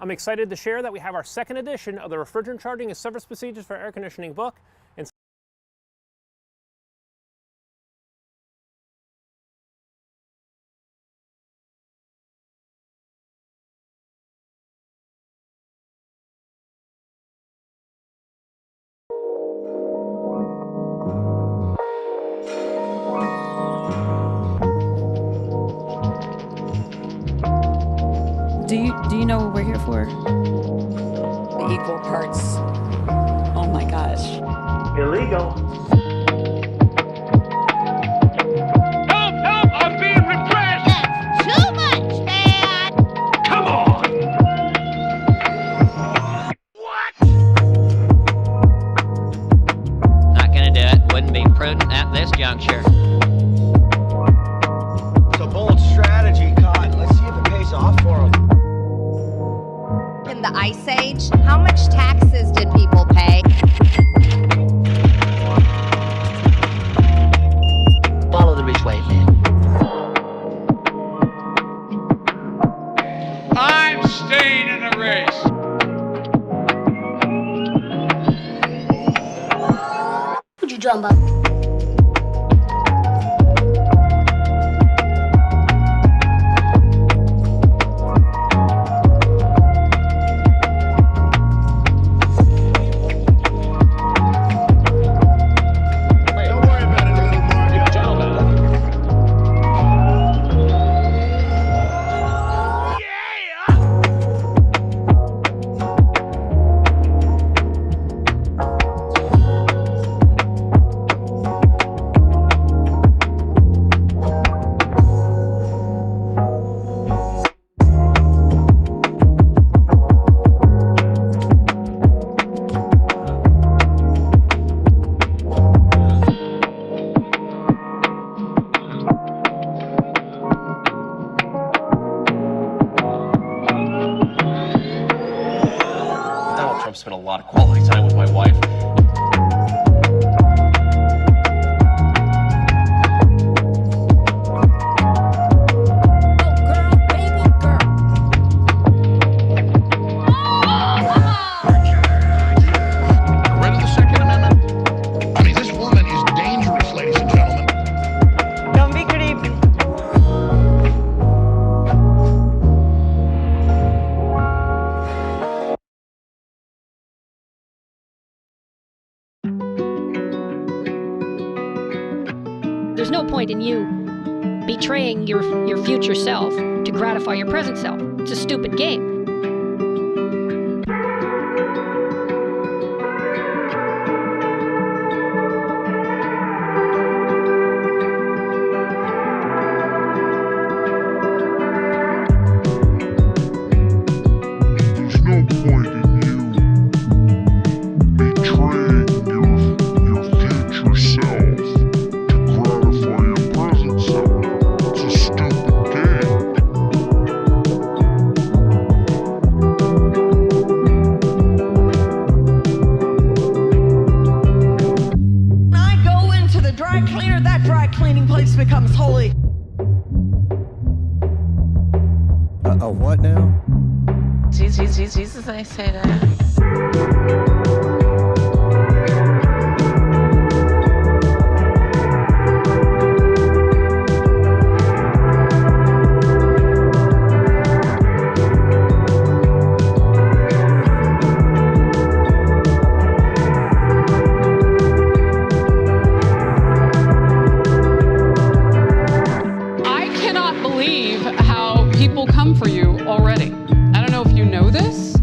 I'm excited to share that we have our second edition of the Refrigerant Charging and Service Procedures for Air Conditioning book. And Do you know what we're here for? Equal parts. Oh my gosh. Illegal. Help! Help! I'm being repressed! That's too much, Dad! Come on! What? Not gonna do it. Wouldn't be prudent at this juncture. It's a bold strategy, Cotton. Let's see if it pays off for them. In the Ice Age, how much taxes did people pay? Follow the rich white man. I'm staying in the race. Would you jump up? Spent a lot of quality time with my wife. Read the Second Amendment? I mean, this woman is dangerous, ladies and gentlemen. Don't be creepy. There's no point in you betraying your future self to gratify your present self. It's a stupid game. There's no point in you betraying your future self to gratify your present self. It's a stupid game. When I go into the dry cleaner, that dry cleaning place becomes holy. A what now? Jesus, I say that. I cannot believe how people come for you already. I don't know if you know this,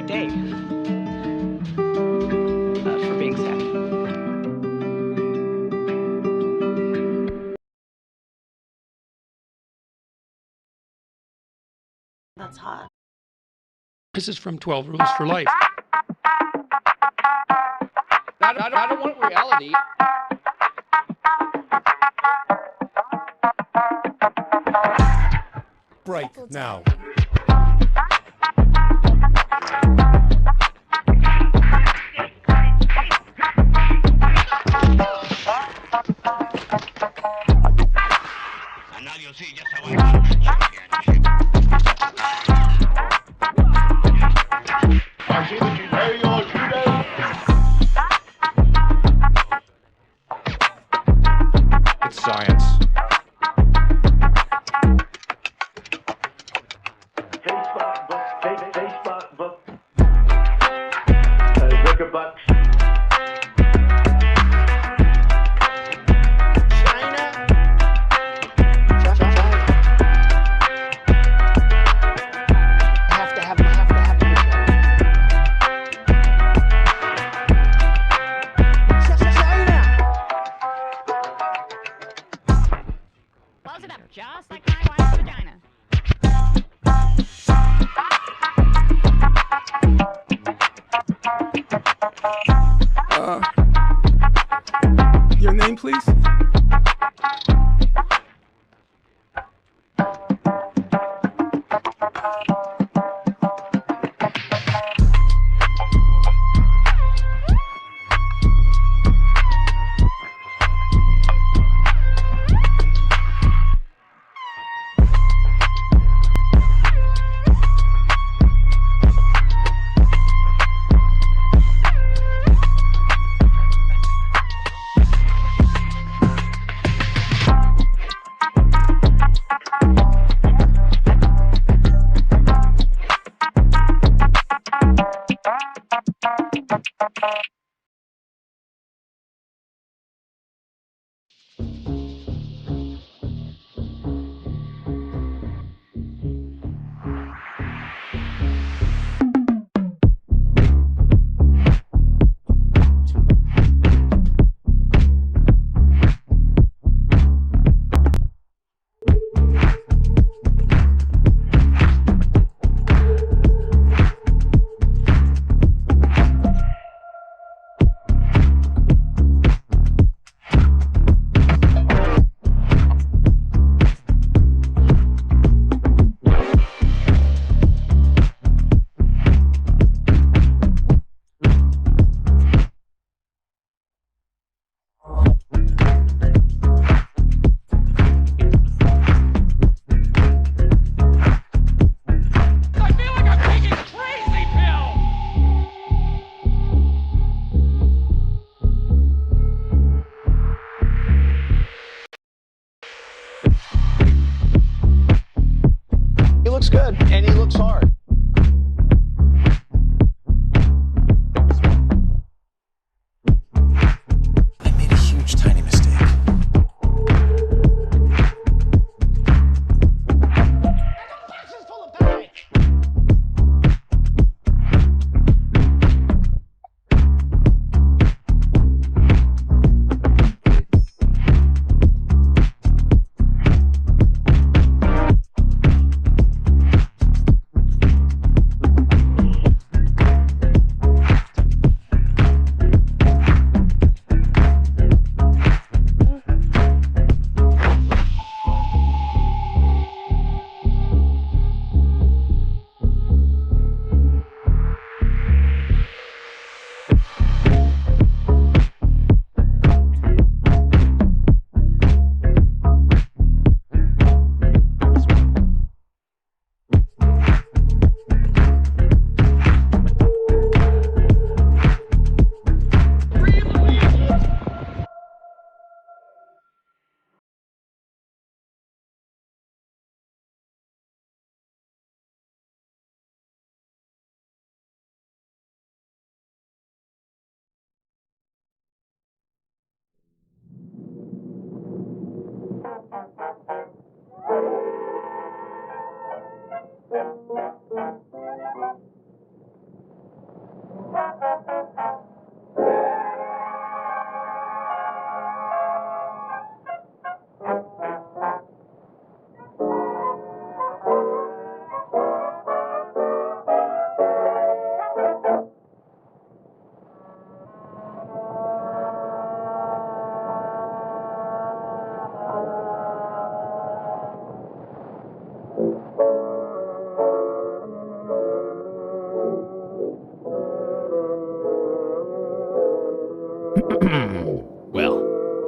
great day for being sad. That's hot. This is from 12 Rules for Life. I don't want reality. Break now. It's science. Just like my wife's vagina.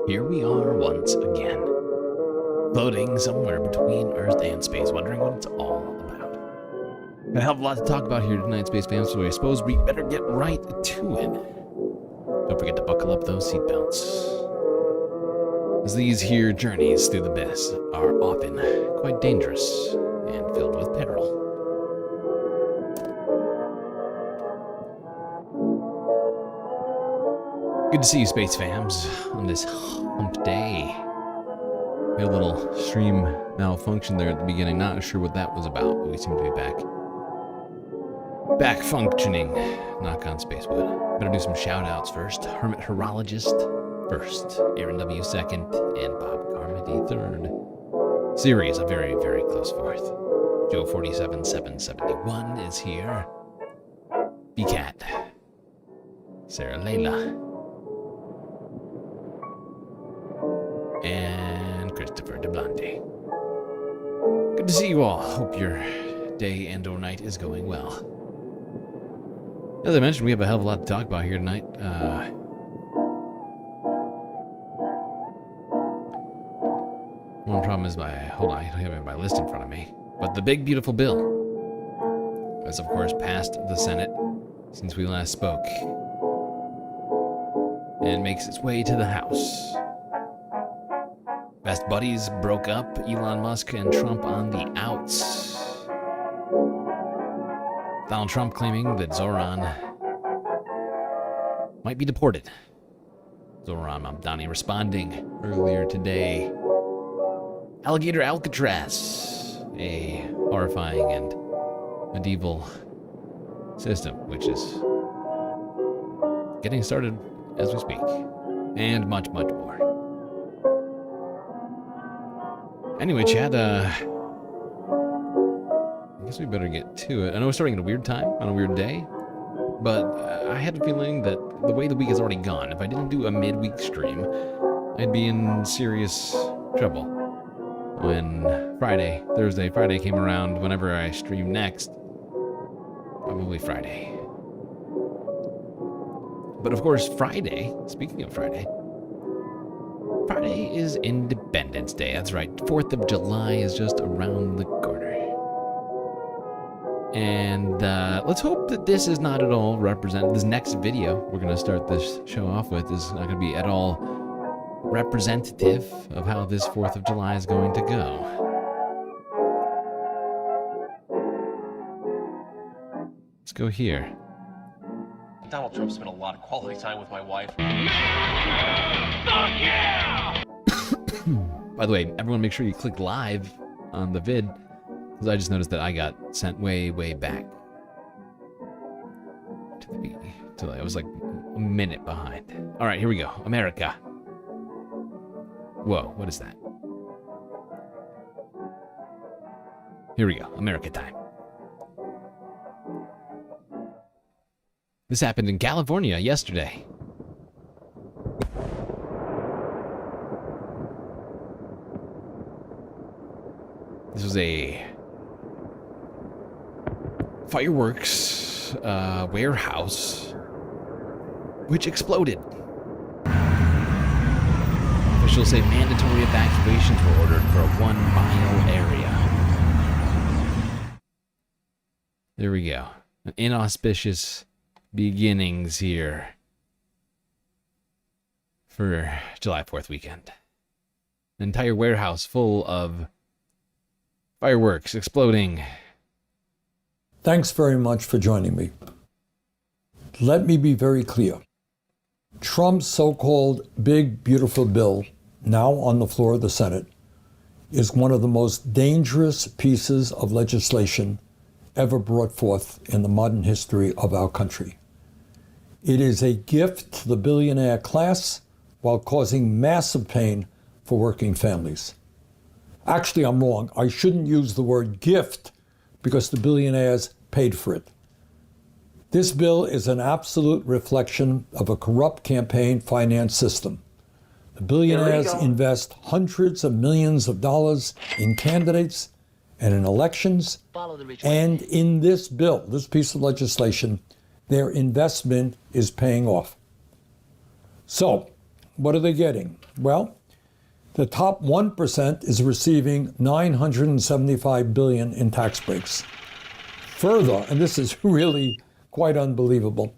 Here we are once again, floating somewhere between Earth and space, wondering what it's all about. Got a hell of a lot to talk about here tonight, Space Fam, so I suppose we better get right to it. Don't forget to buckle up those seatbelts, as these here journeys through the abyss are often quite dangerous and filled with peril. Good to see you, Space Fams, on this hump day. We had a little stream malfunction there at the beginning. Not sure what that was about, but we seem to be back functioning. Knock on Spacewood. Better do some shout-outs first. Hermit Horologist first. Aaron W. second, and Bob Carmody third. Sirius, a very, very close fourth. Joe 47771 is here. B-Cat. Sarah Layla. And Christopher DeBlante. Good to see you all. Hope your day and or night is going well. As I mentioned, we have a hell of a lot to talk about here tonight. One problem is hold on, I don't have my list in front of me. But the big beautiful bill has of course passed the Senate since we last spoke, and makes its way to the House. Best buddies broke up, Elon Musk and Trump on the outs. Donald Trump claiming that Zoran might be deported. Zoran Mandani responding earlier today. Alligator Alcatraz, a horrifying and medieval system, which is getting started as we speak, and much, much more. Anyway, Chad, I guess we better get to it. I know we're starting at a weird time, on a weird day, but I had a feeling that the way the week has already gone, if I didn't do a midweek stream, I'd be in serious trouble. When Thursday, Friday came around, whenever I stream next, probably Friday. But of course, Friday, speaking of Friday is Independence Day. That's right, 4th of July is just around the corner. And let's hope that this is not at all representative. This next video we're going to start this show off with is not going to be at all representative of how this 4th of July is going to go. Let's go here. Donald Trump spent a lot of quality time with my wife. Fuck yeah! By the way, everyone make sure you click live on the vid, because I just noticed that I got sent way, way back. I was like a minute behind. All right, here we go. America. Whoa, what is that? Here we go. America time. This happened in California yesterday. This was a fireworks warehouse which exploded. Officials say mandatory evacuations were ordered for a 1-mile area. There we go. An inauspicious beginnings here for July 4th weekend. An entire warehouse full of fireworks exploding. Thanks very much for joining me. Let me be very clear. Trump's so-called big, beautiful bill, now on the floor of the Senate, is one of the most dangerous pieces of legislation ever brought forth in the modern history of our country. It is a gift to the billionaire class while causing massive pain for working families. Actually, I'm wrong. I shouldn't use the word gift because the billionaires paid for it. This bill is an absolute reflection of a corrupt campaign finance system. The billionaires invest hundreds of millions of dollars in candidates and in elections. And in this bill, this piece of legislation, their investment is paying off. So, what are they getting? Well, the top 1% is receiving $975 billion in tax breaks. Further, and this is really quite unbelievable,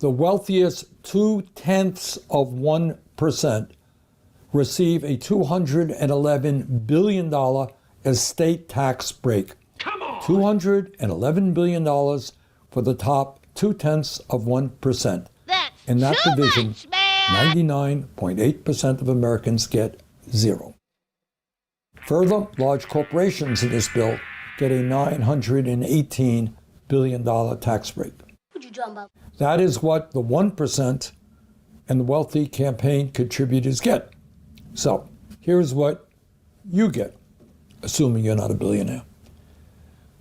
the wealthiest 0.2% receive a $211 billion estate tax break. Come on! $211 billion for the top 0.2%. In that division, 99.8% of Americans get zero. Further, large corporations in this bill get a $918 billion tax break. That is what the 1% and the wealthy campaign contributors get. So here's what you get, assuming you're not a billionaire.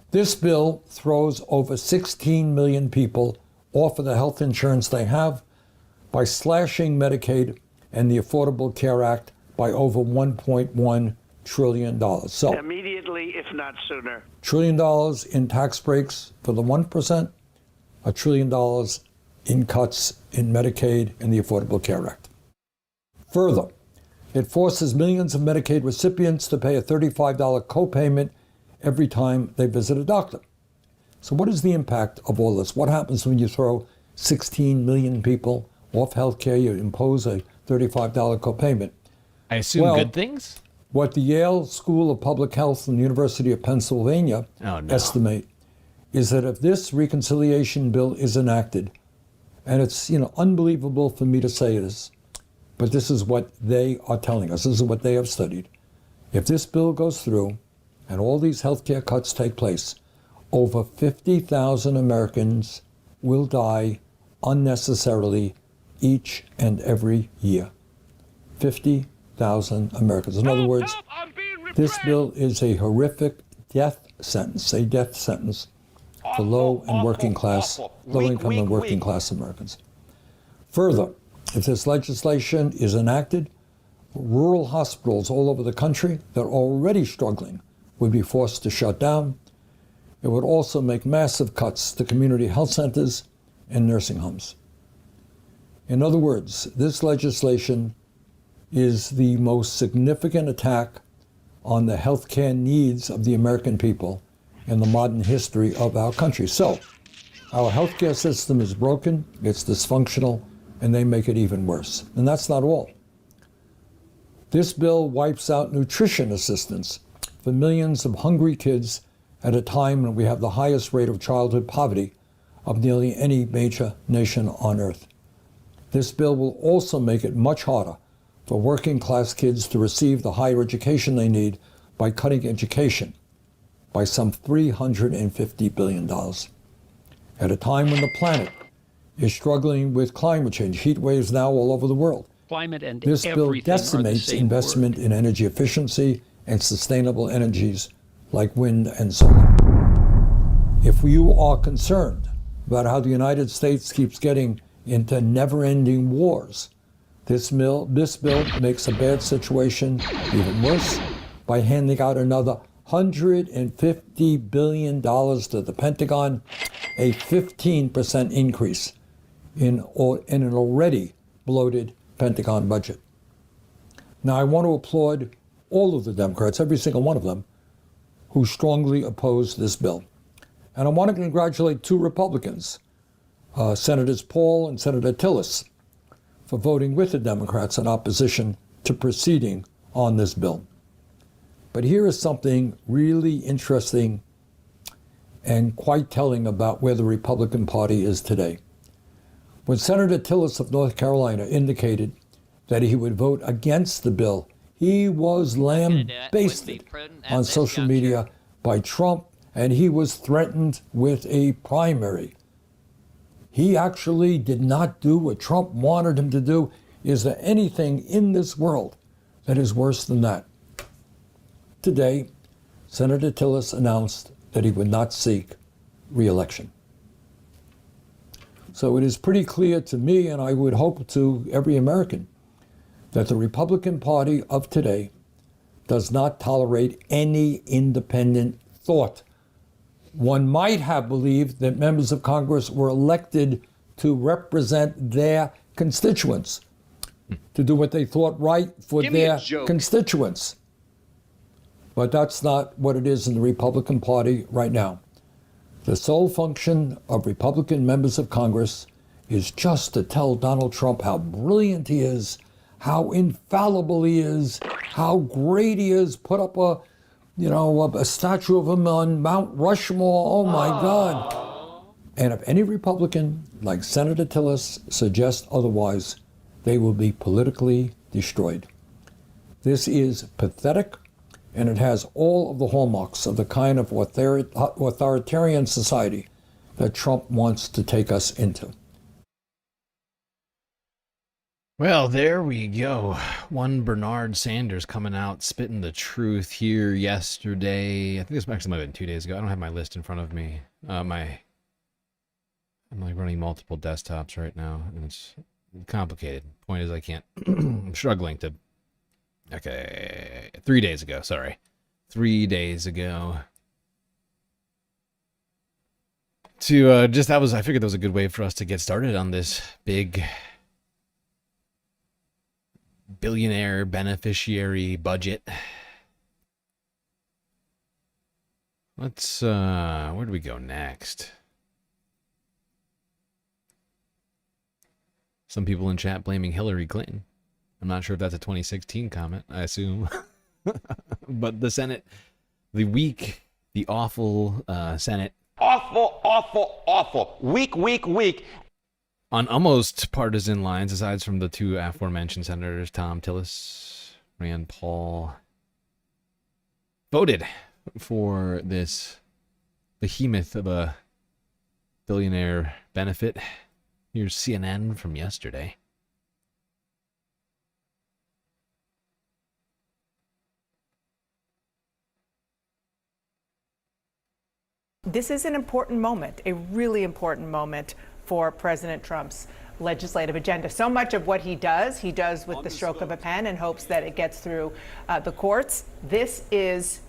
This bill throws over 16 million people off of the health insurance they have by slashing Medicaid and the Affordable Care Act by over $1.1 trillion. So immediately, if not sooner. $1 trillion in tax breaks for the 1%, $1 trillion in cuts in Medicaid and the Affordable Care Act. Further, it forces millions of Medicaid recipients to pay a $35 copayment every time they visit a doctor. So what is the impact of all this? What happens when you throw 16 million people off health care, you impose a $35 copayment? I assume good things? What the Yale School of Public Health and the University of Pennsylvania estimate is that if this reconciliation bill is enacted, and it's unbelievable for me to say this, but this is what they are telling us, this is what they have studied. If this bill goes through and all these healthcare cuts take place, over 50,000 Americans will die unnecessarily each and every year. 50,000 Americans. In other words, this bill is a horrific death sentence, for low and working class, low income and working class Americans. Further, if this legislation is enacted, rural hospitals all over the country that are already struggling would be forced to shut down. It would also make massive cuts to community health centers and nursing homes. In other words, this legislation is the most significant attack on the healthcare needs of the American people in the modern history of our country. So, our healthcare system is broken, it's dysfunctional, and they make it even worse. And that's not all. This bill wipes out nutrition assistance for millions of hungry kids at a time when we have the highest rate of childhood poverty of nearly any major nation on earth. This bill will also make it much harder for working class kids to receive the higher education they need by cutting education by some $350 billion. At a time when the planet is struggling with climate change, heat waves now all over the world. Climate and this bill decimates investment in energy efficiency and sustainable energies like wind and solar. If you are concerned about how the United States keeps getting into never-ending wars, this bill makes a bad situation even worse by handing out another $150 billion to the Pentagon, a 15% increase in an already bloated Pentagon budget. Now, I want to applaud all of the Democrats, every single one of them, who strongly oppose this bill. And I want to congratulate two Republicans, Senators Paul and Senator Tillis, for voting with the Democrats in opposition to proceeding on this bill. But here is something really interesting and quite telling about where the Republican Party is today. When Senator Tillis of North Carolina indicated that he would vote against the bill, he was lambasted on social media by Trump, and he was threatened with a primary. He actually did not do what Trump wanted him to do. Is there anything in this world that is worse than that? Today, Senator Tillis announced that he would not seek re-election. So it is pretty clear to me, and I would hope to every American, that the Republican Party of today does not tolerate any independent thought. One might have believed that members of Congress were elected to represent their constituents. to do what they thought right for their constituents. But that's not what it is in the Republican Party right now. The sole function of Republican members of Congress is just to tell Donald Trump how brilliant he is, how infallible he is, how great he is, put up a statue of him on Mount Rushmore. Oh my God. And if any Republican, like Senator Tillis, suggests otherwise, they will be politically destroyed. This is pathetic, and it has all of the hallmarks of the kind of authoritarian society that Trump wants to take us into. Well, there we go. One Bernard Sanders coming out, spitting the truth here yesterday. I think this actually might have been 2 days ago. I don't have my list in front of me. I'm like running multiple desktops right now, and it's complicated. Point is, I can't. I'm struggling to. Okay, 3 days ago. Sorry, 3 days ago. To I figured that was a good way for us to get started on this big billionaire beneficiary budget. Let's where do we go next? Some people in chat blaming Hillary Clinton. I'm not sure if that's a 2016 comment, I assume. But the Senate, the weak, the awful Senate. Awful. Weak. On almost partisan lines, aside from the two aforementioned senators, Tom Tillis, Rand Paul, voted for this behemoth of a billionaire benefit. Here's CNN from yesterday. This is an important moment, a really important moment for President Trump's legislative agenda. So much of what he does with the stroke of a pen and hopes that it gets through the courts. This is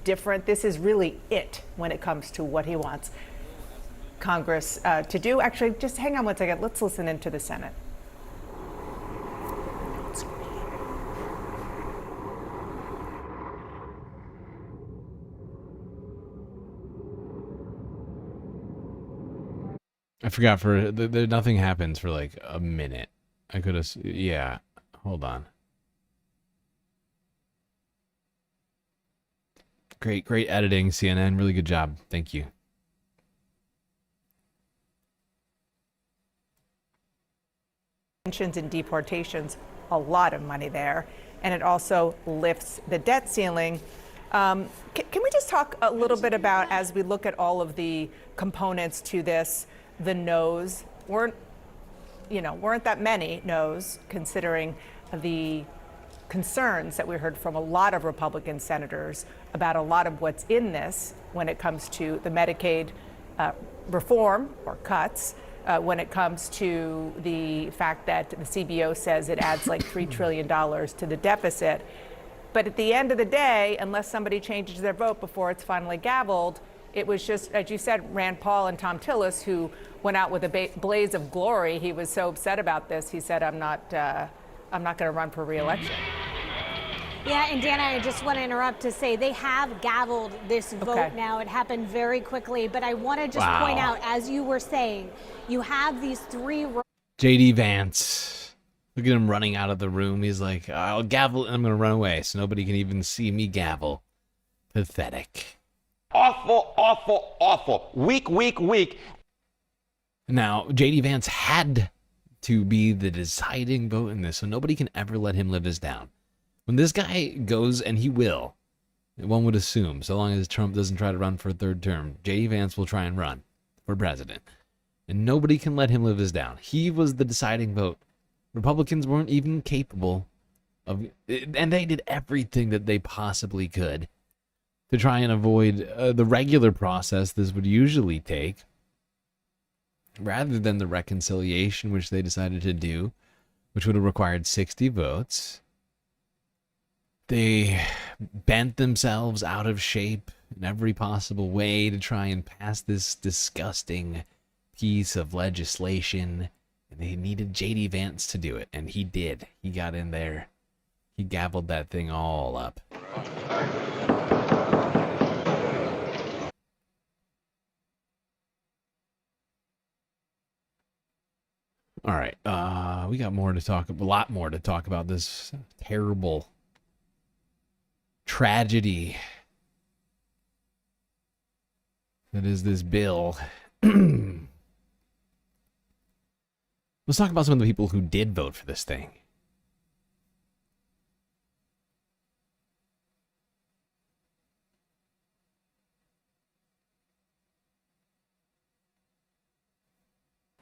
different. This is really it when it comes to what he wants Congress to do. Actually, just hang on one second. Let's listen into the Senate. I forgot nothing happens for like a minute. I could have, yeah, hold on. Great editing, CNN. Really good job. Thank you. And deportations, a lot of money there. And it also lifts the debt ceiling. Can we just talk a little bit about, as we look at all of the components to this, the no's weren't that many no's, considering the concerns that we heard from a lot of Republican senators about a lot of what's in this when it comes to the Medicaid reform or cuts, when it comes to the fact that the CBO says it adds like $3 trillion to the deficit. But at the end of the day, unless somebody changes their vote before it's finally gavelled, it was just, as you said, Rand Paul and Tom Tillis, who went out with a blaze of glory. He was so upset about this. He said, I'm not going to run for re-election. Yeah, and Dana, I just want to interrupt to say they have gavelled this vote now. It happened very quickly, but I want to just point out, as you were saying, you have these three... J.D. Vance. Look at him running out of the room. He's like, I'll gavel and I'm going to run away so nobody can even see me gavel. Pathetic. Awful. Weak. Now, J.D. Vance had to be the deciding vote in this, so nobody can ever let him live this down. When this guy goes, and he will, one would assume, so long as Trump doesn't try to run for a third term, J.D. Vance will try and run for president. And nobody can let him live this down. He was the deciding vote. Republicans weren't even capable of, and they did everything that they possibly could to try and avoid the regular process this would usually take, rather than the reconciliation which they decided to do, which would have required 60 votes. They bent themselves out of shape in every possible way to try and pass this disgusting piece of legislation And they needed J.D. Vance to do it, and he did. He got in there. He gavelled that thing all up. All right, we got more to talk, a lot more to talk about this terrible tragedy that is this bill. Let's talk about some of the people who did vote for this thing.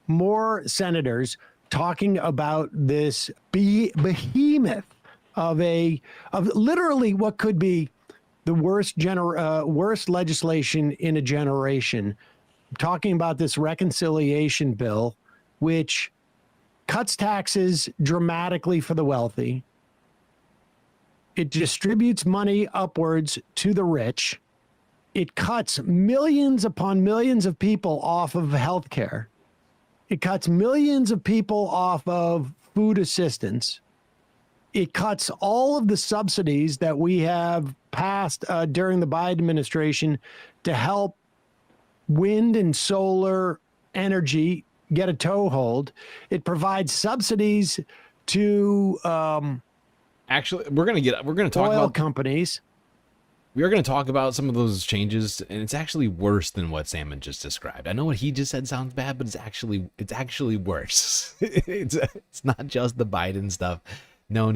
More senators talking about this behemoth of literally what could be the worst legislation in a generation, talking about this reconciliation bill, which cuts taxes dramatically for the wealthy. It distributes money upwards to the rich. It cuts millions upon millions of people off of health care. It cuts millions of people off of food assistance. It cuts all of the subsidies that we have passed during the Biden administration to help wind and solar energy get a toehold. It provides subsidies to actually, we're going to talk oil about companies. We are going to talk about some of those changes, and it's actually worse than what Salmon just described. I know what he just said sounds bad, but it's actually worse. It's not just the Biden stuff. No,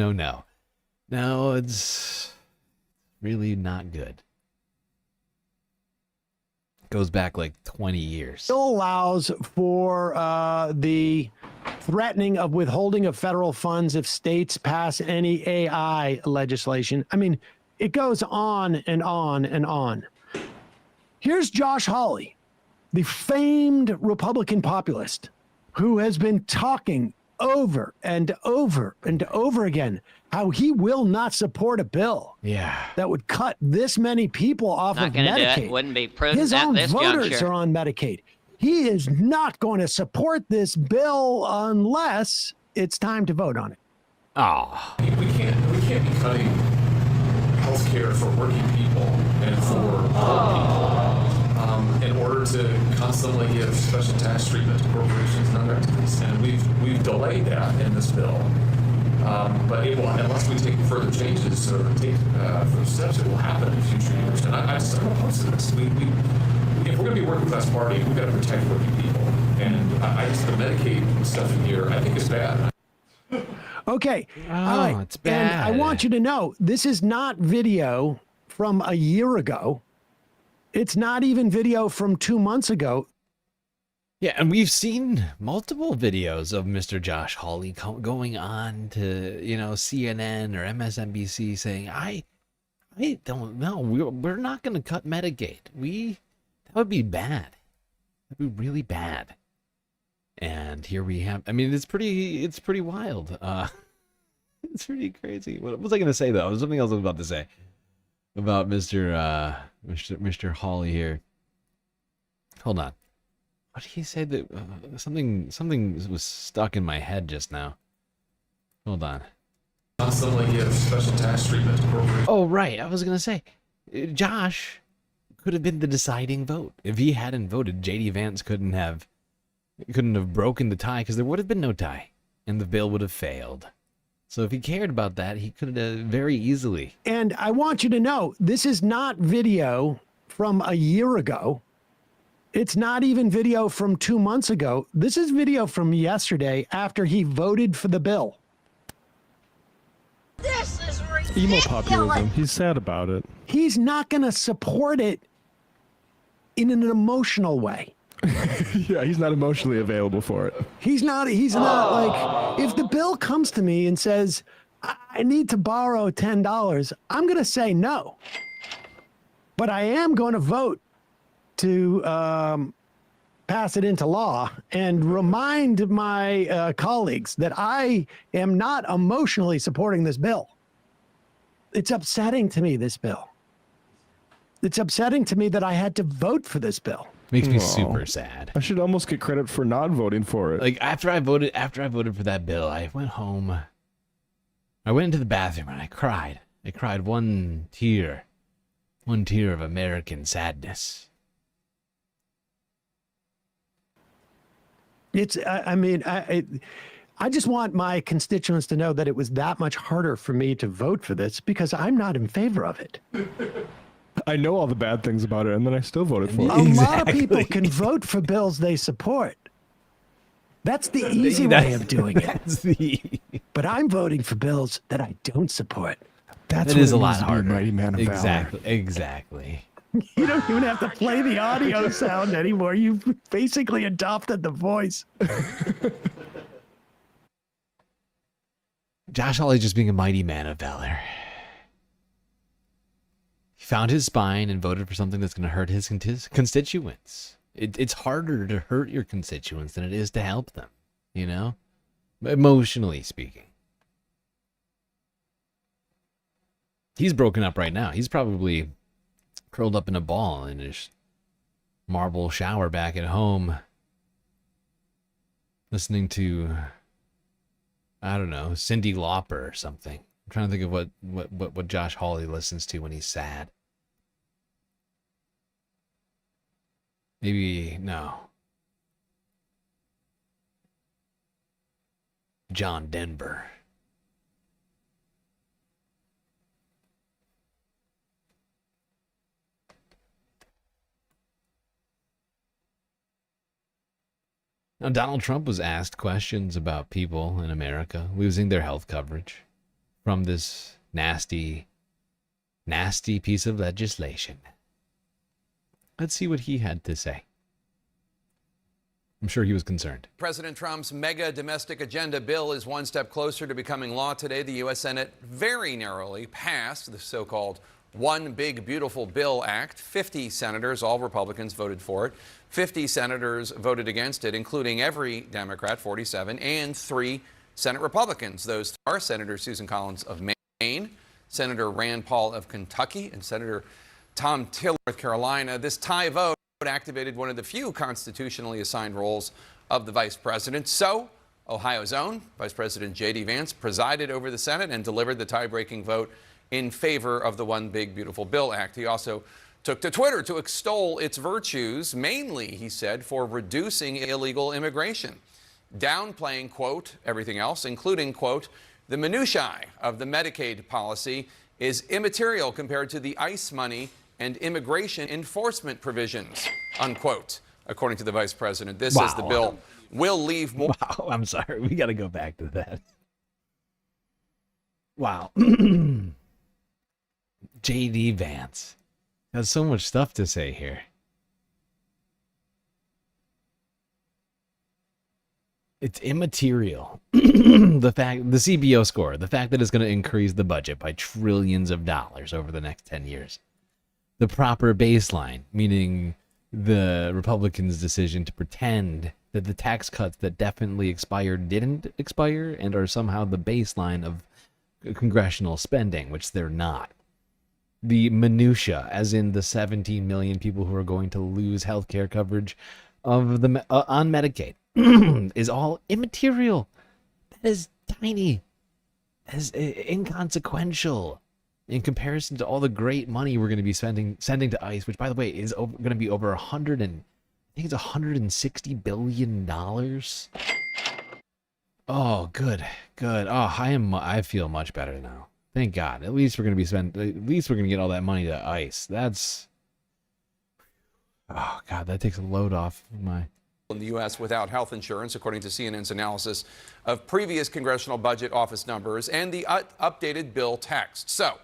it's really not good. It goes back like 20 years. Still allows for the threatening of withholding of federal funds if states pass any AI legislation. I mean, it goes on and on and on. Here's Josh Hawley, the famed Republican populist, who has been talking over and over and over again how he will not support a bill that would cut this many people off of Medicaid. Do it. Wouldn't be prudent His at own this voters juncture. are on Medicaid. He is not going to support this bill unless it's time to vote on it. Oh, we can't be cutting healthcare for working people and for poor people in order to constantly give special tax treatment to corporations and other entities. And we've delayed that in this bill. But it will, unless we take further changes or take further steps, it will happen in future years. And I'm opposed to this. If we're going to be a working class party, we've got to protect working people. And I just the Medicaid stuff in here, I think is bad. Okay. Oh, all right. It's bad. And I want you to know, this is not video from a year ago. It's not even video from 2 months ago. Yeah, and we've seen multiple videos of Mr. Josh Hawley going on to, CNN or MSNBC saying, I don't know, we're not going to cut Medicaid. That would be bad. That'd be really bad. And here we have, it's pretty wild. It's pretty crazy. What was I going to say, though? Something else I was about to say about Mr. Hawley here. Hold on. What did he say? That something was stuck in my head just now. Hold on. Constantly give special tax treatment to corporations. Oh, right. I was going to say, Josh could have been the deciding vote. If he hadn't voted, J.D. Vance couldn't have broken the tie, because there would have been no tie, and the bill would have failed. So if he cared about that, he could have very easily. And I want you to know, this is not video from a year ago. It's not even video from 2 months ago. This is video from yesterday after he voted for the bill. This is ridiculous. Emo populism. He's sad about it. He's not going to support it in an emotional way. Yeah, he's not emotionally available for it. He's not like, if the bill comes to me and says, I need to borrow $10, I'm going to say no. But I am going to vote to pass it into law and remind my colleagues that I am not emotionally supporting this bill. It's upsetting to me, this bill. It's upsetting to me that I had to vote for this bill. Makes me super sad. I should almost get credit for not voting for it. Like after I voted for that bill, I went home. I went into the bathroom and I cried. I cried one tear of American sadness. It's, I just want my constituents to know that it was that much harder for me to vote for this because I'm not in favor of it. I know all the bad things about it, and then I still voted for it. A lot of people can vote for bills they support. That's the easy way of doing it. But I'm voting for bills that I don't support. That's it what is it a lot needs to be, harder. mighty man of Exactly. valor. Exactly. You don't even have to play the audio sound anymore. You've basically adopted the voice. Josh Hawley just being a mighty man of valor. He found his spine and voted for something that's going to hurt his constituents. It's harder to hurt your constituents than it is to help them, you know? Emotionally speaking. He's broken up right now. He's probably curled up in a ball in his marble shower back at home, listening to, I don't know, Cyndi Lauper or something. I'm trying to think of what Josh Hawley listens to when he's sad. Maybe, no. John Denver. Now, Donald Trump was asked questions about people in America losing their health coverage from this nasty, nasty piece of legislation. Let's see what he had to say. I'm sure he was concerned. President Trump's mega domestic agenda bill is one step closer to becoming law today. The U.S. Senate very narrowly passed the so-called One Big Beautiful Bill Act. 50 senators, all Republicans, voted for it. 50 senators voted against it, including every Democrat, 47, and 3 Senate Republicans. Those are Senator Susan Collins of Maine, Senator Rand Paul of Kentucky, and Senator Tom Tillis of North Carolina. This tie vote activated one of the few constitutionally assigned roles of the vice president. So, Ohio's own Vice President J.D. Vance presided over the Senate and delivered the tie-breaking vote in favor of the One Big Beautiful Bill Act. He also took to Twitter to extol its virtues, mainly, he said, for reducing illegal immigration, downplaying, quote, everything else, including, quote, the minutiae of the Medicaid policy is immaterial compared to the ICE money and immigration enforcement provisions, unquote, according to the vice president. This is the bill will leave more. Wow, I'm sorry. We got to go back to that. Wow. J.D. Vance has so much stuff to say here. It's immaterial. The CBO score, the fact that it's going to increase the budget by trillions of dollars over the next 10 years. The proper baseline, meaning the Republicans' decision to pretend that the tax cuts that definitely expired didn't expire and are somehow the baseline of congressional spending, which they're not. The minutia, as in the 17 million people who are going to lose health care coverage of the on Medicaid, is all immaterial. That is tiny. That is inconsequential in comparison to all the great money we're going to be sending to ICE, which, by the way, is going to be over $160 billion. Oh, good. Oh, I feel much better now. Thank God. At least we're going to get all that money to ICE. Oh God, that takes a load off my. In the U.S. without health insurance, according to CNN's analysis of previous Congressional Budget Office numbers and the updated bill text. So,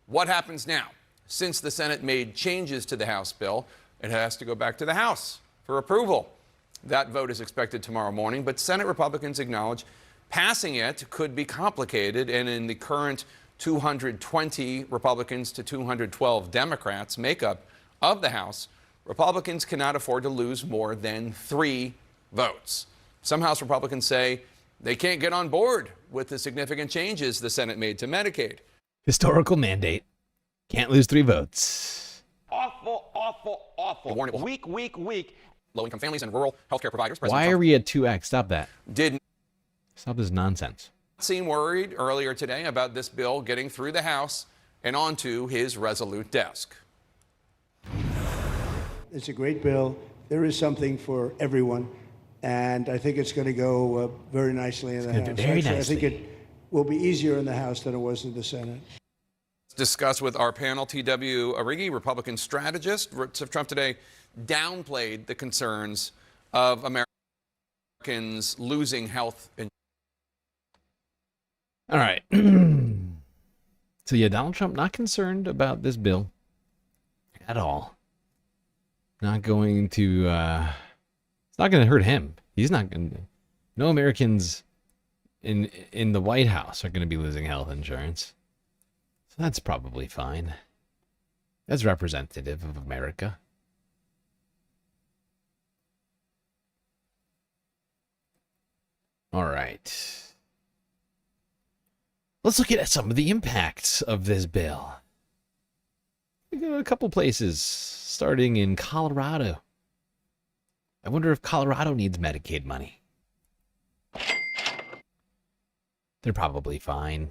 what happens now? Since the Senate made changes to the House bill, it has to go back to the House for approval. That vote is expected tomorrow morning, but Senate Republicans acknowledge passing it could be complicated, and in the current 220 Republicans to 212 Democrats makeup of the House, Republicans cannot afford to lose more than 3 votes. Some House Republicans say they can't get on board with the significant changes the Senate made to Medicaid. Historical mandate. Can't lose 3 votes. Awful, awful, awful. Weak. Low-income families and rural healthcare providers. Why are we at 2x? Stop that. Did Stop this nonsense. seem worried earlier today about this bill getting through the House and onto his resolute desk. It's a great bill. There is something for everyone, and I think it's going to go very nicely in the House. Very Actually, nicely. I think it will be easier in the House than it was in the Senate. Let's discuss with our panel, T.W. Arrighi, Republican strategist. Trump today downplayed the concerns of Americans losing health insurance. All right. So yeah, Donald Trump not concerned about this bill at all. Not going to. It's not going to hurt him. He's not going to. No Americans in the White House are going to be losing health insurance. So that's probably fine. That's representative of America. All right. Let's look at some of the impacts of this bill. We go to a couple places, starting in Colorado. I wonder if Colorado needs Medicaid money. They're probably fine.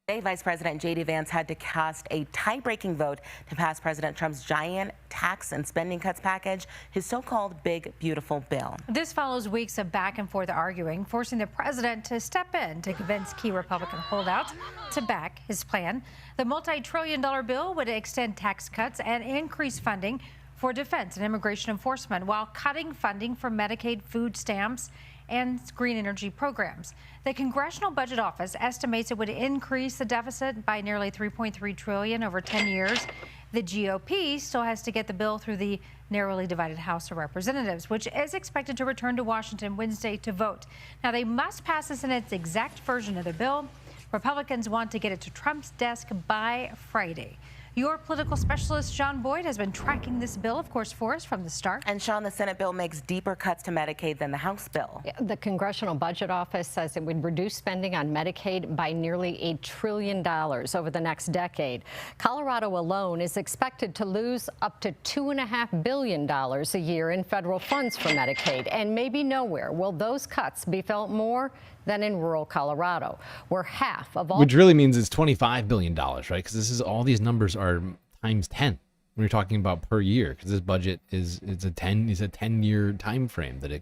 Today, Vice President J.D. Vance had to cast a tie-breaking vote to pass President Trump's giant tax and spending cuts package, his so-called Big Beautiful Bill. This follows weeks of back and forth arguing, forcing the president to step in to convince key Republican holdouts to back his plan. The multi-trillion-dollar bill would extend tax cuts and increase funding for defense and immigration enforcement while cutting funding for Medicaid, food stamps, and green energy programs. The Congressional Budget Office estimates it would increase the deficit by nearly $3.3 trillion over 10 years. The GOP still has to get the bill through the narrowly divided House of Representatives, which is expected to return to Washington Wednesday to vote. Now, they must pass this in its exact version of the bill. Republicans want to get it to Trump's desk by Friday. Your political specialist, Sean Boyd, has been tracking this bill, of course, for us from the start. And Sean, the Senate bill makes deeper cuts to Medicaid than the House bill. The Congressional Budget Office says it would reduce spending on Medicaid by nearly $1 trillion over the next decade. Colorado alone is expected to lose up to $2.5 billion a year in federal funds for Medicaid. And maybe nowhere will those cuts be felt more than in rural Colorado, where half of all... Which really means it's $25 billion, right? Because this is all these numbers are times 10 when you're talking about per year. Because this budget is a 10-year time frame that it.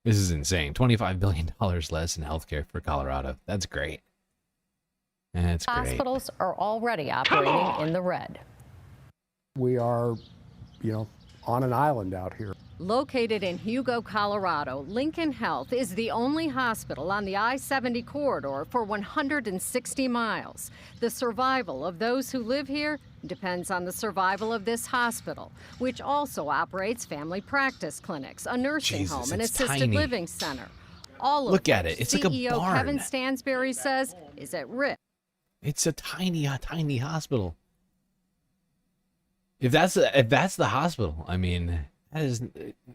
This is insane. $25 billion less in healthcare for Colorado. That's great. That's great. Hospitals are already operating in the red. We are, on an island out here. Located in Hugo, Colorado, Lincoln Health is the only hospital on the I-70 corridor for 160 miles. The survival of those who live here depends on the survival of this hospital, which also operates family practice clinics, a nursing home, an assisted living center. All of Look at it. It's like a CEO barn. Kevin Stansberry says is at risk. It's a tiny hospital. If that's the hospital, I mean, that is,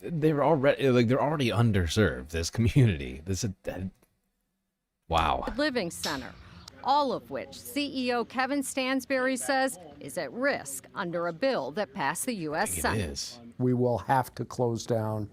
they're already underserved. This community, wow. Living center, all of which CEO Kevin Stansberry says is at risk under a bill that passed the U.S. Senate. We will have to close down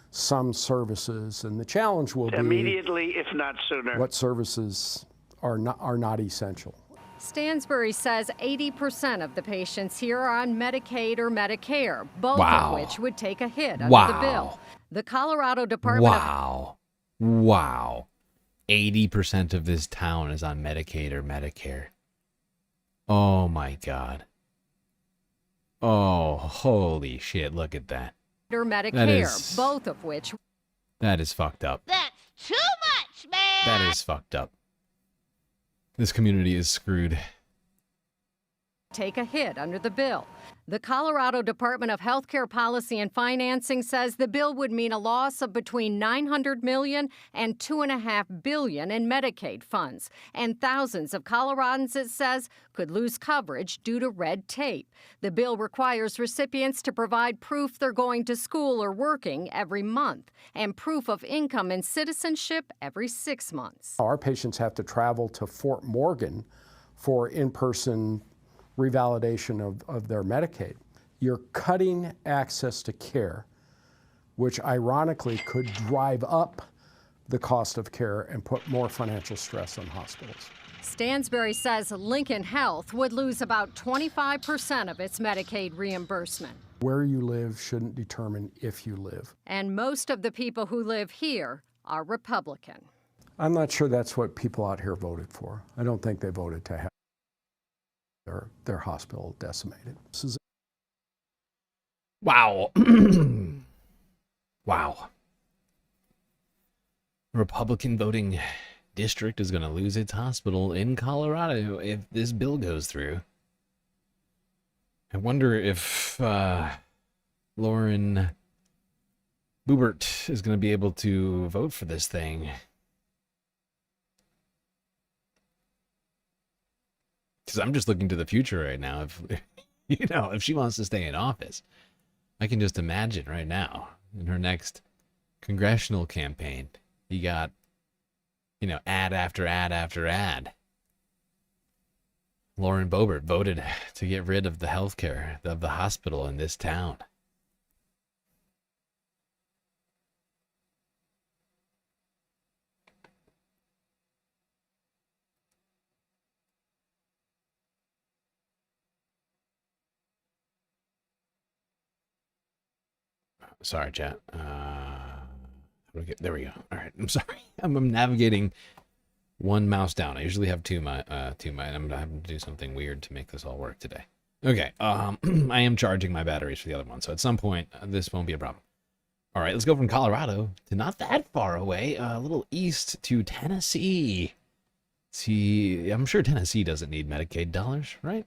some services, and the challenge will be immediately, if not sooner. What services are not essential. Stansberry says 80% of the patients here are on Medicaid or Medicare, both Wow. of which would take a hit under Wow. the bill. The Colorado Department Wow. 80% of this town is on Medicaid or Medicare. Oh my God. Oh, holy shit, look at that. or Medicare, both of which. That is fucked up. That's too much, man! That is fucked up. This community is screwed. take a hit under the bill. The Colorado Department of Healthcare Policy and Financing says the bill would mean a loss of between $900 million and $2.5 billion in Medicaid funds. And thousands of Coloradans, it says, could lose coverage due to red tape. The bill requires recipients to provide proof they're going to school or working every month and proof of income and citizenship every 6 months. Our patients have to travel to Fort Morgan for in-person revalidation of their Medicaid. You're cutting access to care, which ironically could drive up the cost of care and put more financial stress on hospitals. Stansberry says Lincoln Health would lose about 25% of its Medicaid reimbursement. Where you live shouldn't determine if you live. And most of the people who live here are Republican. I'm not sure that's what people out here voted for. I don't think they voted to have their hospital decimated. Wow. Wow. Republican voting district is going to lose its hospital in Colorado if this bill goes through. I wonder if Lauren Boebert is going to be able to vote for this thing. Because I'm just looking to the future right now. If if she wants to stay in office, I can just imagine right now in her next congressional campaign, you got, ad after ad after ad. Lauren Boebert voted to get rid of the healthcare of the hospital in this town. Sorry, chat. There we go. All right. I'm sorry. I'm navigating one mouse down. I usually have two. I'm having to do something weird to make this all work today. Okay. I am charging my batteries for the other one, so at some point this won't be a problem. All right. Let's go from Colorado to not that far away, a little east to Tennessee. See, I'm sure Tennessee doesn't need Medicaid dollars, right?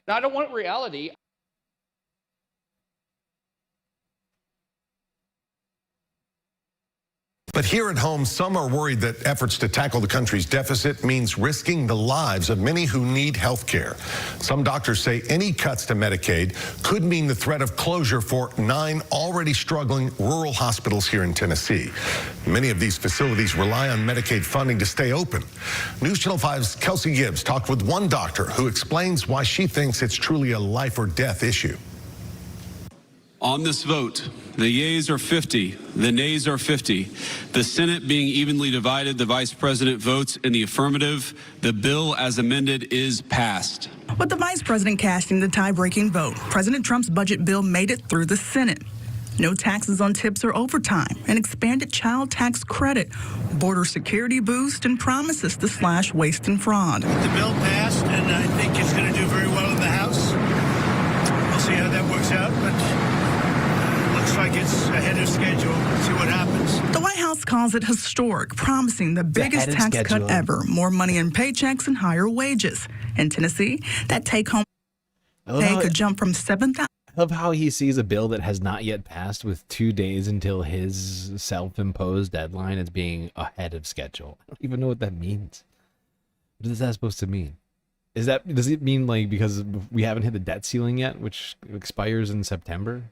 I don't want reality. But here at home, some are worried that efforts to tackle the country's deficit means risking the lives of many who need health care. Some doctors say any cuts to Medicaid could mean the threat of closure for 9 already struggling rural hospitals here in Tennessee. Many of these facilities rely on Medicaid funding to stay open. News Channel 5's Kelsey Gibbs talked with one doctor who explains why she thinks it's truly a life or death issue. On this vote, the yeas are 50, the nays are 50. The Senate being evenly divided, the Vice President votes in the affirmative. The bill as amended is passed. With the Vice President casting the tie-breaking vote, President Trump's budget bill made it through the Senate. No taxes on tips or overtime, an expanded child tax credit, border security boost, and promises to slash waste and fraud. The bill passed, and I think it's going to do very well in the House. We'll see how that works out, but looks like it's ahead of schedule. Let's see what happens. The White House calls it historic, promising the biggest tax cut ever, more money in paychecks and higher wages. In Tennessee, that take-home pay could jump from $7,000. I love how he sees a bill that has not yet passed with 2 days until his self-imposed deadline as being ahead of schedule. I don't even know what that means. What is that supposed to mean? Does it mean like because we haven't hit the debt ceiling yet, which expires in September?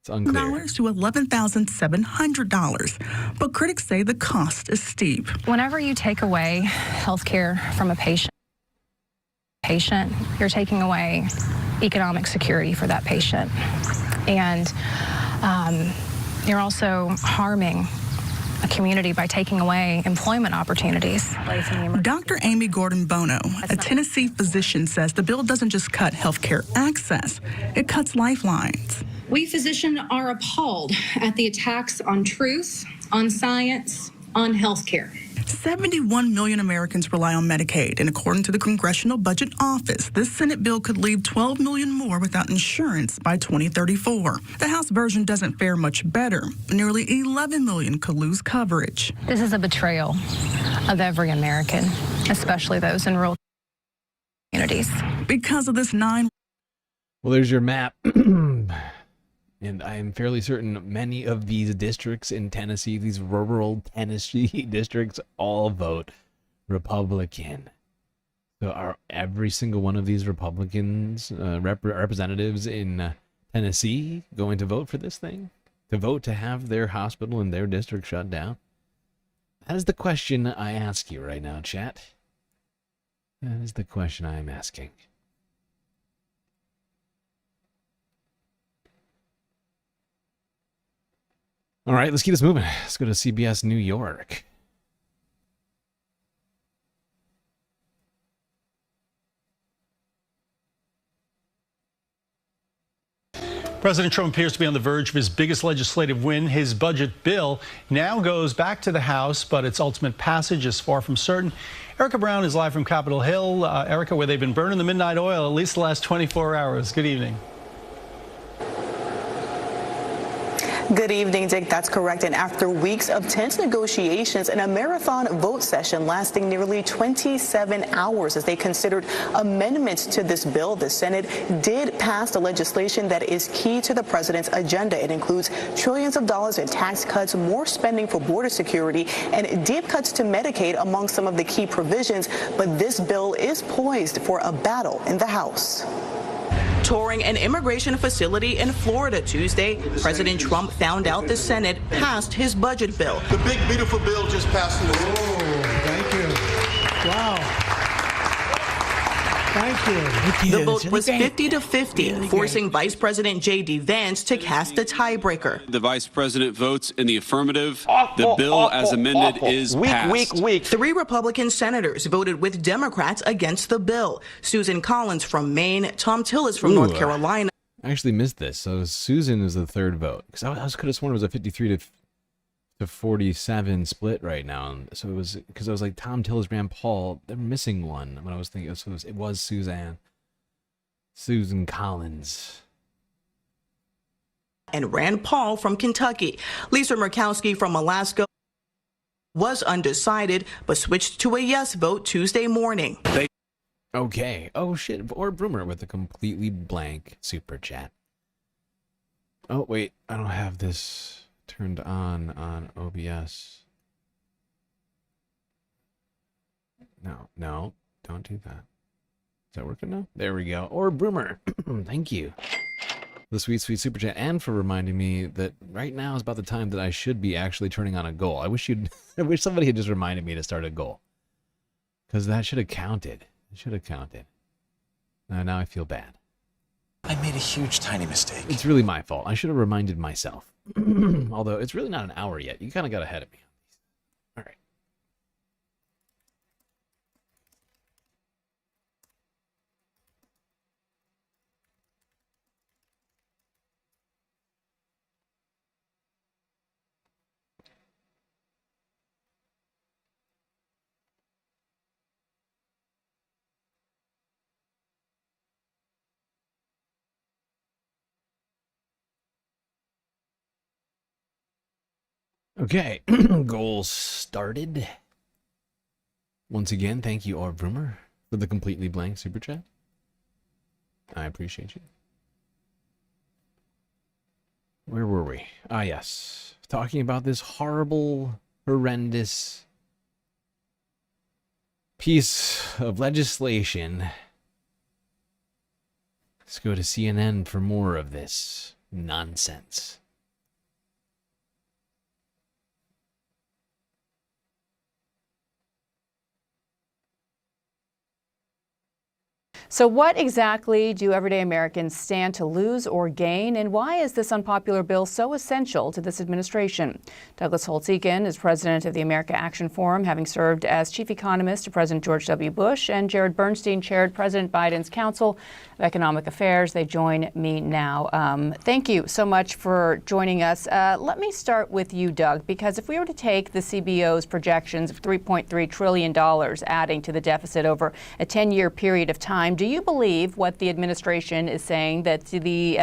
It's unclear. To $11,700. But critics say the cost is steep. Whenever you take away health care from a patient, you're taking away economic security for that patient. And you're also harming a community by taking away employment opportunities. Dr. Amy Gordon-Bono, a Tennessee physician, says the bill doesn't just cut health care access, it cuts lifelines. We physicians are appalled at the attacks on truth, on science, on health care. 71 million Americans rely on Medicaid, and according to the Congressional Budget Office, this Senate bill could leave 12 million more without insurance by 2034. The House version doesn't fare much better. Nearly 11 million could lose coverage. This is a betrayal of every American, especially those in rural communities. Because of this Well, there's your map. And I am fairly certain many of these districts in Tennessee, these rural Tennessee districts, all vote Republican. So are every single one of these Republicans, representatives in Tennessee, going to vote for this thing? To vote to have their hospital in their district shut down? That is the question I ask you right now, chat. That is the question I am asking. All right, let's keep this moving. Let's go to CBS New York. President Trump appears to be on the verge of his biggest legislative win. His budget bill now goes back to the House, but its ultimate passage is far from certain. Erica Brown is live from Capitol Hill. Erica, where they've been burning the midnight oil at least the last 24 hours. Good evening. Good evening, Dick. That's correct. And after weeks of tense negotiations and a marathon vote session lasting nearly 27 hours as they considered amendments to this bill, the Senate did pass the legislation that is key to the president's agenda. It includes trillions of dollars in tax cuts, more spending for border security, and deep cuts to Medicaid among some of the key provisions. But this bill is poised for a battle in the House. Touring an immigration facility in Florida Tuesday, President Trump found out the Senate passed his budget bill. The big, beautiful bill just passed in the Senate. Oh, thank you. Wow. Thank you. The vote was 50-50, forcing Vice President J.D. Vance to cast a tiebreaker. The vice president votes in the affirmative. The bill as amended is passed. Three Republican senators voted with Democrats against the bill. Susan Collins from Maine, Tom Tillis from North Carolina. I actually missed this. So Susan is the third vote. Because I could have sworn it was a 53 to 47 split right now. And so it was, because I was like, Tom Tillis, Rand Paul, they're missing one. When I was thinking, it was Susan Collins. And Rand Paul from Kentucky. Lisa Murkowski from Alaska was undecided, but switched to a yes vote Tuesday morning. Okay. Oh, shit. Or Broomer with a completely blank super chat. Oh, wait. I don't have this turned on OBS. No, don't do that. Is that working now? There we go. Or Broomer. Thank you. The sweet super chat, and for reminding me that right now is about the time that I should be actually turning on a goal. I wish somebody had just reminded me to start a goal. Because that should have counted. It should have counted. Now I feel bad. I made a huge tiny mistake. It's really my fault. I should have reminded myself. Although it's really not an hour yet. You kind of got ahead of me. All right. Okay, goals started. Once again, thank you, Orb Rumor, for the completely blank super chat. I appreciate you. Where were we? Ah, yes. Talking about this horrible, horrendous piece of legislation. Let's go to CNN for more of this nonsense. So what exactly do everyday Americans stand to lose or gain, and why is this unpopular bill so essential to this administration? Douglas Holtz-Eakin is president of the America Action Forum, having served as chief economist to President George W. Bush, and Jared Bernstein chaired President Biden's Council of Economic Affairs. They join me now. Thank you so much for joining us. Let me start with you, Doug, because if we were to take the CBO's projections of $3.3 trillion adding to the deficit over a 10-year period of time, do you believe what the administration is saying, that the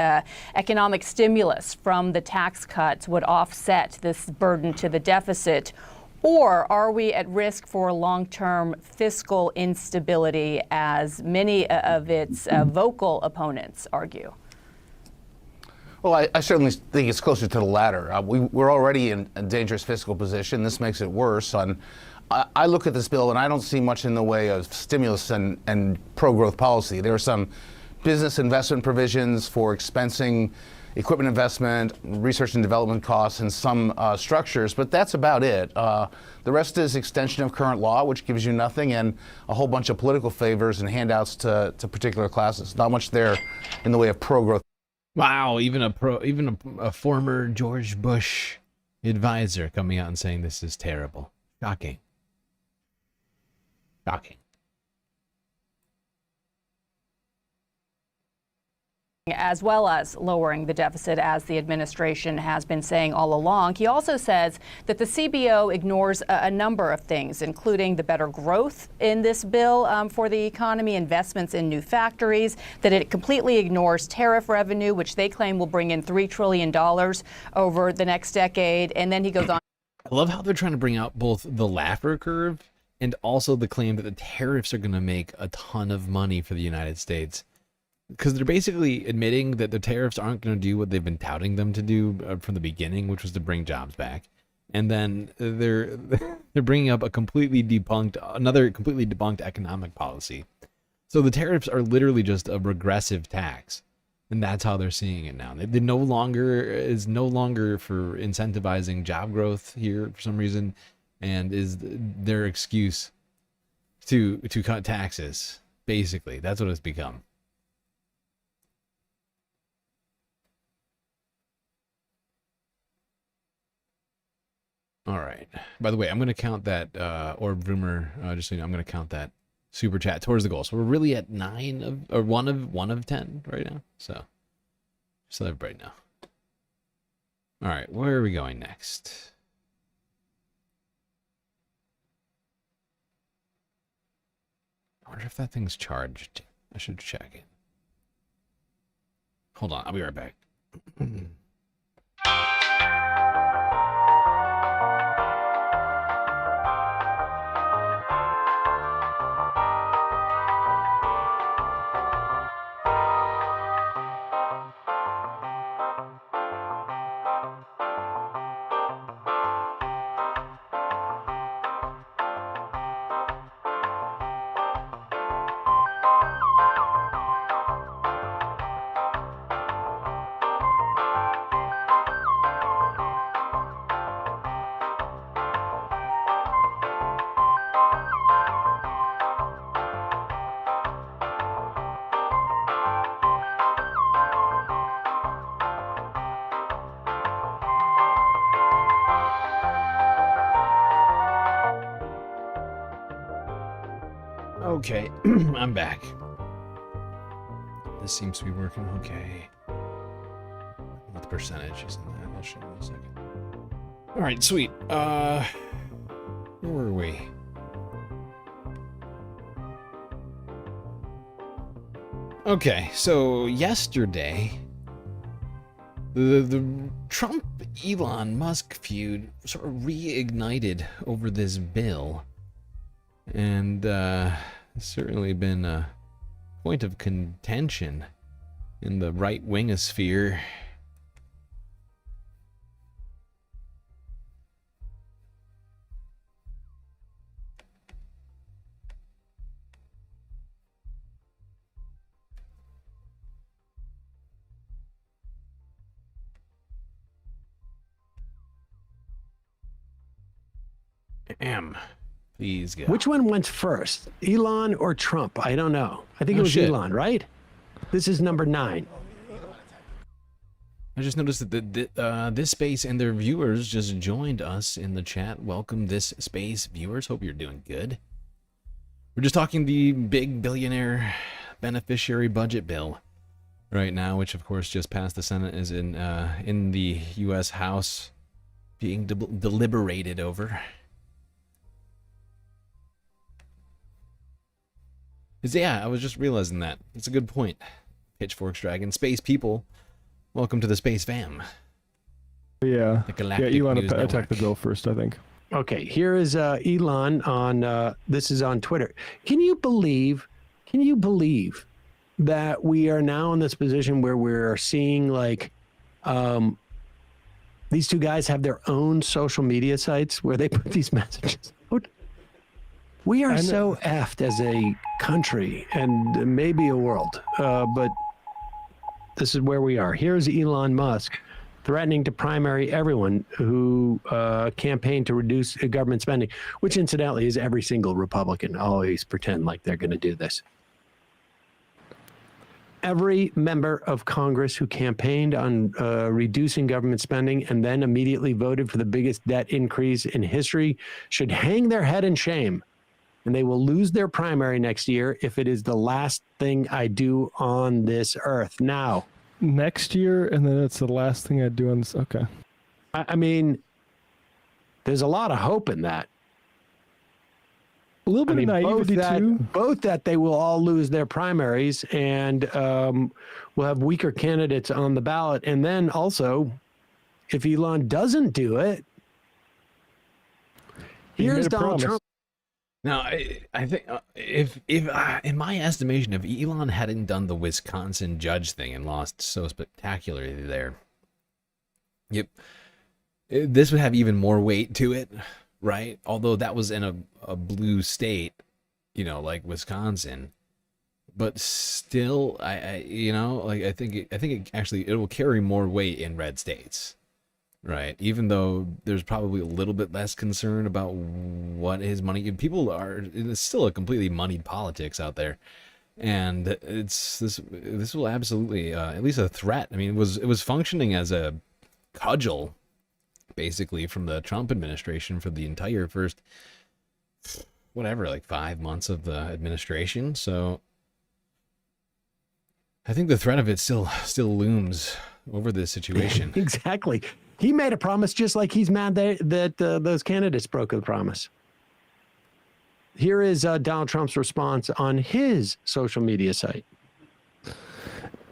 economic stimulus from the tax cuts would offset this burden to the deficit? Or are we at risk for long-term fiscal instability, as many of its vocal opponents argue? Well, I certainly think it's closer to the latter. We're already in a dangerous fiscal position. This makes it worse. I look at this bill and I don't see much in the way of stimulus and pro-growth policy. There are some business investment provisions for expensing equipment investment, research and development costs, and some structures, but that's about it. The rest is extension of current law, which gives you nothing, and a whole bunch of political favors and handouts to particular classes. Not much there in the way of pro-growth. Wow, even a former George Bush advisor coming out and saying this is terrible. Shocking. Shocking. As well as lowering the deficit, as the administration has been saying all along. He also says that the CBO ignores a number of things, including the better growth in this bill for the economy, investments in new factories, that it completely ignores tariff revenue, which they claim will bring in $3 trillion over the next decade. And then he goes on. I love how they're trying to bring out both the Laffer curve and also the claim that the tariffs are going to make a ton of money for the United States. Because they're basically admitting that the tariffs aren't going to do what they've been touting them to do from the beginning, which was to bring jobs back. And then they're bringing up another completely debunked economic policy. So the tariffs are literally just a regressive tax, and that's how they're seeing it now. They no longer for incentivizing job growth here for some reason, and is their excuse to cut taxes. Basically, that's what it's become. All right. By the way, I'm going to count that orb rumor. Just so you know, I'm going to count that super chat towards the goal. So we're really at 1 of 10 right now. So just let everybody know. All right, where are we going next? I wonder if that thing's charged. I should check it. Hold on, I'll be right back. Okay, I'm back. This seems to be working okay. What the percentage is in that? I'll show you in a second. All right, sweet. Where were we? Okay, so yesterday, the Trump-Elon Musk feud sort of reignited over this bill. And it's certainly been a point of contention in the right-wingosphere. Please go. Which one went first, Elon or Trump? I don't know. I think it was Elon, right? This is number 9. I just noticed that this space and their viewers just joined us in the chat. Welcome, this space viewers. Hope you're doing good. We're just talking the big billionaire beneficiary budget bill right now, which of course just passed the Senate, is in the U.S. House being deliberated over. Yeah, I was just realizing that. It's a good point. Pitchforks Dragon. Space people, welcome to the Space Fam. Yeah. The Galactic Elon News attacked Network. the bill first, I think. Okay, here is Elon on, this is on Twitter. Can you believe that we are now in this position where we're seeing like these two guys have their own social media sites where they put these messages out? We are so effed as a country and maybe a world, but this is where we are. Here's Elon Musk threatening to primary everyone who campaigned to reduce government spending, which incidentally is every single Republican always pretend like they're going to do this. Every member of Congress who campaigned on reducing government spending and then immediately voted for the biggest debt increase in history should hang their head in shame. And they will lose their primary next year if it is the last thing I do on this earth. Now, next year, and then it's the last thing I do on this. Okay. I mean, there's a lot of hope in that. A little bit of naivety too. Both that they will all lose their primaries and we'll have weaker candidates on the ballot. And then also, if Elon doesn't do it, here's Donald Trump. Now, I think if in my estimation, if Elon hadn't done the Wisconsin judge thing and lost so spectacularly there, this would have even more weight to it, right? Although that was in a blue state, like Wisconsin, but still, I think it will carry more weight in red states. Right, even though there's probably a little bit less concern about what his money. It's still a completely moneyed politics out there, and it's this will absolutely at least a threat. I mean, it was functioning as a cudgel, basically, from the Trump administration for the entire first 5 months of the administration. So I think the threat of it still looms over this situation. Exactly. He made a promise just like he's mad that those candidates broke the promise. Here is Donald Trump's response on his social media site.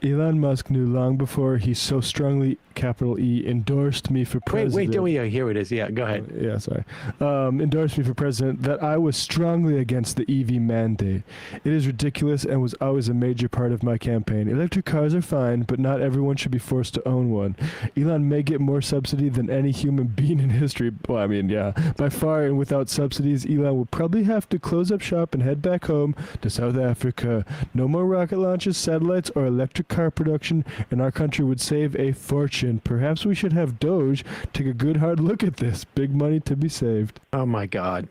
Elon Musk knew long before he so strongly, capital E, endorsed me for president. Here it is. Yeah, go ahead. Yeah, sorry. Endorsed me for president that I was strongly against the EV mandate. It is ridiculous and was always a major part of my campaign. Electric cars are fine, but not everyone should be forced to own one. Elon may get more subsidy than any human being in history. Well, I mean, yeah, by far, and without subsidies, Elon will probably have to close up shop and head back home to South Africa. No more rocket launches, satellites, or electric car production, and our country would save a fortune. Perhaps we should have Doge take a good hard look at this. Big money to be saved. Oh my God.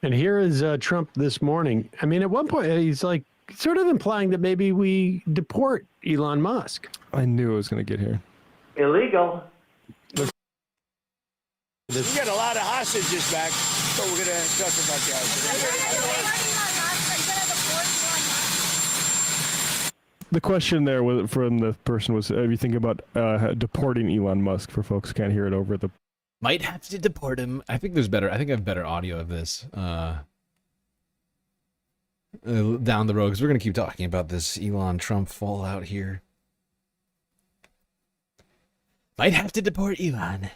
And here is Trump this morning. I mean, at one point, he's like sort of implying that maybe we deport Elon Musk. I knew it was going to get here. Illegal. We got a lot of hostages back, but we're going to talk about that. The question there from the person was, if you think about deporting Elon Musk, for folks who can't hear it over the... Might have to deport him. I think I have better audio of this down the road, because we're going to keep talking about this Elon Trump fallout here. Might have to deport Elon.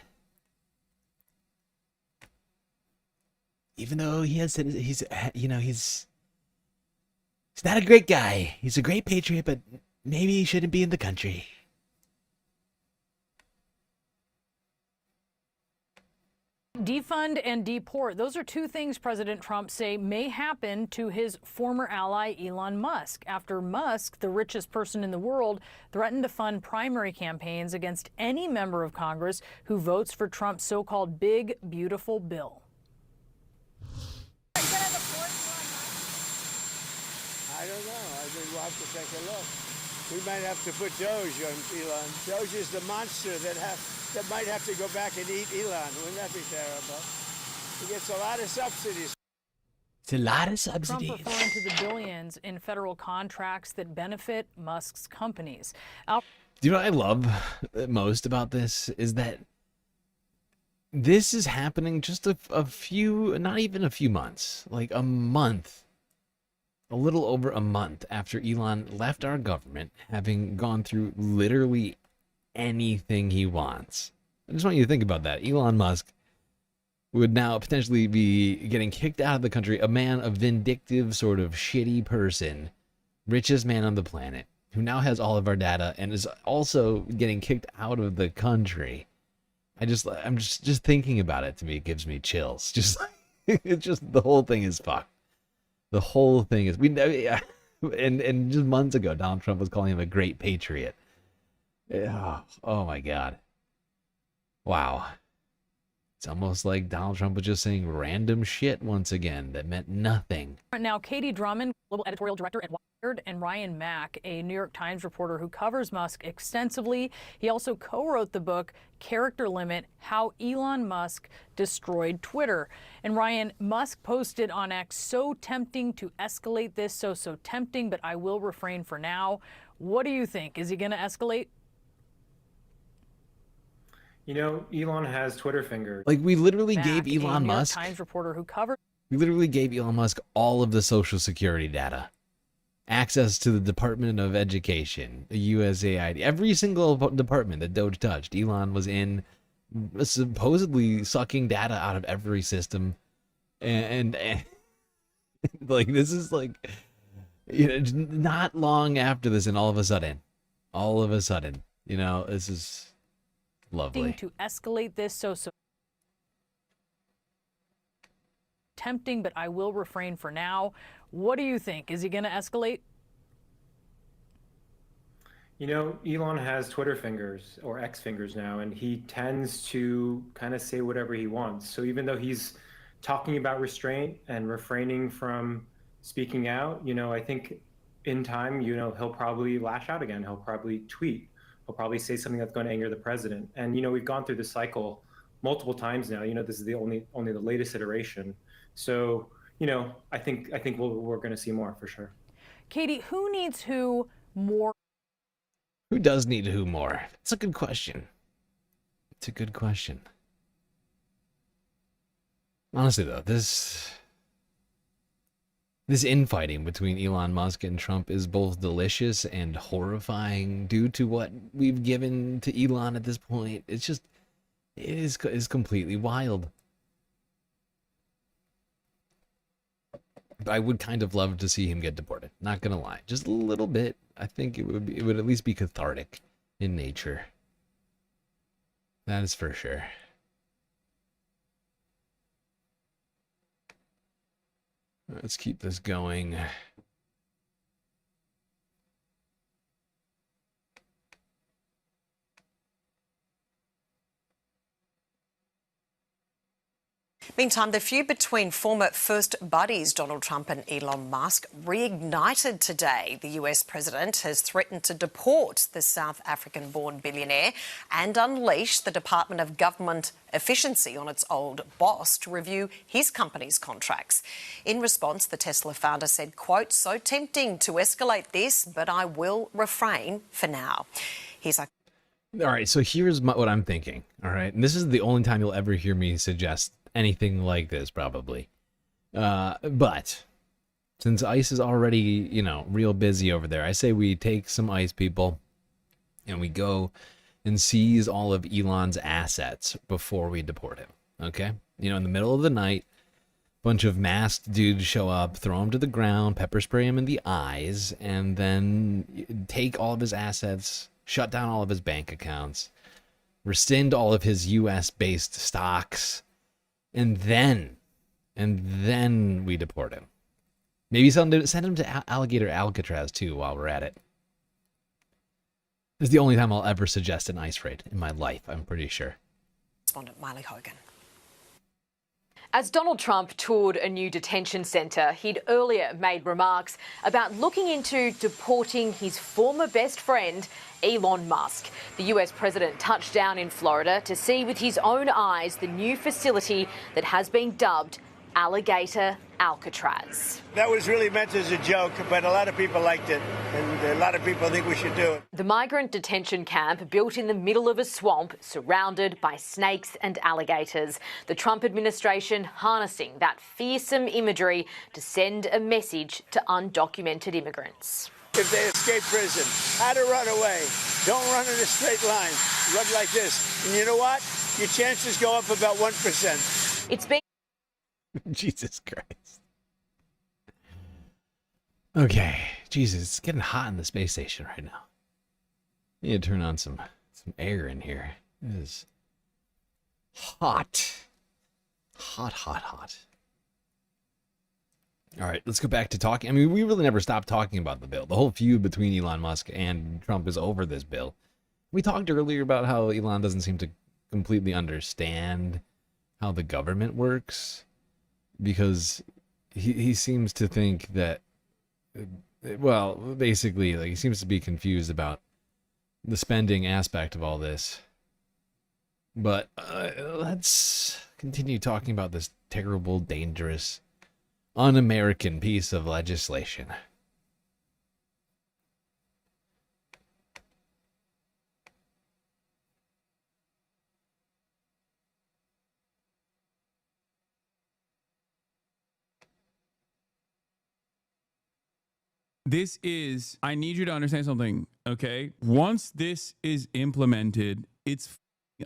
Even though he's not a great guy. He's a great patriot, but maybe he shouldn't be in the country. Defund and deport. Those are two things President Trump say may happen to his former ally Elon Musk after Musk, the richest person in the world, threatened to fund primary campaigns against any member of Congress who votes for Trump's so-called big, beautiful bill. I don't know. I think we'll have to take a look. We might have to put Doge on Elon. Doge is the monster that might have to go back and eat Elon. Wouldn't that be terrible? He gets a lot of subsidies. It's a lot of subsidies. Trump referring to the billions in federal contracts that benefit Musk's companies. Do you know what I love most about this is that this is happening just a few, not even a few months, like a month. A little over a month after Elon left our government, having gone through literally anything he wants. I just want you to think about that. Elon Musk would now potentially be getting kicked out of the country. A man, a vindictive sort of shitty person, richest man on the planet, who now has all of our data and is also getting kicked out of the country. I'm just thinking about it. To me, it gives me chills. Just it's just the whole thing is fucked. The whole thing is and just months ago, Donald Trump was calling him a great patriot. Oh my God. Wow. It's almost like Donald Trump was just saying random shit once again that meant nothing. Now, Katie Drummond, global editorial director at Wired, and Ryan Mack, a New York Times reporter who covers Musk extensively. He also co-wrote the book Character Limit: How Elon Musk Destroyed Twitter. And Ryan, Musk posted on X, "So tempting to escalate this, so tempting, but I will refrain for now." What do you think? Is he going to escalate? You know, Elon has Twitter fingers. Like, we literally gave Elon New York Musk. Times reporter who covered. We literally gave Elon Musk all of the Social Security data, access to the Department of Education, the USAID, every single department that Doge touched. Elon was in, supposedly sucking data out of every system, and like, this is like, you know, not long after this, and all of a sudden, you know, this is lovely. To escalate this, so tempting, but I will refrain for now. What do you think? Is he going to escalate? You know, Elon has Twitter fingers, or X fingers now, and he tends to kind of say whatever he wants. So even though he's talking about restraint and refraining from speaking out, you know, I think in time, you know, he'll probably lash out again. He'll probably tweet. He'll probably say something that's going to anger the president. And, you know, we've gone through this cycle multiple times now. You know, this is the only the latest iteration. So, you know, I think we're going to see more for sure. Katie, who needs who more? Who does need who more? It's a good question. It's a good question. Honestly, though, this infighting between Elon Musk and Trump is both delicious and horrifying due to what we've given to Elon at this point. It's just, it is completely wild. I would kind of love to see him get deported. Not gonna lie, just a little bit. I think it would at least be cathartic in nature. That is for sure. Let's keep this going. Meantime, the feud between former first buddies Donald Trump and Elon Musk reignited today. The US president has threatened to deport the South African-born billionaire and unleash the Department of Government Efficiency on its old boss to review his company's contracts. In response, the Tesla founder said, quote, "So tempting to escalate this, but I will refrain for now." He's like, all right, so here's what I'm thinking, all right? And this is the only time you'll ever hear me suggest anything like this, probably. But since ICE is already, you know, real busy over there, I say we take some ICE people and we go and seize all of Elon's assets before we deport him, okay? You know, in the middle of the night, bunch of masked dudes show up, throw him to the ground, pepper spray him in the eyes, and then take all of his assets, shut down all of his bank accounts, rescind all of his US-based stocks, and then we deport him. Maybe send him to Alligator Alcatraz too while we're at it. This is the only time I'll ever suggest an ICE raid in my life, I'm pretty sure. Respondent Miley Hogan. As Donald Trump toured a new detention centre, he'd earlier made remarks about looking into deporting his former best friend, Elon Musk. The US president touched down in Florida to see with his own eyes the new facility that has been dubbed Alligator Alcatraz. That was really meant as a joke, but a lot of people liked it, and a lot of people think we should do it. The migrant detention camp, built in the middle of a swamp, surrounded by snakes and alligators. The Trump administration harnessing that fearsome imagery to send a message to undocumented immigrants. If they escape prison, how to run away. Don't run in a straight line. Run like this. And you know what? Your chances go up about 1%. It's been Jesus Christ. Okay, Jesus, it's getting hot in the space station right now. I need to turn on some air in here. It is hot. Hot, hot, hot. All right, let's go back to talking. I mean, we really never stopped talking about the bill. The whole feud between Elon Musk and Trump is over this bill. We talked earlier about how Elon doesn't seem to completely understand how the government works, because he seems to think that, well, basically, like, he seems to be confused about the spending aspect of all this. But let's continue talking about this terrible, dangerous, un-American piece of legislation. I need you to understand something, okay? Once this is implemented, it's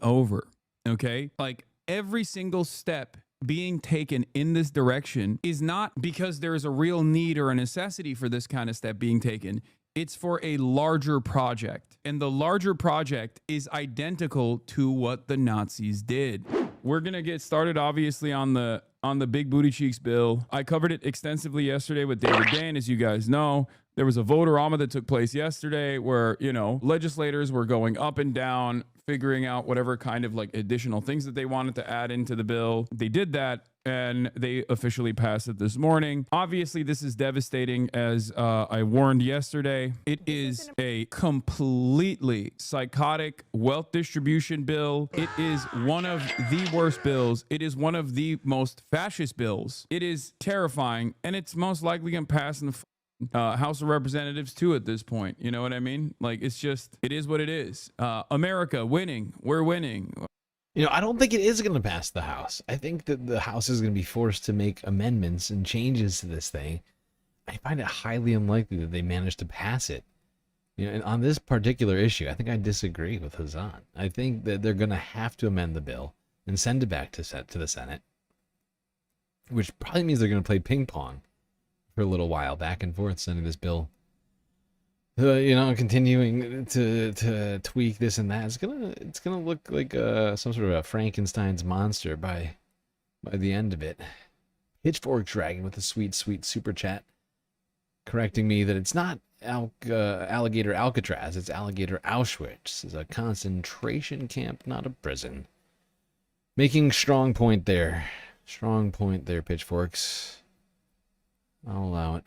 over, okay? Like, every single step being taken in this direction is not because there is a real need or a necessity for this kind of step being taken. It's for a larger project. And the larger project is identical to what the Nazis did. We're going to get started, obviously, on the Big Booty Cheeks bill. I covered it extensively yesterday with David Dane, as you guys know. There was a vote-orama that took place yesterday where, you know, legislators were going up and down, figuring out whatever kind of like additional things that they wanted to add into the bill. They did that, and they officially passed it this morning. Obviously, this is devastating, as I warned yesterday. It is a completely psychotic wealth distribution bill. It is one of the worst bills. It is one of the most fascist bills. It is terrifying, and it's most likely going to pass in the House of Representatives too at this point. You know what I mean? Like, it's just, it is what it is. America winning. We're winning. You know, I don't think it is going to pass the House. I think that the House is going to be forced to make amendments and changes to this thing. I find it highly unlikely that they manage to pass it. You know, and on this particular issue, I think I disagree with Hazan. I think that they're going to have to amend the bill and send it back to the Senate, which probably means they're going to play ping pong for a little while, back and forth, sending this bill, you know, continuing to tweak this and that. It's gonna look like some sort of a Frankenstein's monster by the end of it. Pitchfork Dragon with a sweet super chat, correcting me that it's not Alligator Alcatraz, it's Alligator Auschwitz. It's a concentration camp, not a prison. Making strong point there, Pitchforks. I'll allow it.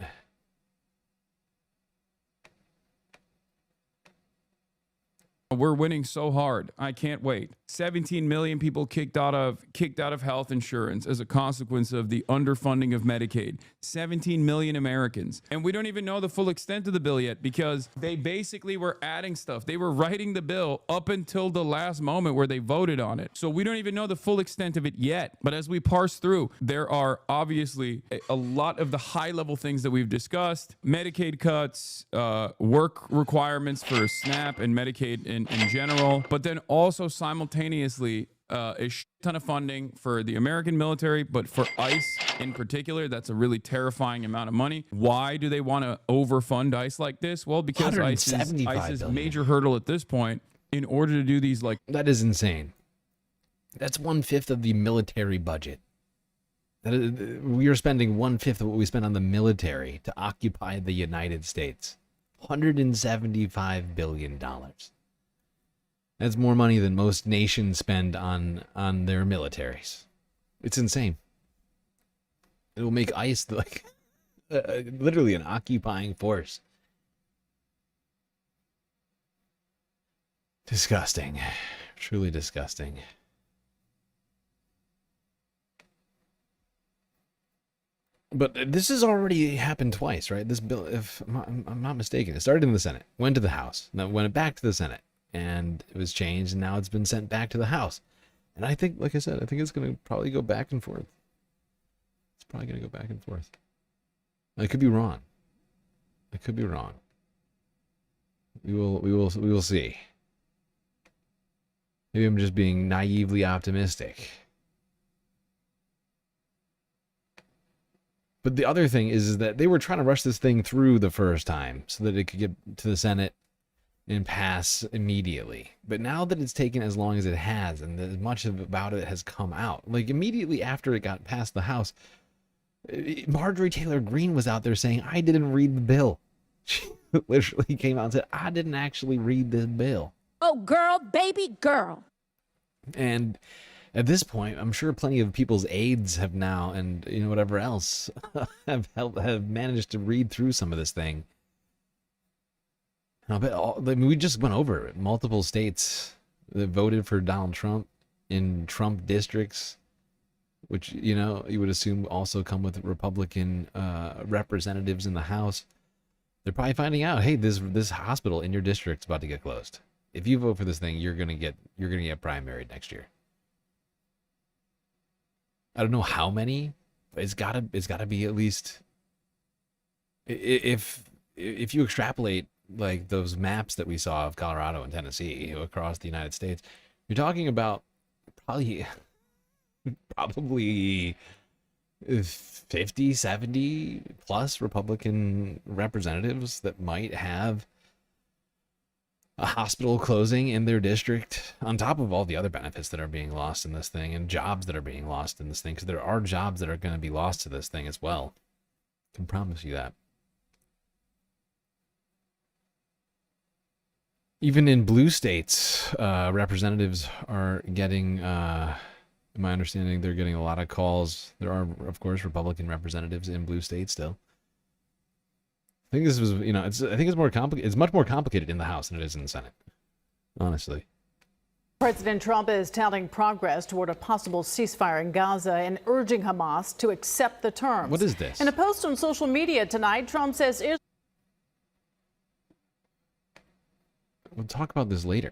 We're winning so hard. I can't wait. 17 million people kicked out of health insurance as a consequence of the underfunding of Medicaid. 17 million Americans. And we don't even know the full extent of the bill yet, because they basically were adding stuff. They were writing the bill up until the last moment where they voted on it. So we don't even know the full extent of it yet. But as we parse through, there are obviously a lot of the high-level things that we've discussed. Medicaid cuts, work requirements for SNAP and Medicaid in general, but then also simultaneously a ton of funding for the American military, but for ICE in particular. That's a really terrifying amount of money. Why do they want to overfund ICE like this? Well, because ICE's major hurdle at this point in order to do these, like... That is insane. That's 1/5 of the military budget. We are spending 1/5 of what we spend on the military to occupy the United States. $175 billion. That's more money than most nations spend on their militaries. It's insane. It will make ICE like literally an occupying force. Disgusting. Truly disgusting. But this has already happened twice, right? This bill, if I'm not mistaken, it started in the Senate, went to the House, then went back to the Senate, and it was changed, and now it's been sent back to the House. And I think, like I said, I think it's going to probably go back and forth. It's probably going to go back and forth. I could be wrong. I could be wrong. We will see. Maybe I'm just being naively optimistic. But the other thing is that they were trying to rush this thing through the first time so that it could get to the Senate and pass immediately. But now that it's taken as long as it has, and as much about it has come out, like immediately after it got past the House, Marjorie Taylor Greene was out there saying, I didn't read the bill. She literally came out and said, I didn't actually read this bill. Oh, girl, baby girl. And at this point, I'm sure plenty of people's aides have now, and whatever else, have managed to read through some of this thing. We just went over it. Multiple states that voted for Donald Trump in Trump districts, which you would assume also come with Republican representatives in the House. They're probably finding out, hey, this hospital in your district's about to get closed. If you vote for this thing, you're gonna get primaried next year. I don't know how many, but it's gotta be at least. If you extrapolate like those maps that we saw of Colorado and Tennessee across the United States, you're talking about probably 50, 70 plus Republican representatives that might have a hospital closing in their district, on top of all the other benefits that are being lost in this thing and jobs that are being lost in this thing, because there are jobs that are going to be lost to this thing as well. I can promise you that. Even in blue states, representatives are getting, in my understanding, they're getting a lot of calls. There are, of course, Republican representatives in blue states still. I think this was, I think it's more complicated. It's much more complicated in the House than it is in the Senate, honestly. President Trump is touting progress toward a possible ceasefire in Gaza and urging Hamas to accept the terms. What is this? In a post on social media tonight, Trump says We'll talk about this later.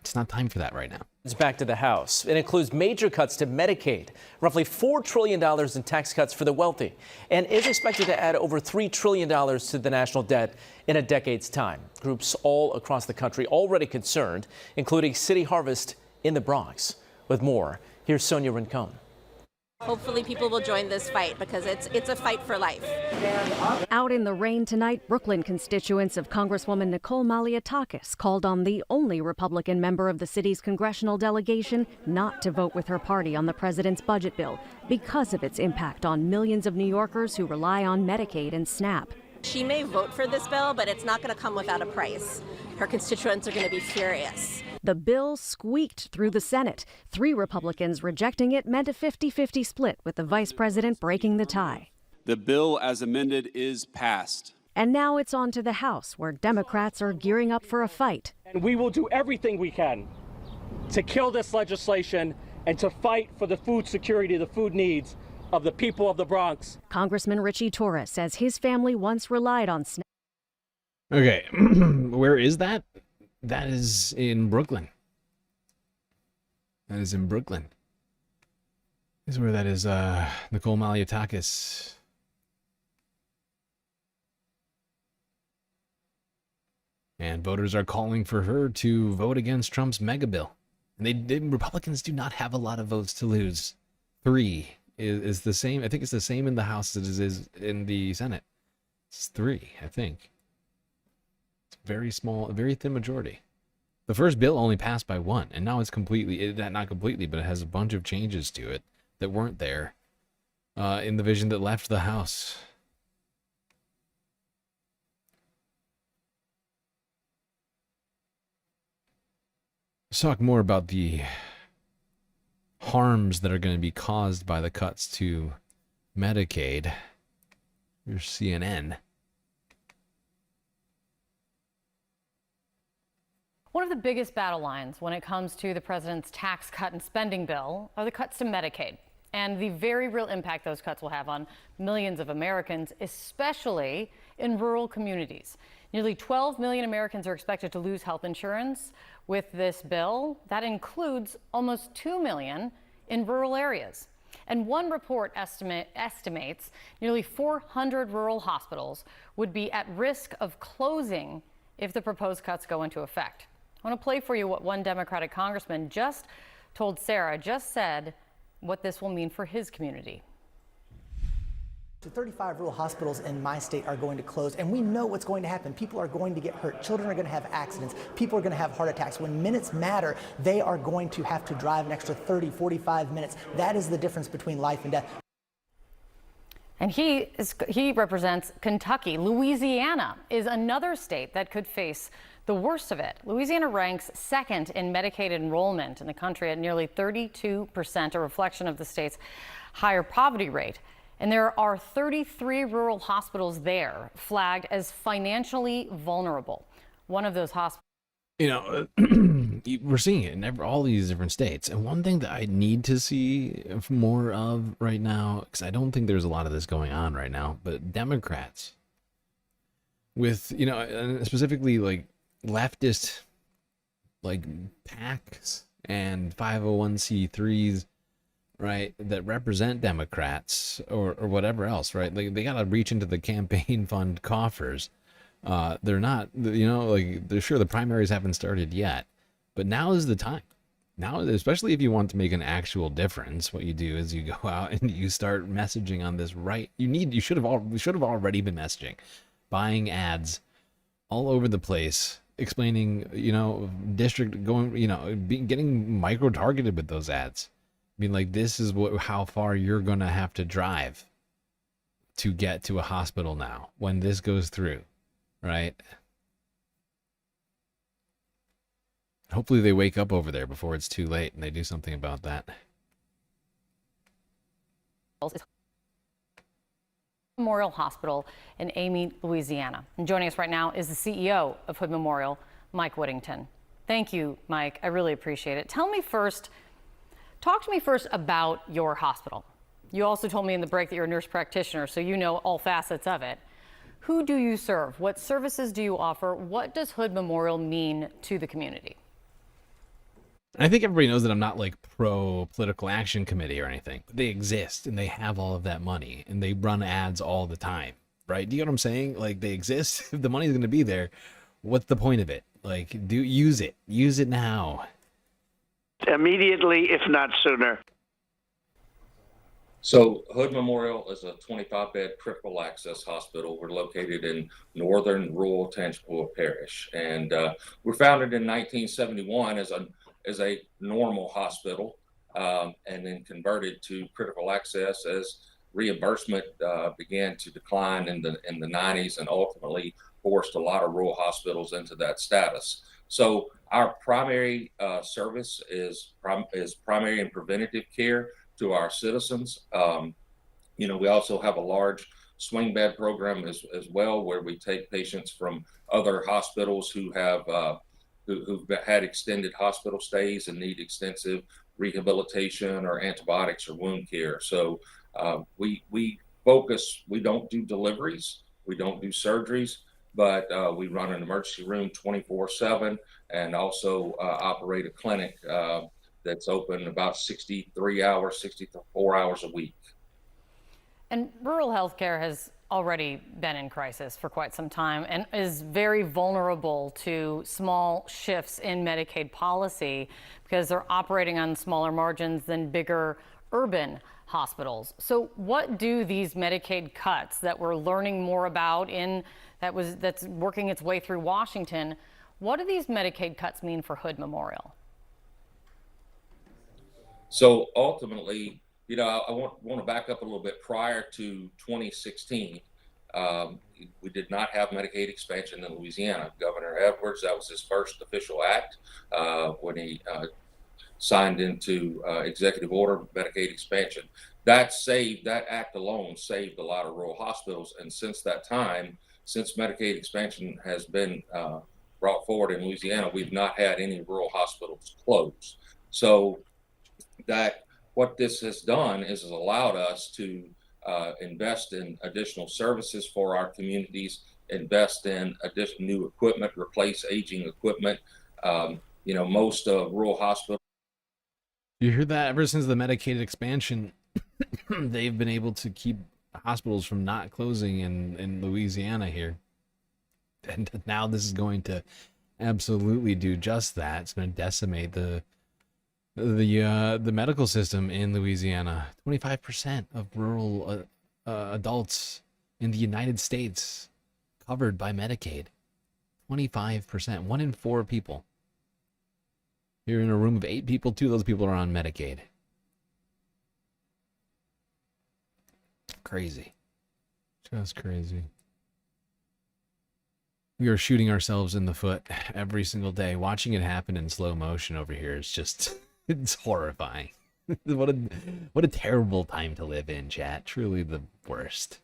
It's not time for that right now. It's back to the House. It includes major cuts to Medicaid, roughly $4 trillion in tax cuts for the wealthy, and is expected to add over $3 trillion to the national debt in a decade's time. Groups all across the country already concerned, including City Harvest in the Bronx. With more, here's Sonia Rincon. Hopefully people will join this fight because it's a fight for life. Out in the rain tonight, Brooklyn constituents of Congresswoman Nicole Malliotakis called on the only Republican member of the city's congressional delegation not to vote with her party on the president's budget bill because of its impact on millions of New Yorkers who rely on Medicaid and SNAP. She may vote for this bill, but it's not going to come without a price. Her constituents are going to be furious. The bill squeaked through the Senate. 3 Republicans rejecting it meant a 50-50 split, with the vice president breaking the tie. The bill as amended is passed. And now it's on to the House, where Democrats are gearing up for a fight. And we will do everything we can to kill this legislation and to fight for the food security, the food needs of the people of the Bronx. Congressman Richie Torres says his family once relied on SNAP. Okay, where is that? That is in Brooklyn. That is in Brooklyn. This is where that is, Nicole Malliotakis. And voters are calling for her to vote against Trump's mega bill. And Republicans do not have a lot of votes to lose. 3 is the same. I think it's the same in the House as it is in the Senate. It's 3, I think. Very small, very thin majority. The first bill only passed by 1, and now it's completely, not completely, but it has a bunch of changes to it that weren't there in the vision that left the House. Let's talk more about the harms that are going to be caused by the cuts to Medicaid. Here's CNN. One of the biggest battle lines when it comes to the president's tax cut and spending bill are the cuts to Medicaid and the very real impact those cuts will have on millions of Americans, especially in rural communities. Nearly 12 million Americans are expected to lose health insurance with this bill. That includes almost 2 million in rural areas. And one report estimates nearly 400 rural hospitals would be at risk of closing if the proposed cuts go into effect. I want to play for you what one Democratic congressman just told Sarah, just said what this will mean for his community. So 35 rural hospitals in my state are going to close, and we know what's going to happen. People are going to get hurt. Children are going to have accidents. People are going to have heart attacks. When minutes matter, they are going to have to drive an extra 30, 45 minutes. That is the difference between life and death. And he represents Kentucky. Louisiana is another state that could face the worst of it. Louisiana ranks second in Medicaid enrollment in the country at nearly 32%, a reflection of the state's higher poverty rate. And there are 33 rural hospitals there flagged as financially vulnerable. One of those hospitals. You know, we're seeing it in all these different states. And one thing that I need to see more of right now, because I don't think there's a lot of this going on right now, but Democrats with, you know, and specifically like leftist, like PACs and 501c3s, right, that represent Democrats or whatever else, right? They got to reach into the campaign fund coffers. They're not, you know, like, they're sure the primaries haven't started yet, but now is the time. Now, especially if you want to make an actual difference, what you do is you go out and you start messaging on this, right? We should have already been messaging, buying ads all over the place, explaining, you know, district going, you know, getting micro targeted with those ads. I mean, like, this is how far you're going to have to drive to get to a hospital now when this goes through, right? Hopefully they wake up over there before it's too late and they do something about that. Memorial Hospital in Amy, Louisiana. And joining us right now is the CEO of Hood Memorial, Mike Whittington. Thank you, Mike. I really appreciate it. Talk to me first about your hospital. You also told me in the break that you're a nurse practitioner, so you know all facets of it. Who do you serve? What services do you offer? What does Hood Memorial mean to the community? I think everybody knows that I'm not like pro political action committee or anything. They exist and they have all of that money and they run ads all the time, right? Do you know what I'm saying? Like, they exist. If the money's going to be there, what's the point of it? Like, use it now. Immediately, if not sooner. So Hood Memorial is a 25-bed critical access hospital. We're located in northern rural Tangipahoa Parish, and we're founded in 1971 as a normal hospital, and then converted to critical access as reimbursement began to decline in the 90s, and ultimately forced a lot of rural hospitals into that status. So our primary service is primary and preventative care to our citizens. You know, we also have a large swing bed program as well, where we take patients from other hospitals who have who've had extended hospital stays and need extensive rehabilitation or antibiotics or wound care. So we focus. We don't do deliveries. We don't do surgeries. But we run an emergency room 24/7 and also operate a clinic that's open about 64 hours a week. And rural healthcare has already been in crisis for quite some time and is very vulnerable to small shifts in Medicaid policy because they're operating on smaller margins than bigger urban hospitals. So what do these Medicaid cuts that we're learning more about that's working its way through Washington, what do these Medicaid cuts mean for Hood Memorial? So ultimately, you know, I want to back up a little bit. Prior to 2016, we did not have Medicaid expansion in Louisiana. Governor Edwards, that was his first official act when he signed into executive order Medicaid expansion. That act alone saved a lot of rural hospitals. And since that time, since Medicaid expansion has been brought forward in Louisiana, we've not had any rural hospitals close. So that what this has done is has allowed us to invest in additional services for our communities, invest in additional new equipment, replace aging equipment. You know, most rural hospitals. You hear that? Ever since the Medicaid expansion, they've been able to keep hospitals from not closing in Louisiana here. And now this is going to absolutely do just that. It's going to decimate the medical system in Louisiana. 25% of rural adults in the United States covered by Medicaid. 25%. 1 in 4 people. You're in a room of 8 people, 2 of those people are on Medicaid. Crazy. Just crazy. We are shooting ourselves in the foot every single day. Watching it happen in slow motion over here is just, it's horrifying. What a terrible time to live in, chat. Truly the worst.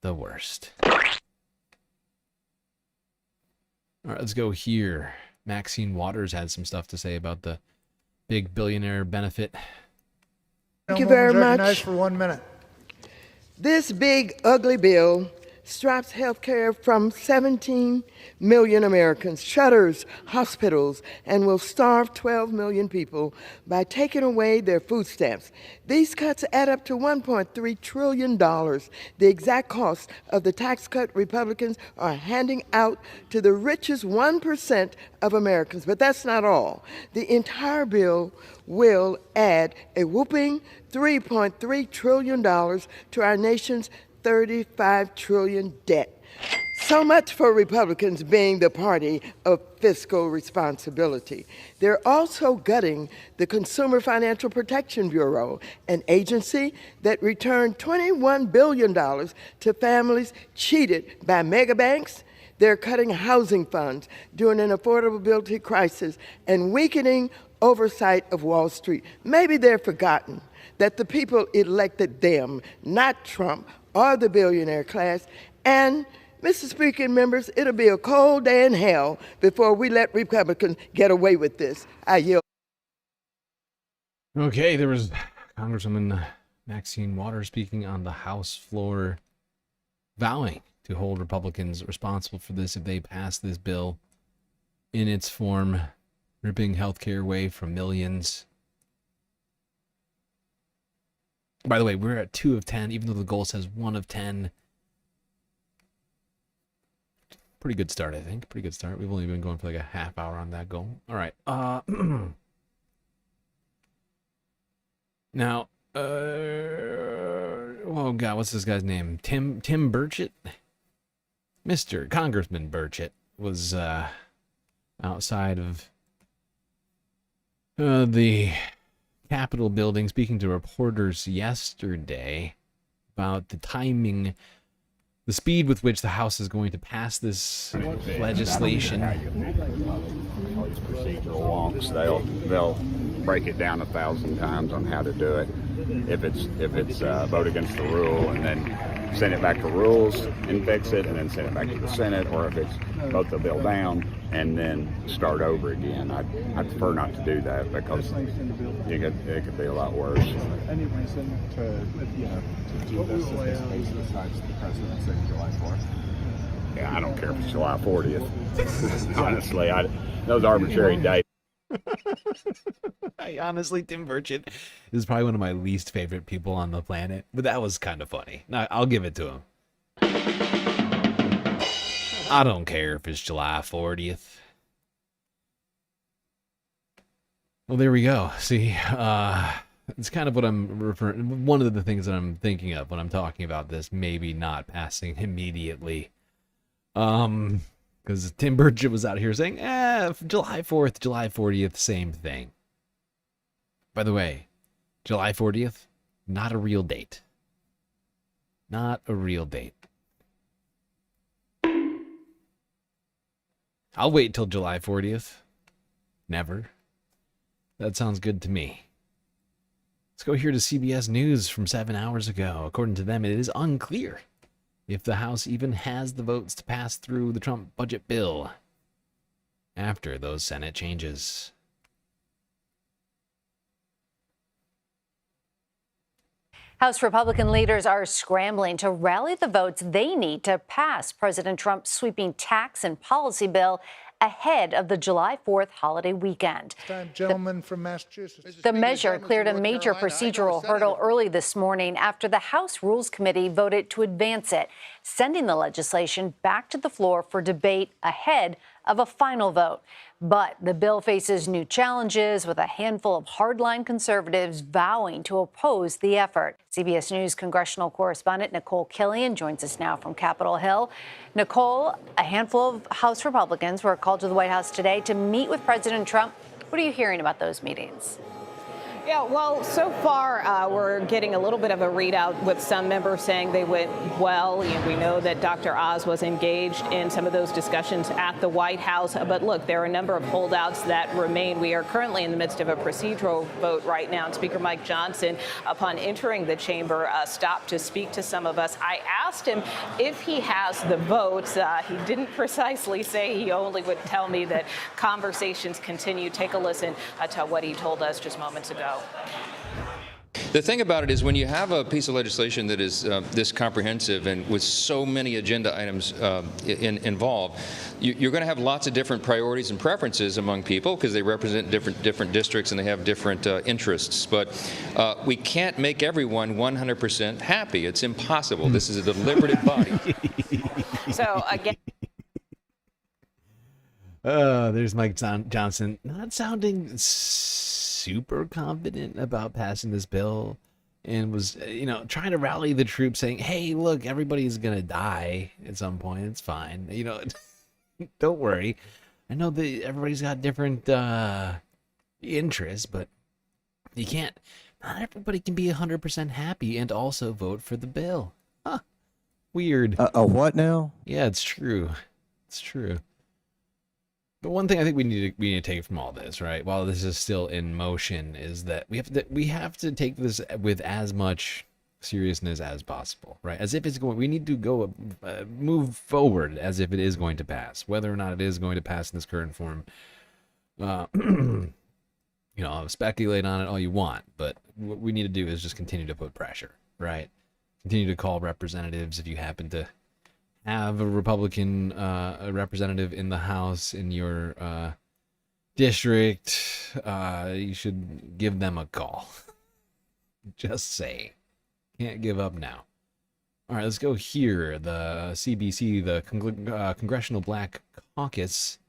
The worst. All right, let's go here. Maxine Waters had some stuff to say about the big billionaire benefit. Thank you very much. Recognized for 1 minute. This big, ugly bill straps health care from 17 million Americans, shutters hospitals, and will starve 12 million people by taking away their food stamps. These cuts add up to $1.3 trillion, the exact cost of the tax cut Republicans are handing out to the richest 1% of Americans. But that's not all. The entire bill will add a whopping $3.3 trillion to our nation's $35 trillion debt. So much for Republicans being the party of fiscal responsibility. They're also gutting the Consumer Financial Protection Bureau, an agency that returned $21 billion to families cheated by mega banks. They're cutting housing funds during an affordability crisis and weakening oversight of Wall Street. Maybe they're forgotten that the people elected them, not Trump, or the billionaire class. And, Mr. Speaker and members, it'll be a cold day in hell before we let Republicans get away with this. I yield. Okay, there was Congresswoman Maxine Waters speaking on the House floor, vowing to hold Republicans responsible for this if they pass this bill in its form, ripping healthcare away from millions. By the way, we're at 2 of 10, even though the goal says 1 of 10. Pretty good start, I think. Pretty good start. We've only been going for like a half hour on that goal. All right. Now, oh God, what's this guy's name? Tim Burchett? Mr. Congressman Burchett was outside of the Capitol building speaking to reporters yesterday about the timing, the speed with which the House is going to pass this legislation. Procedural wonks. They'll break it down 1,000 times on how to do it. If it's vote against the rule and then send it back to rules and fix it, and then send it back to the Senate, or if it's vote the bill down and then start over again. I prefer not to do that because it could be a lot worse. Any reason to do this besides the president saying July 4th? Yeah, I don't care if it's July 40th. Honestly, those arbitrary dates. Honestly, Tim Burchett is probably one of my least favorite people on the planet, but that was kind of funny. I'll give it to him. I don't care if it's July 40th. Well, there we go. See, it's kind of what I'm referring. One of the things that I'm thinking of when I'm talking about this, maybe not passing immediately. Because Tim Burchett was out here saying, July 4th, July 40th, same thing. By the way, July 40th, not a real date. Not a real date. I'll wait till July 40th. Never. That sounds good to me. Let's go here to CBS News from 7 hours ago. According to them, it is unclear if the House even has the votes to pass through the Trump budget bill after those Senate changes. House Republican leaders are scrambling to rally the votes they need to pass President Trump's sweeping tax and policy bill ahead of the July 4th holiday weekend. Gentleman from Massachusetts. The measure cleared a major procedural hurdle early this morning after the House Rules Committee voted to advance it, sending the legislation back to the floor for debate ahead of a final vote. But the bill faces new challenges, with a handful of hardline conservatives vowing to oppose the effort. CBS News congressional correspondent Nicole Killian joins us now from Capitol Hill. Nicole, a handful of House Republicans were called to the White House today to meet with President Trump. What are you hearing about those meetings? Yeah, well, so far we're getting a little bit of a readout with some members saying they went well. We know that Dr. Oz was engaged in some of those discussions at the White House. But look, there are a number of holdouts that remain. We are currently in the midst of a procedural vote right now. And Speaker Mike Johnson, upon entering the chamber, stopped to speak to some of us. I asked him if he has the votes. He didn't precisely say. He only would tell me that conversations continue. Take a listen to what he told us just moments ago. The thing about it is, when you have a piece of legislation that is this comprehensive and with so many agenda items involved, you're going to have lots of different priorities and preferences among people because they represent different districts and they have different interests. But we can't make everyone 100% happy. It's impossible. This is a deliberative body. So again. There's Mike Johnson, not sounding super confident about passing this bill, and was, trying to rally the troops, saying, hey, look, everybody's gonna die at some point. It's fine. Don't worry. I know that everybody's got different interests, but not everybody can be 100% happy and also vote for the bill. Huh. Weird. A what now? Yeah, it's true. It's true. But one thing I think we need to take from all this, right, while this is still in motion, is that we have to take this with as much seriousness as possible, right? As if it's going, we need to go move forward as if it is going to pass, whether or not it is going to pass in this current form. Speculate on it all you want, but what we need to do is just continue to put pressure, right? Continue to call representatives if you happen to have a Republican representative in the House in your district. You should give them a call. Just say. Can't give up now. All right, let's go here. The CBC, the Congressional Black Caucus,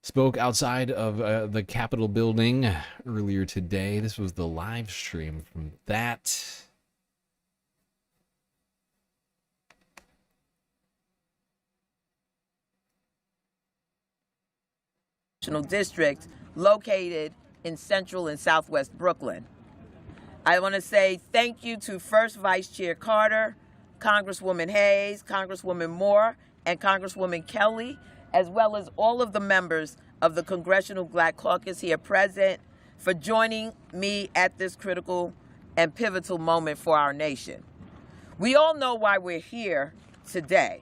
spoke outside of the Capitol building earlier today. This was the live stream from that. District located in central and southwest Brooklyn. I want to say thank you to First Vice Chair Carter, Congresswoman Hayes, Congresswoman Moore, and Congresswoman Kelly, as well as all of the members of the Congressional Black Caucus here present, for joining me at this critical and pivotal moment for our nation. We all know why we're here today.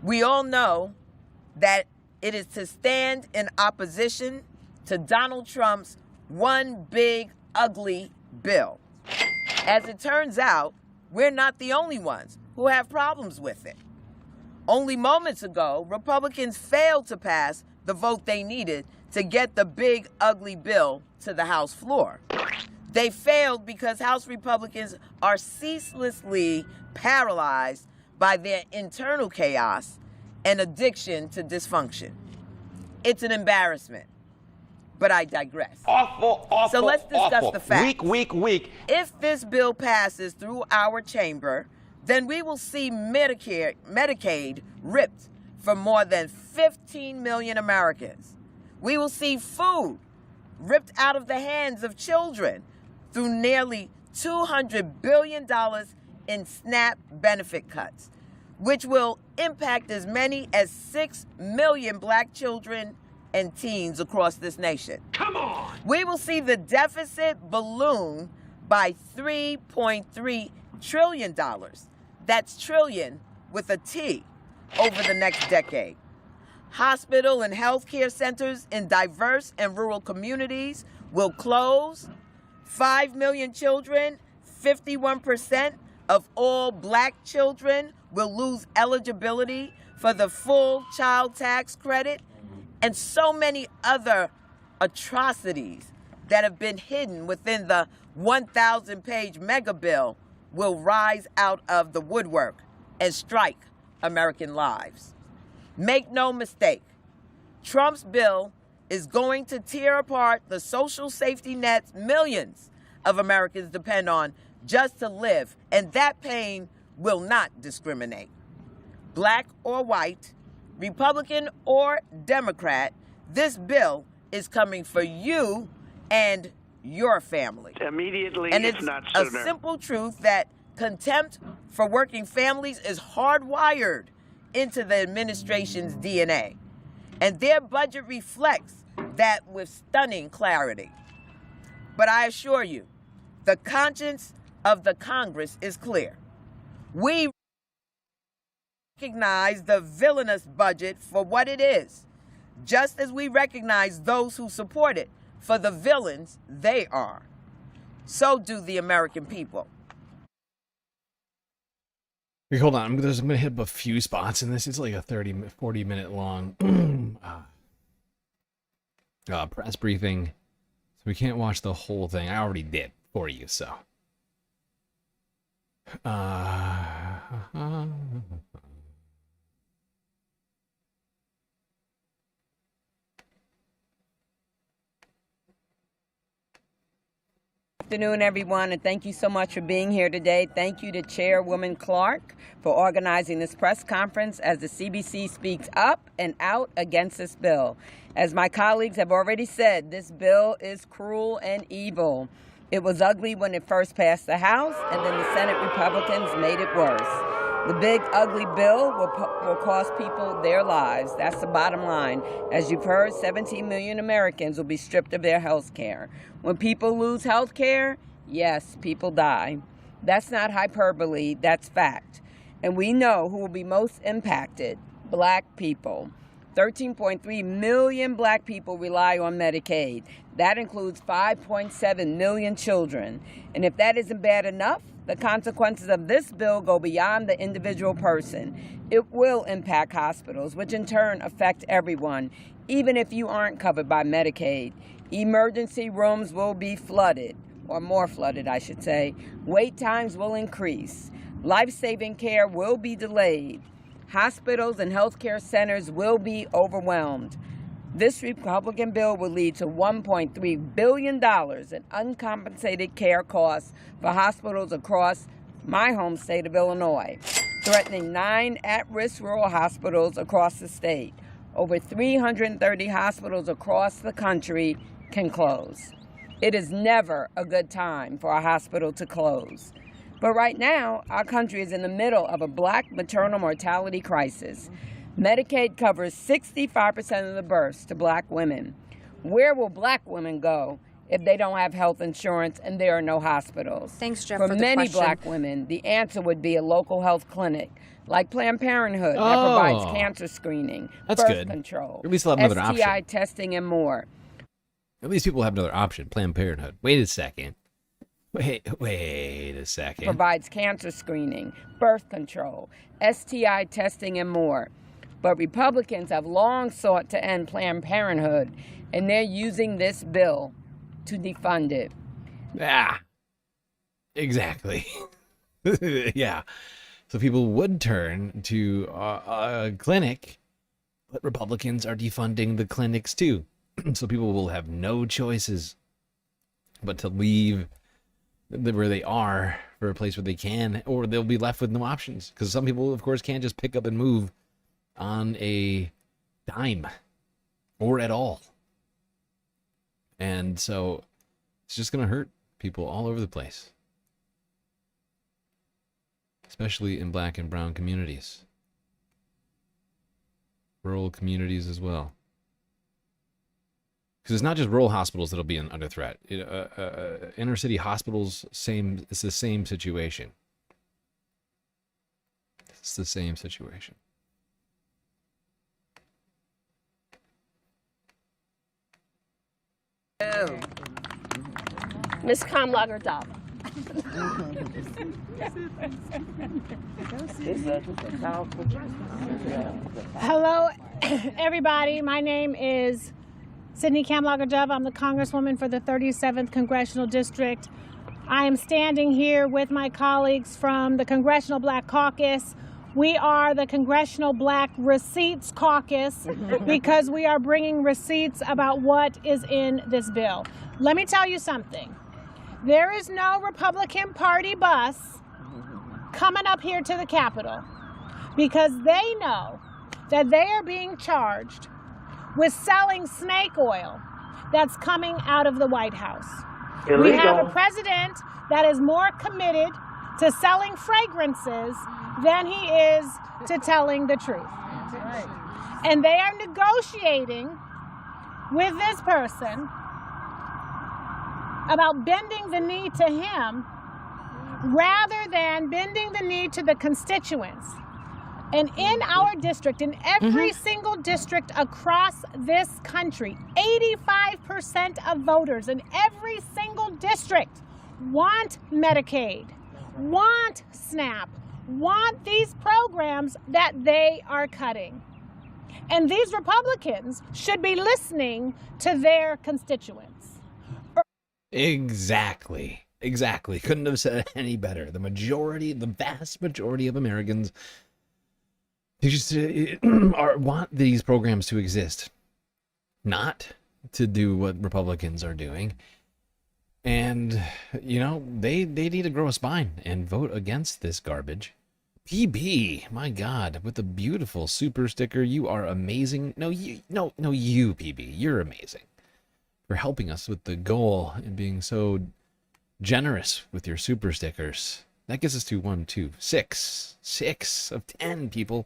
We all know that it is to stand in opposition to Donald Trump's one big, ugly bill. As it turns out, we're not the only ones who have problems with it. Only moments ago, Republicans failed to pass the vote they needed to get the big, ugly bill to the House floor. They failed because House Republicans are ceaselessly paralyzed by their internal chaos and addiction to dysfunction. It's an embarrassment, but I digress. Awful. So let's discuss the facts. Weak. If this bill passes through our chamber, then we will see Medicaid ripped from more than 15 million Americans. We will see food ripped out of the hands of children through nearly $200 billion in SNAP benefit cuts, which will impact as many as 6 million black children and teens across this nation. Come on! We will see the deficit balloon by $3.3 trillion. That's trillion with a T over the next decade. Hospital and healthcare centers in diverse and rural communities will close. 5 million children, 51% of all black children, will lose eligibility for the full child tax credit, and so many other atrocities that have been hidden within the 1,000-page mega bill will rise out of the woodwork and strike American lives. Make no mistake, Trump's bill is going to tear apart the social safety nets millions of Americans depend on just to live, and that pain will not discriminate. Black or white, Republican or Democrat, this bill is coming for you and your family. Immediately, and if it's not a sooner. simple truth that contempt for working families is hardwired into the administration's DNA. And their budget reflects that with stunning clarity. But I assure you, the conscience of the Congress is clear. We recognize the villainous budget for what it is, just as we recognize those who support it for the villains they are. So do the American people. Wait, hold on. I'm going to hit up a few spots in this. It's like a 40 minute long press briefing. So we can't watch the whole thing. I already did for you, so. Good afternoon, everyone, and thank you so much for being here today. Thank you to Chairwoman Clark for organizing this press conference as the CBC speaks up and out against this bill. As my colleagues have already said, this bill is cruel and evil. It was ugly when it first passed the House, and then the Senate Republicans made it worse. The big, ugly bill will cost people their lives. That's the bottom line. As you've heard, 17 million Americans will be stripped of their health care. When people lose health care, yes, people die. That's not hyperbole, that's fact. And we know who will be most impacted: Black people. 13.3 million Black people rely on Medicaid. That includes 5.7 million children. And if that isn't bad enough, the consequences of this bill go beyond the individual person. It will impact hospitals, which in turn affect everyone, even if you aren't covered by Medicaid. Emergency rooms will be flooded, or more flooded, I should say. Wait times will increase. Life-saving care will be delayed. Hospitals and healthcare centers will be overwhelmed. This Republican bill will lead to $1.3 billion in uncompensated care costs for hospitals across my home state of Illinois, threatening 9 at-risk rural hospitals across the state. Over 330 hospitals across the country can close. It is never a good time for a hospital to close. But right now, our country is in the middle of a Black maternal mortality crisis. Medicaid covers 65% of the births to Black women. Where will Black women go if they don't have health insurance and there are no hospitals? Thanks, Jeff, for for the many question. Black women, the answer would be a local health clinic, like Planned Parenthood, that provides cancer screening, That's birth good. control, At least they'll have another STI option. testing, and more. At least people have another option. Planned Parenthood. Wait a second. Wait a second. Provides cancer screening, birth control, STI testing, and more. But Republicans have long sought to end Planned Parenthood, and they're using this bill to defund it. Ah, exactly. Yeah. So people would turn to a clinic, but Republicans are defunding the clinics too. So people will have no choices but to leave where they are for a place where they can, or they'll be left with no options. Because some people, of course, can't just pick up and move on a dime or at all. And so it's just going to hurt people all over the place, especially in Black and brown communities, rural communities as well. Because it's not just rural hospitals that'll be under threat. Inner city hospitals, it's the same situation. It's the same situation. Miss Kamlager Dab. Hello, everybody. My name is Sydney Kamlager-Dove. I'm the Congresswoman for the 37th Congressional District. I am standing here with my colleagues from the Congressional Black Caucus We are the Congressional Black Receipts Caucus because we are bringing receipts about what is in this bill. Let me tell you something. There is no Republican Party bus coming up here to the Capitol because they know that they are being charged with selling snake oil that's coming out of the White House. Illegal. We have a president that is more committed to selling fragrances than he is to telling the truth. And they are negotiating with this person about bending the knee to him rather than bending the knee to the constituents. And in our district, in every single district across this country, 85% of voters in every single district want Medicaid, want SNAP, want these programs that they are cutting. And these Republicans should be listening to their constituents. Exactly. Couldn't have said it any better. The vast majority of Americans just want these programs to exist, not to do what Republicans are doing. And, they need to grow a spine and vote against this garbage. PB, my God, with the beautiful super sticker, you are amazing. No, you, PB, you're amazing for helping us with the goal and being so generous with your super stickers. That gets us to 6 of 10 people.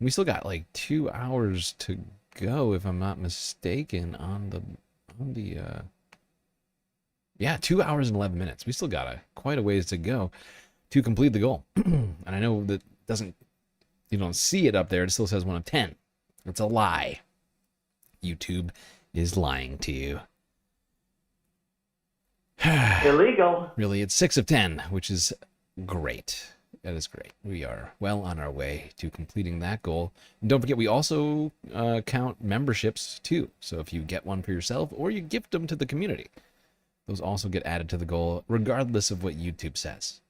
We still got like 2 hours to go, if I'm not mistaken, on the 2 hours and 11 minutes. We still got quite a ways to go to complete the goal. And I know that you don't see it up there. It still says 1 of 10. It's a lie. YouTube is lying to you. Illegal. Really, it's 6 of 10, which is great. That is great. We are well on our way to completing that goal. And don't forget, we also count memberships too. So if you get one for yourself or you gift them to the community, those also get added to the goal, regardless of what YouTube says.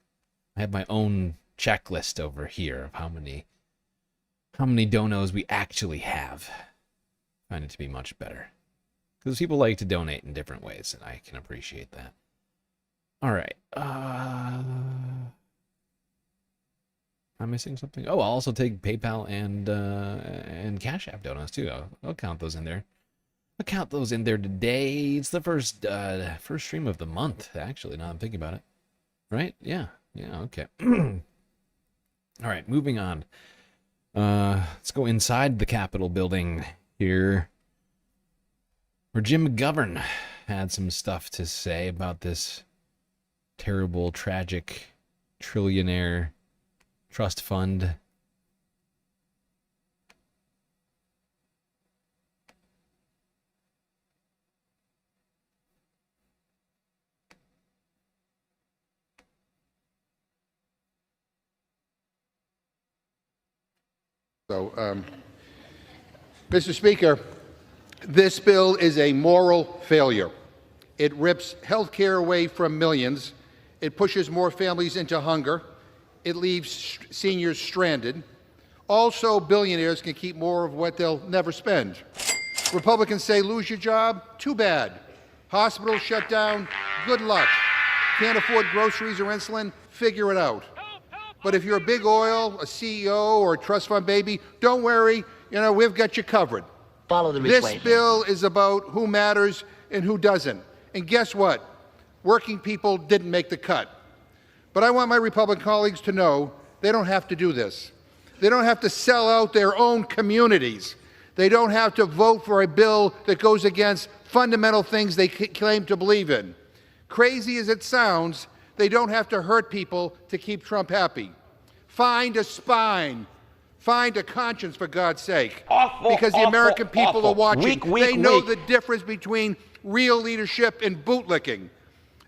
I have my own checklist over here of how many donos we actually have. I find it to be much better, because people like to donate in different ways, and I can appreciate that. All right. Am I missing something? Oh, I'll also take PayPal and Cash App donuts too. I'll count those in there. I'll count those in there today. It's the first stream of the month, actually, now I'm thinking about it. Right? Yeah, okay. All right, moving on. Let's go inside the Capitol building here, where Jim McGovern had some stuff to say about this terrible, tragic, trillionaire trust fund. Mr. Speaker, this bill is a moral failure. It rips health care away from millions. It pushes more families into hunger. It leaves seniors stranded. Also, billionaires can keep more of what they'll never spend. Republicans say, lose your job? Too bad. Hospitals shut down? Good luck. Can't afford groceries or insulin? Figure it out. But if you're a big oil, a CEO, or a trust fund baby, don't worry, we've got you covered. Follow the This bill is about who matters and who doesn't. And guess what? Working people didn't make the cut. But I want my Republican colleagues to know they don't have to do this. They don't have to sell out their own communities. They don't have to vote for a bill that goes against fundamental things they claim to believe in. Crazy as it sounds, they don't have to hurt people to keep Trump happy. Find a spine. Find a conscience, for God's sake. Because the American people are watching. They know the difference between real leadership and bootlicking.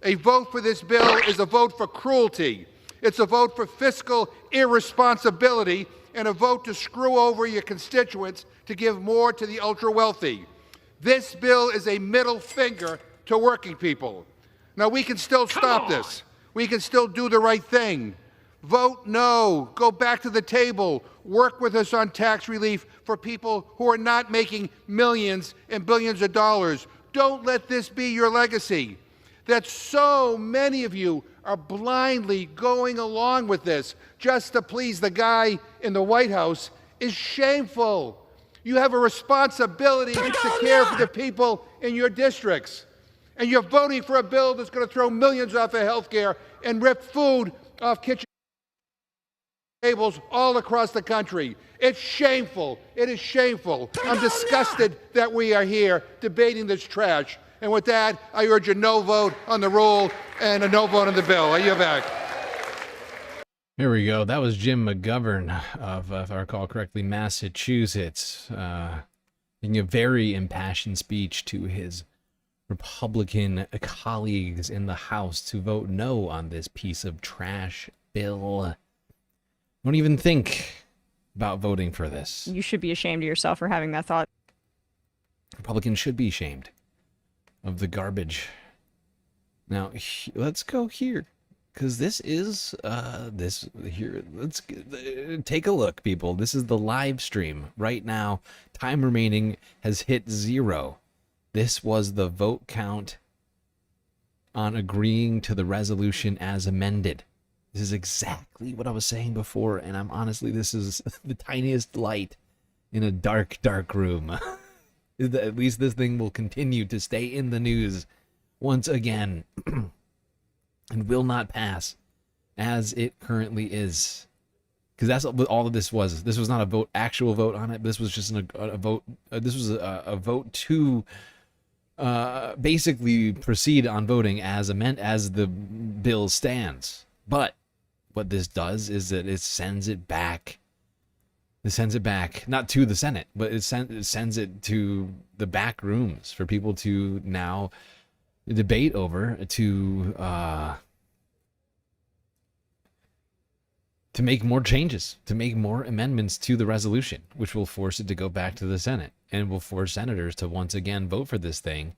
A vote for this bill is a vote for cruelty. It's a vote for fiscal irresponsibility and a vote to screw over your constituents to give more to the ultra-wealthy. This bill is a middle finger to working people. Now, we can still stop this. We can still do the right thing. Vote no. Go back to the table. Work with us on tax relief for people who are not making millions and billions of dollars. Don't let this be your legacy. That so many of you are blindly going along with this just to please the guy in the White House is shameful. You have a responsibility to care for the people in your districts. And you're voting for a bill that's going to throw millions off of health care and rip food off kitchen tables all across the country. It's shameful. It is shameful. I'm disgusted that we are here debating this trash. And with that, I urge a no vote on the rule and a no vote on the bill. I yield back. Here we go. That was Jim McGovern of, if I recall correctly, Massachusetts, making a very impassioned speech to his Republican colleagues in the House to vote no on this piece of trash bill. Don't even think about voting for this. You should be ashamed of yourself for having that thought. Republicans should be ashamed of the garbage. Now, let's go here, because this is, this here, let's take a look, people. This is the live stream right now. Time remaining has hit 0. This was the vote count on agreeing to the resolution as amended. This is exactly what I was saying before, and I'm honestly, this is the tiniest light in a dark, dark room. At least this thing will continue to stay in the news once again and will not pass as it currently is. Because that's what all of this was. This was not a vote, actual vote on it. This was just a vote. This was a vote to basically proceed on voting as the bill stands. But what this does is that it sends it back. It sends it back, not to the Senate, but it sends it to the back rooms for people to now debate over, to make more changes, to make more amendments to the resolution, which will force it to go back to the Senate and will force senators to once again vote for this thing.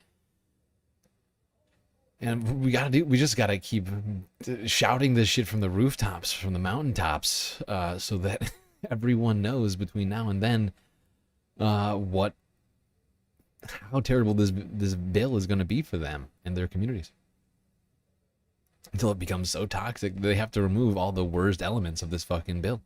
And we just gotta keep shouting this shit from the rooftops, from the mountaintops, so that everyone knows between now and then how terrible this bill is going to be for them and their communities. Until it becomes so toxic, they have to remove all the worst elements of this fucking bill.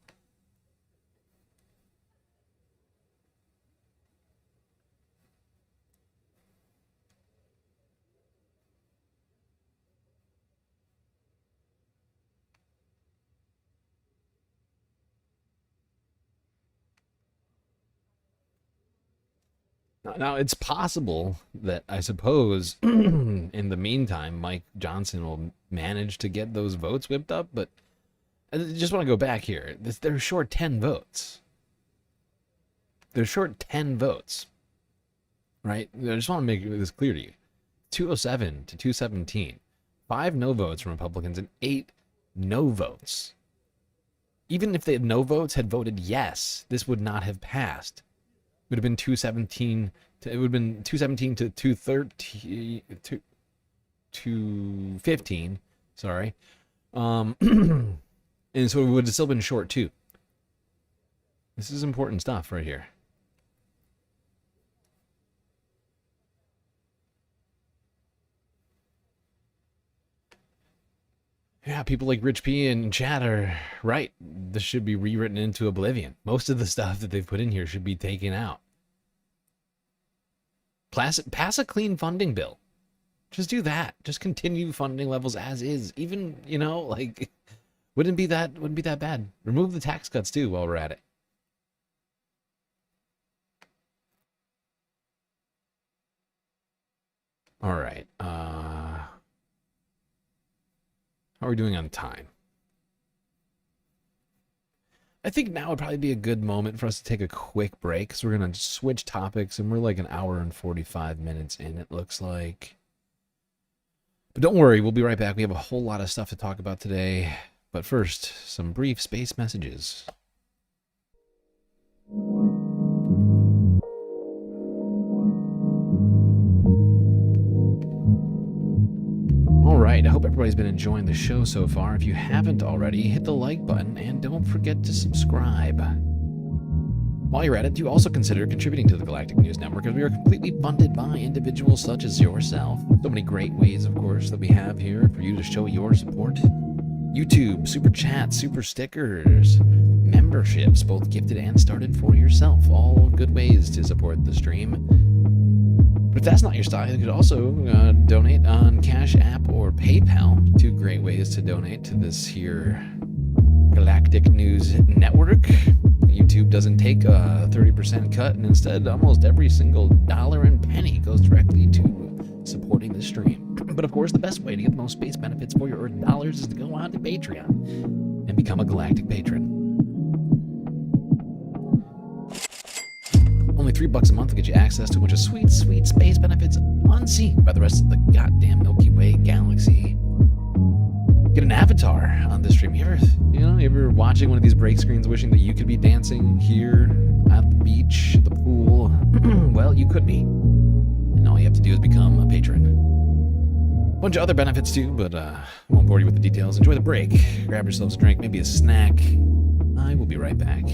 Now, it's possible that, I suppose, in the meantime, Mike Johnson will manage to get those votes whipped up, but I just want to go back here. They're short 10 votes. They're short 10 votes, right? I just want to make this clear to you. 207 to 217. 5 no votes from Republicans and 8 no votes. Even if the no votes had voted yes, this would not have passed. Would have been 217 to, it would have been 217 to 213 to 215, sorry. And so it would have still been short too. This is important stuff right here. Yeah, people like Rich P and Chad are right. This should be rewritten into oblivion. Most of the stuff that they've put in here should be taken out. Pass a clean funding bill. Just do that. Just continue funding levels as is. Even, you know, like, wouldn't be that bad. Remove the tax cuts too while we're at it. All right. How are we doing on time? I think now would probably be a good moment for us to take a quick break, because we're going to switch topics, and we're like an hour and 45 minutes in, it looks like. But don't worry, we'll be right back. We have a whole lot of stuff to talk about today. But first, some brief space messages. All right. right, I hope everybody's been enjoying the show so far. If you haven't already, hit the like button and don't forget to subscribe. While you're at it, do also consider contributing to the Galactic News Network, as we are completely funded by individuals such as yourself. So many great ways, of course, that we have here for you to show your support. YouTube, super chats, super stickers, memberships, both gifted and started for yourself. All good ways to support the stream. But if that's not your style, you could also donate on Cash App or PayPal. Two great ways to donate to this here Galactic News Network. YouTube doesn't take a 30% cut, and instead almost every single dollar and penny goes directly to supporting the stream. But of course, the best way to get the most space benefits for your earned dollars is to go on to Patreon and become a Galactic patron. Only $3 a month will get you access to a bunch of sweet, sweet space benefits unseen by the rest of the goddamn Milky Way galaxy. Get an avatar on this stream. You ever watching one of these break screens wishing that you could be dancing here at the beach, the pool? Well, you could be. And all you have to do is become a patron. A bunch of other benefits too, but I won't bore you with the details. Enjoy the break. Grab yourselves a drink, maybe a snack. I will be right back.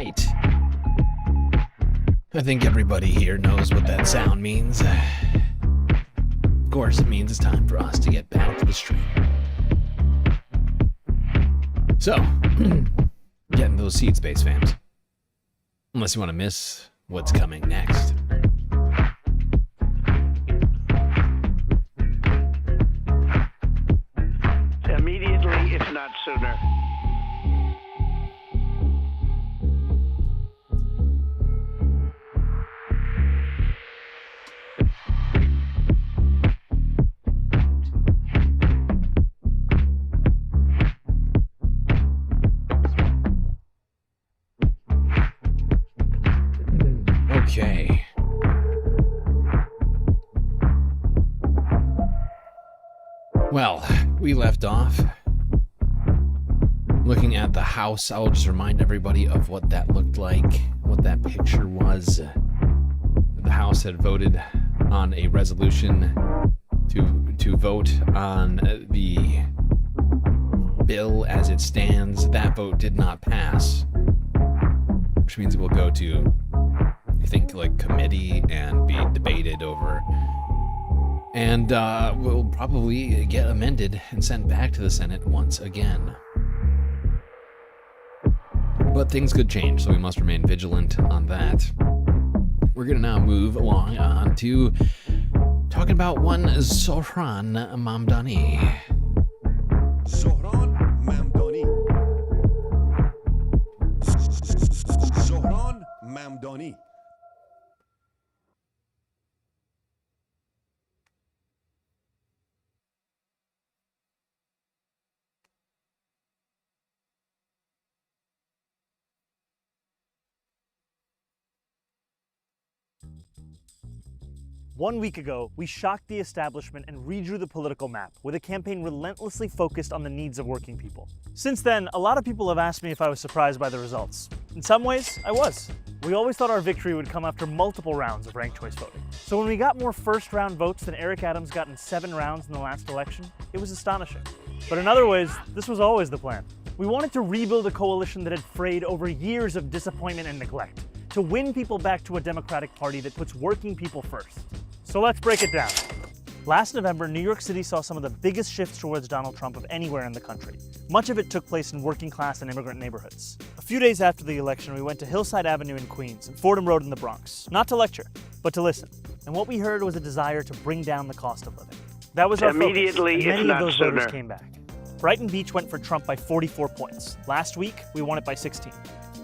right. I think everybody here knows what that sound means. Of course, it means it's time for us to get back to the stream. So, get in those seats, Space fams. Unless you want to miss what's coming next. Immediately, if not sooner. Okay. Well, we left off looking at the House. I'll just remind everybody of what that looked like, what that picture was. The House had voted on a resolution to vote on the bill as it stands. That vote did not pass, which means it will go to, I think, like committee and be debated over, and will probably get amended and sent back to the Senate once again. But things could change, so we must remain vigilant on that. We're gonna now move along on to talking about one Zoran Mandani. Zoran Mandani. Zoran Mandani. One week ago, we shocked the establishment and redrew the political map with a campaign relentlessly focused on the needs of working people. Since then, a lot of people have asked me if I was surprised by the results. In some ways, I was. We always thought our victory would come after multiple rounds of ranked choice voting. So when we got more first-round votes than Eric Adams got in 7 rounds in the last election, it was astonishing. But in other ways, this was always the plan. We wanted to rebuild a coalition that had frayed over years of disappointment and neglect, to win people back to a Democratic Party that puts working people first. So let's break it down. Last November, New York City saw some of the biggest shifts towards Donald Trump of anywhere in the country. Much of it took place in working class and immigrant neighborhoods. A few days after the election, we went to Hillside Avenue in Queens and Fordham Road in the Bronx, not to lecture, but to listen. And what we heard was a desire to bring down the cost of living. That was our Immediately, focus, and if many of not those voters sooner. came back. Brighton Beach went for Trump by 44 points. Last week, we won it by 16.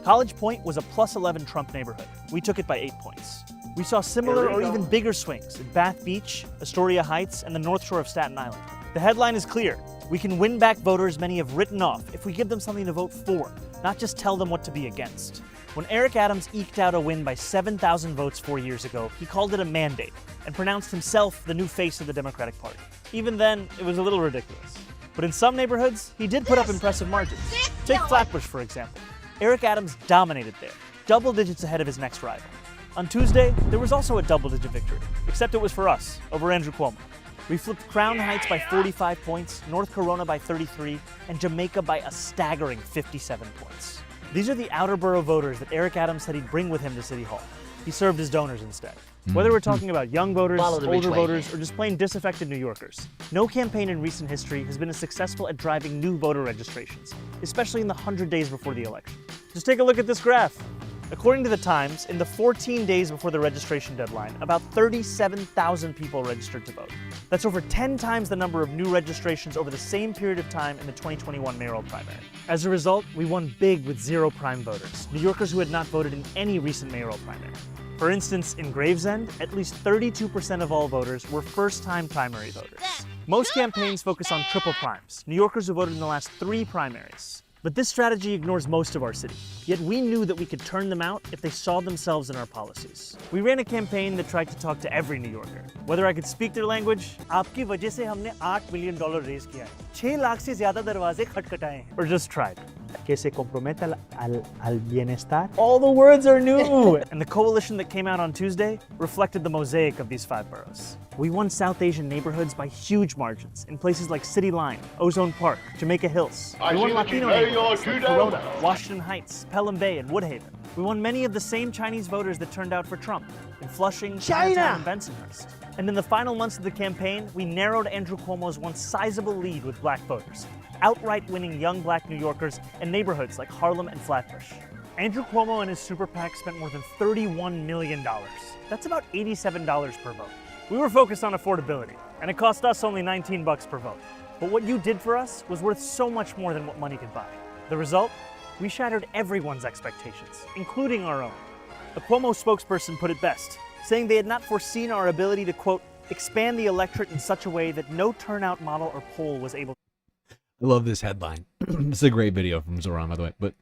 College Point was a plus 11 Trump neighborhood. We took it by 8 points. We saw similar or even bigger swings at Bath Beach, Astoria Heights, and the North Shore of Staten Island. The headline is clear. We can win back voters many have written off if we give them something to vote for, not just tell them what to be against. When Eric Adams eked out a win by 7,000 votes 4 years ago, he called it a mandate and pronounced himself the new face of the Democratic Party. Even then, it was a little ridiculous. But in some neighborhoods, he did put up impressive margins. Take Flatbush, for example. Eric Adams dominated there, double digits ahead of his next rival. On Tuesday, there was also a double-digit victory, except it was for us, over Andrew Cuomo. We flipped Crown Heights by 45 points, North Corona by 33, and Jamaica by a staggering 57 points. These are the outer borough voters that Eric Adams said he'd bring with him to City Hall. He served as donors instead. Whether we're talking about young voters, older voters, or just plain disaffected New Yorkers, no campaign in recent history has been as successful at driving new voter registrations, especially in the 100 days before the election. Just take a look at this graph. According to the Times, in the 14 days before the registration deadline, about 37,000 people registered to vote. That's over 10 times the number of new registrations over the same period of time in the 2021 mayoral primary. As a result, we won big with zero prime voters, New Yorkers who had not voted in any recent mayoral primary. For instance, in Gravesend, at least 32% of all voters were first-time primary voters. Most campaigns focus on triple primes, New Yorkers who voted in the last 3 primaries. But this strategy ignores most of our city, yet we knew that we could turn them out if they saw themselves in our policies. We ran a campaign that tried to talk to every New Yorker. Whether I could speak their language, आपकी वजह से हमने $8 million raise किया है, 6 लाख से ज़्यादा दरवाजे खटखटाए हैं, or just tried. que se comprometa al bienestar. All the words are new! And the coalition that came out on Tuesday reflected the mosaic of these 5 boroughs. We won South Asian neighborhoods by huge margins in places like City Line, Ozone Park, Jamaica Hills. We won Latino neighborhoods like Corona, Washington Heights, Pelham Bay, and Woodhaven. We won many of the same Chinese voters that turned out for Trump in Flushing, Chinatown, and Bensonhurst. And in the final months of the campaign, we narrowed Andrew Cuomo's once sizable lead with black voters, outright winning young black New Yorkers in neighborhoods like Harlem and Flatbush. Andrew Cuomo and his super PAC spent more than $31 million. That's about $87 per vote. We were focused on affordability, and it cost us only $19 per vote. But what you did for us was worth so much more than what money could buy. The result? We shattered everyone's expectations, including our own. A Cuomo spokesperson put it best, saying they had not foreseen our ability to, quote, expand the electorate in such a way that no turnout model or poll was able to. I love this headline. This is a great video from Zoran, by the way, but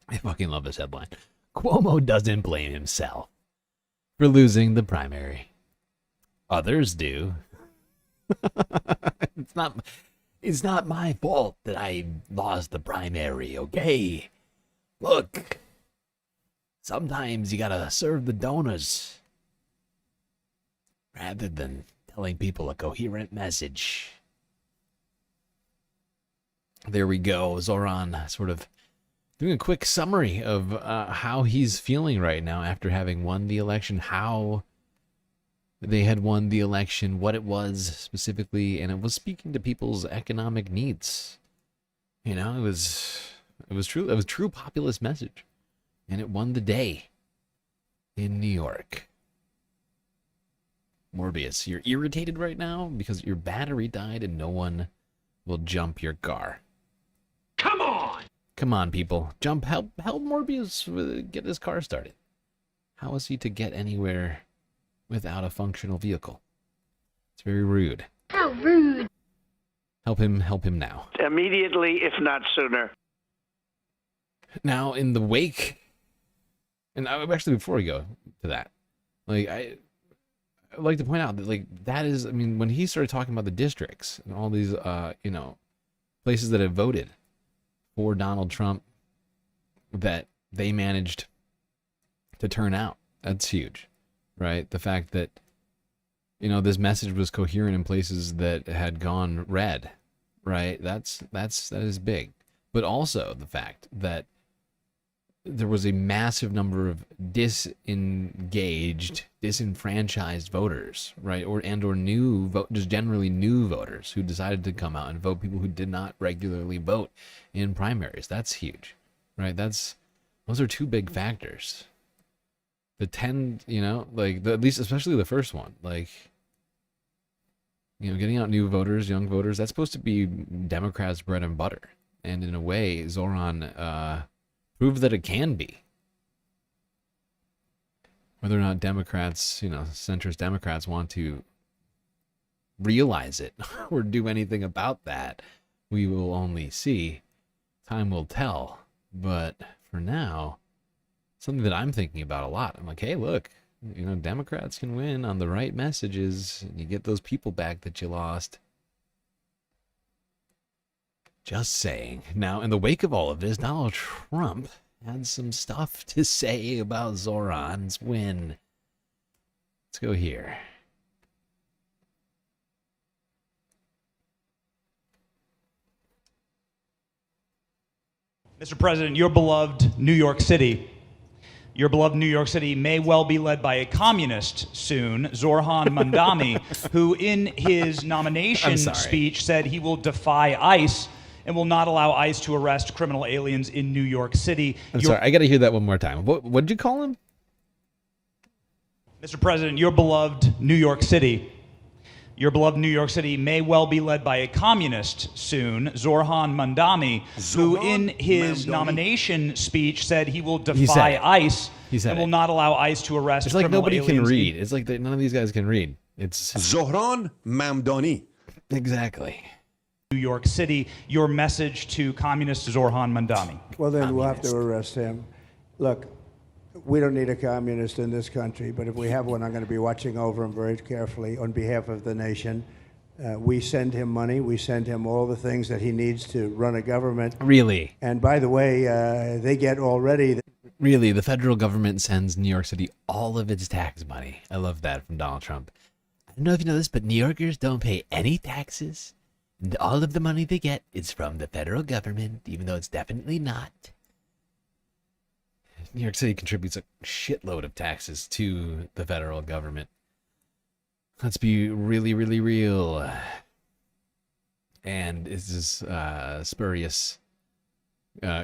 I fucking love this headline. Cuomo doesn't blame himself for losing the primary. Others do. It's not my fault that I lost the primary, okay? Look, sometimes you gotta serve the donors rather than telling people a coherent message. There we go. Zoran sort of doing a quick summary of how he's feeling right now after having won the election, how they had won the election, what it was specifically, and it was speaking to people's economic needs. You know, it was true populist message, and it won the day in New York. Morbius, you're irritated right now because your battery died and no one will jump your car. Come on, people. Help Morbius get his car started. How is he to get anywhere without a functional vehicle? It's very rude. How rude. Help him now. Immediately, if not sooner. Now, in the wake, and actually before we go to that, like I'd like to point out that that is, I mean, when he started talking about the districts and all these, places that have voted for Donald Trump that they managed to turn out, that's huge, right? The fact that, this message was coherent in places that had gone red, right? That is big. But also the fact that there was a massive number of disengaged, disenfranchised voters, right? Or just generally new voters who decided to come out and vote, people who did not regularly vote in primaries. That's huge, right? Those are two big factors. The 10, at least especially the first one, getting out new voters, young voters, that's supposed to be Democrats' bread and butter. And in a way, Zoran proved that it can be. Whether or not Democrats, centrist Democrats want to realize it or do anything about that, we will only see. Time will tell. But for now, something that I'm thinking about a lot. I'm like, hey, look, Democrats can win on the right messages, and you get those people back that you lost. Just saying. Now, in the wake of all of this, Donald Trump had some stuff to say about Zoran's win. Let's go here. Mr. President, your beloved New York City may well be led by a communist soon, Zoran Mandani, who in his nomination speech said he will defy ICE and will not allow ICE to arrest criminal aliens in New York City. I'm sorry, I got to hear that one more time. What did you call him? Mr. President, your beloved New York City may well be led by a communist soon, Zoran Mandani, who in his nomination speech said he will defy ICE and will not allow ICE to arrest criminal aliens. It's like nobody can read. It's like none of these guys can read. It's Zoran Mandani. Exactly. New York City, your message to communist Zoran Mandani. Well, then we'll have to arrest him. Look, we don't need a communist in this country, but if we have one, I'm going to be watching over him very carefully on behalf of the nation. We send him money. We send him all the things that he needs to run a government. Really? And by the way, they get already... Really, the federal government sends New York City all of its tax money. I love that from Donald Trump. I don't know if you know this, but New Yorkers don't pay any taxes. And all of the money they get is from the federal government, even though it's definitely not. New York City contributes a shitload of taxes to the federal government. Let's be really, really real. And it's this spurious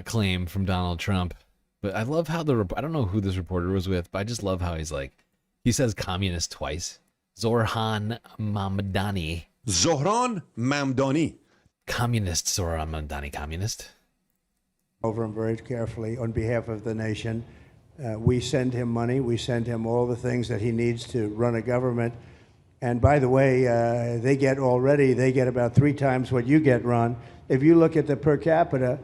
claim from Donald Trump. But I love how I don't know who this reporter was with, but I just love how he's like, he says communist twice. Zoran Mandani. Zohran Mandani. Communist Zoran Mandani, communist. Over him very carefully on behalf of the nation. We send him money. We send him all the things that he needs to run a government. And by the way, they get about 3 times what you get, Ron. If you look at the per capita,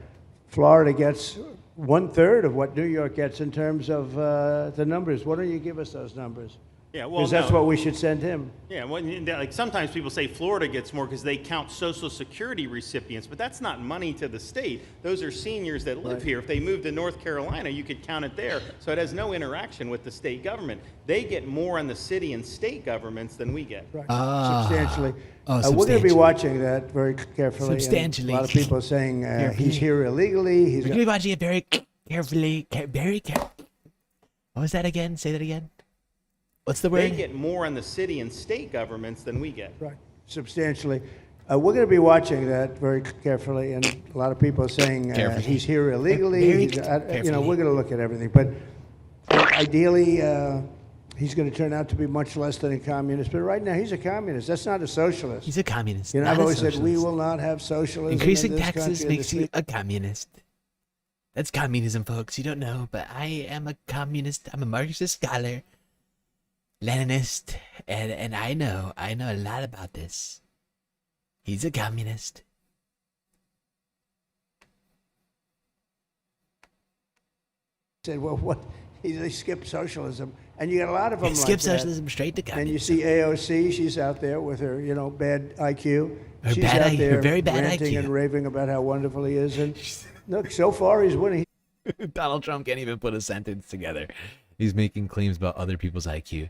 Florida gets 1/3 of what New York gets in terms of the numbers. Why don't you give us those numbers? Yeah, well, because that's what we should send him. Yeah, well, like sometimes people say Florida gets more because they count Social Security recipients, but that's not money to the state. Those are seniors that live here. If they moved to North Carolina, you could count it there. So it has no interaction with the state government. They get more in the city and state governments than we get. Right. Substantially. We're going to be watching that very carefully. Substantially. A lot of people are saying he's here illegally. We're going to be watching it very carefully. Very carefully. What was that again? Say that again. What's the word? They get more in the city and state governments than we get. Right, substantially. We're going to be watching that very carefully, and a lot of people are saying he's here illegally. We're going to look at everything, but ideally, he's going to turn out to be much less than a communist. But right now, he's a communist. That's not a socialist. He's a communist. You know, I've always said we will not have socialism. Increasing in this taxes country, makes you a communist. That's communism, folks. You don't know, but I am a communist. I'm a Marxist scholar. Leninist, and I know a lot about this. He's a communist. Said, well, what? They skipped socialism, and you got a lot of them. Skip like socialism that. Straight to communism. And you see AOC, she's out there with her, bad IQ. Her she's bad out IQ, there her very bad ranting IQ. and raving about how wonderful he is. And look, so far he's winning. Donald Trump can't even put a sentence together. He's making claims about other people's IQ.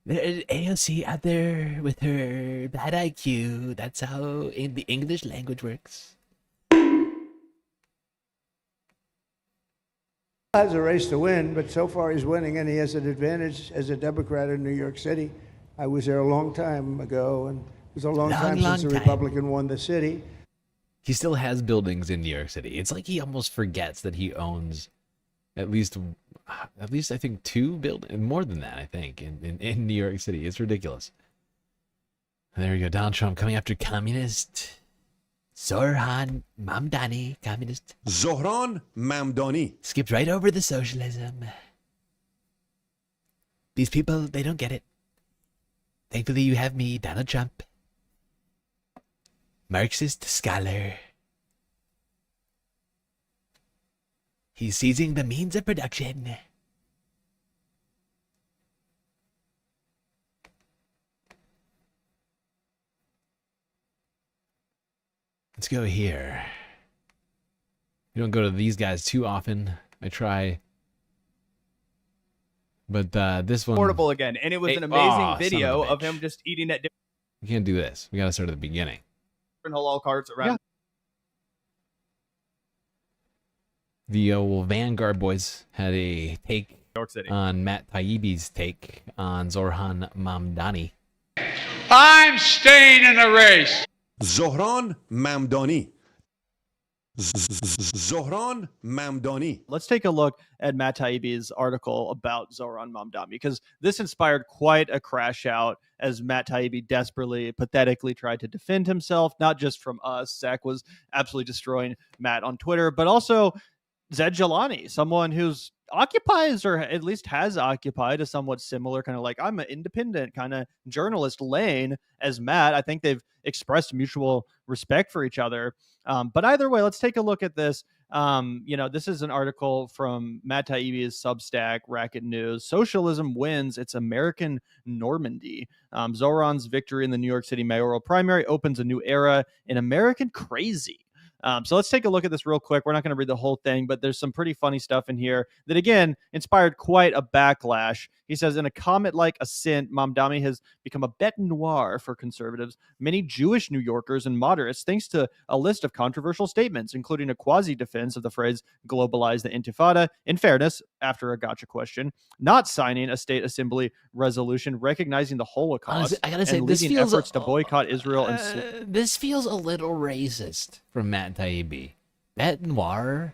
There's AOC out there with her bad IQ. That's how the English language works. Has a race to win, but so far he's winning, and he has an advantage as a Democrat in New York City. I was there a long time ago, and it was a long time since a Republican won the city. He still has buildings in New York City. It's like he almost forgets that he owns at least I think 2 buildings, more than that, I think, in New York City. It's ridiculous. And there we go. Donald Trump coming after communist Zoran Mandani, communist. Zohran Mandani. Skipped right over the socialism. These people, they don't get it. Thankfully, you have me, Donald Trump. Marxist scholar. He's seizing the means of production. Let's go here. We don't go to these guys too often. I try. But this one... Portable again. And it was an amazing video of him just eating at We can't do this. We got to start at the beginning. different halal carts around. The Vanguard boys had a take York City on Matt Taibbi's take on Zoran Mandani. I'm staying in the race. Zohran Mandani. Zohran Mandani. Let's take a look at Matt Taibbi's article about Zoran Mandani, because this inspired quite a crash out as Matt Taibbi desperately, pathetically tried to defend himself, not just from us. Zach was absolutely destroying Matt on Twitter, but also Zed Jelani, someone who's occupies, or at least has occupied, a somewhat similar kind of like, I'm an independent kind of journalist lane as Matt. I think they've expressed mutual respect for each other. But either way, let's take a look at this. This is an article from Matt Taibbi's Substack, Racket News. Socialism wins its American Normandy. Zoran's victory in the New York City mayoral primary opens a new era in American crazy. So let's take a look at this real quick. We're not going to read the whole thing, but there's some pretty funny stuff in here that, again, inspired quite a backlash. He says, in a comet-like ascent, Mamdani has become a bête noire for conservatives, many Jewish New Yorkers, and moderates, thanks to a list of controversial statements, including a quasi-defense of the phrase globalize the intifada. In fairness, after a gotcha question, not signing a state assembly resolution recognizing the Holocaust, I gotta say, and this leading feels efforts to boycott Israel and this feels a little racist from Matt Taibbi. Bête noire,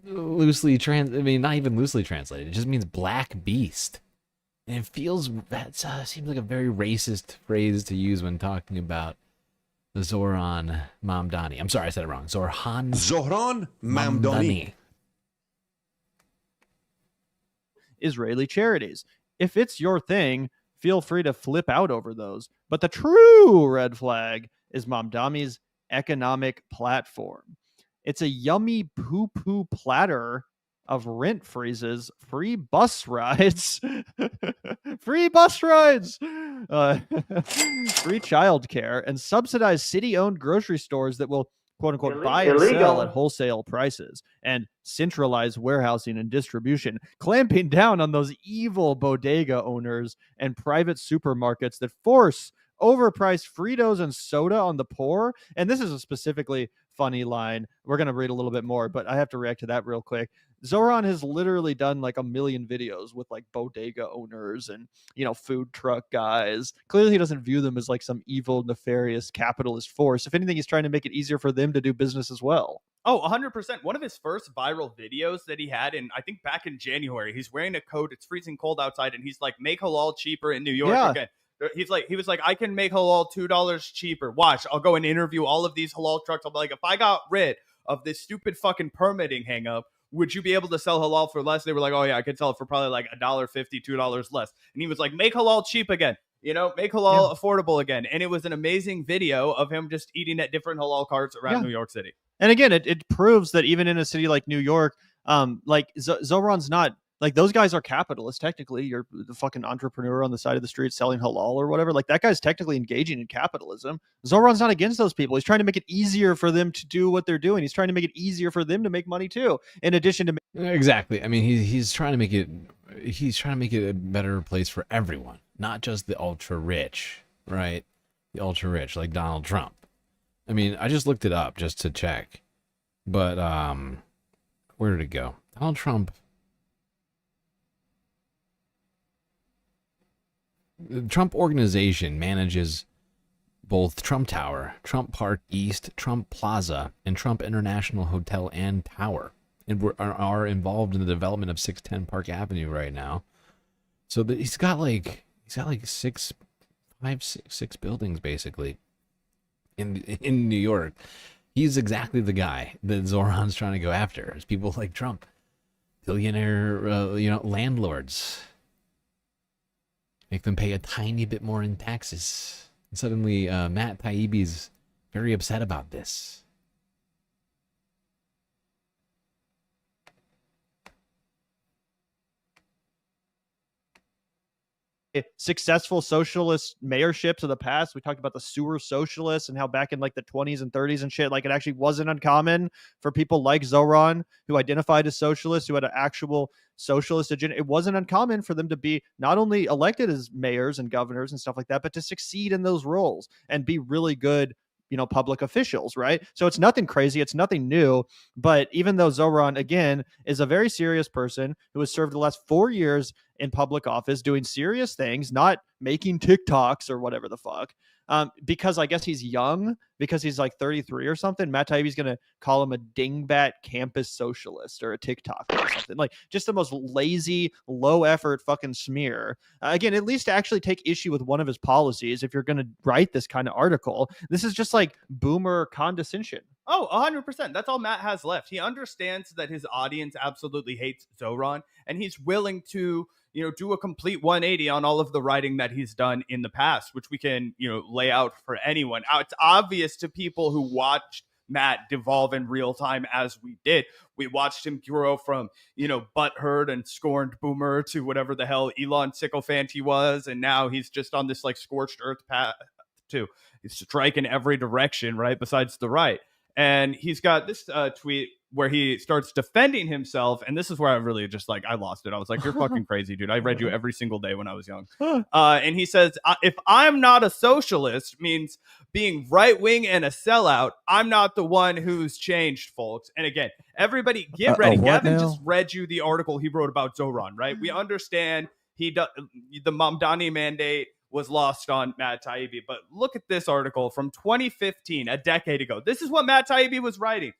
not even loosely translated. It just means black beast, and it feels seems like a very racist phrase to use when talking about the Zoran Mandani. I'm sorry, I said it wrong. Zoran Mandani. Israeli charities. If it's your thing, feel free to flip out over those. But the true red flag is Mamdani's economic platform. It's a yummy poo-poo platter of rent freezes, free bus rides, free bus rides, free childcare, and subsidized city-owned grocery stores that will quote-unquote buy and sell at wholesale prices, and centralized warehousing and distribution, clamping down on those evil bodega owners and private supermarkets that force overpriced Fritos and soda on the poor. And this is a specifically funny line. We're going to read a little bit more, but I have to react to that real quick. Zoran has literally done like a million videos with like bodega owners and, food truck guys. Clearly he doesn't view them as like some evil, nefarious capitalist force. If anything, he's trying to make it easier for them to do business as well. Oh, 100%. One of his first viral videos that he had I think back in January, he's wearing a coat. It's freezing cold outside. And he's like, make halal cheaper in New York again. He was like, I can make halal $2 cheaper. Watch, I'll go and interview all of these halal trucks. I'll be like, if I got rid of this stupid fucking permitting hang up, would you be able to sell halal for less? They were like, oh yeah, I could sell it for probably like $1.50, $2 less. And he was like, make halal cheap again. Make halal affordable again. And it was an amazing video of him just eating at different halal carts around New York City. And again, it proves that even in a city like New York, Zoran's not, like, those guys are capitalists. Technically, you're the fucking entrepreneur on the side of the street selling halal or whatever. Like, that guy's technically engaging in capitalism. Zoran's not against those people. He's trying to make it easier for them to do what they're doing. He's trying to make it easier for them to make money too. In addition to exactly. I mean, he's trying to make it. He's trying to make it a better place for everyone, not just the ultra rich, right? The ultra rich, like Donald Trump. I mean, I just looked it up just to check, but where did it go? Donald Trump. The Trump Organization manages both Trump Tower, Trump Park East, Trump Plaza, and Trump International Hotel and Tower, and are involved in the development of 610 Park Avenue right now. So he's got like six buildings basically in New York. He's exactly the guy that Zoran's trying to go after. Is people like Trump, billionaire, landlords. Make them pay a tiny bit more in taxes. And suddenly, Matt Taibbi's very upset about this. Successful socialist mayorships of the past. We talked about the sewer socialists and how back in like the 20s and 30s and shit, like it actually wasn't uncommon for people like Zoran who identified as socialists, who had an actual socialist agenda. It wasn't uncommon for them to be not only elected as mayors and governors and stuff like that, but to succeed in those roles and be really good, public officials, right? So it's nothing crazy. It's nothing new. But even though Zoran, again, is a very serious person who has served the last 4 years in public office doing serious things, not making TikToks or whatever the fuck, because I guess he's young, because he's like 33 or something, Matt Taibbi's going to call him a dingbat campus socialist or a TikToker or something. Like, just the most lazy, low effort fucking smear. Again, at least actually take issue with one of his policies if you're going to write this kind of article. This is just like boomer condescension. Oh, 100%. That's all Matt has left. He understands that his audience absolutely hates Zoran, and he's willing to, do a complete 180 on all of the writing that he's done in the past, which we can, lay out for anyone. It's obvious to people who watched Matt devolve in real time as we did. We watched him grow from, butthurt and scorned boomer to whatever the hell Elon sycophant he was, and now he's just on this like scorched earth path to strike in every direction, right, besides the right. And he's got this tweet where he starts defending himself. And this is where I really just I lost it. I was like, you're fucking crazy, dude. I read you every single day when I was young. And he says, if I'm not a socialist means being right wing and a sellout, I'm not the one who's changed, folks. And again, everybody get ready. Gavin just read you the article he wrote about Zoran, right? We understand the Mamdani mandate was lost on Matt Taibbi. But look at this article from 2015, a decade ago. This is what Matt Taibbi was writing.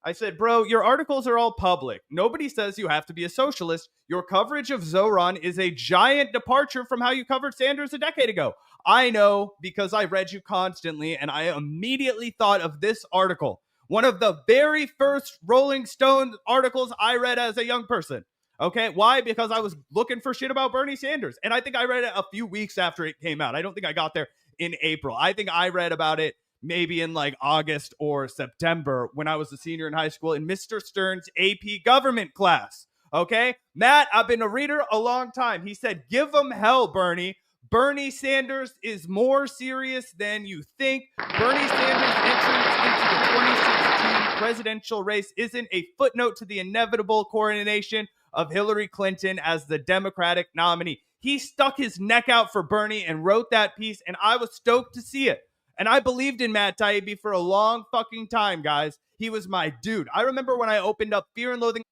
I said, bro, your articles are all public. Nobody says you have to be a socialist. Your coverage of Zoran is a giant departure from how you covered Sanders a decade ago. I know because I read you constantly, and I immediately thought of this article. One of the very first Rolling Stone articles I read as a young person. Okay, why? Because I was looking for shit about Bernie Sanders. And I think I read it a few weeks after it came out. I don't think I got there in April. I think I read about it maybe in August or September when I was a senior in high school in Mr. Stern's AP government class. Okay, Matt, I've been a reader a long time. He said, give them hell, Bernie. Bernie Sanders is more serious than you think. Bernie Sanders' entrance into the 2016 presidential race isn't a footnote to the inevitable coronation of Hillary Clinton as the Democratic nominee. He stuck his neck out for Bernie and wrote that piece, and I was stoked to see it. And I believed in Matt Taibbi for a long fucking time, guys. He was my dude. I remember when I opened up Fear and Loathing.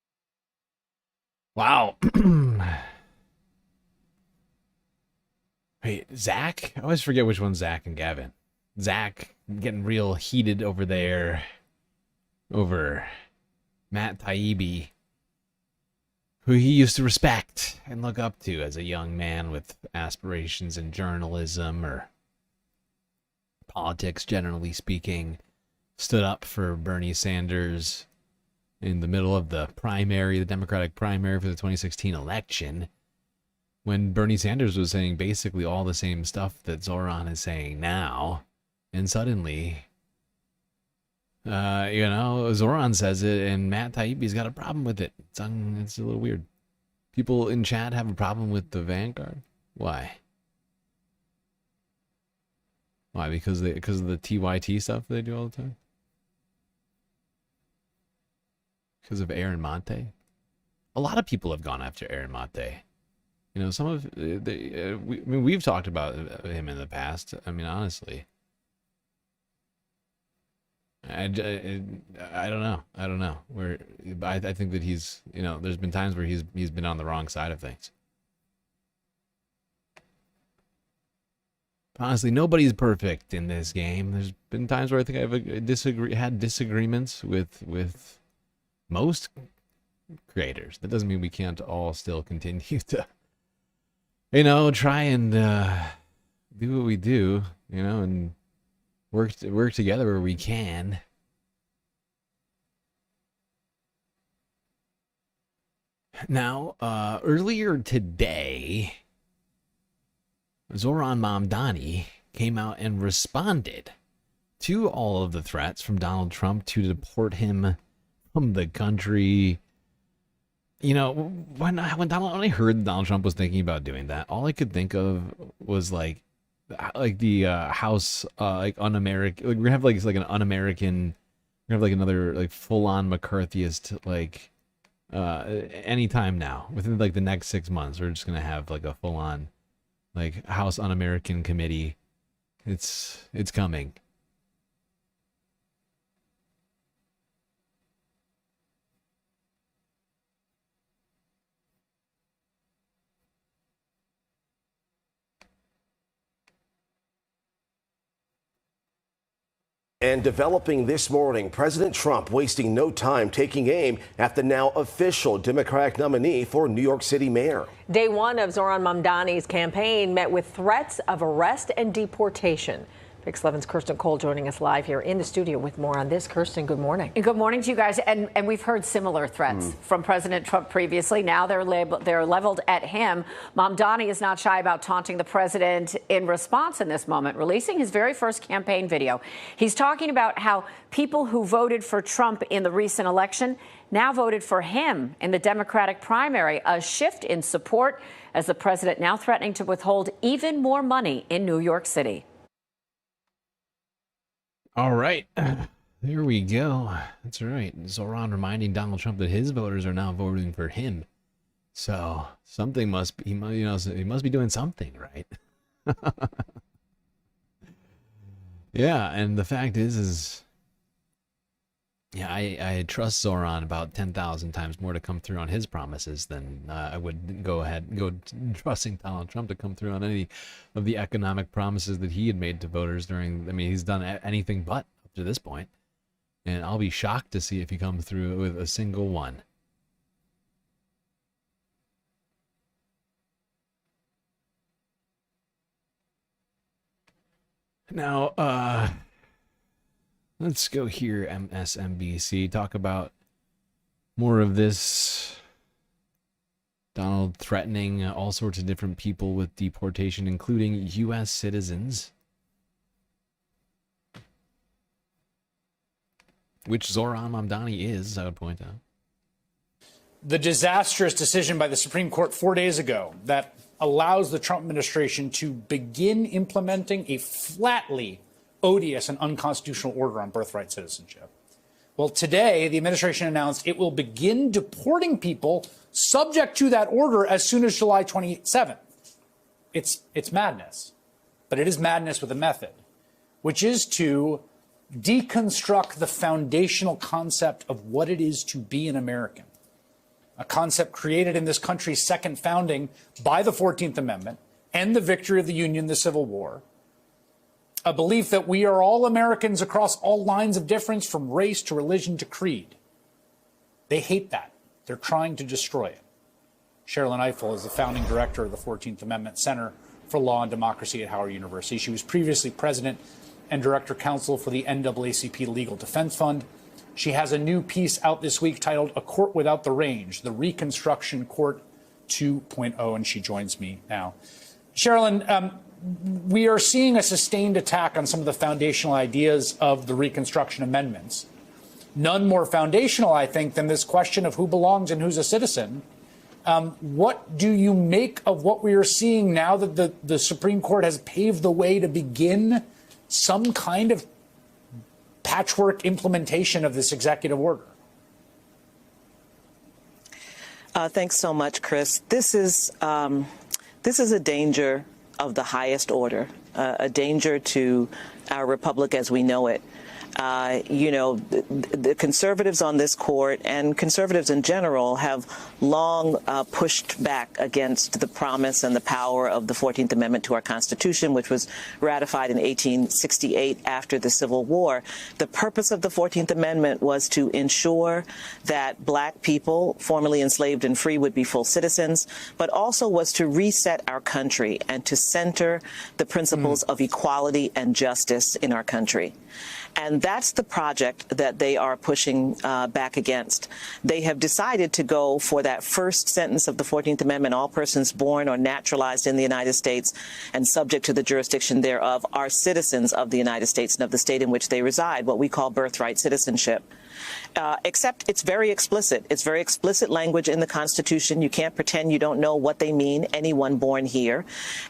Wow. Wait, Zach? I always forget which one's Zach and Gavin. Zach getting real heated over there over Matt Taibbi, who he used to respect and look up to as a young man with aspirations in journalism or politics, generally speaking. Stood up for Bernie Sanders in the middle of the primary, the Democratic primary for the 2016 election, when Bernie Sanders was saying basically all the same stuff that Zoran is saying now. And suddenly, Zoran says it, and Matt Taibbi's got a problem with it. It's a little weird. People in chat have a problem with the Vanguard. Why? Why? Because of the TYT stuff they do all the time? Because of Aaron Monte? A lot of people have gone after Aaron Monte. Some of we've talked about him in the past. I mean, honestly. I don't know. I think that he's, there's been times where he's been on the wrong side of things. Honestly, nobody's perfect in this game. There's been times where I think I've had disagreements with most creators. That doesn't mean we can't all still continue to, try and do what we do, and work together where we can. Now, earlier today, Zoran Mandani came out and responded to all of the threats from Donald Trump to deport him from the country. When I heard Donald Trump was thinking about doing that, all I could think of was like the House un-American. We're gonna have an un-American. We're gonna have another full-on McCarthyist anytime now within the next 6 months. We're just gonna have a full-on House un-American committee. It's coming. And developing this morning, President Trump wasting no time taking aim at the now official Democratic nominee for New York City mayor. Day one of Zoran Mandani's campaign met with threats of arrest and deportation. Pix 11's Kirsten Cole joining us live here in the studio with more on this. Kirsten, good morning. And good morning to you guys. And we've heard similar threats from President Trump previously. Now they're leveled at him. Mamdani is not shy about taunting the president in response in this moment, releasing his very first campaign video. He's talking about how people who voted for Trump in the recent election now voted for him in the Democratic primary, a shift in support as the president now threatening to withhold even more money in New York City. All right. There we go. That's right. Zoran reminding Donald Trump that his voters are now voting for him. So something must be, he must be doing something right. Yeah, and the fact is yeah, I trust Zoran about 10,000 times more to come through on his promises than I would go trusting Donald Trump to come through on any of the economic promises that he had made to voters during. I mean, he's done anything but up to this point, and I'll be shocked to see if he comes through with a single one. Now, let's go here, MSNBC, talk about more of this. Donald threatening all sorts of different people with deportation, including U.S. citizens, which Zoran Mandani is, I would point out. The disastrous decision by the Supreme Court 4 days ago that allows the Trump administration to begin implementing a flatly odious and unconstitutional order on birthright citizenship. Well, today, the administration announced it will begin deporting people subject to that order as soon as July 27th. It's madness, but it is madness with a method, which is to deconstruct the foundational concept of what it is to be an American, a concept created in this country's second founding by the 14th Amendment and the victory of the Union, the Civil War. A belief that we are all Americans across all lines of difference, from race to religion to creed. They hate that. They're trying to destroy it. Sherilyn Ifill is the founding director of the 14th Amendment Center for Law and Democracy at Howard University. She was previously president and director counsel for the NAACP Legal Defense Fund. She has a new piece out this week titled A Court Without the Range, the Reconstruction Court 2.0, and she joins me now. Sherilyn, we are seeing a sustained attack on some of the foundational ideas of the Reconstruction Amendments. None more foundational, I think, than this question of who belongs and who's a citizen. What do you make of what we are seeing now that the Supreme Court has paved the way to begin some kind of patchwork implementation of this executive order? Thanks so much, Chris. This is a danger of the highest order, a danger to our republic as we know it. The conservatives on this court and conservatives in general have long pushed back against the promise and the power of the 14th Amendment to our Constitution, which was ratified in 1868 after the Civil War. The purpose of the 14th Amendment was to ensure that black people, formerly enslaved and free, would be full citizens, but also was to reset our country and to center the principles of equality and justice in our country. And that's the project that they are pushing back against. They have decided to go for that first sentence of the 14th Amendment: all persons born or naturalized in the United States and subject to the jurisdiction thereof are citizens of the United States and of the state in which they reside, what we call birthright citizenship. Except it's very explicit. It's very explicit language in the Constitution. You can't pretend you don't know what they mean, anyone born here.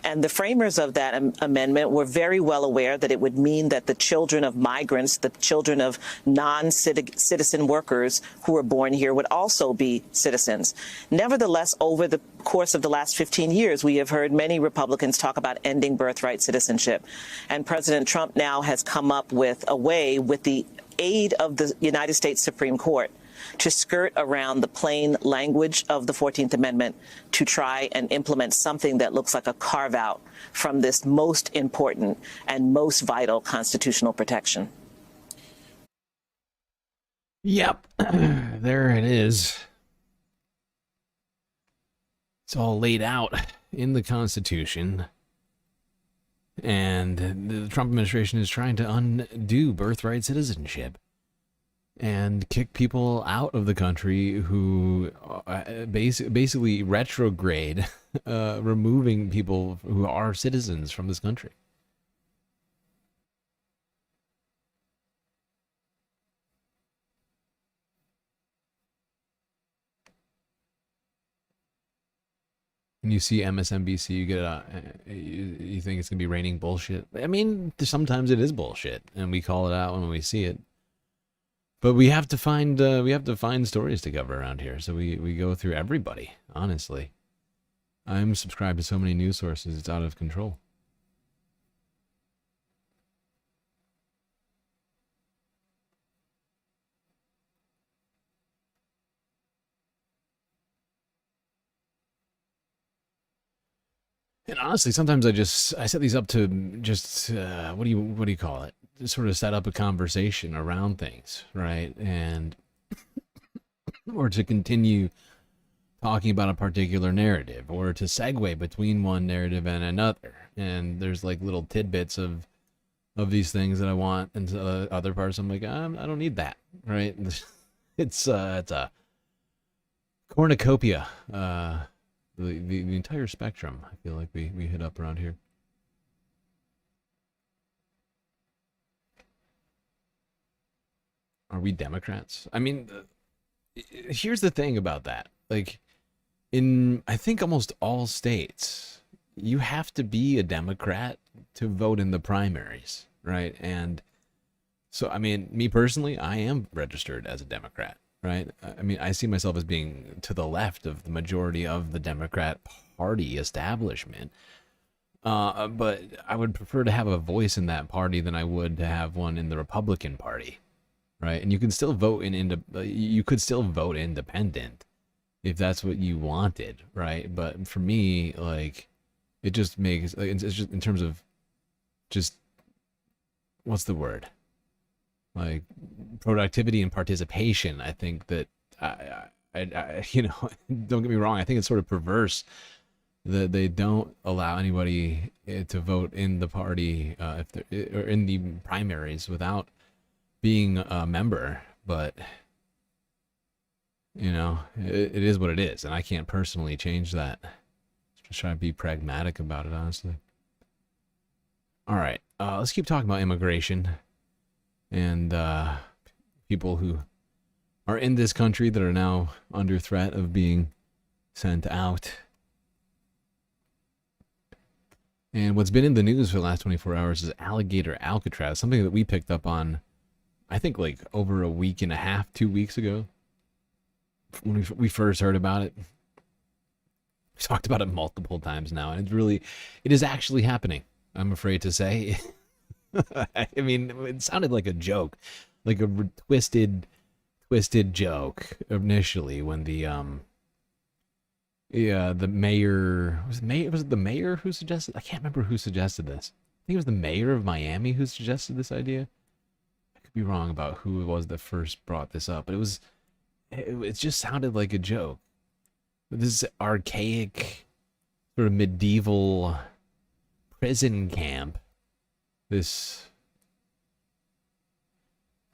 And the framers of that amendment were very well aware that it would mean that the children of migrants, the children of non-citizen workers who were born here, would also be citizens. Nevertheless, over the course of the last 15 years, we have heard many Republicans talk about ending birthright citizenship. And President Trump now has come up with a way, with the aid of the United States Supreme Court, to skirt around the plain language of the 14th Amendment to try and implement something that looks like a carve-out from this most important and most vital constitutional protection. Yep, there it is. It's all laid out in the Constitution. And the Trump administration is trying to undo birthright citizenship and kick people out of the country who basically retrograde, removing people who are citizens from this country. And you see MSNBC, you get you think it's gonna be raining bullshit. I mean, sometimes it is bullshit, and we call it out when we see it. But we have to find stories to cover around here, so we go through everybody. Honestly, I'm subscribed to so many news sources, it's out of control. And honestly, sometimes I set these up to just what do you call it? Just sort of set up a conversation around things, right? And or to continue talking about a particular narrative, or to segue between one narrative and another. And there's like little tidbits of these things that I want, and other parts I'm like, I don't need that, right? It's a cornucopia. The entire spectrum, I feel like we hit up around here. Are we Democrats? I mean, here's the thing about that. Like, in, I think, almost all states, you have to be a Democrat to vote in the primaries, right? And so, I mean, me personally, I am registered as a Democrat. Right? I mean, I see myself as being to the left of the majority of the Democrat Party establishment. But I would prefer to have a voice in that party than I would to have one in the Republican Party. Right? And you can still vote you could still vote independent if that's what you wanted, right? But for me, like, it just makes, it's just in terms of just, what's the word? Like productivity and participation, I think that I you know, don't get me wrong, I think it's sort of perverse that they don't allow anybody to vote in the party if they're or in the primaries without being a member. But you know, it is what it is, and I can't personally change that. Just try to be pragmatic about it, honestly. All right, let's keep talking about immigration. And people who are in this country that are now under threat of being sent out. And what's been in the news for the last 24 hours is Alligator Alcatraz, something that we picked up on, I think, like over a week and a half, 2 weeks ago, when we first heard about it. We talked about it multiple times now, and it is actually happening, I'm afraid to say. I mean, it sounded like a joke, like a twisted joke initially when the mayor was it the mayor who suggested? I can't remember who suggested this. I think it was the mayor of Miami who suggested this idea. I could be wrong about who it was that first brought this up, but it just sounded like a joke. This archaic, sort of medieval prison camp. This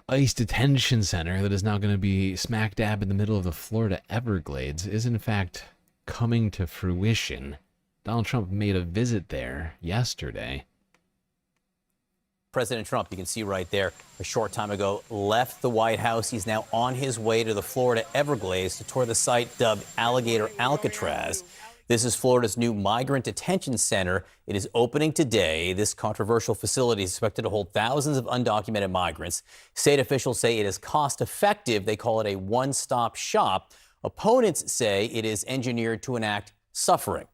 ICE detention center that is now going to be smack dab in the middle of the Florida Everglades is in fact coming to fruition. Donald Trump made a visit there yesterday. President Trump, you can see right there, a short time ago, left the White House. He's now on his way to the Florida Everglades to tour the site dubbed Alligator Alcatraz. This is Florida's new migrant detention center. It is opening today. This controversial facility is expected to hold thousands of undocumented migrants. State officials say it is cost effective. They call it a one-stop shop. Opponents say it is engineered to enact suffering.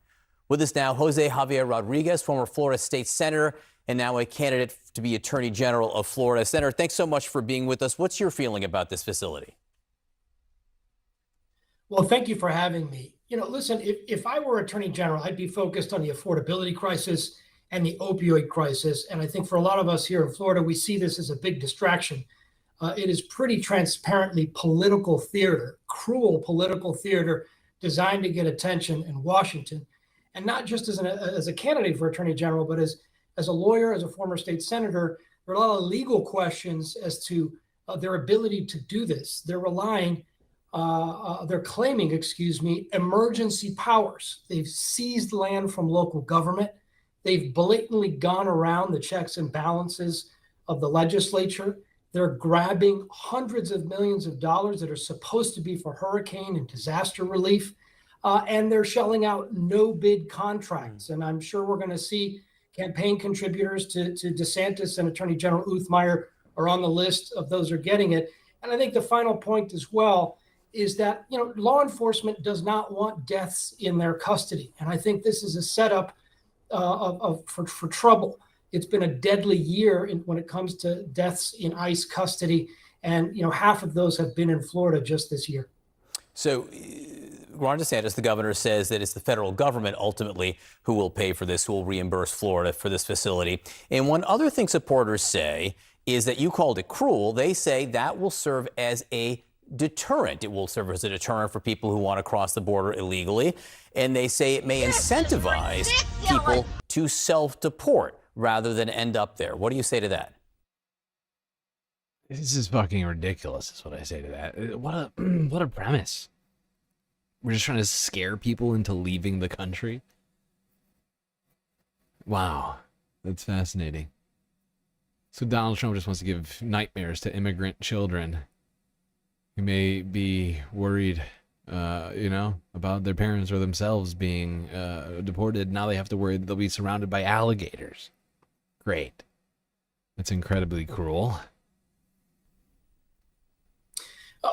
With us now, Jose Javier Rodriguez, former Florida state senator and now a candidate to be Attorney General of Florida. Senator, thanks so much for being with us. What's your feeling about this facility? Well, thank you for having me. You know, listen, if I were Attorney General, I'd be focused on the affordability crisis and the opioid crisis. And I think for a lot of us here in Florida, we see this as a big distraction. It is pretty transparently political theater, cruel political theater designed to get attention in Washington. And not just as a candidate for Attorney General, but as a lawyer, as a former state senator, there are a lot of legal questions as to their ability to do this. They're claiming, emergency powers. They've seized land from local government. They've blatantly gone around the checks and balances of the legislature. They're grabbing hundreds of millions of dollars that are supposed to be for hurricane and disaster relief. And they're shelling out no-bid contracts. And I'm sure we're going to see campaign contributors to DeSantis and Attorney General Uthmeier are on the list of those who are getting it. And I think the final point as well is that, law enforcement does not want deaths in their custody. And I think this is a setup for trouble. It's been a deadly year when it comes to deaths in ICE custody. And, half of those have been in Florida just this year. So Ron DeSantis, the governor, says that it's the federal government ultimately who will pay for this, who will reimburse Florida for this facility. And one other thing supporters say is that you called it cruel. They say that will serve as a deterrent. It will serve as a deterrent for people who want to cross the border illegally. And they say it may incentivize people to self-deport rather than end up there. What do you say to that? This is fucking ridiculous, is what I say to that. What a premise. We're just trying to scare people into leaving the country. Wow, that's fascinating. So Donald Trump just wants to give nightmares to immigrant children who may be worried, about their parents or themselves being deported. Now they have to worry that they'll be surrounded by alligators. Great. That's incredibly cruel.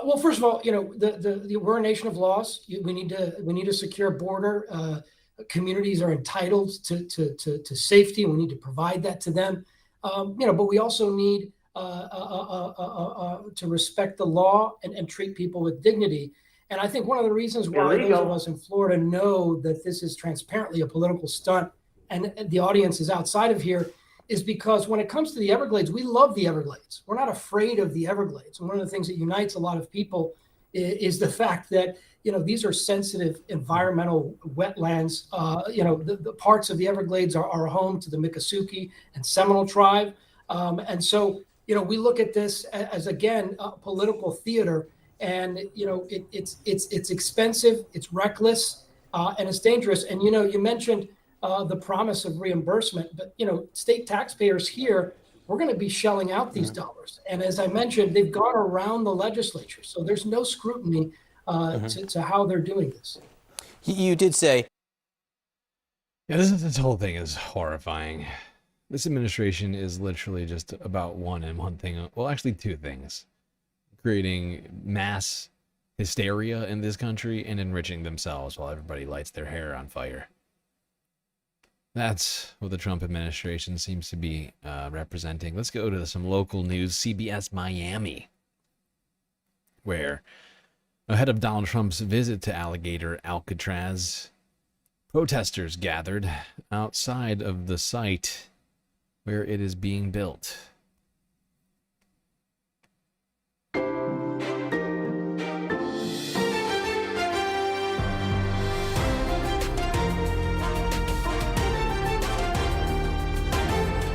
Well, first of all, we're a nation of laws. We need a secure border. Communities are entitled to safety, and we need to provide that to them. But we also need to respect the law and treat people with dignity. And I think one of the reasons why those of us in Florida know that this is transparently a political stunt, and the audience is outside of here, is because when it comes to the Everglades, we love the Everglades. We're not afraid of the Everglades. And one of the things that unites a lot of people is the fact that, these are sensitive environmental wetlands. The parts of the Everglades are home to the Miccosukee and Seminole tribe. And so, we look at this as, again, political theater. And, it's expensive, it's reckless, and it's dangerous. And, you mentioned the promise of reimbursement, but state taxpayers here, we're going to be shelling out these dollars. And as I mentioned, they've gone around the legislature, so there's no scrutiny to how they're doing this. You did say, this whole thing is horrifying. This administration is literally just about one thing. Well, actually two things: creating mass hysteria in this country and enriching themselves while everybody lights their hair on fire. That's what the Trump administration seems to be representing. Let's go to some local news. CBS Miami, where ahead of Donald Trump's visit to Alligator Alcatraz, protesters gathered outside of the site where it is being built.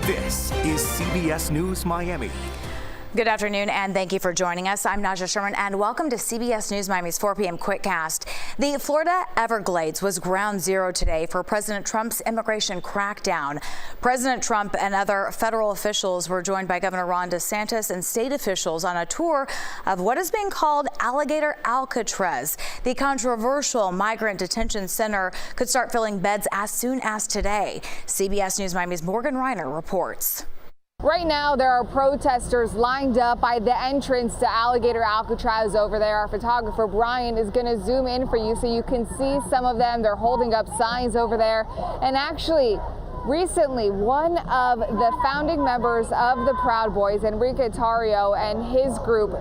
This is CBS News Miami. Good afternoon, and thank you for joining us. I'm Naja Sherman, and welcome to CBS News Miami's 4 p.m. Quickcast. The Florida Everglades was ground zero today for President Trump's immigration crackdown. President Trump and other federal officials were joined by Governor Ron DeSantis and state officials on a tour of what is being called Alligator Alcatraz. The controversial migrant detention center could start filling beds as soon as today. CBS News Miami's Morgan Reiner reports. Right now, there are protesters lined up by the entrance to Alligator Alcatraz over there. Our photographer, Brian, is going to zoom in for you so you can see some of them. They're holding up signs over there. And actually, recently, one of the founding members of the Proud Boys, Enrique Tarrio, and his group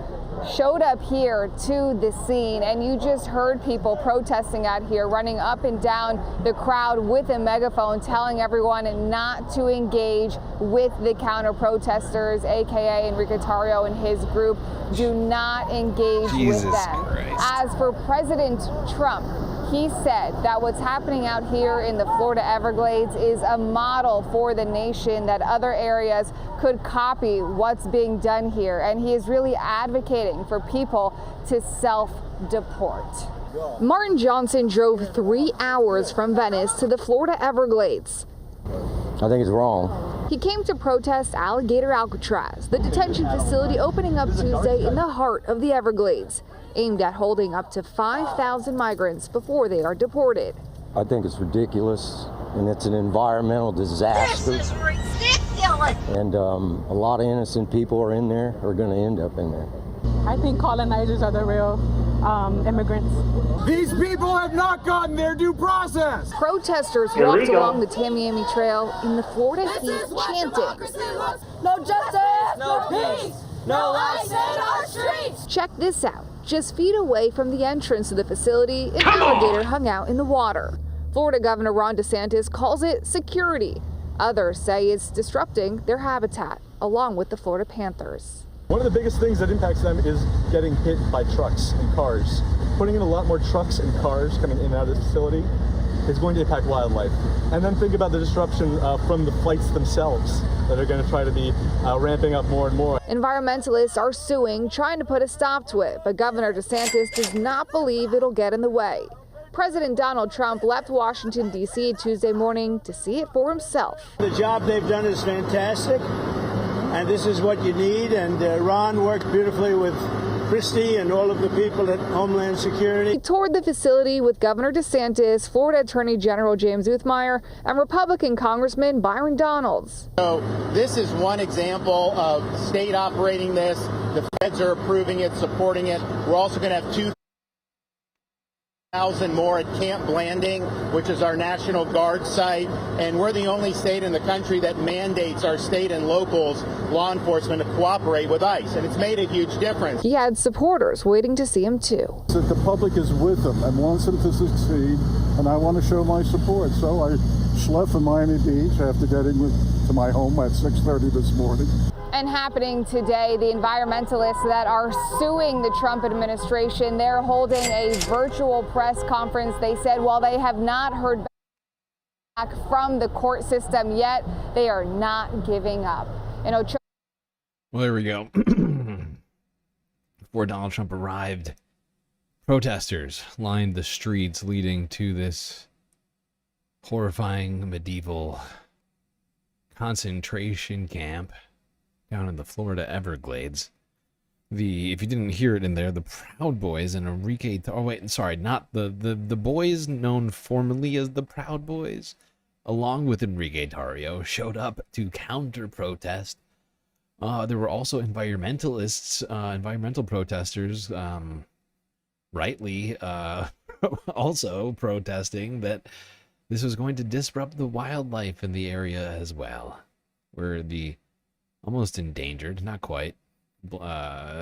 showed up here to the scene, and you just heard people protesting out here, running up and down the crowd with a megaphone, telling everyone not to engage with the counter protesters, aka Enrique Tarrio and his group. Do not engage with them. As for President Trump, he said that what's happening out here in the Florida Everglades is a model for the nation, that other areas could copy what's being done here. And he is really advocating for people to self-deport. Martin Johnson drove 3 hours from Venice to the Florida Everglades. I think it's wrong. He came to protest Alligator Alcatraz, the detention facility opening up Tuesday in the heart of the Everglades, aimed at holding up to 5,000 migrants before they are deported. I think it's ridiculous, and it's an environmental disaster. This is ridiculous! And a lot of innocent people are in there, are going to end up in there. I think colonizers are the real immigrants. These people have not gotten their due process. Protesters walked along the Tamiami Trail in the Florida heat, chanting, No justice, no peace, no life in our streets. Check this out. Just feet away from the entrance to the facility, an alligator hung out in the water. Florida Governor Ron DeSantis calls it security. Others say it's disrupting their habitat, along with the Florida Panthers. One of the biggest things that impacts them is getting hit by trucks and cars. Putting in a lot more trucks and cars coming in and out of the facility is going to impact wildlife. And then think about the disruption from the flights themselves that are going to try to be ramping up more and more. Environmentalists are suing, trying to put a stop to it, but Governor DeSantis does not believe it'll get in the way. President Donald Trump left Washington, D.C. Tuesday morning to see it for himself. The job they've done is fantastic, and this is what you need. And Ron worked beautifully with Christi and all of the people at Homeland Security. He toured the facility with Governor DeSantis, Florida Attorney General James Uthmire, and Republican Congressman Byron Donalds. So this is one example of the state operating this. The feds are approving it, supporting it. We're also going to have 2,000 more at Camp Blanding, which is our National Guard site, and we're the only state in the country that mandates our state and locals, law enforcement, to cooperate with ICE, and it's made a huge difference. He had supporters waiting to see him too. The public is with him and wants him to succeed, and I want to show my support. So I left from Miami Beach after getting to my home at 6:30 this morning. And happening today, the environmentalists that are suing the Trump administration, they're holding a virtual press conference. They said while they have not heard back from the court system yet, they are not giving up. Well, there we go. Before Donald Trump arrived, protesters lined the streets leading to this horrifying medieval concentration camp down in the Florida Everglades. If you didn't hear it in there, the Proud Boys and Enrique... Oh, wait, sorry, not the boys known formerly as the Proud Boys, along with Enrique Tarrio, showed up to counter-protest. There were also environmentalists, environmental protesters, rightly, also protesting that this was going to disrupt the wildlife in the area as well, where the almost endangered, not quite,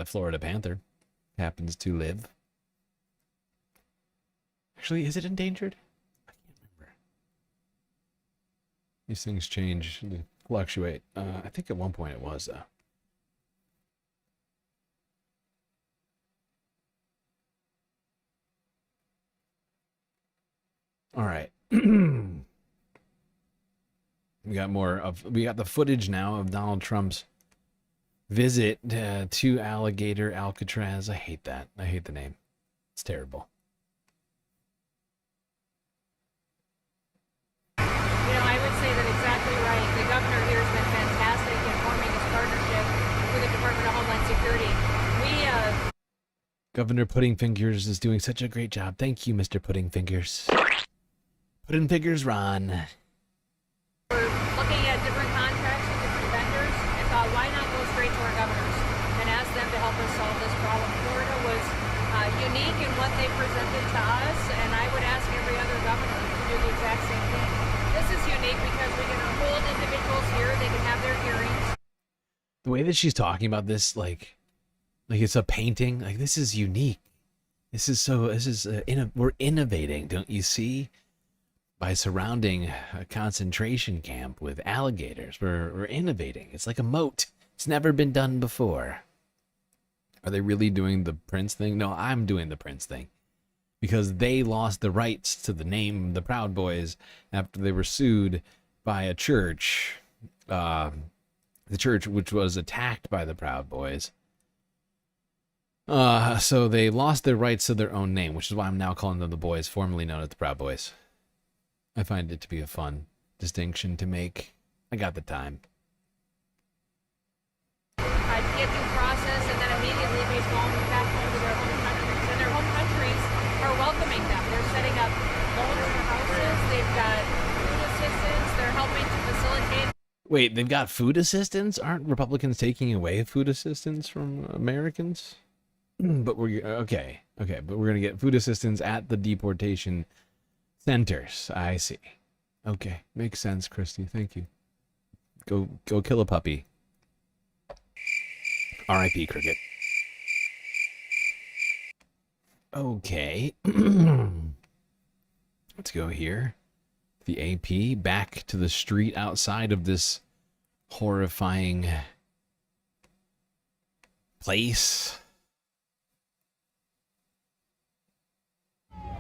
Florida panther happens to live. Actually, is it endangered? I can't remember. These things change, they fluctuate. I think at one point it was, though. All right. We got the footage now of Donald Trump's visit to Alligator Alcatraz. I hate that. I hate the name. It's terrible. I would say that exactly right. The governor here has been fantastic in forming this partnership with the Department of Homeland Security. Governor Pudding Fingers is doing such a great job. Thank you, Mr. Pudding Fingers. Pudding Fingers, Ron. We're looking at different contracts with different vendors and thought, why not go straight to our governors and ask them to help us solve this problem? Florida was unique in what they presented to us, and I would ask every other governor to do the exact same thing. This is unique because we can hold individuals here, they can have their hearings. The way that she's talking about this, like, Like it's a painting. Like this is unique. We're innovating, don't you see? By surrounding a concentration camp with alligators, we're innovating. It's like a moat. It's never been done before. Are they really doing the Prince thing? No, I'm doing the Prince thing. Because they lost the rights to the name the Proud Boys after they were sued by a church. The church which was attacked by the Proud Boys. So they lost their rights to their own name, which is why I'm now calling them the Boys, formerly known as the Proud Boys. I find it to be a fun distinction to make. I got the time. Get due process and then immediately be flown back home to their home countries. And their home countries are welcoming them. They're setting up homes or houses. They've got food assistance. They're helping to facilitate. Wait, they've got food assistance? Aren't Republicans taking away food assistance from Americans? But we're okay, but we're gonna get food assistance at the deportation centers. I see. Okay, makes sense, Christy. Thank you. Go kill a puppy. R.I.P. Cricket. Okay. Let's go here. The AP back to the street outside of this horrifying place.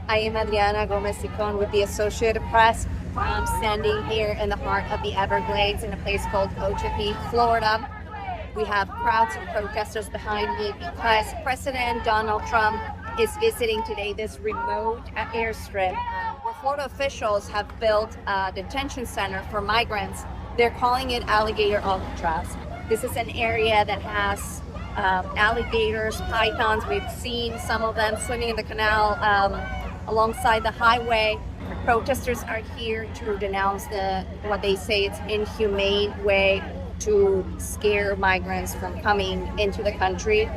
I am Adriana Gomez-Sicon with the Associated Press. I'm standing here in the heart of the Everglades in a place called Okeechobee, Florida. We have crowds of protesters behind me because President Donald Trump is visiting today this remote airstrip where Florida officials have built a detention center for migrants. They're calling it Alligator Alcatraz. This is an area that has alligators, pythons. We've seen some of them swimming in the canal alongside the highway. Protesters are here to denounce what they say is inhumane way to scare migrants from coming into the country.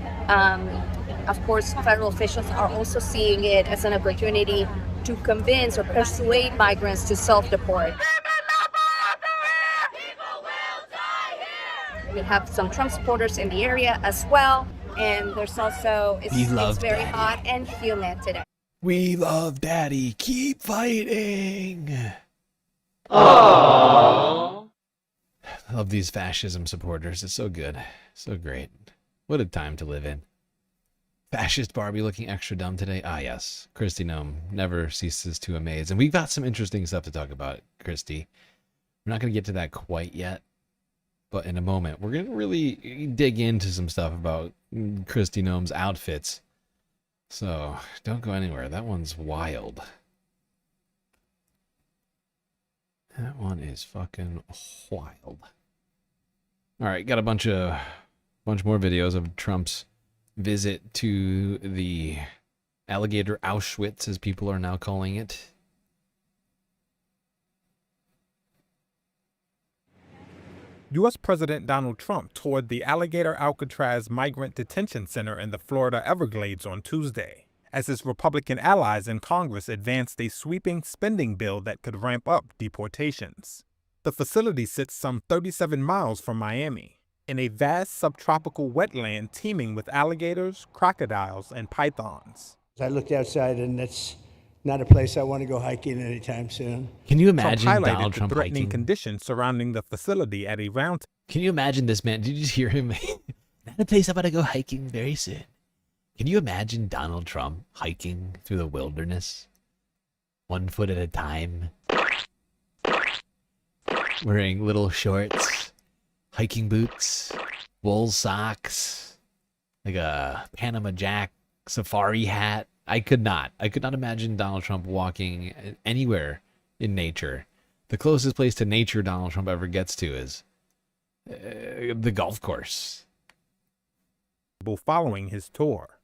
Of course, federal officials are also seeing it as an opportunity to convince or persuade migrants to self-deport. We have some Trump supporters in the area as well, and there's also, it's very hot and humid today. We love Daddy. Keep fighting. Aww. I love these fascism supporters. It's so good. So great. What a time to live in. Fascist Barbie looking extra dumb today. Ah, yes. Christi Noem never ceases to amaze. And we've got some interesting stuff to talk about, Christy. We're not going to get to that quite yet. But in a moment, we're going to really dig into some stuff about Christi Noem's outfits. So don't go anywhere. That one's wild. That one is fucking wild. All right, got a bunch more videos of Trump's visit to the Alligator Auschwitz, as people are now calling it. U.S. President Donald Trump toured the Alligator Alcatraz Migrant Detention Center in the Florida Everglades on Tuesday, as his Republican allies in Congress advanced a sweeping spending bill that could ramp up deportations. The facility sits some 37 miles from Miami, in a vast subtropical wetland teeming with alligators, crocodiles, and pythons. I looked outside, and that's not a place I want to go hiking anytime soon. Can you imagine Trump highlighted Donald Trump the threatening hiking? conditions surrounding the facility at a round. Can you imagine this man? Did you just hear him? Not a place I'm going to go hiking very soon. Can you imagine Donald Trump hiking through the wilderness? 1 foot at a time. Wearing little shorts, hiking boots, wool socks, like a Panama Jack safari hat. I could not imagine Donald Trump walking anywhere in nature. The closest place to nature Donald Trump ever gets to is the golf course. Following his tour.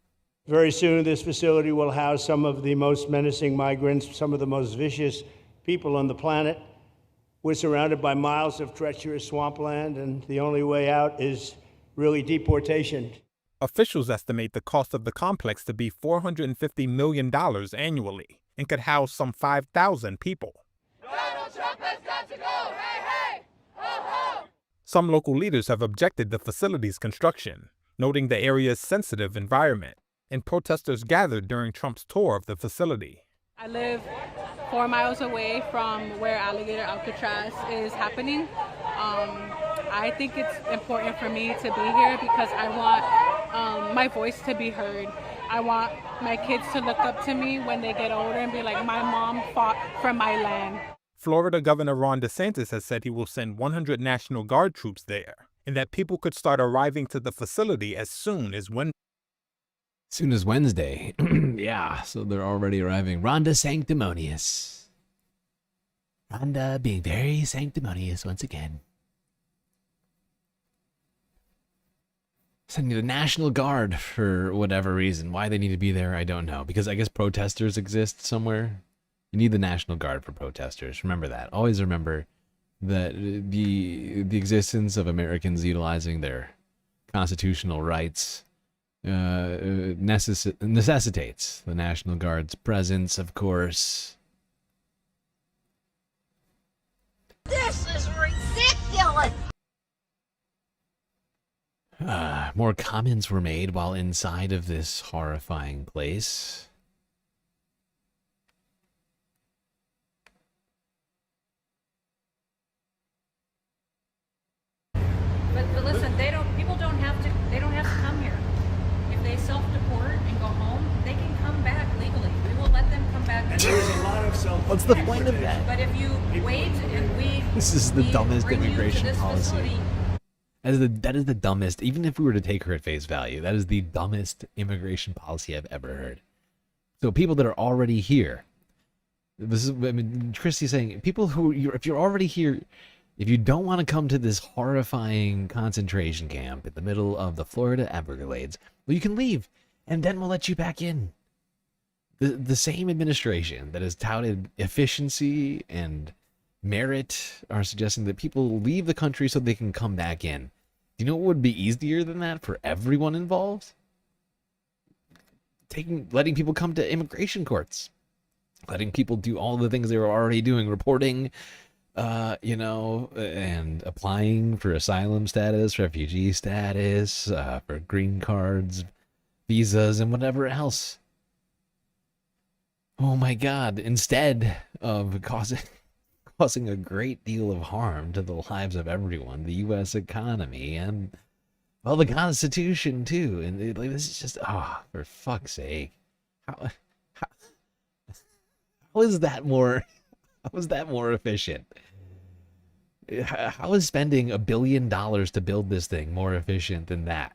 Very soon, this facility will house some of the most menacing migrants, some of the most vicious people on the planet. We're surrounded by miles of treacherous swampland, and the only way out is really deportation. Officials estimate the cost of the complex to be $450 million annually and could house some 5,000 people. Donald Trump has got to go! Hey, hey! Ho, ho! Some local leaders have objected to the facility's construction, noting the area's sensitive environment, and protesters gathered during Trump's tour of the facility. I live 4 miles away from where Alligator Alcatraz is happening. I think it's important for me to be here because I want my voice to be heard. I want my kids to look up to me when they get older and be like, my mom fought for my land. Florida Governor Ron DeSantis has said he will send 100 National Guard troops there, and that people could start arriving to the facility as soon as Wednesday. Soon as Wednesday. Yeah, so they're already arriving. Rhonda sanctimonious. Rhonda being very sanctimonious once again. Sending the National Guard for whatever reason. Why they need to be there, I don't know. Because I guess protesters exist somewhere. You need the National Guard for protesters. Remember that. Always remember that the existence of Americans utilizing their constitutional rights necessitates the National Guard's presence, of course. This is ridiculous! More comments were made while inside of this horrifying place. But listen, people don't have to come here. If they self-deport and go home, they can come back legally. We will let them come back. And there's a lot of What's the point of that? But if you wait and This is the dumbest bring you to immigration this policy. facility, That is the dumbest, even if we were to take her at face value, that is the dumbest immigration policy I've ever heard. So people that are already here, this is, I mean, Christi's saying, people who, if you're already here, if you don't want to come to this horrifying concentration camp in the middle of the Florida Everglades, well, you can leave, and then we'll let you back in. The same administration that has touted efficiency and merit are suggesting that people leave the country so they can come back in. Do you know what would be easier than that for everyone involved? Letting people come to immigration courts, letting people do all the things they were already doing, reporting, and applying for asylum status, refugee status, for green cards, visas, and whatever else. Oh my God! Instead of causing a great deal of harm to the lives of everyone, the U.S. economy, and, well, the Constitution, too. And this is just, for fuck's sake. How is that more efficient? How is spending $1 billion to build this thing more efficient than that?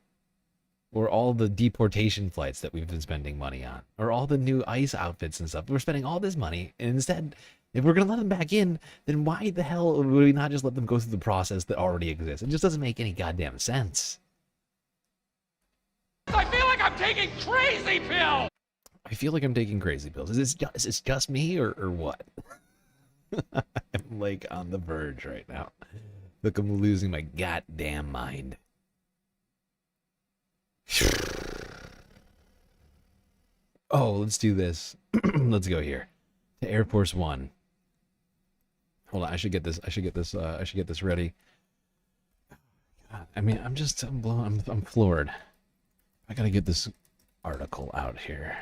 Or all the deportation flights that we've been spending money on? Or all the new ICE outfits and stuff? We're spending all this money, and instead, if we're going to let them back in, then why the hell would we not just let them go through the process that already exists? It just doesn't make any goddamn sense. I feel like I'm taking crazy pills! I feel like I'm taking crazy pills. Is this just me or what? I'm like on the verge right now. Look, I'm losing my goddamn mind. Oh, let's do this. Let's go here to Air Force One. Hold on, I should get this ready. I mean, I'm floored. I gotta get this article out here.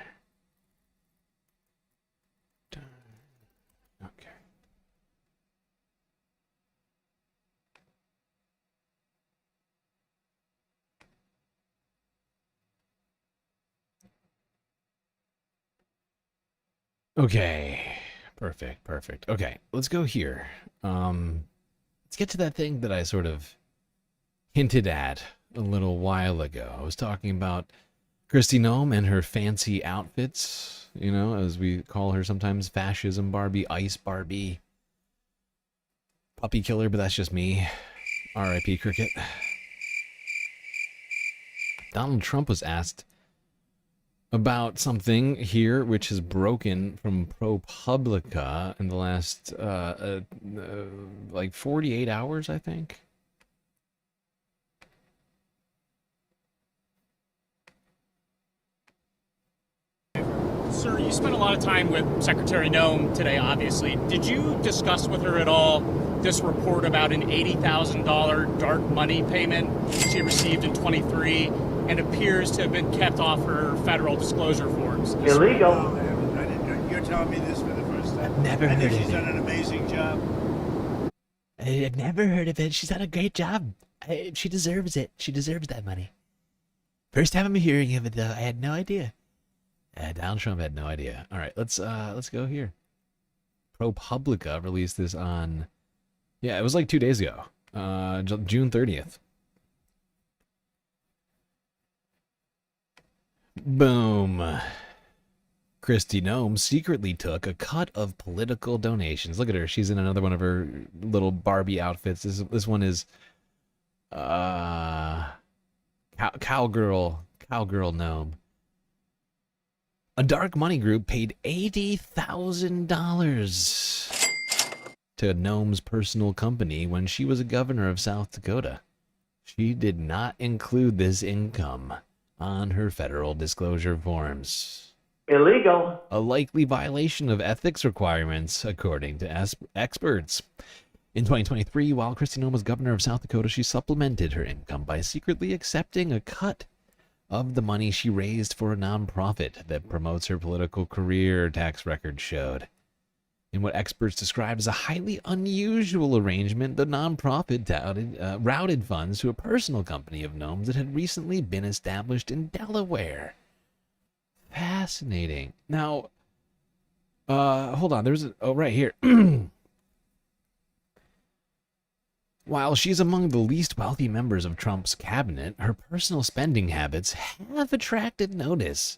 Okay. Okay. Perfect. Okay, let's go here. Let's get to that thing that I sort of hinted at a little while ago. I was talking about Christi Noem and her fancy outfits, as we call her sometimes, fascism Barbie, ice Barbie, puppy killer, but that's just me. R.I.P. Cricket. Donald Trump was asked about something here which has broken from ProPublica in the last like 48 hours, I think. Sir, you spent a lot of time with Secretary Noem today, obviously. Did you discuss with her at all this report about an $80,000 dark money payment she received in 23 and appears to have been kept off her federal disclosure forms. Illegal. You're telling me this for the first time. I've never heard of She's it. done an amazing job. I've never heard of it. She's done a great job. She deserves it. She deserves that money. First time I'm hearing of it, though. I had no idea. Donald Trump had no idea. All right, let's go here. ProPublica released this on, it was like 2 days ago, June 30th. Boom. Christi Noem secretly took a cut of political donations. Look at her. She's in another one of her little Barbie outfits. This one is cowgirl Noem. A dark money group paid $80,000 to Noem's personal company when she was a governor of South Dakota. She did not include this income on her federal disclosure forms. Illegal. A likely violation of ethics requirements, according to experts. In 2023, while Christi Noem was governor of South Dakota, she supplemented her income by secretly accepting a cut of the money she raised for a nonprofit that promotes her political career, tax records showed. In what experts described as a highly unusual arrangement, the nonprofit routed funds to a personal company of Noem's that had recently been established in Delaware. Fascinating. Now, hold on. Right here. While she's among the least wealthy members of Trump's cabinet, her personal spending habits have attracted notice.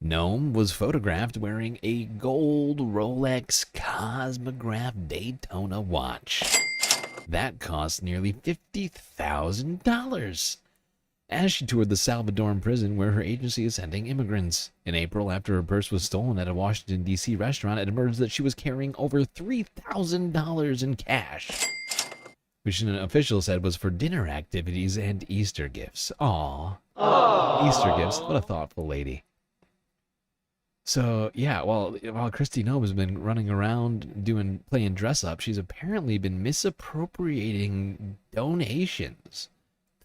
Noem was photographed wearing a gold Rolex Cosmograph Daytona watch. That cost nearly $50,000. As she toured the Salvadoran prison where her agency is sending immigrants. In April, after her purse was stolen at a Washington, D.C. restaurant, it emerged that she was carrying over $3,000 in cash, which an official said was for dinner activities and Easter gifts. Aww. Easter gifts. What a thoughtful lady. So, yeah, while Christi Noem has been running around playing dress up, she's apparently been misappropriating donations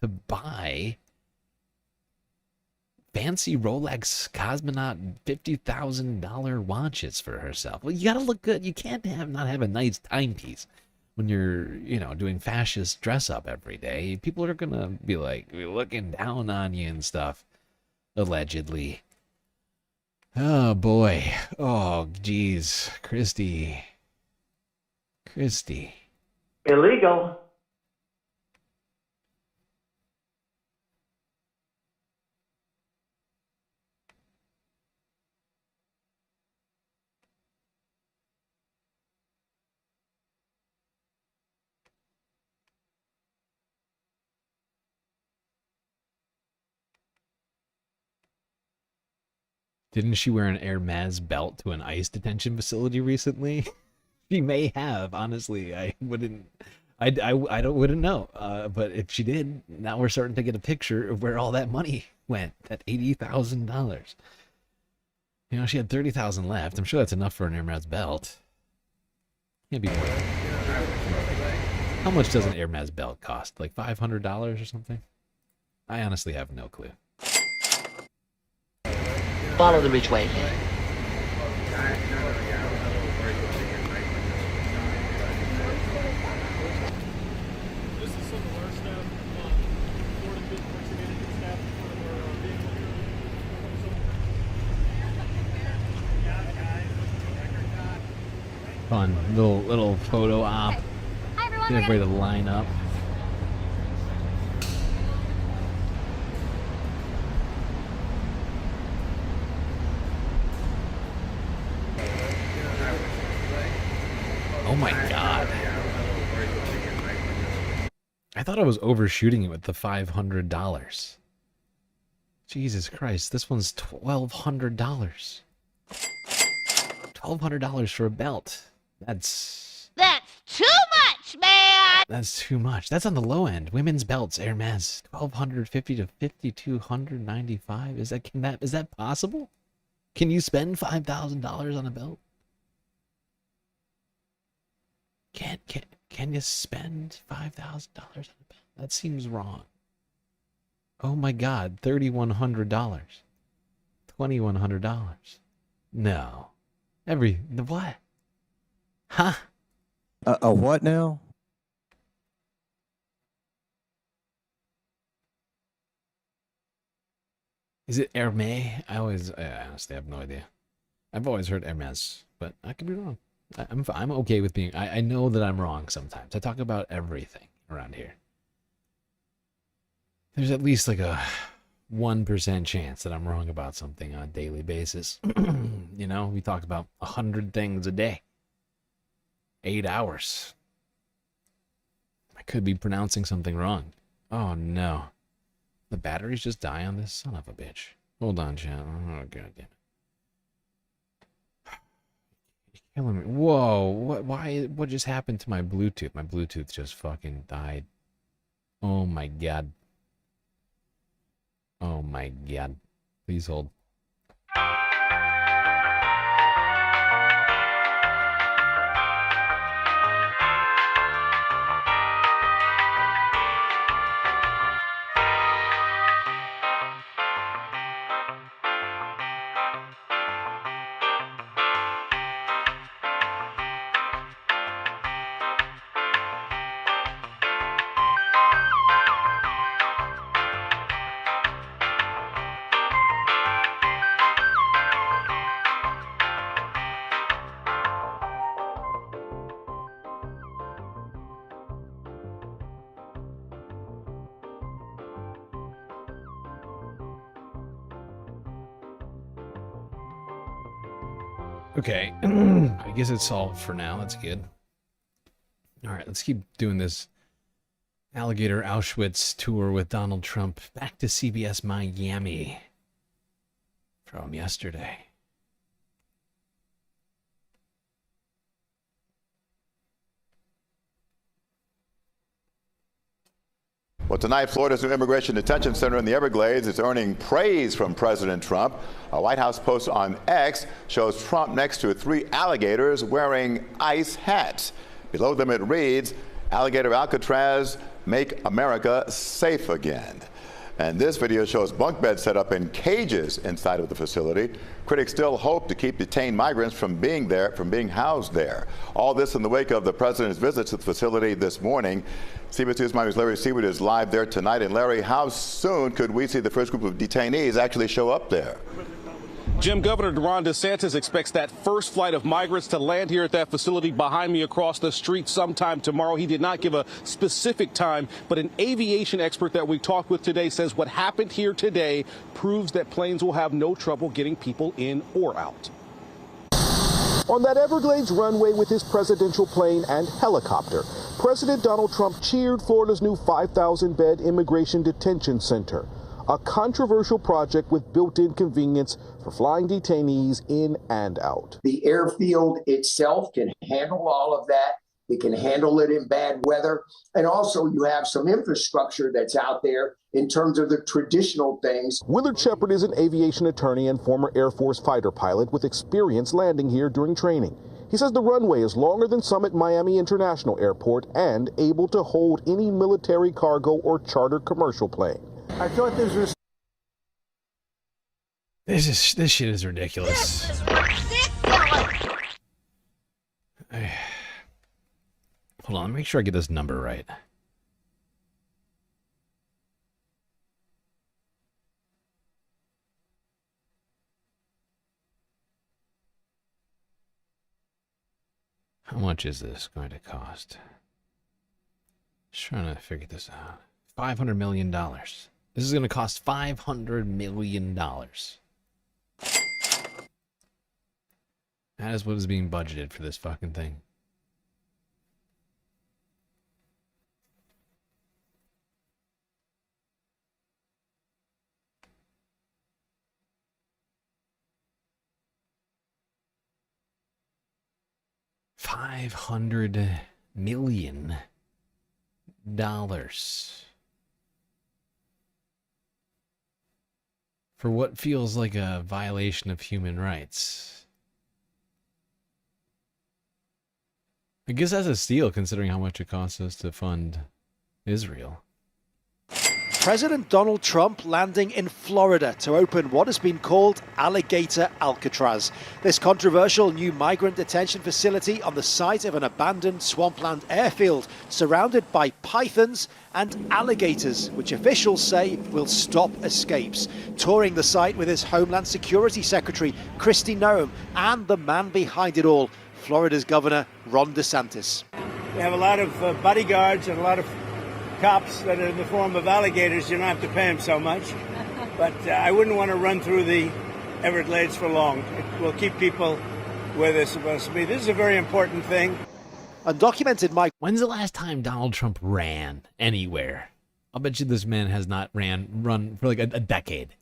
to buy fancy Rolex Cosmonaut $50,000 watches for herself. Well, you gotta look good. You can't not have a nice timepiece when you're, doing fascist dress up every day. People are gonna be like looking down on you and stuff, allegedly. Oh boy. Oh geez, Christi. Illegal. Didn't she wear an Hermes belt to an ICE detention facility recently? She may have, honestly. I wouldn't know. But if she did, now we're starting to get a picture of where all that money went. That $80,000. She had $30,000 left. I'm sure that's enough for an Hermes belt. Can't be more. How much does an Hermes belt cost? Like $500 or something? I honestly have no clue. Follow the ridgeway. Fun little photo op. Hi everyone. Get everybody to line up. Oh my god. I thought I was overshooting it with the $500. Jesus Christ, this one's $1,200. $1,200 for a belt. That's too much, man! That's too much. That's on the low end. Women's belts, Hermes, $1,250 to $5,295. Is that possible? Can you spend $5,000 on a belt? Can you spend $5,000 on a belt? That seems wrong. Oh my God, $3,100. $2,100. No. What? Huh? A what now? Is it Hermes? I honestly have no idea. I've always heard Hermes, but I could be wrong. I'm okay with being. I know that I'm wrong sometimes. I talk about everything around here. There's at least like a 1% chance that I'm wrong about something on a daily basis. You know, we talk about 100 things a day. 8 hours. I could be pronouncing something wrong. Oh no. The batteries just die on this son of a bitch. Hold on, chat. Oh god damn it. You're killing me. Whoa, what just happened to my Bluetooth? My Bluetooth just fucking died. Oh my god. Oh my god. Please hold. Okay, I guess it's solved for now. That's good. All right, let's keep doing this Alligator Auschwitz tour with Donald Trump. Back to CBS Miami from yesterday. Well, tonight, Florida's new immigration detention center in the Everglades is earning praise from President Trump. A White House post on X shows Trump next to 3 alligators wearing ice hats. Below them it reads, "Alligator Alcatraz, make America safe again." And this video shows bunk beds set up in cages inside of the facility. Critics still hope to keep detained migrants from being housed there. All this in the wake of the president's visit to the facility this morning. CBS News Miami's Larry Seward is live there tonight. And Larry, how soon could we see the first group of detainees actually show up there? Jim, Governor Ron DeSantis expects that first flight of migrants to land here at that facility behind me across the street sometime tomorrow. He did not give a specific time, but an aviation expert that we talked with today says what happened here today proves that planes will have no trouble getting people in or out. On that Everglades runway with his presidential plane and helicopter, President Donald Trump cheered Florida's new 5,000-bed immigration detention center, a controversial project with built-in convenience for flying detainees in and out. The airfield itself can handle all of that. It can handle it in bad weather. And also you have some infrastructure that's out there in terms of the traditional things. Willard Shepard is an aviation attorney and former Air Force fighter pilot with experience landing here during training. He says the runway is longer than some at Miami International Airport and able to hold any military cargo or charter commercial plane. I thought this was... This shit is ridiculous. This is ridiculous! Hold on, make sure I get this number right. How much is this going to cost? Just trying to figure this out. $500 million. This is going to cost $500 million. That is what is being budgeted for this fucking thing. $500 million. For what feels like a violation of human rights. I guess that's a steal considering how much it costs us to fund Israel. President Donald Trump landing in Florida to open what has been called Alligator Alcatraz. This controversial new migrant detention facility on the site of an abandoned swampland airfield, surrounded by pythons and alligators, which officials say will stop escapes. Touring the site with his Homeland Security Secretary, Christi Noem, and the man behind it all, Florida's Governor Ron DeSantis. We have a lot of bodyguards and a lot of cops that are in the form of alligators. You don't have to pay them so much. But I wouldn't want to run through the Everglades for long. It will keep people where they're supposed to be. This is a very important thing. Undocumented migrants. When's the last time Donald Trump ran anywhere? I'll bet you this man has not run for like a decade.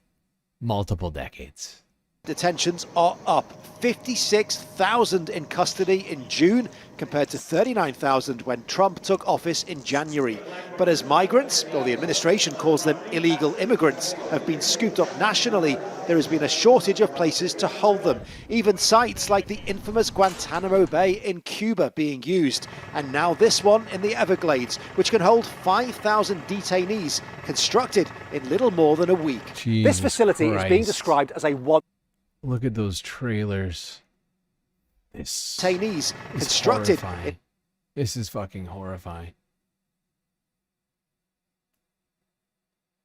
Multiple decades. Detentions are up 56,000 in custody in June compared to 39,000 when Trump took office in January. But as migrants, or the administration calls them illegal immigrants, have been scooped up nationally, there has been a shortage of places to hold them. Even sites like the infamous Guantanamo Bay in Cuba being used. And now this one in the Everglades, which can hold 5,000 detainees, constructed in little more than a week. Jesus this facility Christ. is being described as a one. Look at those trailers. This Detainees constructed. Horrifying. This is fucking horrifying.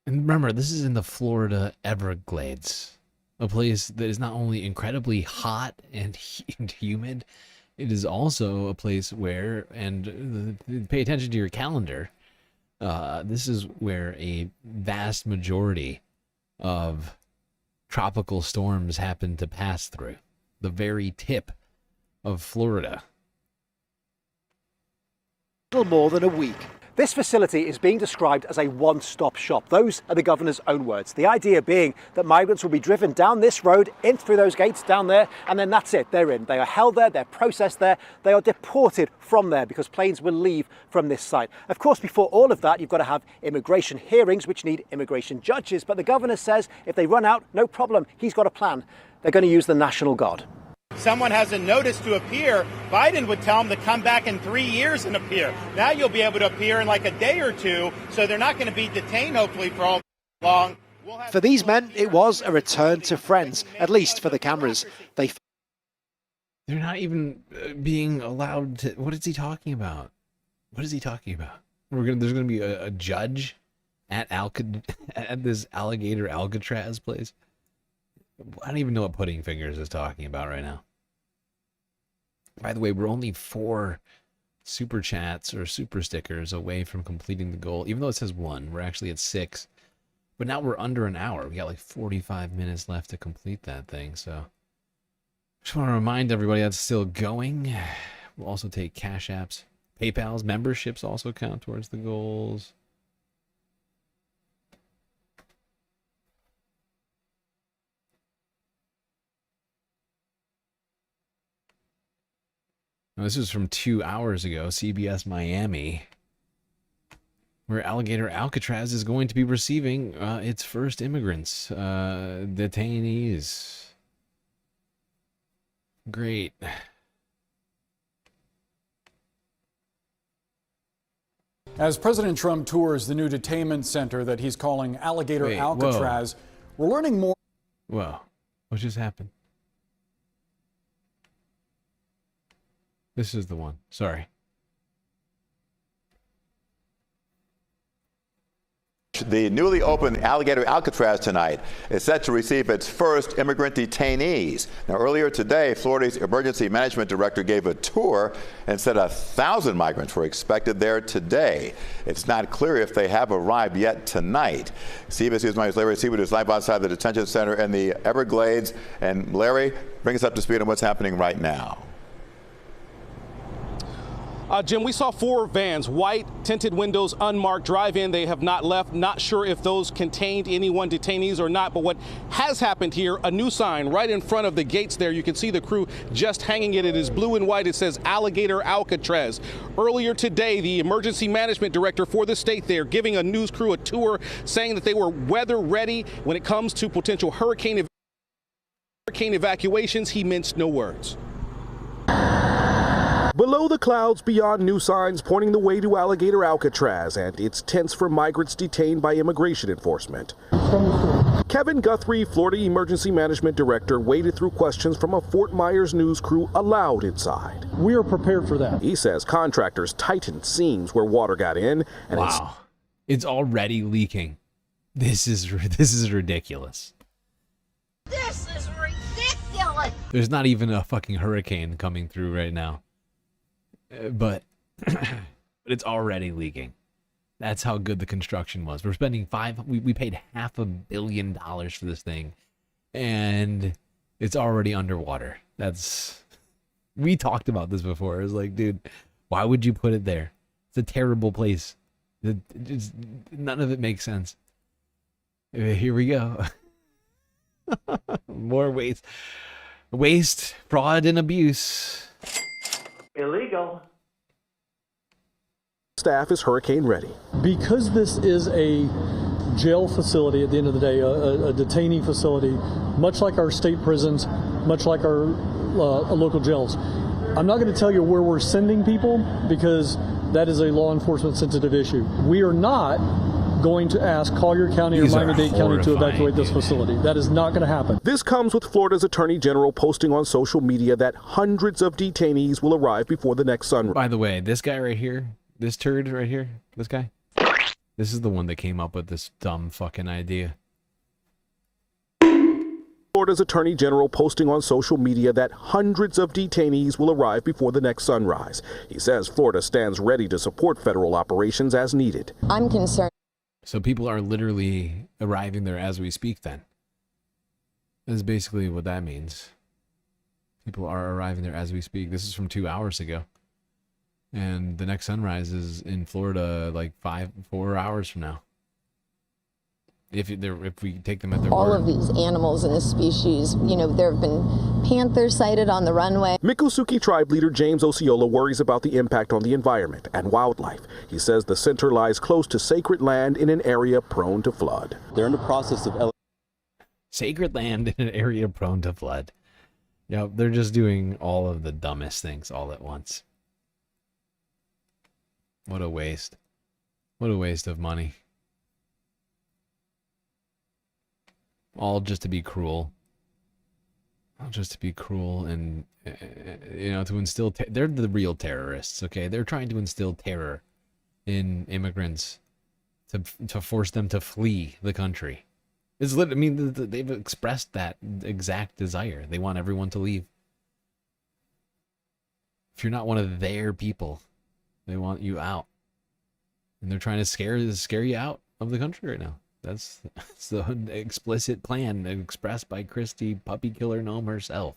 And remember, this is in the Florida Everglades, a place that is not only incredibly hot and humid, it is also a place where, and pay attention to your calendar, this is where a vast majority of tropical storms happen to pass through. The very tip of Florida. Little more than a week. This facility is being described as a one-stop shop. Those are the governor's own words. The idea being that migrants will be driven down this road, in through those gates down there, and then that's it. They're in. They are held there, they're processed there, they are deported from there because planes will leave from this site. Of course, before all of that, you've got to have immigration hearings, which need immigration judges. But the governor says if they run out, no problem. He's got a plan. They're going to use the National Guard. Someone has a notice to appear, Biden would tell them to come back in 3 years and appear. Now you'll be able to appear in like a day or two, so they're not going to be detained, hopefully, for all long. For these men, it was a return to friends, at least for the cameras. They're not even being allowed to... What is he talking about? What is he talking about? There's going to be a judge at this Alligator Alcatraz place. I don't even know what Pudding Fingers is talking about right now. By the way, we're only 4 super chats or super stickers away from completing the goal. Even though it says 1, we're actually at 6. But now we're under an hour. We got like 45 minutes left to complete that thing. So just want to remind everybody that's still going. We'll also take Cash Apps. PayPal's memberships also count towards the goals. Now, this is from 2 hours ago, CBS Miami, where Alligator Alcatraz is going to be receiving its first immigrants, detainees. Great. As President Trump tours the new detainment center that he's calling Alligator Alcatraz, we're learning more. Whoa, what just happened? This is the one. Sorry. The newly opened Alligator Alcatraz tonight is set to receive its first immigrant detainees. Now, earlier today, Florida's emergency management director gave a tour and said 1,000 migrants were expected there today. It's not clear if they have arrived yet tonight. CBS News' Larry Seawood is live outside the detention center in the Everglades. And Larry, bring us up to speed on what's happening right now. Jim, we saw 4 vans, white, tinted windows, unmarked, drive in. They have not left. Not sure if those contained anyone, detainees or not. But what has happened here, a new sign right in front of the gates there. You can see the crew just hanging it. It is blue and white. It says Alligator Alcatraz. Earlier today, the emergency management director for the state there giving a news crew a tour, saying that they were weather ready when it comes to potential hurricane evacuations. He minced no words. Below the clouds beyond, new signs pointing the way to Alligator Alcatraz, and it's tense for migrants detained by immigration enforcement. Kevin Guthrie, Florida Emergency Management Director, waded through questions from a Fort Myers news crew allowed inside. We are prepared for that. He says contractors tightened seams where water got in, and wow, it's already leaking. This is ridiculous. This is ridiculous. There's not even a fucking hurricane coming through right now, but it's already leaking. That's how good the construction was. We're spending we paid $500 million for this thing, and it's already underwater. We talked about this before. It was like, dude, why would you put it there? It's a terrible place. None of it makes sense. Here we go. More waste, fraud, and abuse. Illegal. Staff is hurricane ready. Because this is a jail facility at the end of the day, a detainee facility, much like our state prisons, much like our local jails. I'm not going to tell you where we're sending people because that is a law enforcement sensitive issue. We are not going to ask Collier County or Miami-Dade County to evacuate this facility. That is not going to happen. This comes with Florida's Attorney General posting on social media that hundreds of detainees will arrive before the next sunrise. By the way, this guy right here, this turd right here, this guy, this is the one that came up with this dumb fucking idea. Florida's Attorney General posting on social media that hundreds of detainees will arrive before the next sunrise. He says Florida stands ready to support federal operations as needed. I'm concerned. So people are literally arriving there as we speak then. That's basically what that means. People are arriving there as we speak. This is from 2 hours ago. And the next sunrise is in Florida like 4 hours from now. If we take them at their all word. of these animals in this species, there have been panthers sighted on the runway. Miccosukee tribe leader James Osceola worries about the impact on the environment and wildlife. He says the center lies close to sacred land in an area prone to flood. They're in the process of sacred land in an area prone to flood. Yeah, they're just doing all of the dumbest things all at once. What a waste. What a waste of money. All just to be cruel. All just to be cruel and, to instill... they're the real terrorists, okay? They're trying to instill terror in immigrants to force them to flee the country. They've expressed that exact desire. They want everyone to leave. If you're not one of their people, they want you out. And they're trying to scare you out of the country right now. That's the explicit plan expressed by Christi Puppy Killer Noem herself.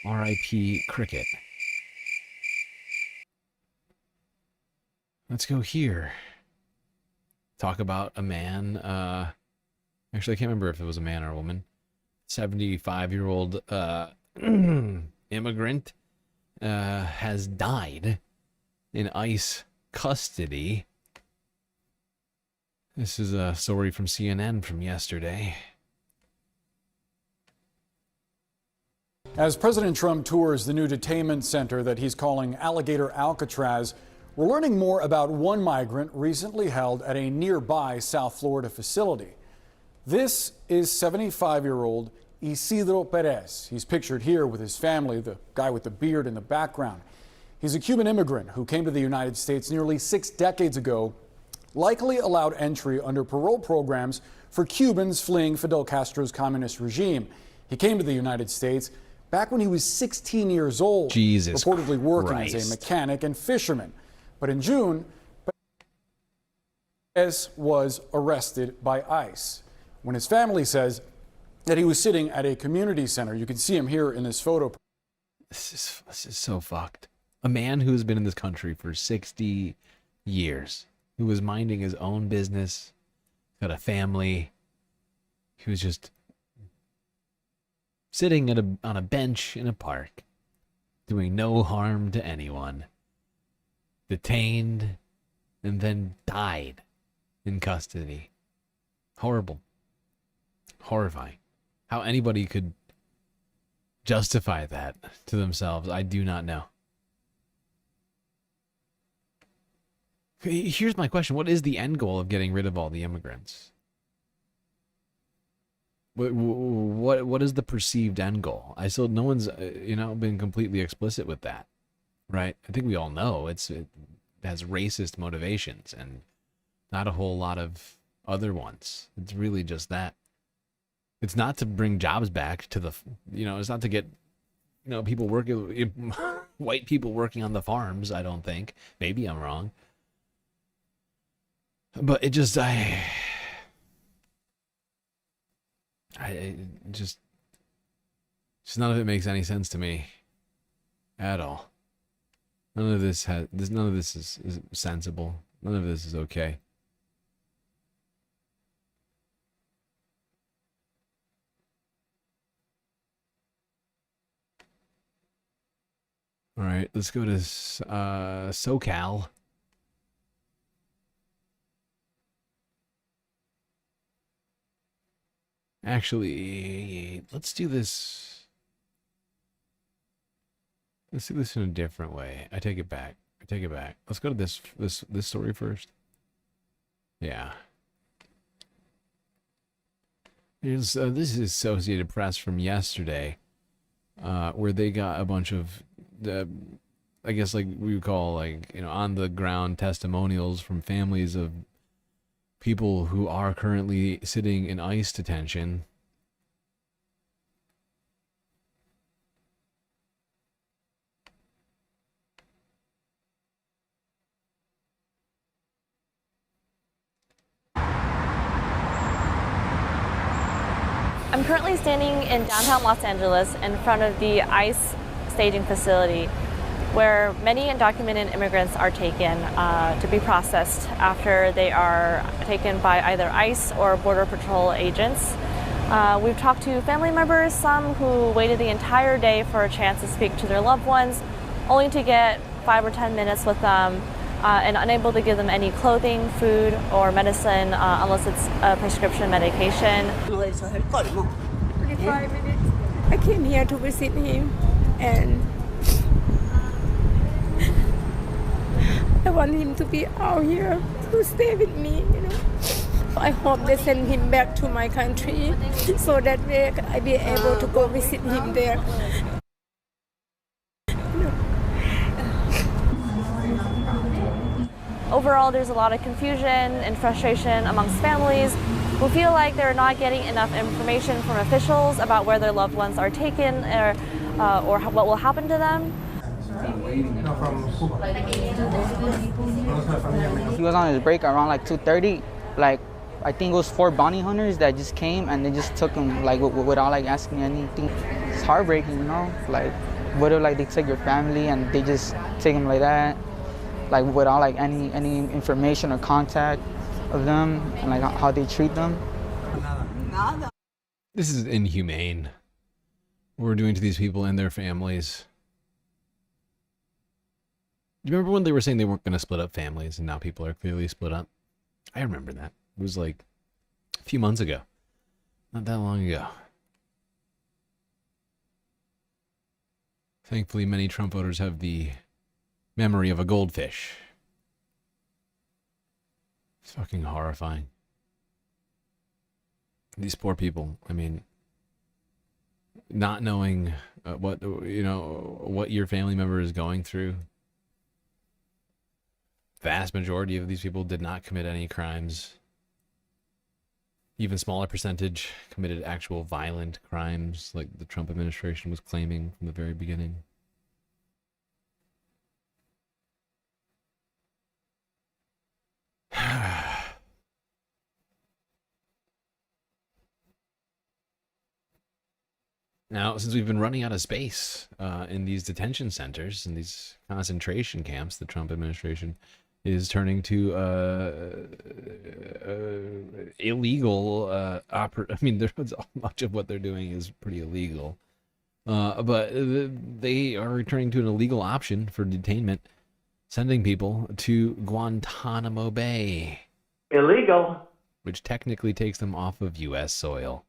R.I.P. Cricket. Let's go here. Talk about a man. Actually, I can't remember if it was a man or a woman. 75-year-old immigrant has died in ICE custody. This is a story from CNN from yesterday. As President Trump tours the new detainment center that he's calling Alligator Alcatraz, we're learning more about one migrant recently held at a nearby South Florida facility. This is 75-year-old Isidro Perez. He's pictured here with his family, the guy with the beard in the background. He's a Cuban immigrant who came to the United States nearly 6 decades ago, likely allowed entry under parole programs for Cubans fleeing Fidel Castro's communist regime. He came to the United States back when he was 16 years old, reportedly working as a mechanic and fisherman. But in June, Perez was arrested by ICE when his family says that he was sitting at a community center. You can see him here in this photo. This is so fucked. A man who has been in this country for 60 years, who was minding his own business, got a family, he was just sitting on a bench in a park, doing no harm to anyone, detained, and then died in custody. Horrible. Horrifying. How anybody could justify that to themselves, I do not know. Here's my question. What is the end goal of getting rid of all the immigrants? What is the perceived end goal? No one's been completely explicit with that, right? I think we all know it has racist motivations and not a whole lot of other ones. It's really just that. It's not to bring jobs back to the, it's not to get, people working, white people working on the farms. I don't think. Maybe I'm wrong. But it just, just none of it makes any sense to me at all. None of this is sensible. None of this is okay. All right, let's go to SoCal. Actually, let's do this. Let's do this in a different way. I take it back. Let's go to this story first. Yeah. This is Associated Press from yesterday, where they got a bunch of, I guess like we would call on the ground testimonials from families of people who are currently sitting in ICE detention. I'm currently standing in downtown Los Angeles in front of the ICE staging facility, where many undocumented immigrants are taken to be processed after they are taken by either ICE or Border Patrol agents. We've talked to family members, some who waited the entire day for a chance to speak to their loved ones, only to get 5 or 10 minutes with them and unable to give them any clothing, food, or medicine unless it's a prescription medication. 45 minutes. I came here to visit him, and I want him to be out here to stay with me, I hope they send him back to my country so that I be able to go visit him there. Overall, there's a lot of confusion and frustration amongst families who feel like they're not getting enough information from officials about where their loved ones are taken or what will happen to them. He was on his break around like 2:30. Like, I think it was 4 bounty hunters that just came and they just took him without asking anything. It's heartbreaking, Like, what if they take your family and they just take him like that, without any information or contact of them and how they treat them. This is inhumane. What we're doing to these people and their families. Do you remember when they were saying they weren't going to split up families and now people are clearly split up? I remember that. It was a few months ago. Not that long ago. Thankfully, many Trump voters have the memory of a goldfish. It's fucking horrifying. These poor people, not knowing what your family member is going through. Vast majority of these people did not commit any crimes. Even smaller percentage committed actual violent crimes, like the Trump administration was claiming from the very beginning. Now, since we've been running out of space in these detention centers and these concentration camps, the Trump administration is turning to illegal much of what they're doing is pretty illegal, but they are returning to an illegal option for detainment, sending people to Guantanamo Bay. Illegal. Which technically takes them off of U.S. soil.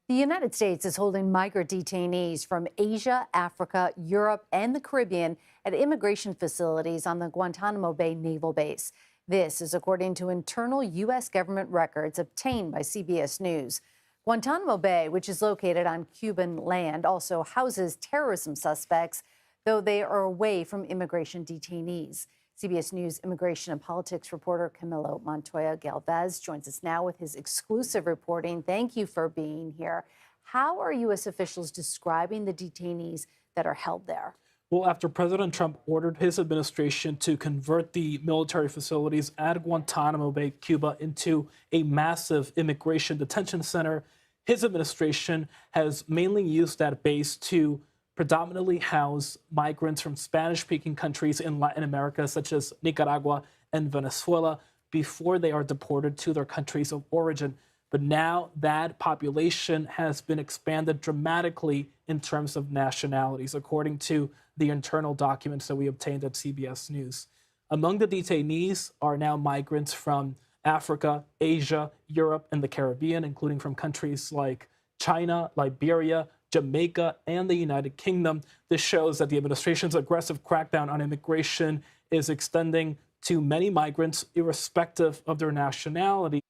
The United States is holding migrant detainees from Asia, Africa, Europe, and the Caribbean at immigration facilities on the Guantanamo Bay naval base. This is according to internal U.S. government records obtained by CBS News. Guantanamo Bay, which is located on Cuban land, also houses terrorism suspects, though they are away from immigration detainees. CBS News immigration and politics reporter Camilo Montoya Galvez joins us now with his exclusive reporting. Thank you for being here. How are U.S. officials describing the detainees that are held there? Well, after President Trump ordered his administration to convert the military facilities at Guantanamo Bay, Cuba, into a massive immigration detention center, his administration has mainly used that base to predominantly house migrants from Spanish-speaking countries in Latin America, such as Nicaragua and Venezuela, before they are deported to their countries of origin. But now that population has been expanded dramatically in terms of nationalities, according to the internal documents that we obtained at CBS News. Among the detainees are now migrants from Africa, Asia, Europe, and the Caribbean, including from countries like China, Liberia, Jamaica, and the United Kingdom. This shows that the administration's aggressive crackdown on immigration is extending to many migrants, irrespective of their nationality.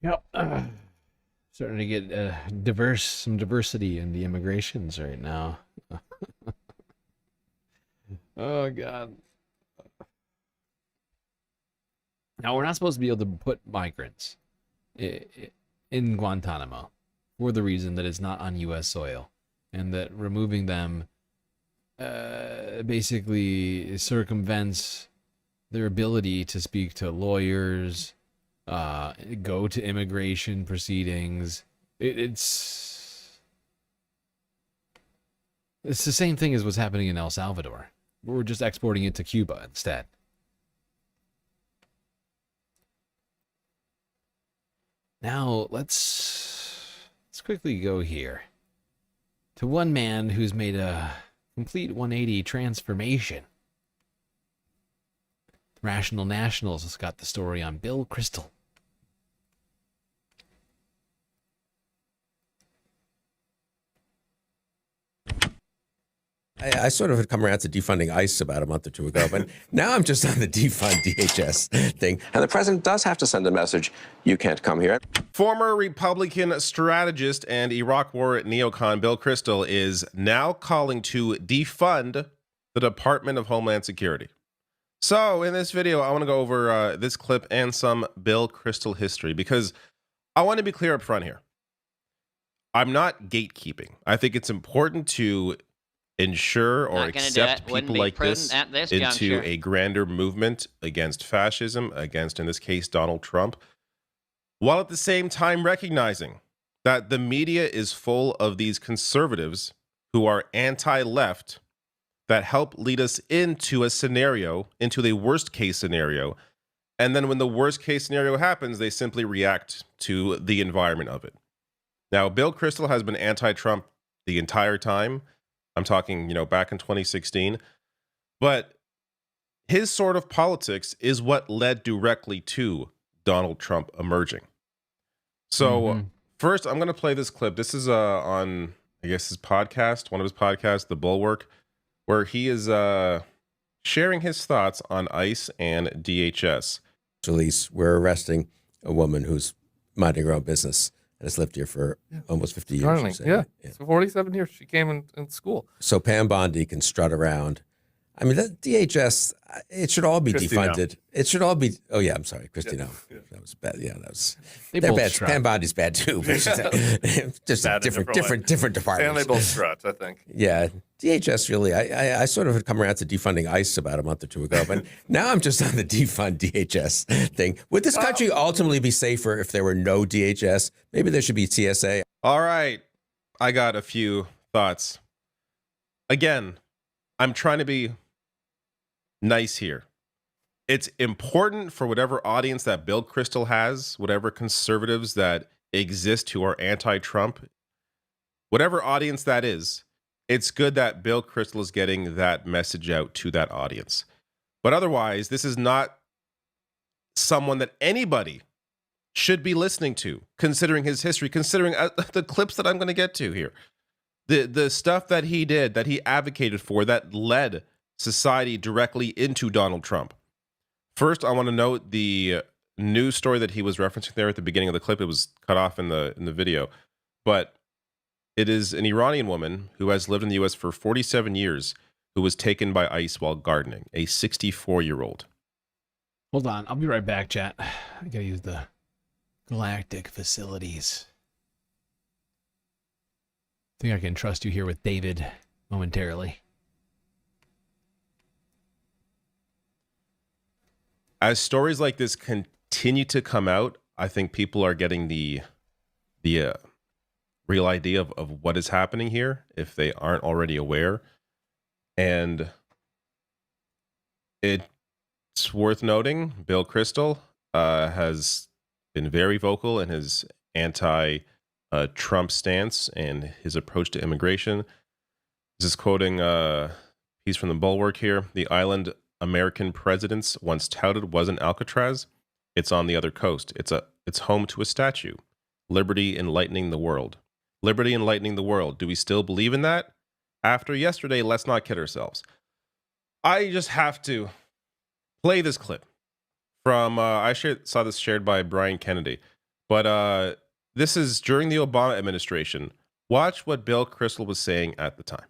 Yep. Starting to get some diversity in the immigrations right now. Oh, God. Now, we're not supposed to be able to put migrants in Guantanamo for the reason that it's not on U.S. soil, and that removing them basically circumvents their ability to speak to lawyers, go to immigration proceedings. It's the same thing as what's happening in El Salvador. We're just exporting it to Cuba instead. Now, let's quickly go here to one man who's made a complete 180 transformation. Rational Nationals has got the story on Bill Kristol. I sort of had come around to defunding ICE about a month or two ago, but now I'm just on the defund DHS thing. And the president does have to send a message, you can't come here. Former Republican strategist and Iraq war neocon Bill Kristol is now calling to defund the Department of Homeland Security. So in this video, I want to go over this clip and some Bill Kristol history, because I want to be clear up front here. I'm not gatekeeping. I think it's important to ensure or accept people like this into a grander movement against fascism, against, in this case, Donald Trump, while at the same time recognizing that the media is full of these conservatives who are anti-left that help lead us into a scenario, into the worst case scenario. And then when the worst case scenario happens, they simply react to the environment of it. Now, Bill Kristol has been anti-Trump the entire time. I'm talking, back in 2016. But his sort of politics is what led directly to Donald Trump emerging. So first, I'm going to play this clip. This is on, I guess, his podcast, one of his podcasts, The Bulwark, where he is sharing his thoughts on ICE and DHS. Police, we're arresting a woman who's minding her own business and has lived here for almost 50 years. Darling, yeah. So 47 years. She came in school. So Pam Bondi can strut around. I mean, the DHS, it should all be Christi defunded. Noem. It should all be, oh yeah, I'm sorry, Christi Noem. That was bad. Yeah, that was, They they're both bad. strut. Pam Bondi's bad too. But just Bad in different departments. And they both strut, I think. Yeah, DHS really, I sort of had come around to defunding ICE about a month or two ago, but now I'm just on the defund DHS thing. Would this country ultimately be safer if there were no DHS? Maybe there should be TSA. All right, I got a few thoughts. Again, I'm trying to be nice here. It's important for whatever audience that Bill Kristol has, whatever conservatives that exist who are anti-Trump, whatever audience that is, it's good that Bill Kristol is getting that message out to that audience. But otherwise, this is not someone that anybody should be listening to, considering his history, considering the clips that I'm going to get to here. The stuff that he did, that he advocated for, that led society directly into Donald Trump. First, I want to note the news story that he was referencing there at the beginning of the clip. It was cut off in the video, but it is an Iranian woman who has lived in the U.S. for 47 years who was taken by ICE while gardening, a 64-year-old. Hold on, I'll be right back, chat. I gotta use the Galactic facilities. I think I can trust you here with David momentarily. As stories like this continue to come out, I think people are getting the real idea of what is happening here, if they aren't already aware. And it's worth noting, Bill Kristol has been very vocal in his anti-Trump stance and his approach to immigration. This is quoting a piece from the Bulwark here. The island American presidents once touted wasn't Alcatraz. It's on the other coast. It's home to a statue. Liberty enlightening the world. Liberty enlightening the world. Do we still believe in that? After yesterday, let's not kid ourselves. I just have to play this clip from, saw this shared by Brian Kennedy, but this is during the Obama administration. Watch what Bill Kristol was saying at the time.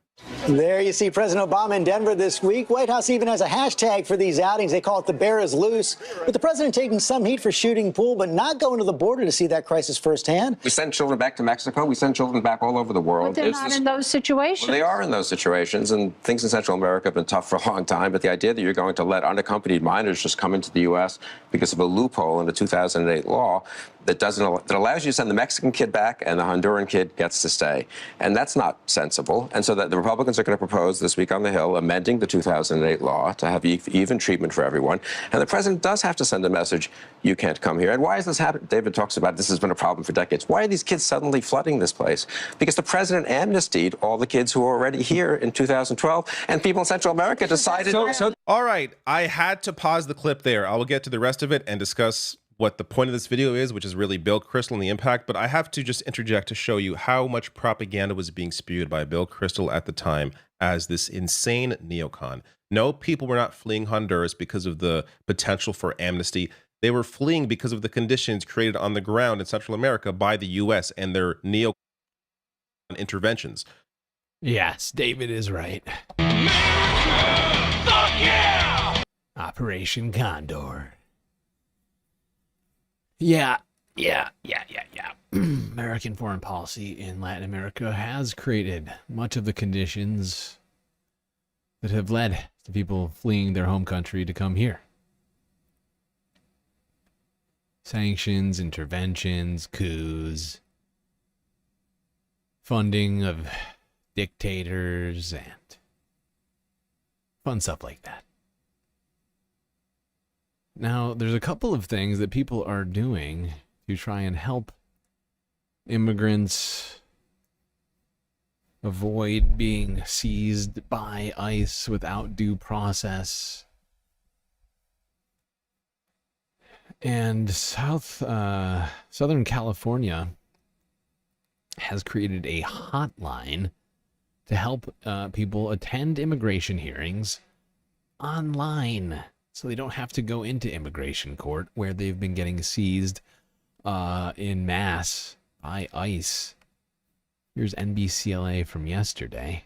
There you see President Obama in Denver this week. White House even has a hashtag for these outings. They call it the bear is loose. With the president taking some heat for shooting pool, but not going to the border to see that crisis firsthand. We send children back to Mexico. We send children back all over the world. But they're not in those situations. Well, they are in those situations, and things in Central America have been tough for a long time. But the idea that you're going to let unaccompanied minors just come into the U.S. because of a loophole in the 2008 law that allows you to send the Mexican kid back and the Honduran kid gets to stay. And that's not sensible. And so that the Republicans are going to propose this week on the Hill amending the 2008 law to have even treatment for everyone. And the president does have to send a message, you can't come here. And why is this happening? David talks about this has been a problem for decades. Why are these kids suddenly flooding this place? Because the president amnestied all the kids who were already here in 2012, and people in Central America decided... All right, I had to pause the clip there. I will get to the rest of it and discuss what the point of this video is, which is really Bill Kristol and the impact, but I have to just interject to show you how much propaganda was being spewed by Bill Kristol at the time as this insane neocon. No, people were not fleeing Honduras because of the potential for amnesty. They were fleeing because of the conditions created on the ground in Central America by the U.S. and their neocon interventions. Yes, David is right. America, fuck yeah! Operation Condor. Yeah. American foreign policy in Latin America has created much of the conditions that have led to people fleeing their home country to come here. Sanctions, interventions, coups, funding of dictators, and fun stuff like that. Now, there's a couple of things that people are doing to try and help immigrants avoid being seized by ICE without due process. And Southern California has created a hotline to help people attend immigration hearings online, so they don't have to go into immigration court where they've been getting seized in mass by ICE. Here's NBCLA from yesterday.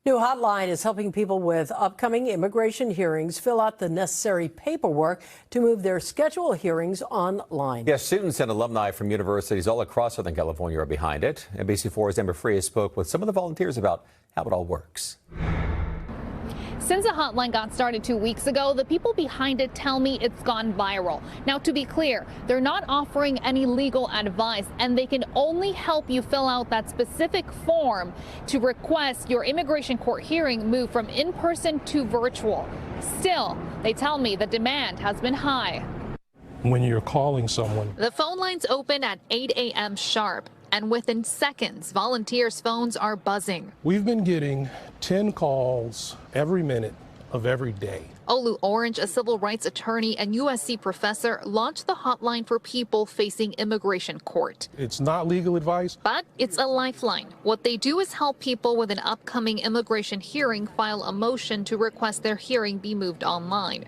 New Hotline is helping people with upcoming immigration hearings fill out the necessary paperwork to move their scheduled hearings online. Yes, students and alumni from universities all across Southern California are behind it. NBC4's Amber Frias spoke with some of the volunteers about how it all works. Since the hotline got started 2 weeks ago, the people behind it tell me it's gone viral. Now, to be clear, they're not offering any legal advice, and they can only help you fill out that specific form to request your immigration court hearing move from in-person to virtual. Still, they tell me the demand has been high. When you're calling someone, the phone lines open at 8 a.m. sharp. And within seconds, volunteers' phones are buzzing. We've been getting 10 calls every minute of every day. Olu Orange, a civil rights attorney and USC professor, launched the hotline for people facing immigration court. It's not legal advice, but it's a lifeline. What they do is help people with an upcoming immigration hearing file a motion to request their hearing be moved online.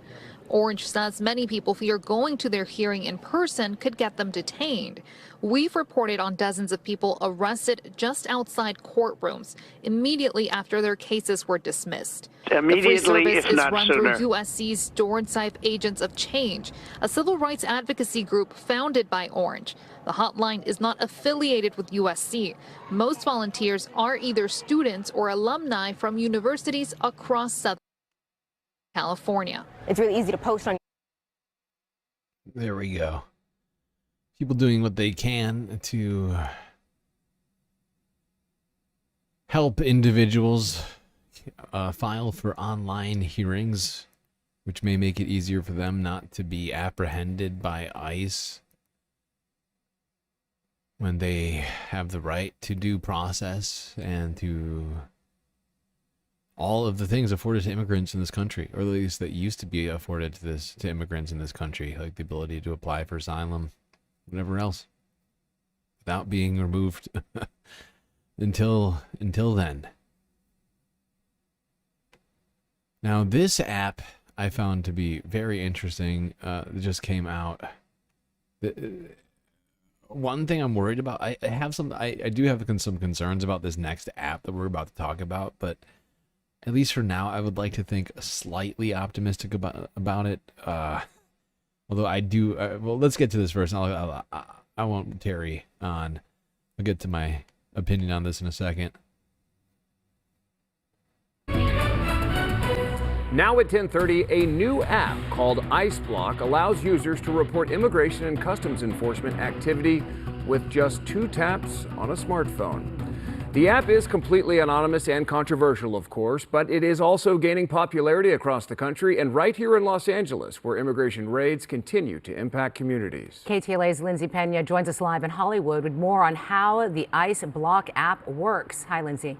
Orange says many people fear going to their hearing in person could get them detained. We've reported on dozens of people arrested just outside courtrooms immediately after their cases were dismissed. Immediately, the free service if is not run sooner. through USC's Dornsife Agents of Change, a civil rights advocacy group founded by Orange. The hotline is not affiliated with USC. Most volunteers are either students or alumni from universities across Southern California. It's really easy to post on. There we go. People doing what they can to help individuals file for online hearings, which may make it easier for them not to be apprehended by ICE when they have the right to due process and to all of the things afforded to immigrants in this country, or at least that used to be afforded to immigrants in this country, like the ability to apply for asylum, whatever else, without being removed until then. Now, this app I found to be very interesting. It just came out. One thing I'm worried about, I do have some concerns about this next app that we're about to talk about, but at least for now, I would like to think slightly optimistic about it. Although I do, well, let's get to this first. I won't tarry on. I'll get to my opinion on this in a second. Now at 10:30, a new app called Ice Block allows users to report immigration and customs enforcement activity with just 2 taps on a smartphone. The app is completely anonymous and controversial, of course, but it is also gaining popularity across the country and right here in Los Angeles, where immigration raids continue to impact communities. KTLA's Lindsay Pena joins us live in Hollywood with more on how the Ice Block app works. Hi, Lindsay.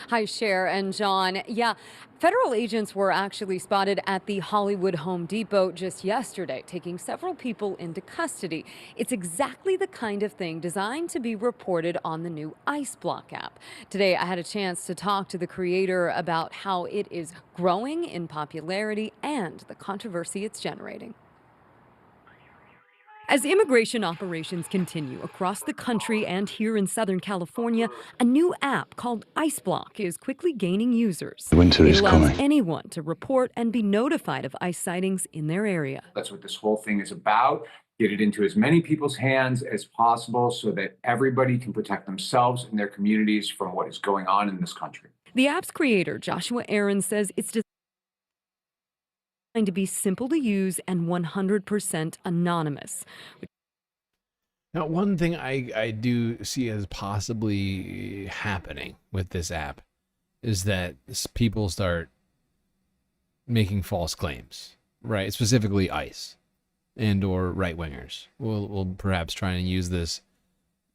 Hi, Cher and John. Yeah, federal agents were actually spotted at the Hollywood Home Depot just yesterday, taking several people into custody. It's exactly the kind of thing designed to be reported on the new Ice Block app. Today, I had a chance to talk to the creator about how it is growing in popularity and the controversy it's generating. As immigration operations continue across the country and here in Southern California, a new app called Ice Block is quickly gaining users. Winter is it allows coming. anyone to report and be notified of ICE sightings in their area. That's what this whole thing is about. Get it into as many people's hands as possible so that everybody can protect themselves and their communities from what is going on in this country. The app's creator, Joshua Aaron, says it's designed to be simple to use and 100% anonymous. Now, one thing I do see as possibly happening with this app is that people start making false claims, right? Specifically ICE and or right-wingers will perhaps try and use this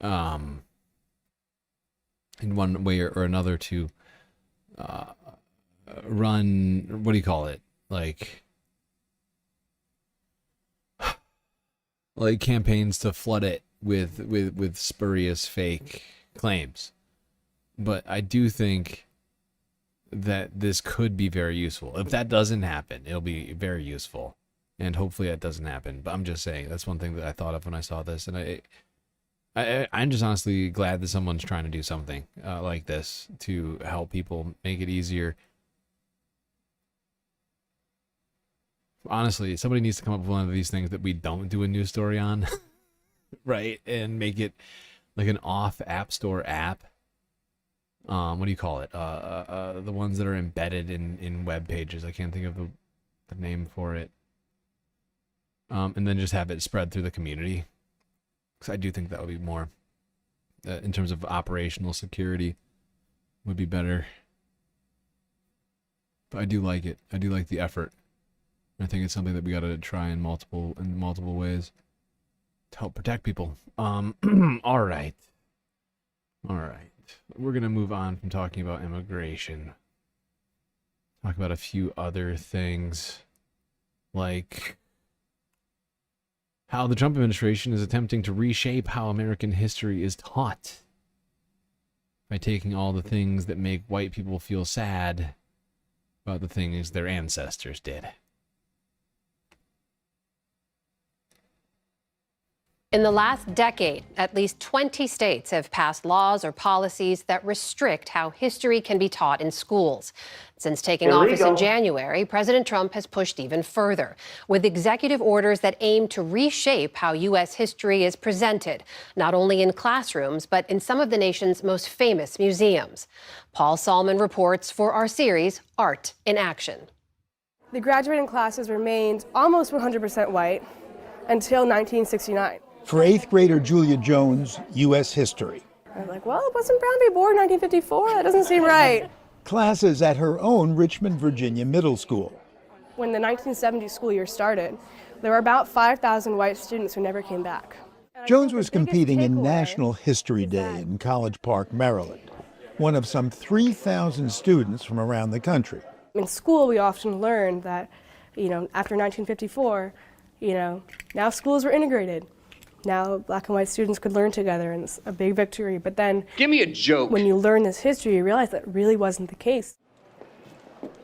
in one way or another to run, what do you call it? Like campaigns to flood it with spurious fake claims. But I do think that this could be very useful. If that doesn't happen, it'll be very useful. And hopefully that doesn't happen. But I'm just saying, that's one thing that I thought of when I saw this. And I'm just honestly glad that someone's trying to do something like this to help people, make it easier. Honestly, somebody needs to come up with one of these things that we don't do a news story on, right? And make it like an off App Store app. What do you call it? The ones that are embedded in web pages. I can't think of the name for it. And then just have it spread through the community. Because I do think that would be more, in terms of operational security, would be better. But I do like it. I do like the effort. I think it's something that we got to try in multiple ways. to help protect people. All right. We're going to move on from talking about immigration. Talk about a few other things, like how the Trump administration is attempting to reshape how American history is taught by taking all the things that make white people feel sad about the things their ancestors did. In the last decade, at least 20 states have passed laws or policies that restrict how history can be taught in schools. Since taking office in January, President Trump has pushed even further, with executive orders that aim to reshape how U.S. history is presented, not only in classrooms, but in some of the nation's most famous museums. Paul Salman reports for our series, Art in Action. The graduating classes remained almost 100% white until 1969. For 8th grader Julia Jones, U.S. history. I'm like, well, wasn't Brown v. Board 1954? That doesn't seem right. Classes at her own Richmond, Virginia middle school. When the 1970 school year started, there were about 5,000 white students who never came back. Jones was competing in National History Day in College Park, Maryland, one of some 3,000 students from around the country. In school, we often learned that, after 1954, now schools were integrated. Now black and white students could learn together, and it's a big victory. But then, give me a joke. When you learn this history, you realize that really wasn't the case.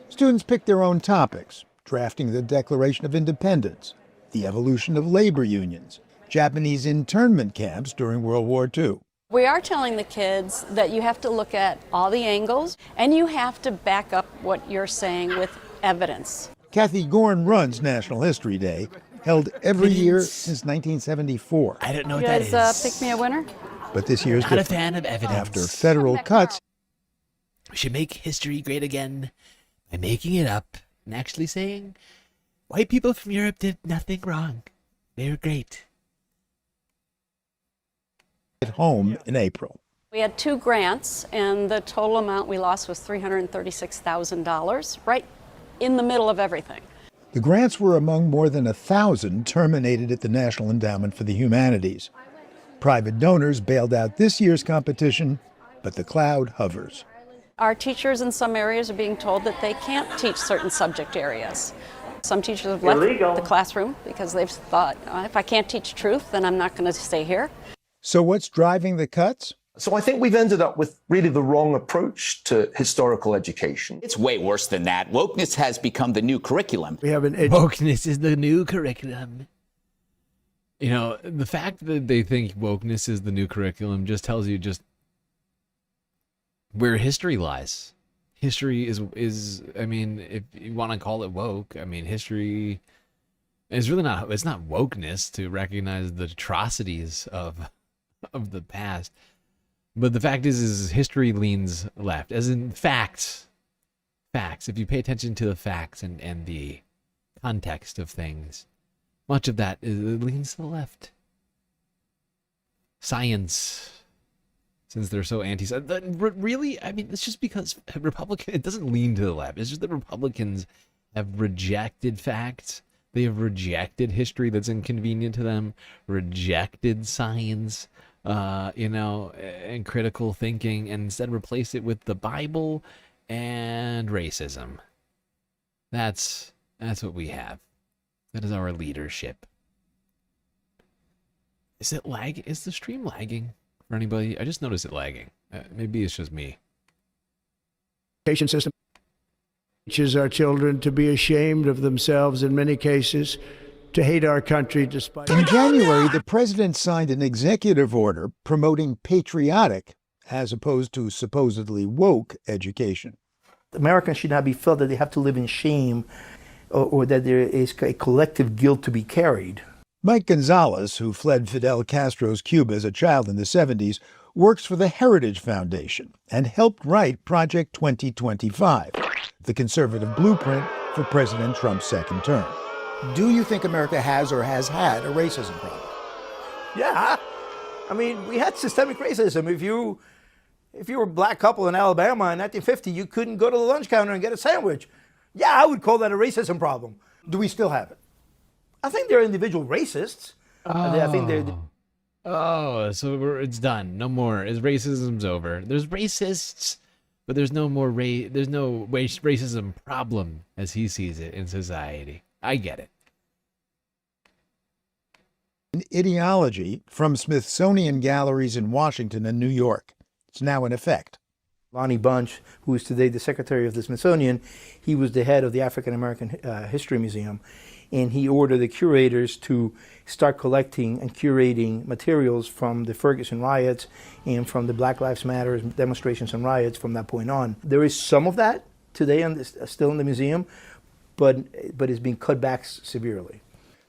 Students picked their own topics, drafting the Declaration of Independence, the evolution of labor unions, Japanese internment camps during World War II. We are telling the kids that you have to look at all the angles, and you have to back up what you're saying with evidence. Kathy Gorn runs National History Day, held every year since 1974. I don't know what that is. You guys pick me a winner? But this year's Not a fan of evidence. After federal cuts, we should make history great again by making it up and actually saying white people from Europe did nothing wrong. They were great. At home in April. We had 2 grants, and the total amount we lost was $336,000, right in the middle of everything. The grants were among more than 1,000 terminated at the National Endowment for the Humanities. Private donors bailed out this year's competition, but the cloud hovers. Our teachers in some areas are being told that they can't teach certain subject areas. Some teachers have left the classroom because they've thought, if I can't teach truth, then I'm not going to stay here. So what's driving the cuts? So I think we've ended up with really the wrong approach to historical education. It's way worse than that. Wokeness has become the new curriculum. We have wokeness is the new curriculum. The fact that they think wokeness is the new curriculum just tells you just where history lies. History is I mean, if you want to call it woke, I mean, history is really not, it's not wokeness to recognize the atrocities of the past. But the fact is history leans left, as in facts. Facts. If you pay attention to the facts and the context of things, much of that leans to the left. Science, since they're so really, I mean, it's just because it doesn't lean to the left. It's just that Republicans have rejected facts. They have rejected history that's inconvenient to them, rejected science, and critical thinking, and instead replace it with the Bible and racism. That's what we have. That is our leadership. Is it lag? Is the stream lagging for anybody? I just noticed it lagging. Maybe it's just me. Education system teaches our children to be ashamed of themselves in many cases, to hate our country despite... In January, the president signed an executive order promoting patriotic, as opposed to supposedly woke, education. Americans should not be felt that they have to live in shame or that there is a collective guilt to be carried. Mike Gonzalez, who fled Fidel Castro's Cuba as a child in the 70s, works for the Heritage Foundation and helped write Project 2025, the conservative blueprint for President Trump's second term. Do you think America has or has had a racism problem? Yeah. I mean, we had systemic racism. If you were a black couple in Alabama in 1950, you couldn't go to the lunch counter and get a sandwich. Yeah, I would call that a racism problem. Do we still have it? I think there are individual racists. I think they're. Oh, so it's done. No more. Racism's over. There's racists, but there's no more there's no racism problem as he sees it in society. I get it. An ideology from Smithsonian galleries in Washington and New York. It's now in effect. Lonnie Bunch, who is today the secretary of the Smithsonian, he was the head of the African American History Museum, and he ordered the curators to start collecting and curating materials from the Ferguson riots and from the Black Lives Matter demonstrations and riots from that point on. There is some of that today still in the museum, but it's being cut back severely.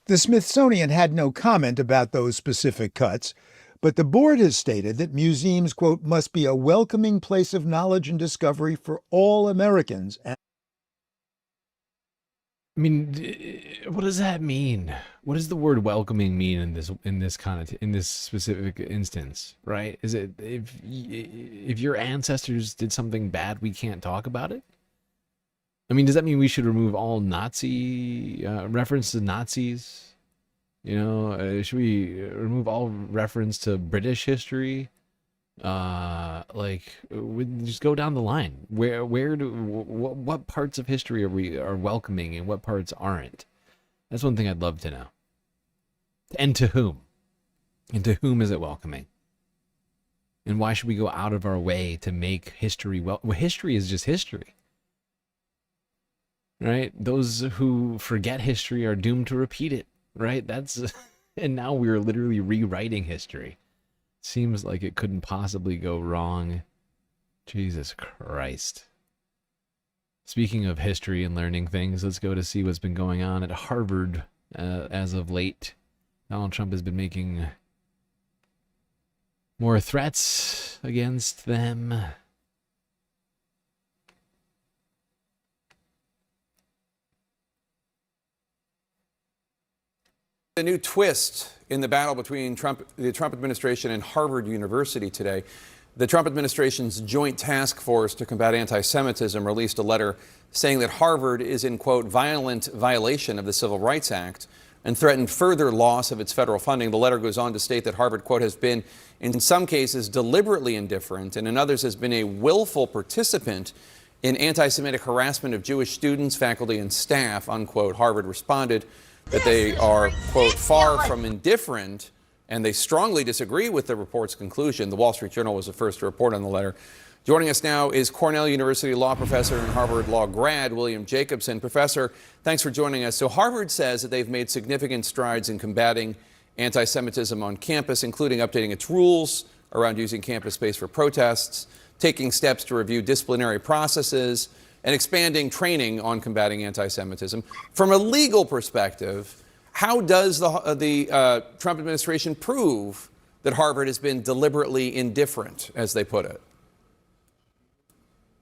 The Smithsonian had no comment about those specific cuts, but the board has stated that museums, quote, must be a welcoming place of knowledge and discovery for all Americans. I mean, what does that mean? What does the word welcoming mean in this specific instance, right? Is it if your ancestors did something bad, we can't talk about it? I mean, does that mean we should remove all Nazi reference to Nazis? You know, should we remove all reference to British history? Just go down the line. What parts of history are welcoming and what parts aren't? That's one thing I'd love to know. And to whom? And to whom is it welcoming? And why should we go out of our way to make history well? History is just history. Right? Those who forget history are doomed to repeat it, right? And now we're literally rewriting history. Seems like it couldn't possibly go wrong. Jesus Christ. Speaking of history and learning things, let's go to see what's been going on at Harvard as of late. Donald Trump has been making more threats against them. A new twist in the battle between the Trump administration and Harvard University today. The Trump administration's Joint Task Force to Combat Anti-Semitism released a letter saying that Harvard is in, quote, violent violation of the Civil Rights Act and threatened further loss of its federal funding. The letter goes on to state that Harvard, quote, has been in some cases deliberately indifferent and in others has been a willful participant in anti-Semitic harassment of Jewish students, faculty, and staff, unquote. Harvard responded that they are, quote, far from indifferent, and they strongly disagree with the report's conclusion. The Wall Street Journal was the first to report on the letter. Joining us now is Cornell University law professor and Harvard law grad William Jacobson. Professor, thanks for joining us. So Harvard says that they've made significant strides in combating anti-Semitism on campus, including updating its rules around using campus space for protests, taking steps to review disciplinary processes, and expanding training on combating anti-Semitism. From a legal perspective, how does the Trump administration prove that Harvard has been deliberately indifferent, as they put it?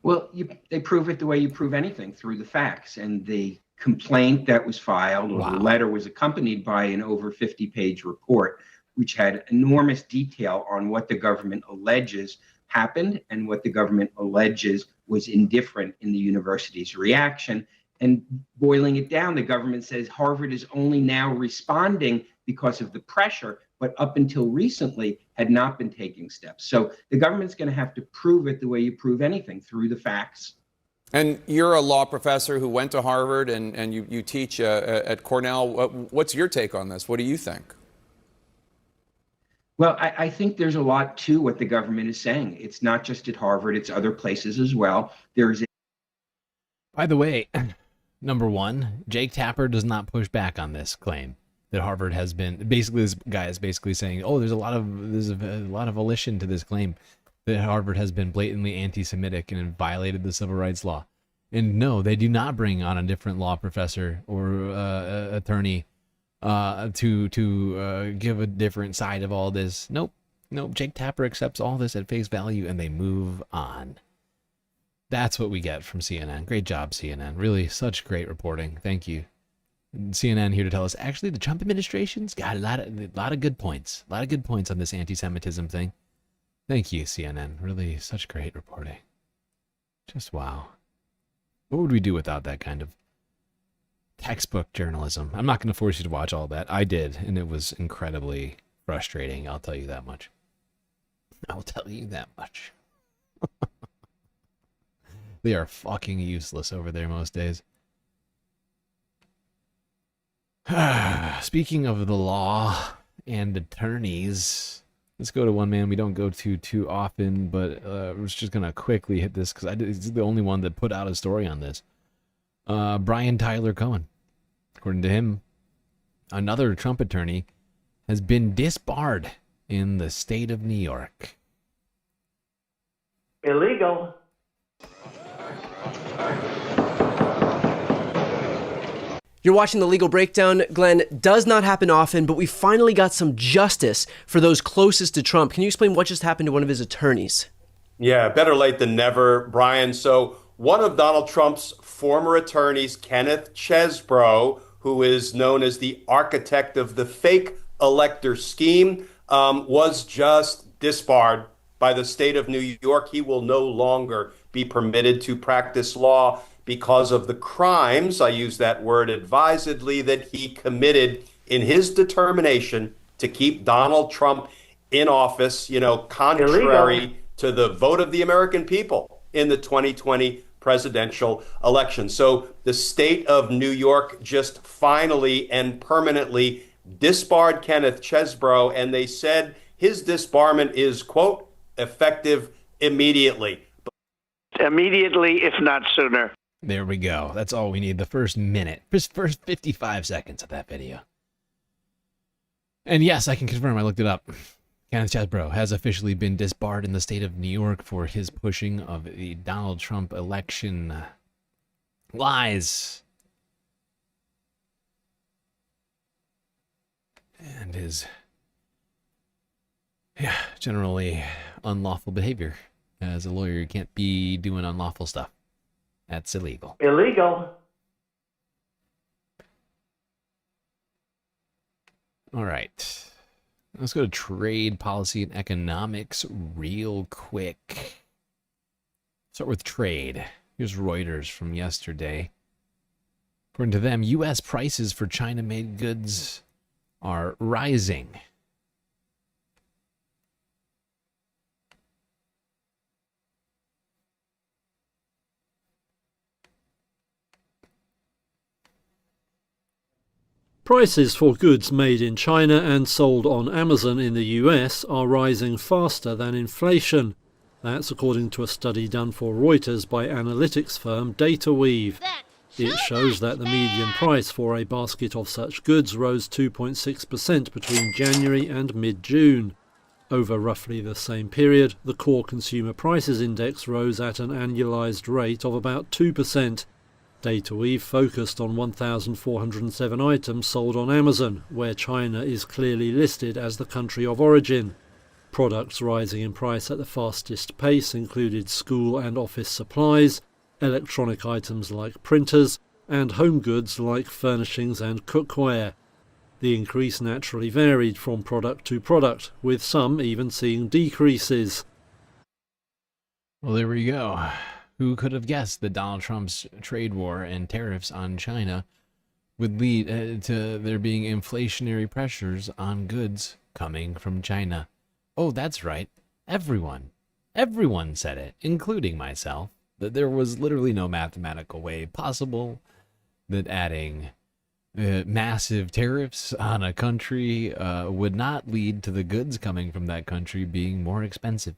Well, they prove it the way you prove anything, through the facts. And the complaint that was filed, or the letter, was accompanied by an over 50-page report, which had enormous detail on what the government alleges happened and what the government alleges was indifferent in the university's reaction. And boiling it down, the government says Harvard is only now responding because of the pressure, but up until recently had not been taking steps. So the government's going to have to prove it the way you prove anything, through the facts. And you're a law professor who went to Harvard and you teach at Cornell. What's your take on this? What do you think? Well, I think there's a lot to what the government is saying. It's not just at Harvard, it's other places as well. By the way, number one, Jake Tapper does not push back on this claim that Harvard has been, basically this guy is basically saying, oh, there's a lot of volition to this claim that Harvard has been blatantly anti-Semitic and violated the civil rights law. And no, they do not bring on a different law professor or attorney to give a different side of all this. Nope. Jake Tapper accepts all this at face value and they move on. That's what we get from CNN. Great job, CNN. Really, such great reporting. Thank you. And CNN here to tell us, actually, the Trump administration's got a lot of good points. A lot of good points on this anti-Semitism thing. Thank you, CNN. Really, such great reporting. Just wow. What would we do without that kind of Textbook journalism. I'm not going to force you to watch all that. I did, and it was incredibly frustrating. I'll tell you that much. I'll tell you that much. They are fucking useless over there most days. Speaking of the law and attorneys, let's go to one man we don't go to too often, but I was just going to quickly hit this because he's the only one that put out a story on this. Brian Tyler Cohen. According to him, another Trump attorney has been disbarred in the state of New York. Illegal. You're watching The Legal Breakdown. Glenn, does not happen often, but we finally got some justice for those closest to Trump. Can you explain what just happened to one of his attorneys? Yeah, better late than never, Brian. So one of Donald Trump's former attorneys, Kenneth Chesebro, who is known as the architect of the fake elector scheme, was just disbarred by the state of New York. He will no longer be permitted to practice law because of the crimes, I use that word advisedly, that he committed in his determination to keep Donald Trump in office, contrary to the vote of the American people in the 2020 presidential election. So the state of New York just finally and permanently disbarred Kenneth Chesebro, and they said his disbarment is, quote, effective immediately. Immediately, if not sooner. There we go. That's all we need. The first minute, first 55 seconds of that video. And yes, I can confirm. I looked it up. Kenneth Chesebro has officially been disbarred in the state of New York for his pushing of the Donald Trump election lies and his generally unlawful behavior. As a lawyer, you can't be doing unlawful stuff. That's illegal. Illegal. All right. Let's go to trade policy and economics real quick. Start with trade. Here's Reuters from yesterday. According to them, U.S. prices for China-made goods are rising. Prices for goods made in China and sold on Amazon in the US are rising faster than inflation. That's according to a study done for Reuters by analytics firm DataWeave. It shows that the median price for a basket of such goods rose 2.6% between January and mid-June. Over roughly the same period, the core consumer prices index rose at an annualized rate of about 2%. DataWeave focused on 1,407 items sold on Amazon, where China is clearly listed as the country of origin. Products rising in price at the fastest pace included school and office supplies, electronic items like printers, and home goods like furnishings and cookware. The increase naturally varied from product to product, with some even seeing decreases. Well, there we go. Who could have guessed that Donald Trump's trade war and tariffs on China would lead to there being inflationary pressures on goods coming from China? Oh, that's right. Everyone said it, including myself, that there was literally no mathematical way possible that adding massive tariffs on a country would not lead to the goods coming from that country being more expensive,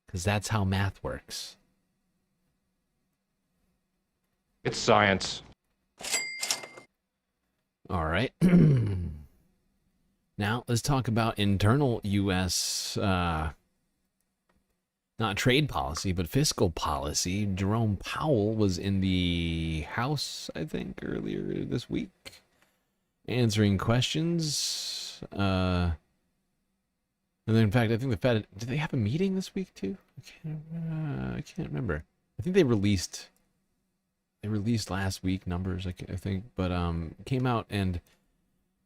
because that's how math works. It's science. All right. Now, let's talk about internal U.S., not trade policy, but fiscal policy. Jerome Powell was in the House, I think, earlier this week, answering questions. And then, in fact, I think the Fed, did they have a meeting this week, too? I can't remember. I think they released last week numbers, I think, but came out and,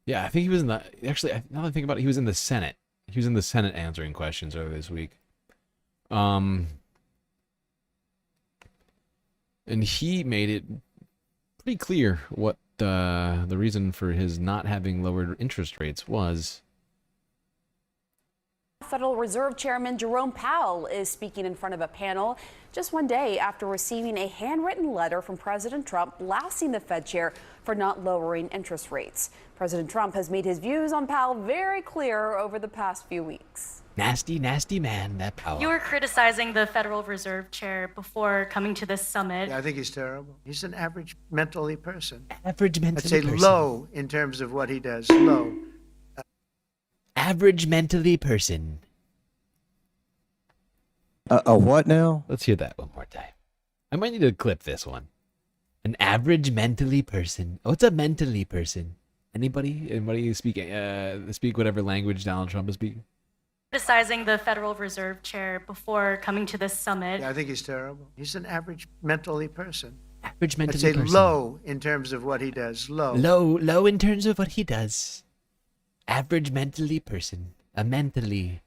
yeah, I think he was in the, actually, now that I think about it, he was in the Senate. He was in the Senate answering questions earlier this week. And he made it pretty clear what the reason for his not having lowered interest rates was Federal Reserve Chairman Jerome Powell is speaking in front of a panel just one day after receiving a handwritten letter from President Trump blasting the Fed chair for not lowering interest rates. President Trump has made his views on Powell very clear over the past few weeks. Nasty, nasty man, that Powell. You were criticizing the Federal Reserve Chair before coming to this summit. Yeah, I think he's terrible. He's an average mentally person. Average mentally I'd say person. low in terms of what he does. Low. Average mentally person. A what now? Let's hear that one more time. I might need to clip this one. An average mentally person. What's a mentally person? Anybody speak whatever language Donald Trump is speaking? Criticizing the Federal Reserve Chair before coming to this summit. Yeah, I think he's terrible. He's an average mentally person. Average mentally I'd say person. low in terms of what he does. Low. Low in terms of what he does. Average mentally person. A mentally.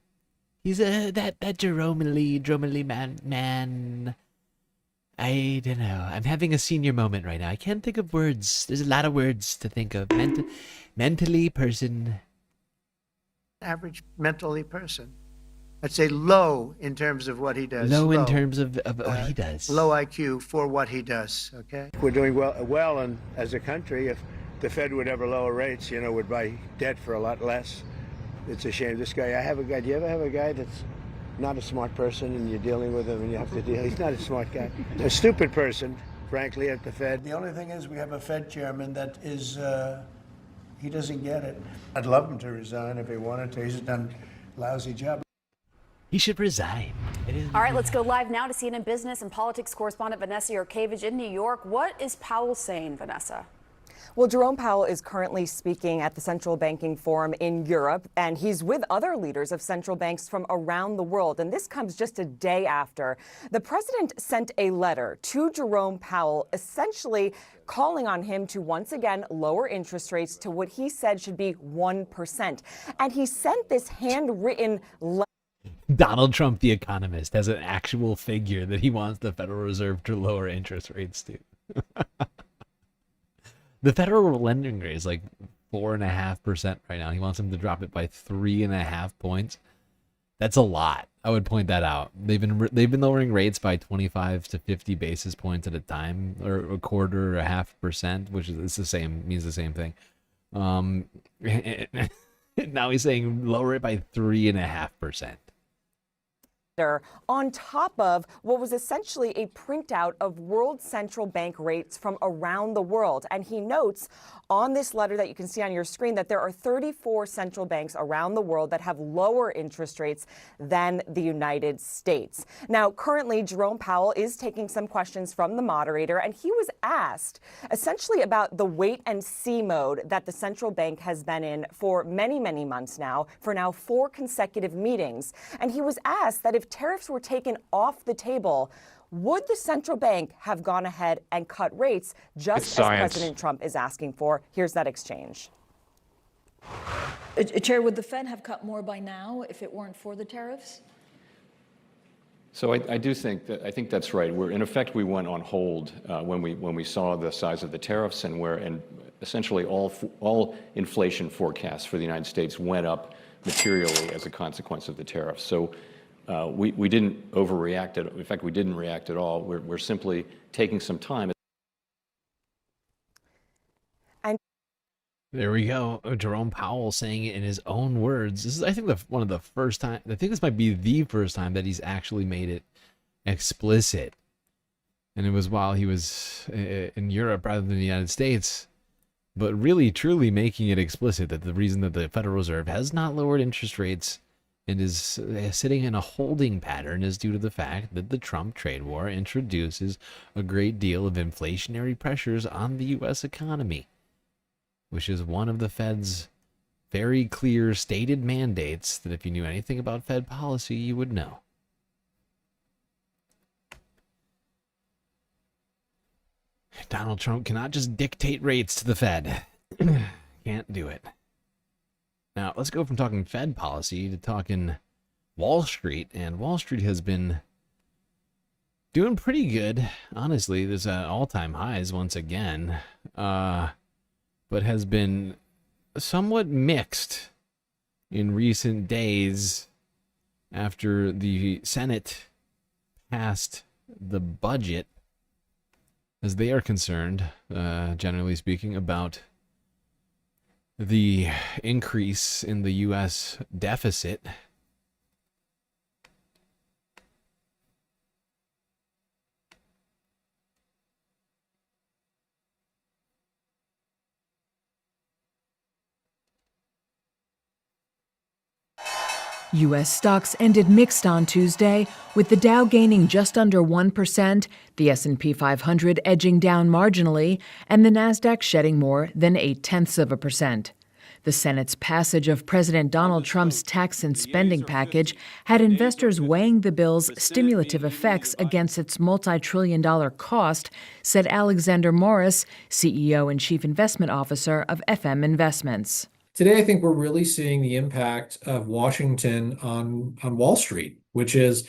He's that Jerome-ly man. I don't know. I'm having a senior moment right now. I can't think of words. There's a lot of words to think of. Mentally person. Average mentally person. I'd say low in terms of what he does. Low in terms of what he does. Low IQ for what he does, okay? We're doing well and as a country. If the Fed would ever lower rates, we'd buy debt for a lot less. It's a shame. This guy, do you ever have a guy that's not a smart person and you're dealing with him and you have to deal? He's not a smart guy. A stupid person, frankly, at the Fed. The only thing is we have a Fed chairman that is, he doesn't get it. I'd love him to resign if he wanted to. He's done a lousy job. He should resign. All right, let's go live now to CNN business and politics correspondent Vanessa Yurkevich in New York. What is Powell saying, Vanessa? Well, Jerome Powell is currently speaking at the Central Banking Forum in Europe, and he's with other leaders of central banks from around the world. And this comes just a day after the president sent a letter to Jerome Powell, essentially calling on him to once again lower interest rates to what he said should be 1%. And he sent this handwritten letter. Donald Trump, the economist, has an actual figure that he wants the Federal Reserve to lower interest rates to. The federal lending rate is like 4.5% right now. He wants them to drop it by 3.5 points. That's a lot. I would point that out. They've been lowering rates by 25 to 50 basis points at a time, or a quarter or 0.5%, which is the same, means the same thing. Now he's saying lower it by 3.5%. On top of what was essentially a printout of world central bank rates from around the world. And he notes on this letter that you can see on your screen that there are 34 central banks around the world that have lower interest rates than the United States. Now, currently, Jerome Powell is taking some questions from the moderator, and he was asked essentially about the wait and see mode that the central bank has been in for many, many months now, for now 4 consecutive meetings. And he was asked that if tariffs were taken off the table, would the central bank have gone ahead and cut rates just as President Trump is asking for? Here's that exchange. Chair, would the Fed have cut more by now if it weren't for the tariffs? So I think that's right. In effect, we went on hold when we saw the size of the tariffs and essentially all inflation forecasts for the United States went up materially as a consequence of the tariffs. So we didn't overreact. In fact, we didn't react at all. We're simply taking some time. There we go. Jerome Powell saying it in his own words. This is, I think, one of the first time. I think this might be the first time that he's actually made it explicit. And it was while he was in Europe rather than the United States. But really, truly making it explicit that the reason that the Federal Reserve has not lowered interest rates and is sitting in a holding pattern is due to the fact that the Trump trade war introduces a great deal of inflationary pressures on the U.S. economy, which is one of the Fed's very clear stated mandates that if you knew anything about Fed policy, you would know. Donald Trump cannot just dictate rates to the Fed. Can't do it. Now, let's go from talking Fed policy to talking Wall Street. And Wall Street has been doing pretty good. Honestly, there's all-time highs once again. but has been somewhat mixed in recent days after the Senate passed the budget, as they are concerned, generally speaking, about the increase in the U.S. deficit. U.S. stocks ended mixed on Tuesday, with the Dow gaining just under 1%, the S&P 500 edging down marginally, and the Nasdaq shedding more than 0.8%. The Senate's passage of President Donald Trump's tax and spending package had investors weighing the bill's stimulative effects against its multi-trillion-dollar cost, said Alexander Morris, CEO and Chief Investment Officer of FM Investments. Today, I think we're really seeing the impact of Washington on Wall Street, which is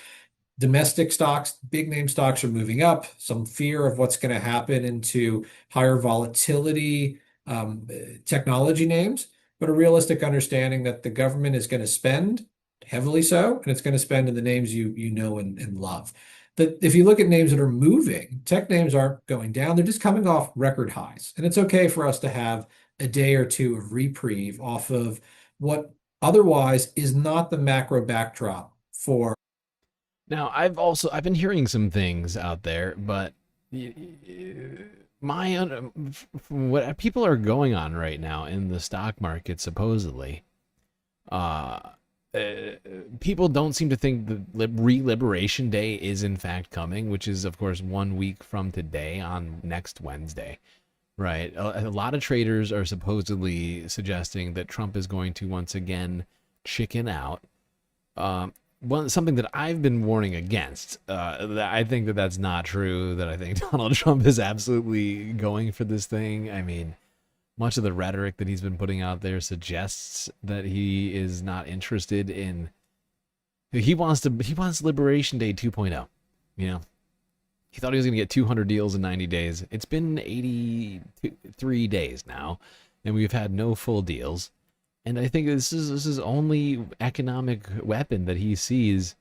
domestic stocks, big name stocks are moving up, some fear of what's going to happen into higher volatility technology names, but a realistic understanding that the government is going to spend heavily so, and it's going to spend in the names you know and love. But if you look at names that are moving, tech names aren't going down, they're just coming off record highs. And it's okay for us to have a day or two of reprieve off of what otherwise is not the macro backdrop for. Now, I've been hearing some things out there, but what people are going on right now in the stock market, supposedly, people don't seem to think the Re-Liberation Day is in fact coming, which is, of course, 1 week from today on next Wednesday. Right. A lot of traders are supposedly suggesting that Trump is going to once again chicken out. Something that I've been warning against. I think that that's not true, that I think Donald Trump is absolutely going for this thing. I mean, much of the rhetoric that he's been putting out there suggests that he is not interested in... He wants Liberation Day 2.0, you know? He thought he was going to get 200 deals in 90 days. It's been 83 days now, and we've had no full deals. And I think this is only economic weapon that he sees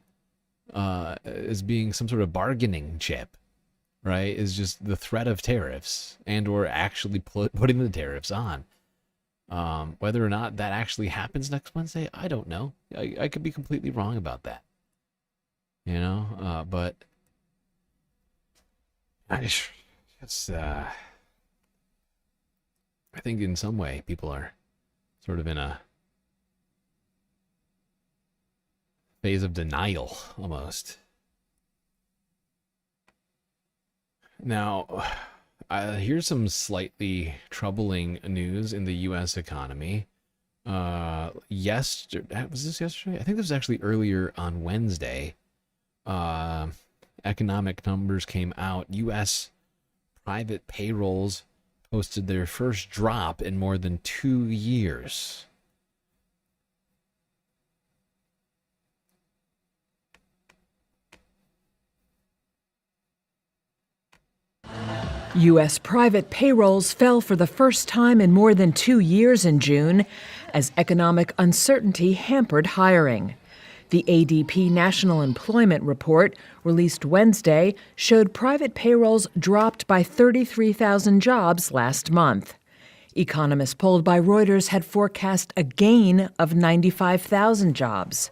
as being some sort of bargaining chip, right? Is just the threat of tariffs and or actually putting the tariffs on. Whether or not that actually happens next Wednesday, I don't know. I could be completely wrong about that. You know, but... I think in some way people are sort of in a phase of denial almost. Now, here's some slightly troubling news in the U.S. economy. Yesterday, was this yesterday? I think this was actually earlier on Wednesday. Economic numbers came out. U.S. private payrolls posted their first drop in more than 2 years. U.S. private payrolls fell for the first time in more than 2 years in June as economic uncertainty hampered hiring. The ADP National Employment Report, released Wednesday, showed private payrolls dropped by 33,000 jobs last month. Economists polled by Reuters had forecast a gain of 95,000 jobs.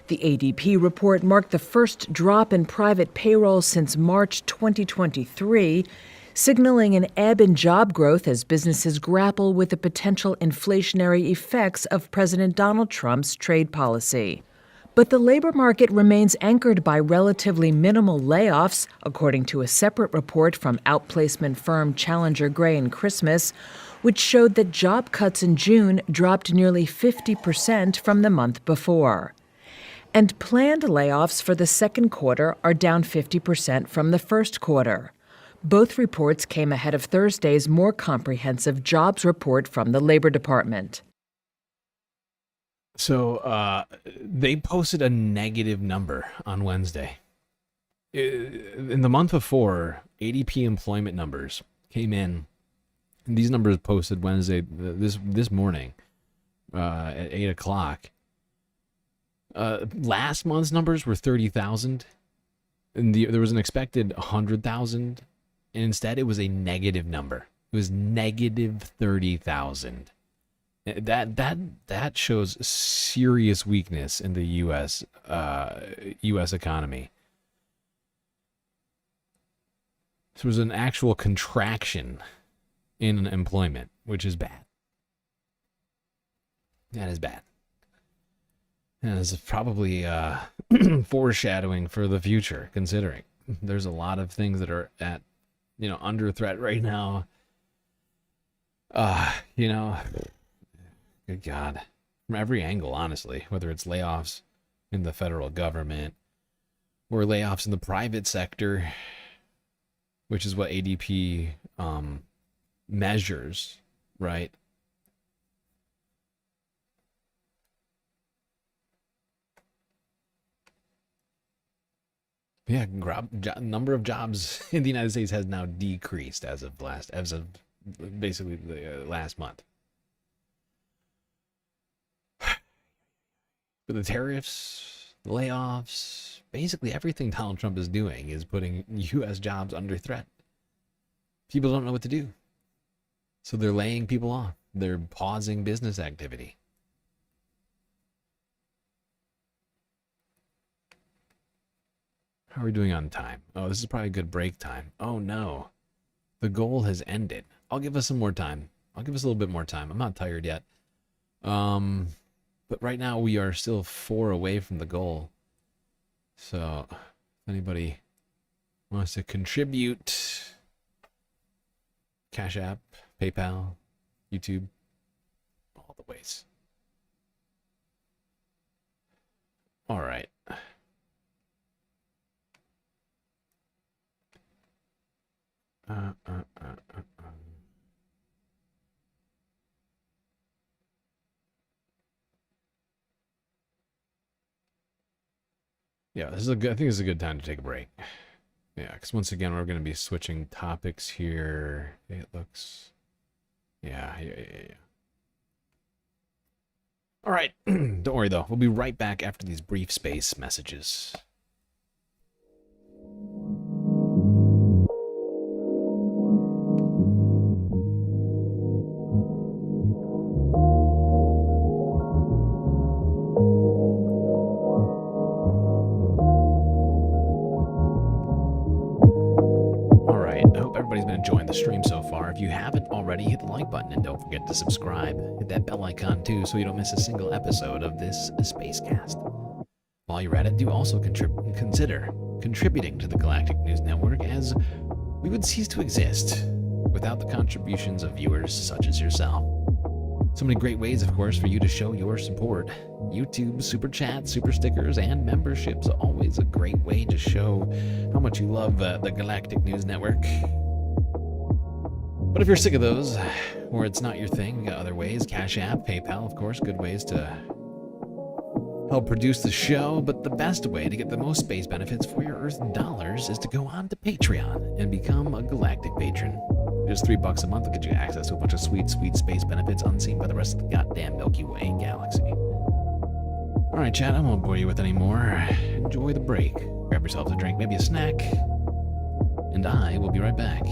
The ADP report marked the first drop in private payrolls since March 2023, signaling an ebb in job growth as businesses grapple with the potential inflationary effects of President Donald Trump's trade policy. But the labor market remains anchored by relatively minimal layoffs, according to a separate report from outplacement firm Challenger Gray and Christmas, which showed that job cuts in June dropped nearly 50% from the month before. And planned layoffs for the second quarter are down 50% from the first quarter. Both reports came ahead of Thursday's more comprehensive jobs report from the Labor Department. So they posted a negative number on Wednesday. In the month before, ADP employment numbers came in And these numbers posted Wednesday, this morning, at 8 o'clock. Last month's numbers were 30,000, and there was an expected 100,000, and instead it was a negative number. It was negative 30,000. That shows serious weakness in the U.S. Economy. So there was an actual contraction in employment, which is bad. That is bad. And it's probably foreshadowing for the future, considering there's a lot of things that are under threat right now. Good God. From every angle, honestly, whether it's layoffs in the federal government or layoffs in the private sector, which is what ADP measures, right? Yeah, number of jobs in the United States has now decreased as of basically the last month. But the tariffs, the layoffs, basically everything Donald Trump is doing is putting U.S. jobs under threat. People don't know what to do. So they're laying people off. They're pausing business activity. How are we doing on time? Oh, this is probably a good break time. Oh, no. The goal has ended. I'll give us some more time. I'll give us a little bit more time. I'm not tired yet. But right now we are still 4 away from the goal. So, if anybody wants to contribute, Cash App, PayPal, YouTube, all the ways. All right. Yeah, I think this is a good time to take a break. Yeah, because once again, we're going to be switching topics here. It looks... Yeah. All right. Don't worry, though. We'll be right back after these brief space messages. Everybody's been enjoying the stream so far. If you haven't already, hit the like button and don't forget to subscribe. Hit that bell icon too so you don't miss a single episode of this spacecast. While you're at it, do also consider contributing to the Galactic News Network, as we would cease to exist without the contributions of viewers such as yourself. So many great ways, of course, for you to show your support. YouTube, super chats, super stickers, and memberships are always a great way to show how much you love the Galactic News Network. But if you're sick of those, or it's not your thing, we got other ways. Cash App, PayPal, of course, good ways to help produce the show. But the best way to get the most space benefits for your Earth dollars is to go on to Patreon and become a Galactic Patron. Just $3 a month will get you access to a bunch of sweet, sweet space benefits unseen by the rest of the goddamn Milky Way galaxy. All right, chat, I won't bore you with any more. Enjoy the break. Grab yourselves a drink, maybe a snack, and I will be right back.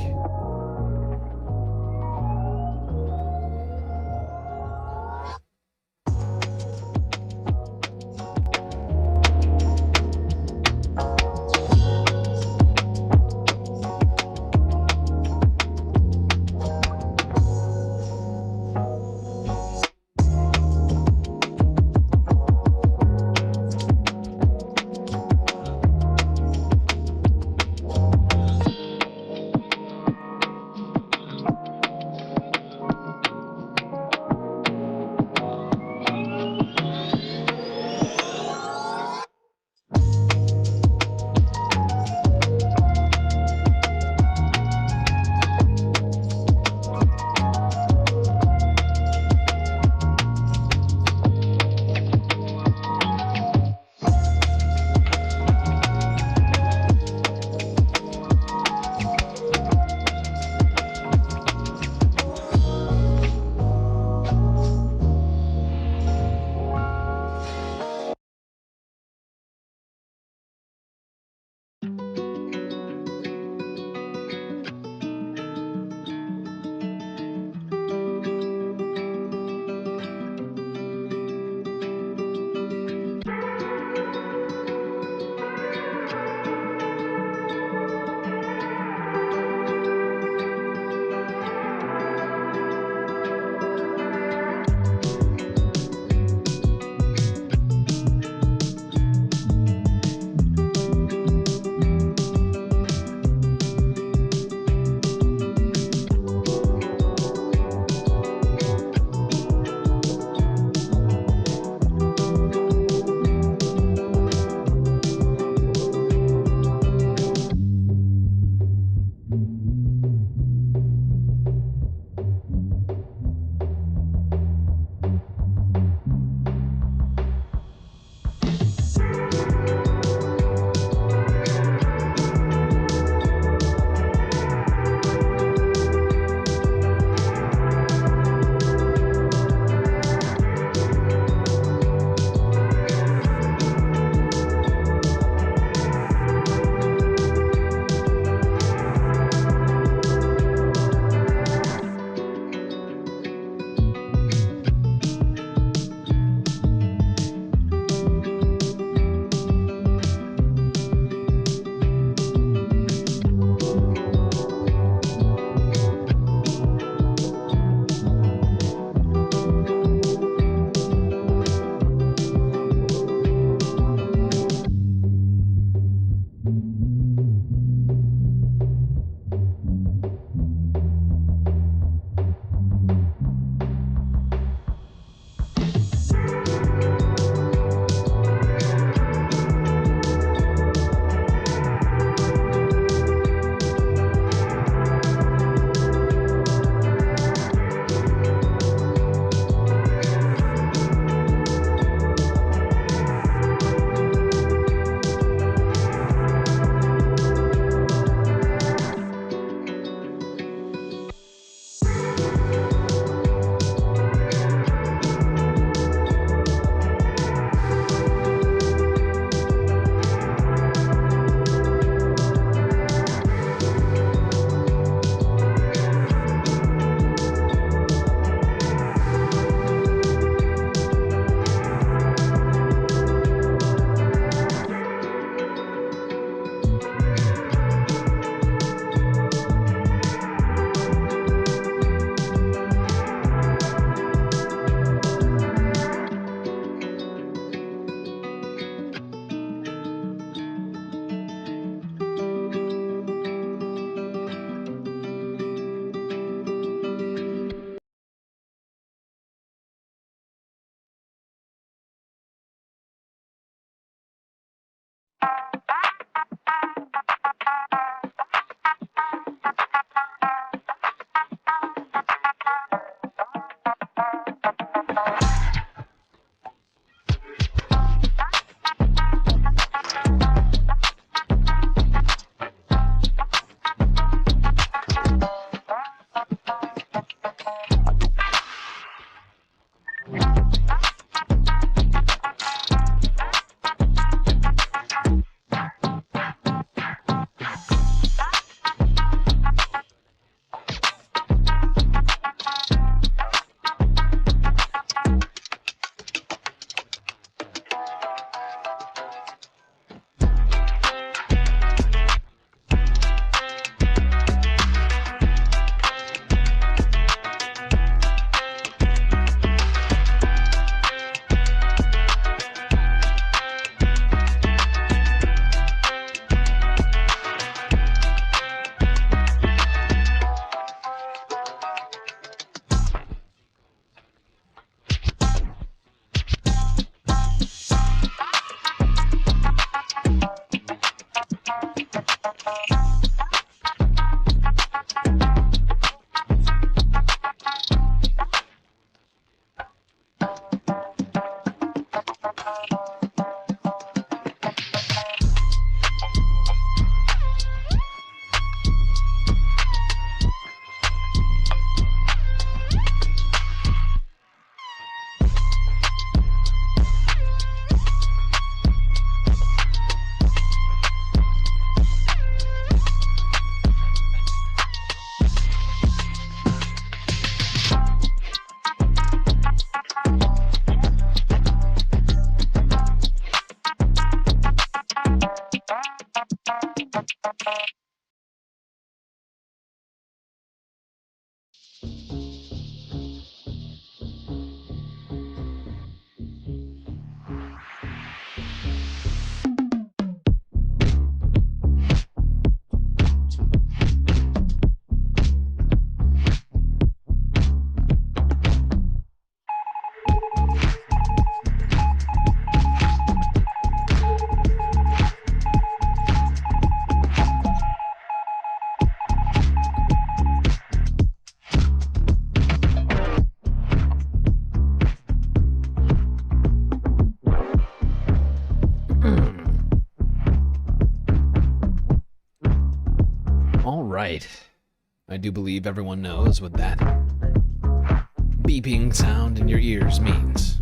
Right. I do believe everyone knows what that beeping sound in your ears means.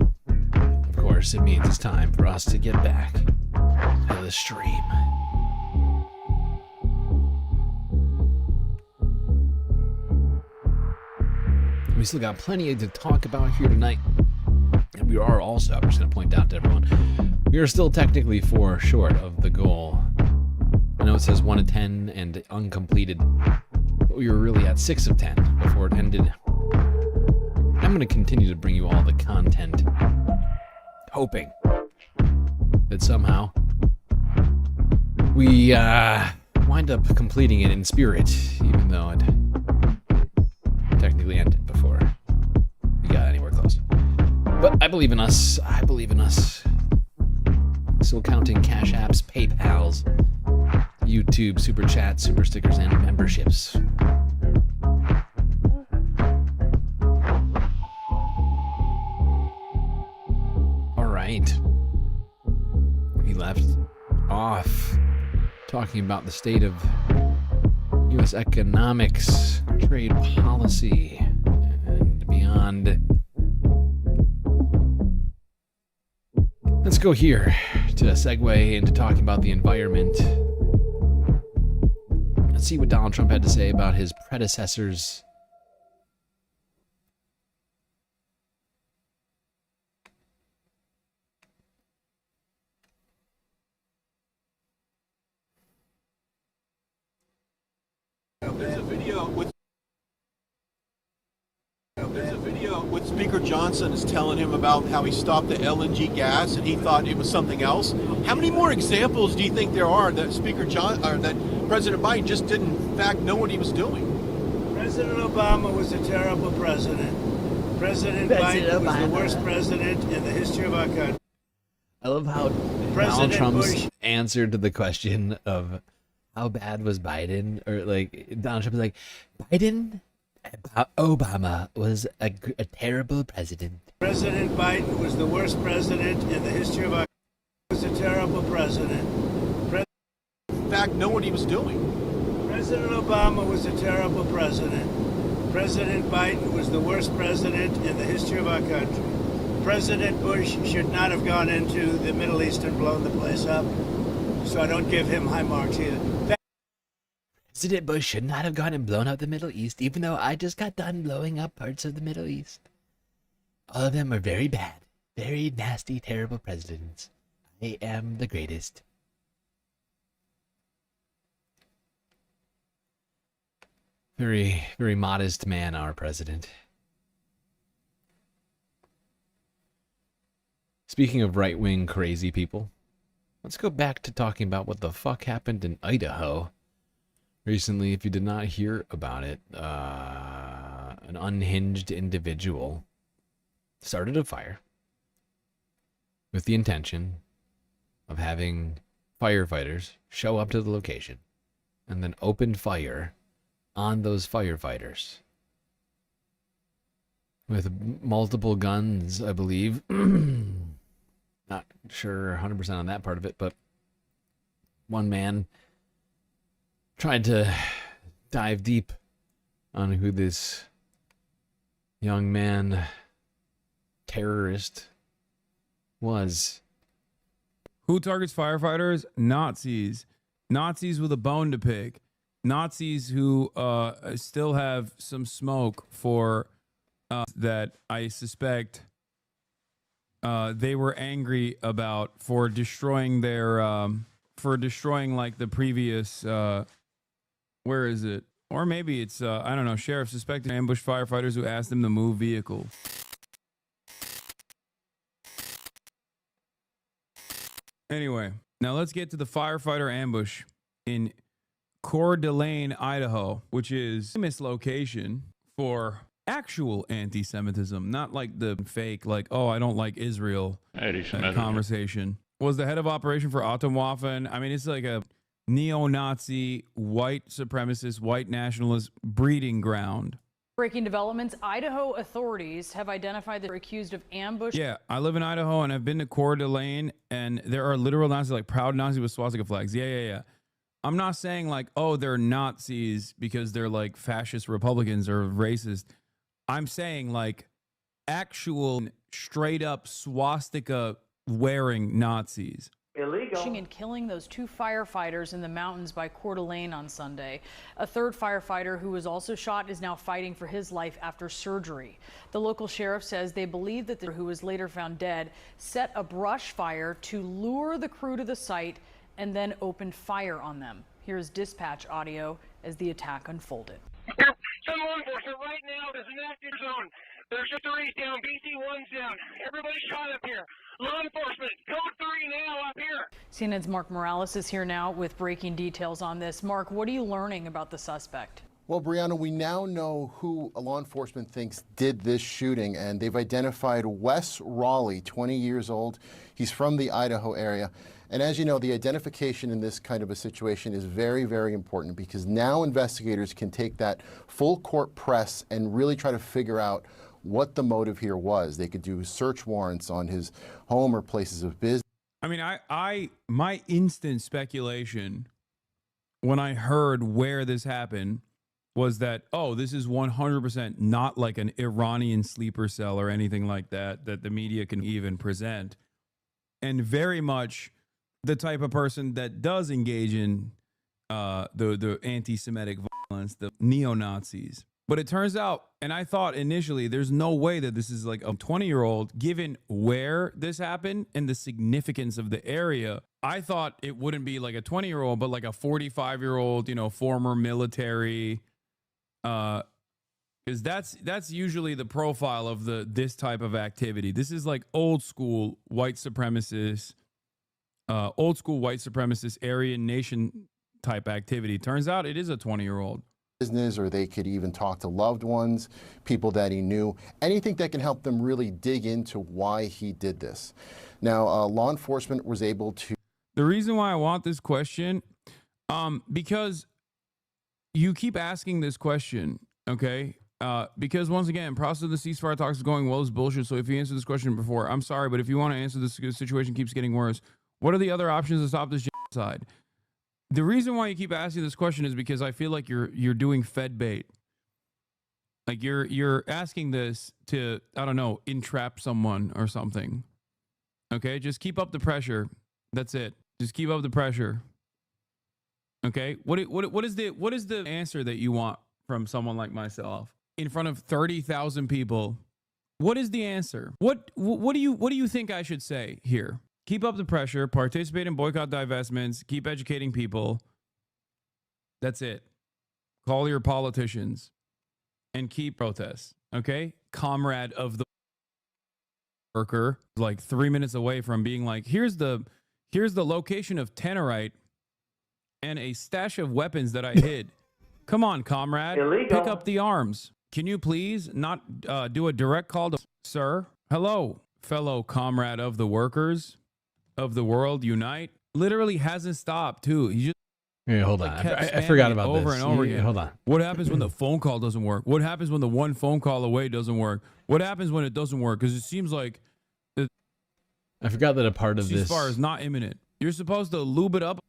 Of course, it means it's time for us to get back to the stream. We still got plenty to talk about here tonight. And we are also, I'm just going to point out to everyone, we are still technically 4 short of the goal. I know it says 1 of 10 and uncompleted, but we were really at 6 of 10 before it ended. I'm going to continue to bring you all the content, hoping that somehow we wind up completing it in spirit, even though it technically ended before we got anywhere close. But I believe in us. I believe in us. Still counting Cash Apps, PayPals, YouTube, Super Chat, Super Stickers, and memberships. All right. We left off talking about the state of U.S. economics, trade policy, and beyond. Let's go here to segue into talking about the environment. Let's see what Donald Trump had to say about his predecessors. There's a video with Speaker Johnson is telling him about how he stopped the LNG gas and he thought it was something else. How many more examples do you think there are that that President Biden just didn't, in fact, know what he was doing? President Obama was a terrible president. President Biden was the worst president in the history of our country. I love how Donald Trump's answer to the question of how bad was Biden, or like Donald Trump is like, Obama was a terrible president. President Biden was the worst president in the history of our country. Was a terrible president. In fact, know what he was doing. President Obama was a terrible president. President Biden was the worst president in the history of our country. President Bush should not have gone into the Middle East and blown the place up. So I don't give him high marks either. President Bush should not have gone and blown up the Middle East, even though I just got done blowing up parts of the Middle East. All of them are very bad, very nasty, terrible presidents. I am the greatest. Very, very modest man, our president. Speaking of right-wing crazy people, let's go back to talking about what the fuck happened in Idaho recently. If you did not hear about it, an unhinged individual started a fire with the intention of having firefighters show up to the location and then opened fire on those firefighters with multiple guns, I believe. Not sure 100% on that part of it, but one man tried to dive deep on who this young man terrorist was. Who targets firefighters? Nazis. Nazis with a bone to pick. Nazis who still have some smoke for that I suspect they were angry about for destroying their for destroying like the previous, where is it? Or maybe it's, I don't know, sheriff suspected ambush firefighters who asked them to move vehicle. Anyway, now let's get to the firefighter ambush in Coeur d'Alene, Idaho, which is a famous location for actual anti-Semitism, not like the fake, like, oh, I don't like Israel conversation. Was the head of operation for Atomwaffen. I mean, it's like a neo-Nazi, white supremacist, white nationalist breeding ground. Breaking developments, Idaho authorities have identified they're accused of ambush. Yeah, I live in Idaho and I've been to Coeur d'Alene, and there are literal Nazis, like proud Nazis with swastika flags. Yeah. I'm not saying like, oh, they're Nazis because they're like fascist Republicans or racist. I'm saying like actual straight up swastika wearing Nazis. Illegal. And killing those 2 firefighters in the mountains by Coeur d'Alene on Sunday. A 3rd firefighter who was also shot is now fighting for his life after surgery. The local sheriff says they believe that the who was later found dead set a brush fire to lure the crew to the site and then opened fire on them. Here's dispatch audio as the attack unfolded. Some law enforcement right now, there's an active zone. There's a 3's down, BC1's down. Everybody shot up here. Law enforcement, code 3 now up here. CNN's Mark Morales is here now with breaking details on this. Mark, what are you learning about the suspect? Well, Brianna, we now know who law enforcement thinks did this shooting, and they've identified Wes Raleigh, 20 years old. He's from the Idaho area. And as you know, the identification in this kind of a situation is very, very important, because now investigators can take that full court press and really try to figure out what the motive here was. They could do search warrants on his home or places of business. I mean, my instant speculation when I heard where this happened was that, oh, this is 100% not like an Iranian sleeper cell or anything like that the media can even present, and very much the type of person that does engage in the anti-Semitic violence, the neo-Nazis. But it turns out, and I thought initially, there's no way that this is like a 20-year-old, given where this happened and the significance of the area. I thought it wouldn't be like a 20-year-old, but like a 45-year-old, you know, former military, because that's usually the profile of this type of activity. This is like old school white supremacist, Aryan nation type activity. Turns out it is a 20-year-old. Business, or they could even talk to loved ones, people that he knew, anything that can help them really dig into why he did this. Now, law enforcement was able to. The reason why I want this question, because you keep asking this question, okay? Because once again, process of the ceasefire talks is going well is bullshit. So if you answered this question before, I'm sorry, but if you want to answer this, the situation keeps getting worse. What are the other options to stop this genocide? The reason why you keep asking this question is because I feel like you're doing Fed bait. Like you're asking this to, I don't know, entrap someone or something. Okay, just keep up the pressure. That's it. Just keep up the pressure. Okay, what is the answer that you want from someone like myself in front of 30,000 people? What is the answer? What do you think I should say here? Keep up the pressure, participate in boycott divestments, keep educating people. That's it. Call your politicians and keep protests, okay? Comrade of the worker, like 3 minutes away from being like, here's the location of Tenorite and a stash of weapons that I hid. Come on, comrade. Illegal. Pick up the arms. Can you please not do a direct call to sir? Hello, fellow comrade of the workers of the world, unite. Literally hasn't stopped too. He just hold on. I forgot about over this. And over again. Hold on. What happens when the phone call doesn't work? What happens when the one phone call away doesn't work? What happens when it doesn't work? Because it seems like I forgot that a part of this ceasefire is not imminent. You're supposed to lube it up.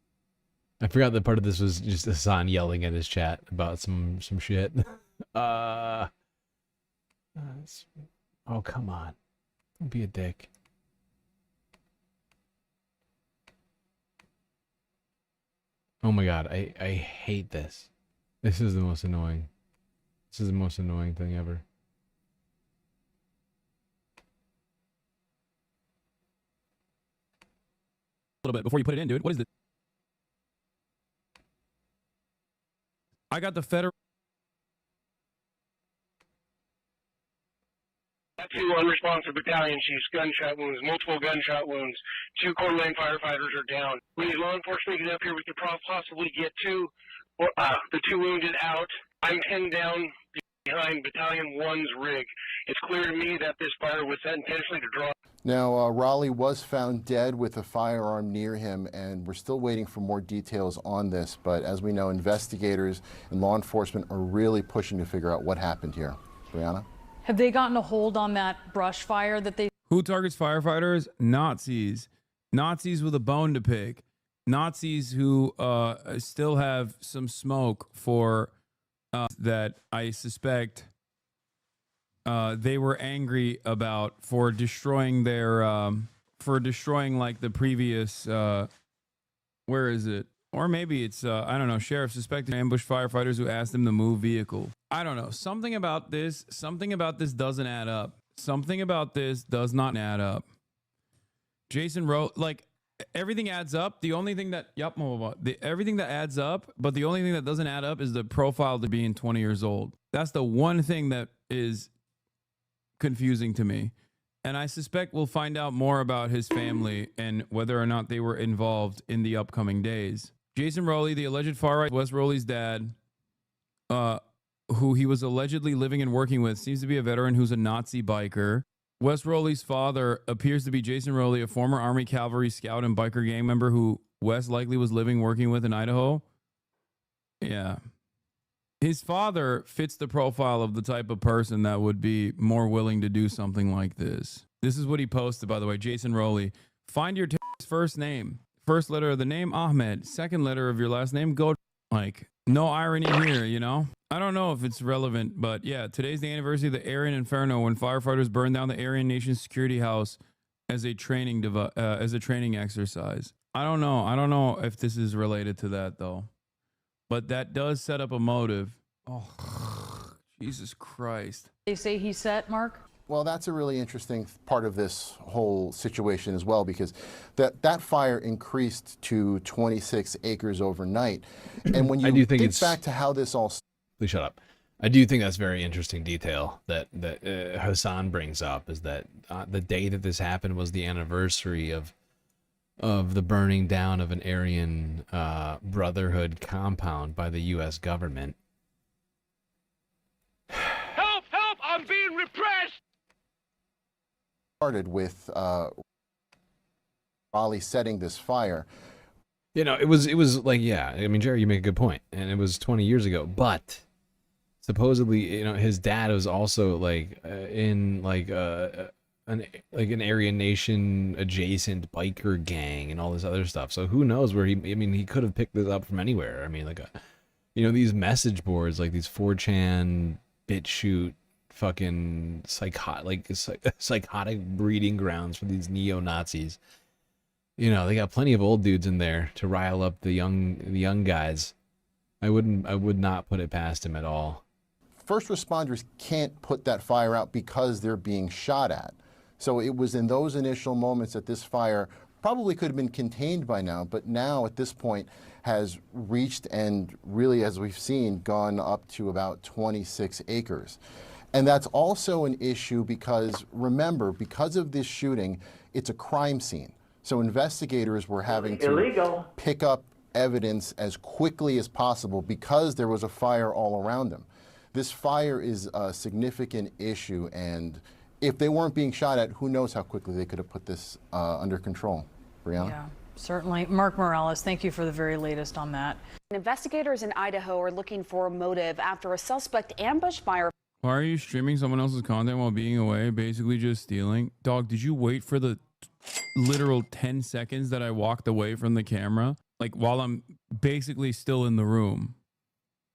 I forgot that part of this was just Hassan yelling at his chat about some shit. Oh, come on. Don't be a dick. Oh my god, I hate this. This is the most annoying. This is the most annoying thing ever. A little bit before you put it in, dude. What is this? I got the federal. Two unresponsive battalion chiefs, gunshot wounds, multiple gunshot wounds. 2 Coeur d'Alene firefighters are down. We need law enforcement to get up here. We could possibly get the 2 wounded out. I'm pinned down behind Battalion 1's rig. It's clear to me that this fire was set intentionally to draw. Now, Raleigh was found dead with a firearm near him, and we're still waiting for more details on this. But as we know, investigators and law enforcement are really pushing to figure out what happened here. Brianna? Have they gotten a hold on that brush fire that they... Who targets firefighters? Nazis. Nazis with a bone to pick. Nazis who still have some smoke for that I suspect they were angry about for destroying their like the previous where is it? Or maybe it's I don't know, sheriff suspected ambush firefighters who asked them to move vehicle. I don't know. Something about this doesn't add up. Something about this does not add up. Jason wrote, like, everything adds up. The only thing that everything that adds up, but the only thing that doesn't add up is the profile to being 20 years old. That's the one thing that is confusing to me. And I suspect we'll find out more about his family and whether or not they were involved in the upcoming days. Jason Rowley, the alleged far-right Wes Rowley's dad, who he was allegedly living and working with, seems to be a veteran who's a Nazi biker. Wes Rowley's father appears to be Jason Rowley, a former Army Cavalry scout and biker gang member who Wes likely was living working with in Idaho. Yeah. His father fits the profile of the type of person that would be more willing to do something like this. This is what he posted, by the way. Jason Rowley. Find your first name. First letter of the name, Ahmed. Second letter of your last name, go. Like, no irony here, you know? I don't know if it's relevant, but yeah, today's the anniversary of the Aryan Inferno when firefighters burned down the Aryan Nation security house as a training exercise. I don't know. I don't know if this is related to that, though. But that does set up a motive. Oh, Jesus Christ. They say he set, Mark? Well, that's a really interesting part of this whole situation as well, because that fire increased to 26 acres overnight. And when you think back to how this all... Please shut up. I do think that's very interesting detail that Hassan brings up, is that the day that this happened was the anniversary of the burning down of an Aryan Brotherhood compound by the U.S. government. Help! Help! I'm being repressed! Started with Raleigh setting this fire. You know, it was like, yeah, I mean, Jerry, you make a good point, and it was 20 years ago, but supposedly, you know, his dad was also like in like an Aryan Nation adjacent biker gang and all this other stuff. So who knows where he could have picked this up from anywhere. I mean, like, you know, these message boards, like these 4chan, BitChute, fucking psychotic breeding grounds for these neo-Nazis. You know, they got plenty of old dudes in there to rile up the young guys. I would not put it past him at all. First responders can't put that fire out because they're being shot at. So it was in those initial moments that this fire probably could have been contained by now, but now at this point has reached and really, as we've seen, gone up to about 26 acres. And that's also an issue because, remember, because of this shooting, it's a crime scene. So investigators were having to pick up evidence as quickly as possible because there was a fire all around them. This fire is a significant issue, and if they weren't being shot at, who knows how quickly they could have put this under control. Brianna? Yeah, certainly. Mark Morales, thank you for the very latest on that. Investigators in Idaho are looking for a motive after a suspect ambushed fire. Why are you streaming someone else's content while being away? Basically just stealing. Dog, did you wait for the literal 10 seconds that I walked away from the camera? Like, while I'm basically still in the room.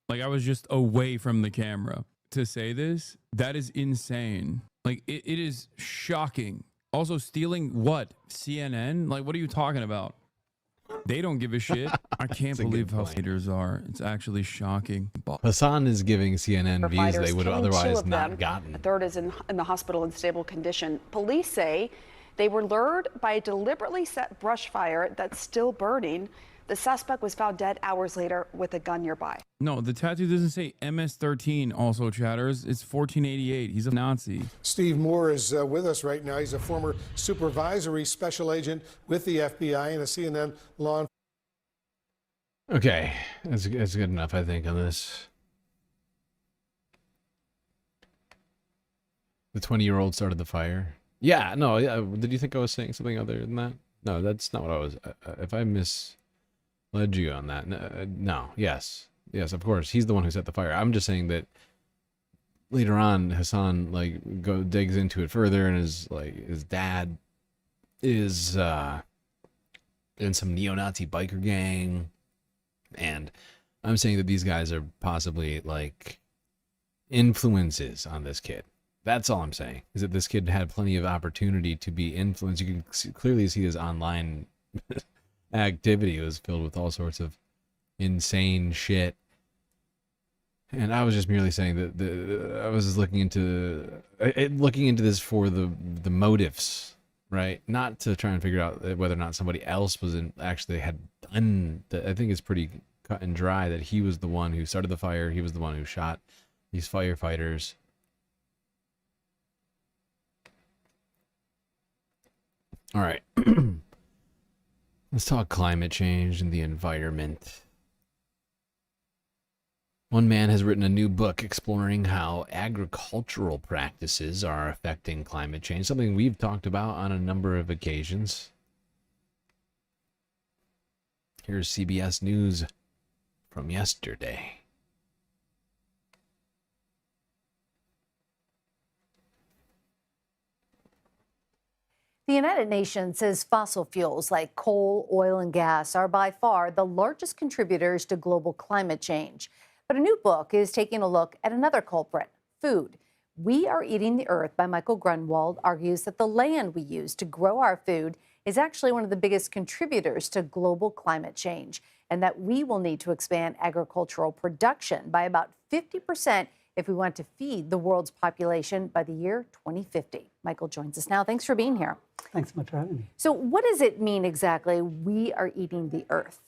Like, I was just away from the camera. To say this, that is insane. Like, it is shocking. Also, stealing what? CNN? Like, what are you talking about? They don't give a shit. I can't believe how haters are. It's actually shocking. Hassan is giving CNN views they would have otherwise not gotten. A third is in the hospital in stable condition. Police say They were lured by a deliberately set brush fire that's still burning. The suspect was found dead hours later with a gun nearby. No, the tattoo doesn't say MS-13 also, chatters. It's 1488. He's a Nazi. Steve Moore is with us right now. He's a former supervisory special agent with the FBI and a CNN law. Okay, that's good enough, I think, on this. The 20-year-old started the fire. Yeah, no, yeah. Did you think I was saying something other than that? No, that's not what I was. If I misled you on that, no, yes, of course, he's the one who set the fire. I'm just saying that later on, Hassan digs into it further, and his dad is in some neo-Nazi biker gang, and I'm saying that these guys are possibly influences on this kid. That's all I'm saying, is that this kid had plenty of opportunity to be influenced. You can clearly see his online activity was filled with all sorts of insane shit. And I was just merely saying that I was looking into this for the motives, right? Not to try and figure out whether or not somebody else actually had done that. I think it's pretty cut and dry that he was the one who started the fire. He was the one who shot these firefighters. All right. Let's talk climate change and the environment. One man has written a new book exploring how agricultural practices are affecting climate change, something we've talked about on a number of occasions. Here's CBS News from yesterday. The United Nations says fossil fuels like coal, oil, and gas are by far the largest contributors to global climate change. But a new book is taking a look at another culprit, food. We Are Eating the Earth by Michael Grunwald argues that the land we use to grow our food is actually one of the biggest contributors to global climate change, and that we will need to expand agricultural production by about 50% if we want to feed the world's population by the year 2050. Michael joins us now. Thanks for being here. Thanks so much for having me. So what does it mean exactly, we are eating the earth?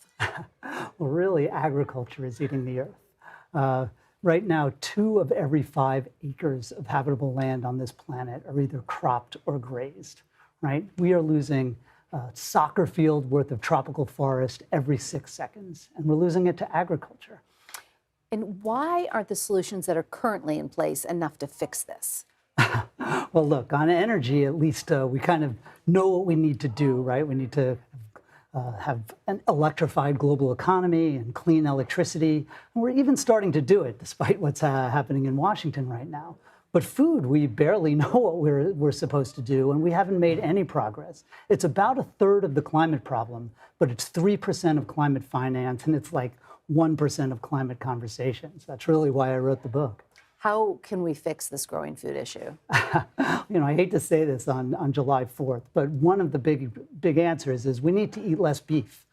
Well, really, agriculture is eating the earth. Right now, 2 of every 5 acres of habitable land on this planet are either cropped or grazed, right? We are losing a soccer field worth of tropical forest every 6 seconds, and we're losing it to agriculture. And why aren't the solutions that are currently in place enough to fix this? Well, look, on energy, at least we kind of know what we need to do, right? We need to have an electrified global economy and clean electricity. And we're even starting to do it, despite what's happening in Washington right now. But food, we barely know what we're supposed to do, and we haven't made any progress. It's about 1/3 of the climate problem, but it's 3% of climate finance, and it's like 1% of climate conversations. That's really why I wrote the book. How can we fix this growing food issue? You know, I hate to say this on July 4th, but one of the big answers is we need to eat less beef.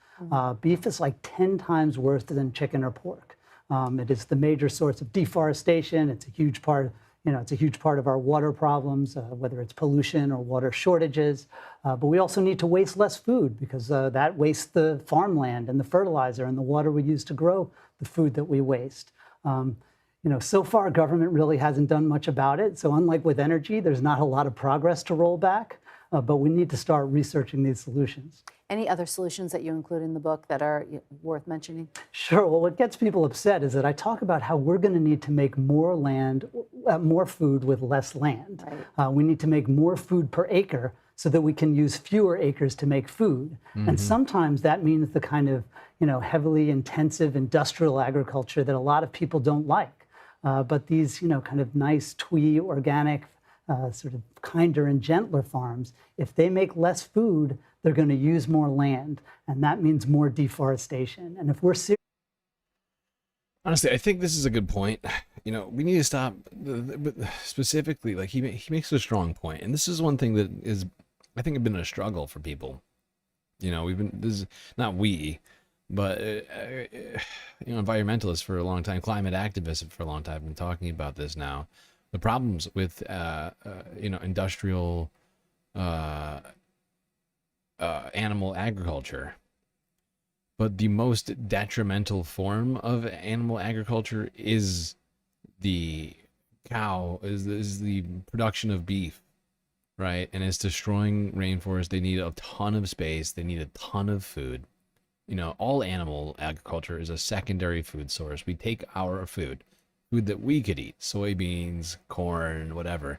Beef is like 10 times worse than chicken or pork. It is the major source of deforestation. It's a huge part, it's a huge part of our water problems, whether it's pollution or water shortages. But we also need to waste less food because that wastes the farmland and the fertilizer and the water we use to grow the food that we waste. So far, government really hasn't done much about it. So unlike with energy, there's not a lot of progress to roll back, but we need to start researching these solutions. Any other solutions that you include in the book that are worth mentioning? Sure. Well, what gets people upset is that I talk about how we're going to need to make more more food with less land. Right. We need to make more food per acre so that we can use fewer acres to make food. Mm-hmm. And sometimes that means the kind of, heavily intensive industrial agriculture that a lot of people don't like. But these, kind of nice, twee, organic, sort of kinder and gentler farms, if they make less food, they're going to use more land, and that means more deforestation. And if we're serious... Honestly, I think this is a good point. We need to stop, specifically, he makes a strong point, and this is one thing that is, I think, been a struggle for people. But environmentalists for a long time, climate activists for a long time, have been talking about this now. The problems with industrial animal agriculture. But the most detrimental form of animal agriculture is the cow, is the production of beef, right? And it's destroying rainforests. They need a ton of space. They need a ton of food. You know, all animal agriculture is a secondary food source. We take our food that we could eat, soybeans, corn, whatever,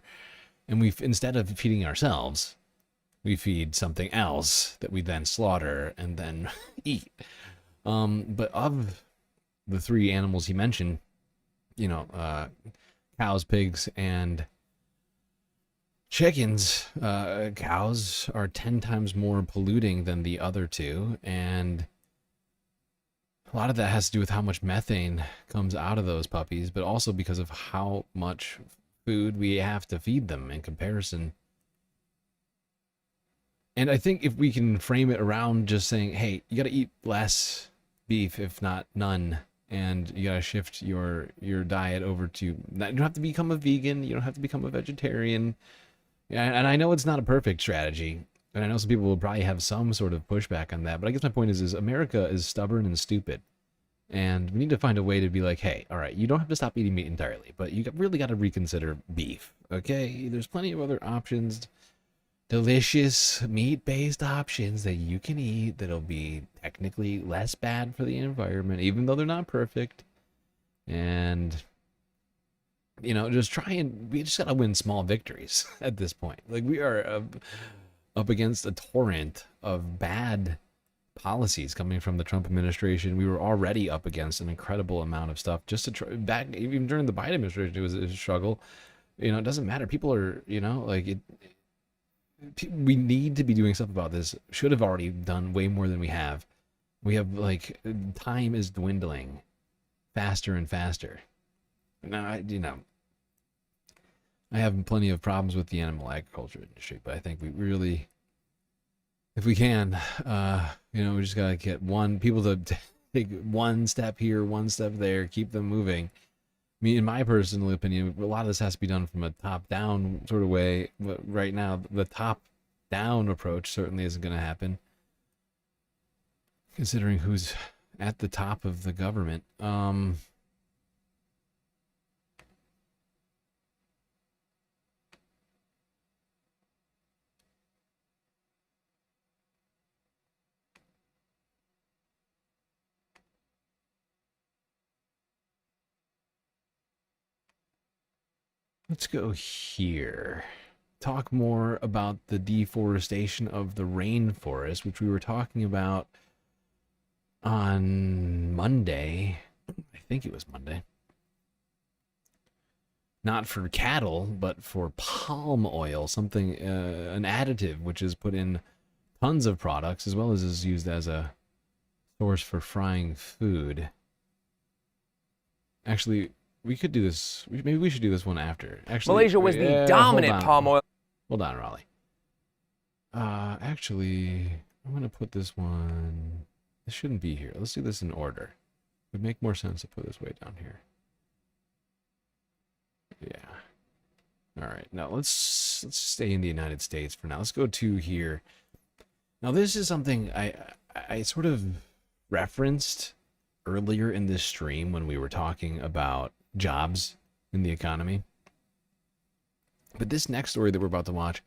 and instead of feeding ourselves, we feed something else that we then slaughter and then eat. But of the three animals he mentioned, you know, cows, pigs, and chickens, cows are 10 times more polluting than the other two, and a lot of that has to do with how much methane comes out of those puppies, but also because of how much food we have to feed them in comparison. And I think if we can frame it around just saying, hey, you got to eat less beef, if not none, and you got to shift your diet over to, you don't have to become a vegan, you don't have to become a vegetarian. And I know it's not a perfect strategy, and I know some people will probably have some sort of pushback on that, but I guess my point is America is stubborn and stupid. And we need to find a way to be like, hey, all right, you don't have to stop eating meat entirely, but you really got to reconsider beef, okay? There's plenty of other options, delicious meat-based options that you can eat that'll be technically less bad for the environment, even though they're not perfect. And, you know, we just got to win small victories at this point. Like, we are up against a torrent of bad policies coming from the Trump administration. We were already up against an incredible amount of stuff just to try back, even during the Biden administration, it was a struggle. You know, it doesn't matter. People are, you know, like we need to be doing stuff about this. Should have already done way more than we have. We have, like, time is dwindling faster and faster. Now, I have plenty of problems with the animal agriculture industry, but I think we really, if we can, we just gotta get people to take one step here, one step there, keep them moving. I mean, in my personal opinion, a lot of this has to be done from a top-down sort of way. But right now, the top-down approach certainly isn't going to happen, considering who's at the top of the government. Let's go here. Talk more about the deforestation of the rainforest, which we were talking about on Monday. I think it was Monday. Not for cattle, but for palm oil, something, an additive which is put in tons of products, as well as is used as a source for frying food. Actually, we could do this. Maybe we should do this one after. Actually, Malaysia was the dominant palm oil. Hold on, Raleigh. Actually, I'm going to put this one. This shouldn't be here. Let's do this in order. It would make more sense to put this way down here. Yeah. All right. Now let's stay in the United States for now. Let's go to here. Now this is something I sort of referenced earlier in this stream when we were talking about jobs in the economy. But this next story that we're about to watch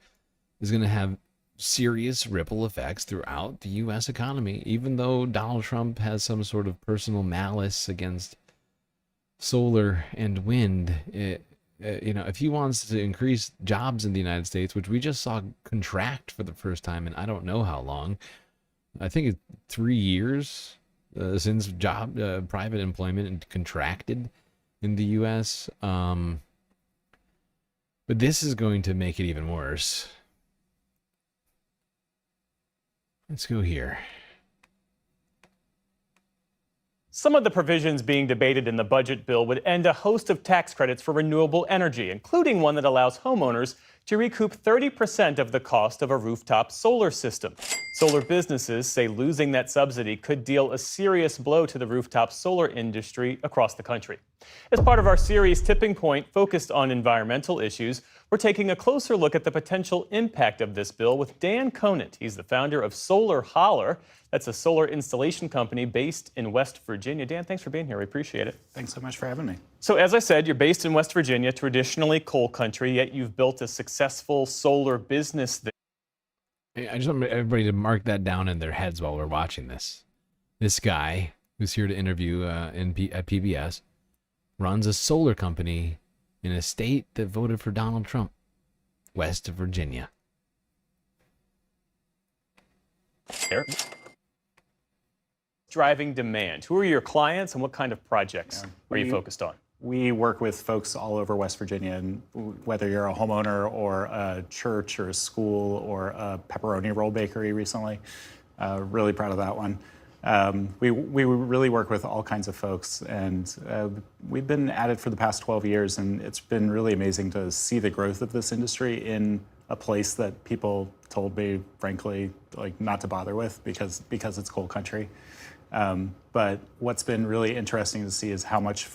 is going to have serious ripple effects throughout the U.S. economy, even though Donald Trump has some sort of personal malice against solar and wind. If he wants to increase jobs in the United States, which we just saw contract for the first time in I don't know how long, I think it's 3 years since private employment contracted in the U.S. But this is going to make it even worse. Let's go here. Some of the provisions being debated in the budget bill would end a host of tax credits for renewable energy, including one that allows homeowners to recoup 30% of the cost of a rooftop solar system. Solar businesses say losing that subsidy could deal a serious blow to the rooftop solar industry across the country. As part of our series Tipping Point, focused on environmental issues, we're taking a closer look at the potential impact of this bill with Dan Conant. He's the founder of Solar Holler. That's a solar installation company based in West Virginia. Dan, thanks for being here. We appreciate it. Thanks so much for having me. So as I said, you're based in West Virginia, traditionally coal country, yet you've built a successful solar business there. I just want everybody to mark that down in their heads while we're watching this. This guy who's here to interview at PBS runs a solar company in a state that voted for Donald Trump, West Virginia. Driving demand. Who are your clients and what kind of projects are you focused on? We work with folks all over West Virginia, and whether you're a homeowner or a church or a school or a pepperoni roll bakery recently, really proud of that one. We really work with all kinds of folks, and we've been at it for the past 12 years, and it's been really amazing to see the growth of this industry in a place that people told me, frankly, like not to bother with because it's coal country. But what's been really interesting to see is how much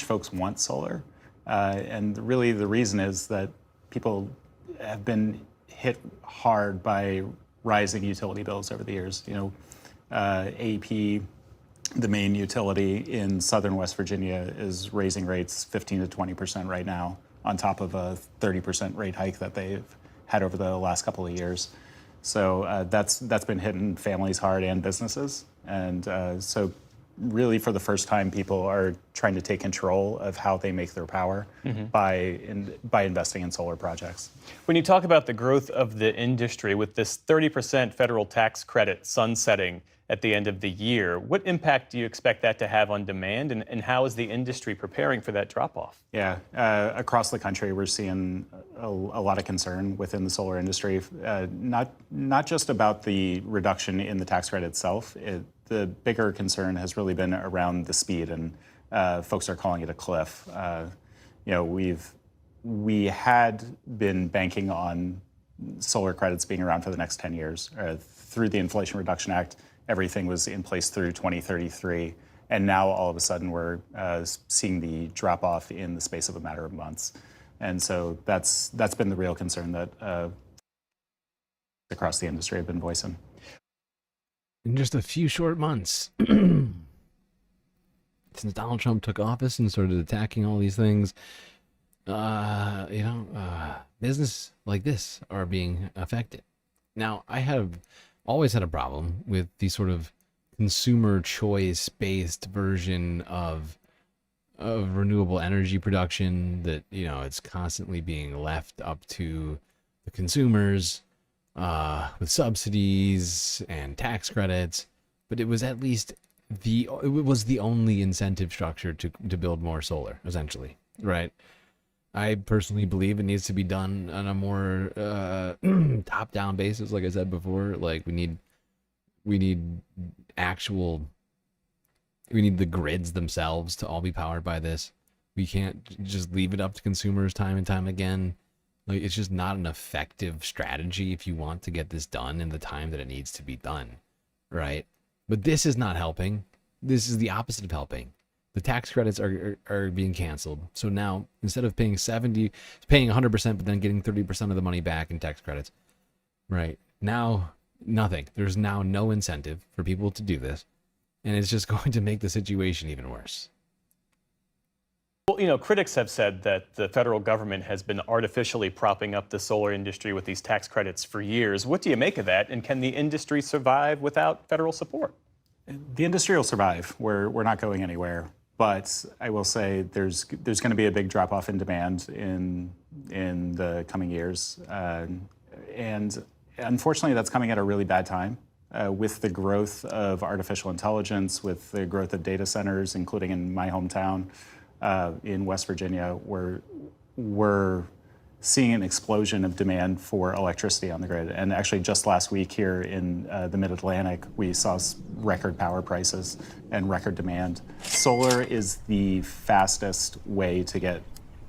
folks want solar, and really the reason is that people have been hit hard by rising utility bills over the years. You know, AEP, the main utility in southern West Virginia, is raising rates 15 to 20% right now, on top of a 30% rate hike that they've had over the last couple of years. So that's been hitting families hard and businesses. And so really for the first time, people are trying to take control of how they make their power by investing in solar projects. When you talk about the growth of the industry with this 30% federal tax credit sunsetting at the end of the year, what impact do you expect that to have on demand, and how is the industry preparing for that drop-off? Yeah, across the country, we're seeing a lot of concern within the solar industry, not just about the reduction in the tax credit itself. The bigger concern has really been around the speed, and folks are calling it a cliff. You know, we had been banking on solar credits being around for the next 10 years. Through the Inflation Reduction Act, everything was in place through 2033, and now all of a sudden we're seeing the drop off in the space of a matter of months. And so that's been the real concern that across the industry have been voicing. In just a few short months, since Donald Trump took office and started attacking all these things, business like this are being affected. Now, I have always had a problem with the sort of consumer choice-based version of renewable energy production that, you know, it's constantly being left up to the consumers with subsidies and tax credits. But it was at least it was the only incentive structure to build more solar, essentially, right? I personally believe it needs to be done on a more top-down basis. Like I said before, like we need the grids themselves to all be powered by this. We can't just leave it up to consumers time and time again. Like, it's just not an effective strategy if you want to get this done in the time that it needs to be done, right? But this is not helping. This is the opposite of helping. The tax credits are being canceled. So now, instead of paying 100%, but then getting 30% of the money back in tax credits, right? Now, nothing. There's now no incentive for people to do this. And it's just going to make the situation even worse. Well, you know, critics have said that the federal government has been artificially propping up the solar industry with these tax credits for years. What do you make of that? And can the industry survive without federal support? The industry will survive. We're not going anywhere. But I will say there's going to be a big drop-off in demand in the coming years. And unfortunately, that's coming at a really bad time. With the growth of artificial intelligence, with the growth of data centers, including in my hometown in West Virginia, we're seeing an explosion of demand for electricity on the grid. And actually just last week here in the Mid-Atlantic, we saw record power prices and record demand. Solar is the fastest way to get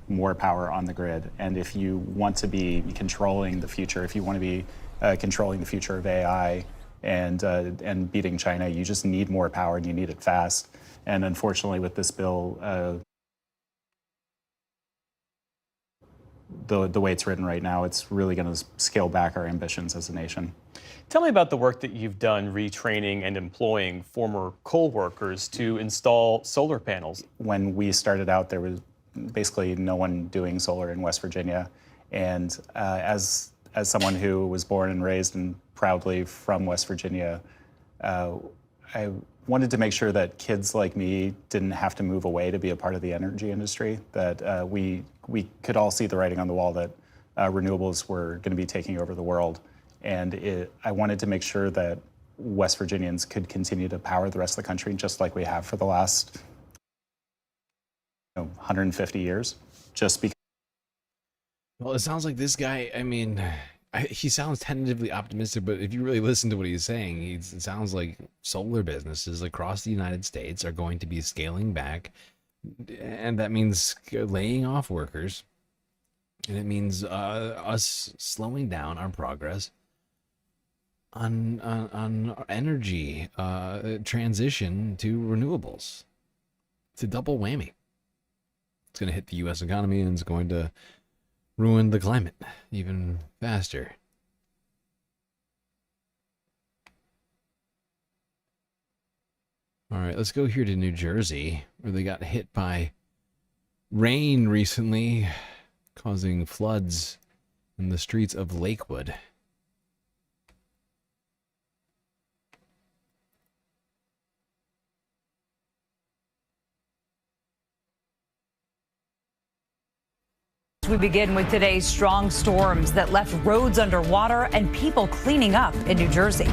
more power on the grid. And if you want to be controlling the future, if you want to be controlling the future of AI and beating China, you just need more power and you need it fast. And unfortunately with this bill, the way it's written right now, it's really going to scale back our ambitions as a nation. Tell me about the work that you've done retraining and employing former coal workers to install solar panels. When we started out, there was basically no one doing solar in West Virginia. And as someone who was born and raised and proudly from West Virginia, I wanted to make sure that kids like me didn't have to move away to be a part of the energy industry, that we could all see the writing on the wall that renewables were going to be taking over the world. And I wanted to make sure that West Virginians could continue to power the rest of the country just like we have for the last 150 years, just because. Well, it sounds like this guy, I mean, he sounds tentatively optimistic, but if you really listen to what he's saying, it sounds like solar businesses across the United States are going to be scaling back, and that means laying off workers, and it means us slowing down our progress on energy transition to renewables. It's a double whammy. It's going to hit the U.S. economy, and it's going to ruin the climate even faster. All right, let's go here to New Jersey, where they got hit by rain recently, causing floods in the streets of Lakewood. We begin with today's strong storms that left roads underwater and people cleaning up in New Jersey.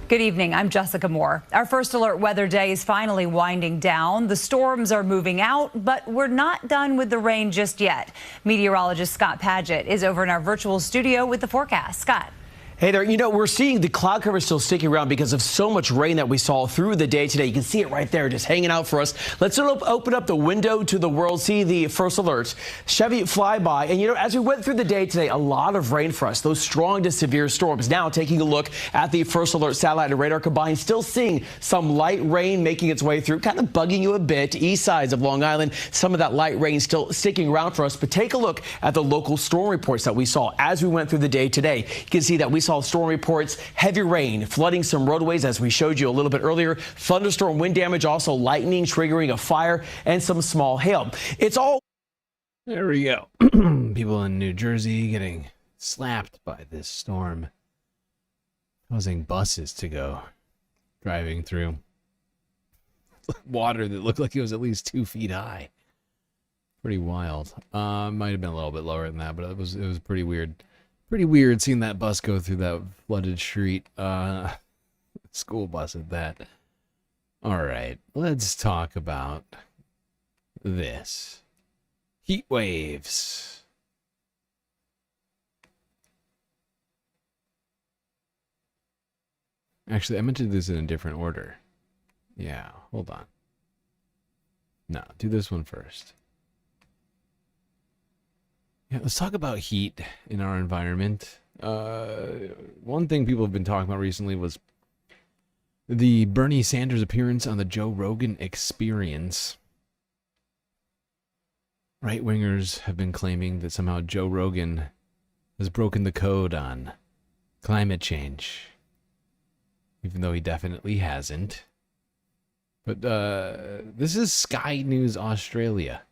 Good evening. I'm Jessica Moore. Our first alert weather day is finally winding down. The storms are moving out, but we're not done with the rain just yet. Meteorologist Scott Padgett is over in our virtual studio with the forecast. Scott. Hey there, we're seeing the cloud cover still sticking around because of so much rain that we saw through the day today. You can see it right there, just hanging out for us. Let's open up the window to the world, see the first alerts. Chevy flyby, and as we went through the day today, a lot of rain for us, those strong to severe storms. Now taking a look at the first alert satellite and radar combined, still seeing some light rain making its way through, kind of bugging you a bit. East sides of Long Island, some of that light rain still sticking around for us. But take a look at the local storm reports that we saw as we went through the day today. You can see that we saw storm reports, heavy rain, flooding some roadways, as we showed you a little bit earlier. Thunderstorm wind damage, also lightning triggering a fire, and some small hail. It's all. There we go. People in New Jersey getting slapped by this storm, causing buses to go driving through water that looked like it was at least 2 feet high. Pretty wild. Might have been a little bit lower than that, but it was pretty weird. Pretty weird seeing that bus go through that flooded street. School bus at that. All right, let's talk about this. Heat waves. Actually, I meant to do this in a different order. Yeah, hold on. No, do this one first. Yeah, let's talk about heat in our environment. One thing people have been talking about recently was the Bernie Sanders appearance on the Joe Rogan Experience. Right-wingers have been claiming that somehow Joe Rogan has broken the code on climate change, even though he definitely hasn't. But this is Sky News Australia.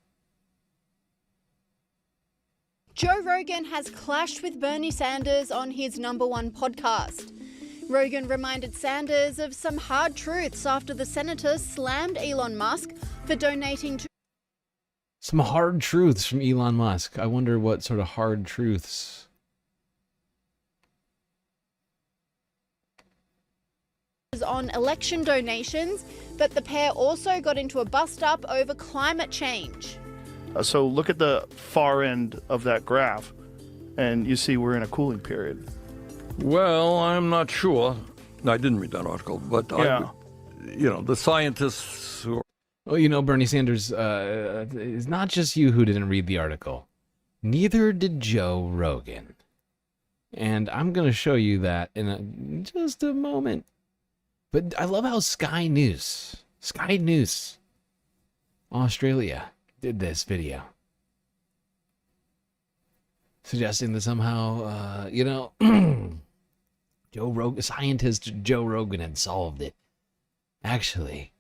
Joe Rogan has clashed with Bernie Sanders on his #1 podcast. Rogan reminded Sanders of some hard truths after the senator slammed Elon Musk for donating to... Some hard truths from Elon Musk. I wonder what sort of hard truths. ...on election donations, but the pair also got into a bust-up over climate change. So look at the far end of that graph, and you see we're in a cooling period. Well, I'm not sure. I didn't read that article, but yeah. The scientists who... Well, Bernie Sanders, it's not just you who didn't read the article. Neither did Joe Rogan. And I'm going to show you that in just a moment. But I love how Sky News Australia did this video. suggesting that somehow, scientist Joe Rogan had solved it. Actually,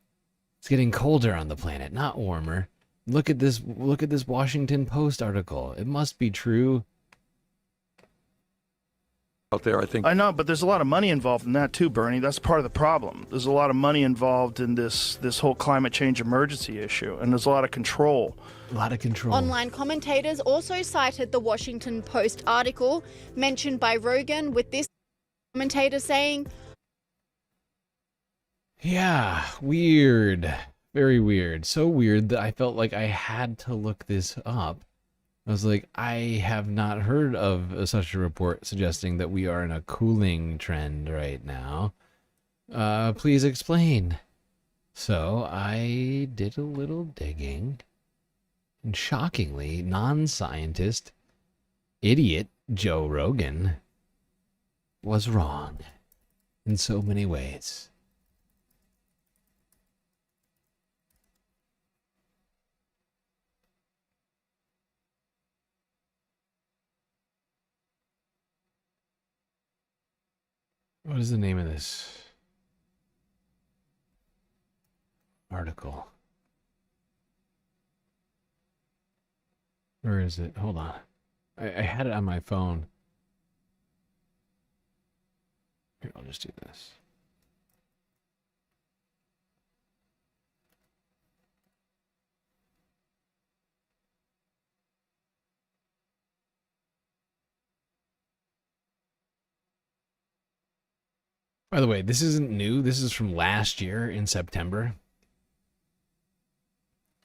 it's getting colder on the planet, not warmer. Look at this Washington Post article. It must be true. Out there, I think. I know, but there's a lot of money involved in that too, Bernie. That's part of the problem. There's a lot of money involved in this whole climate change emergency issue, and there's a lot of control. A lot of control. Online commentators also cited the Washington Post article mentioned by Rogan, with this commentator saying, Yeah, weird. Very weird. So weird that I felt like I had to look this up. I was like, I have not heard of such a report suggesting that we are in a cooling trend right now. Please explain. So I did a little digging, and shockingly, non-scientist, idiot Joe Rogan was wrong in so many ways. What is the name of this article? Where is it? Hold on. I had it on my phone. Here, I'll just do this. By the way, this isn't new. This is from last year in September.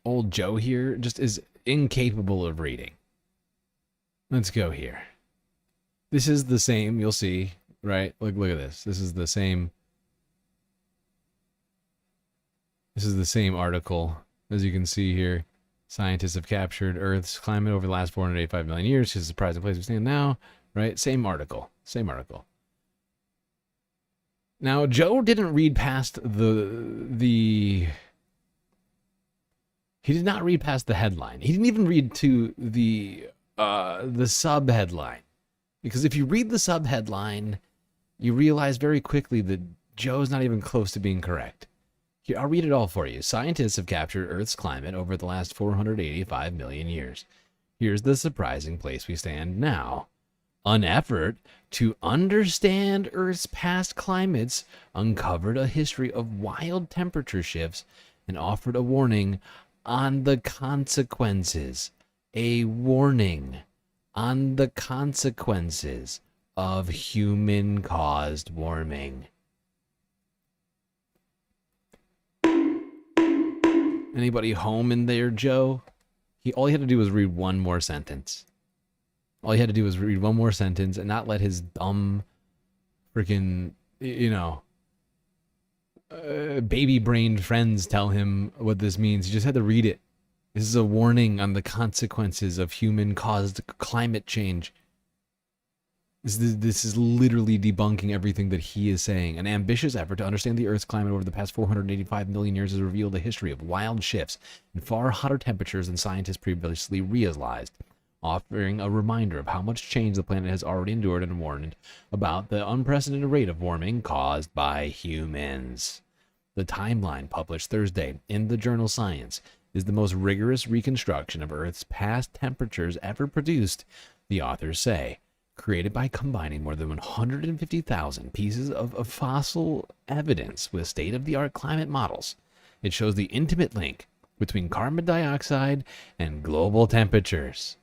Old Joe here just is incapable of reading. Let's go here. This is the same, you'll see, right? Look at this. This is the same. This is the same article, as you can see here. Scientists have captured Earth's climate over the last 485 million years. It's a surprising place we stand now, right? Same article. Same article. Now, Joe didn't read past he did not read past the headline. He didn't even read to the sub-headline. Because if you read the sub-headline, you realize very quickly that Joe's not even close to being correct. Here, I'll read it all for you. Scientists have captured Earth's climate over the last 485 million years. Here's the surprising place we stand now. An effort to understand Earth's past climates uncovered a history of wild temperature shifts and offered a warning on the consequences. A warning on the consequences of human-caused warming. Anybody home in there, Joe? All he had to do was read one more sentence. All he had to do was read one more sentence and not let his dumb freaking, baby-brained friends tell him what this means. He just had to read it. This is a warning on the consequences of human-caused climate change. This is literally debunking everything that he is saying. An ambitious effort to understand the Earth's climate over the past 485 million years has revealed a history of wild shifts and far hotter temperatures than scientists previously realized, offering a reminder of how much change the planet has already endured and warned about the unprecedented rate of warming caused by humans. The timeline, published Thursday in the journal Science, is the most rigorous reconstruction of Earth's past temperatures ever produced, the authors say, created by combining more than 150,000 pieces of fossil evidence with state-of-the-art climate models. It shows the intimate link between carbon dioxide and global temperatures.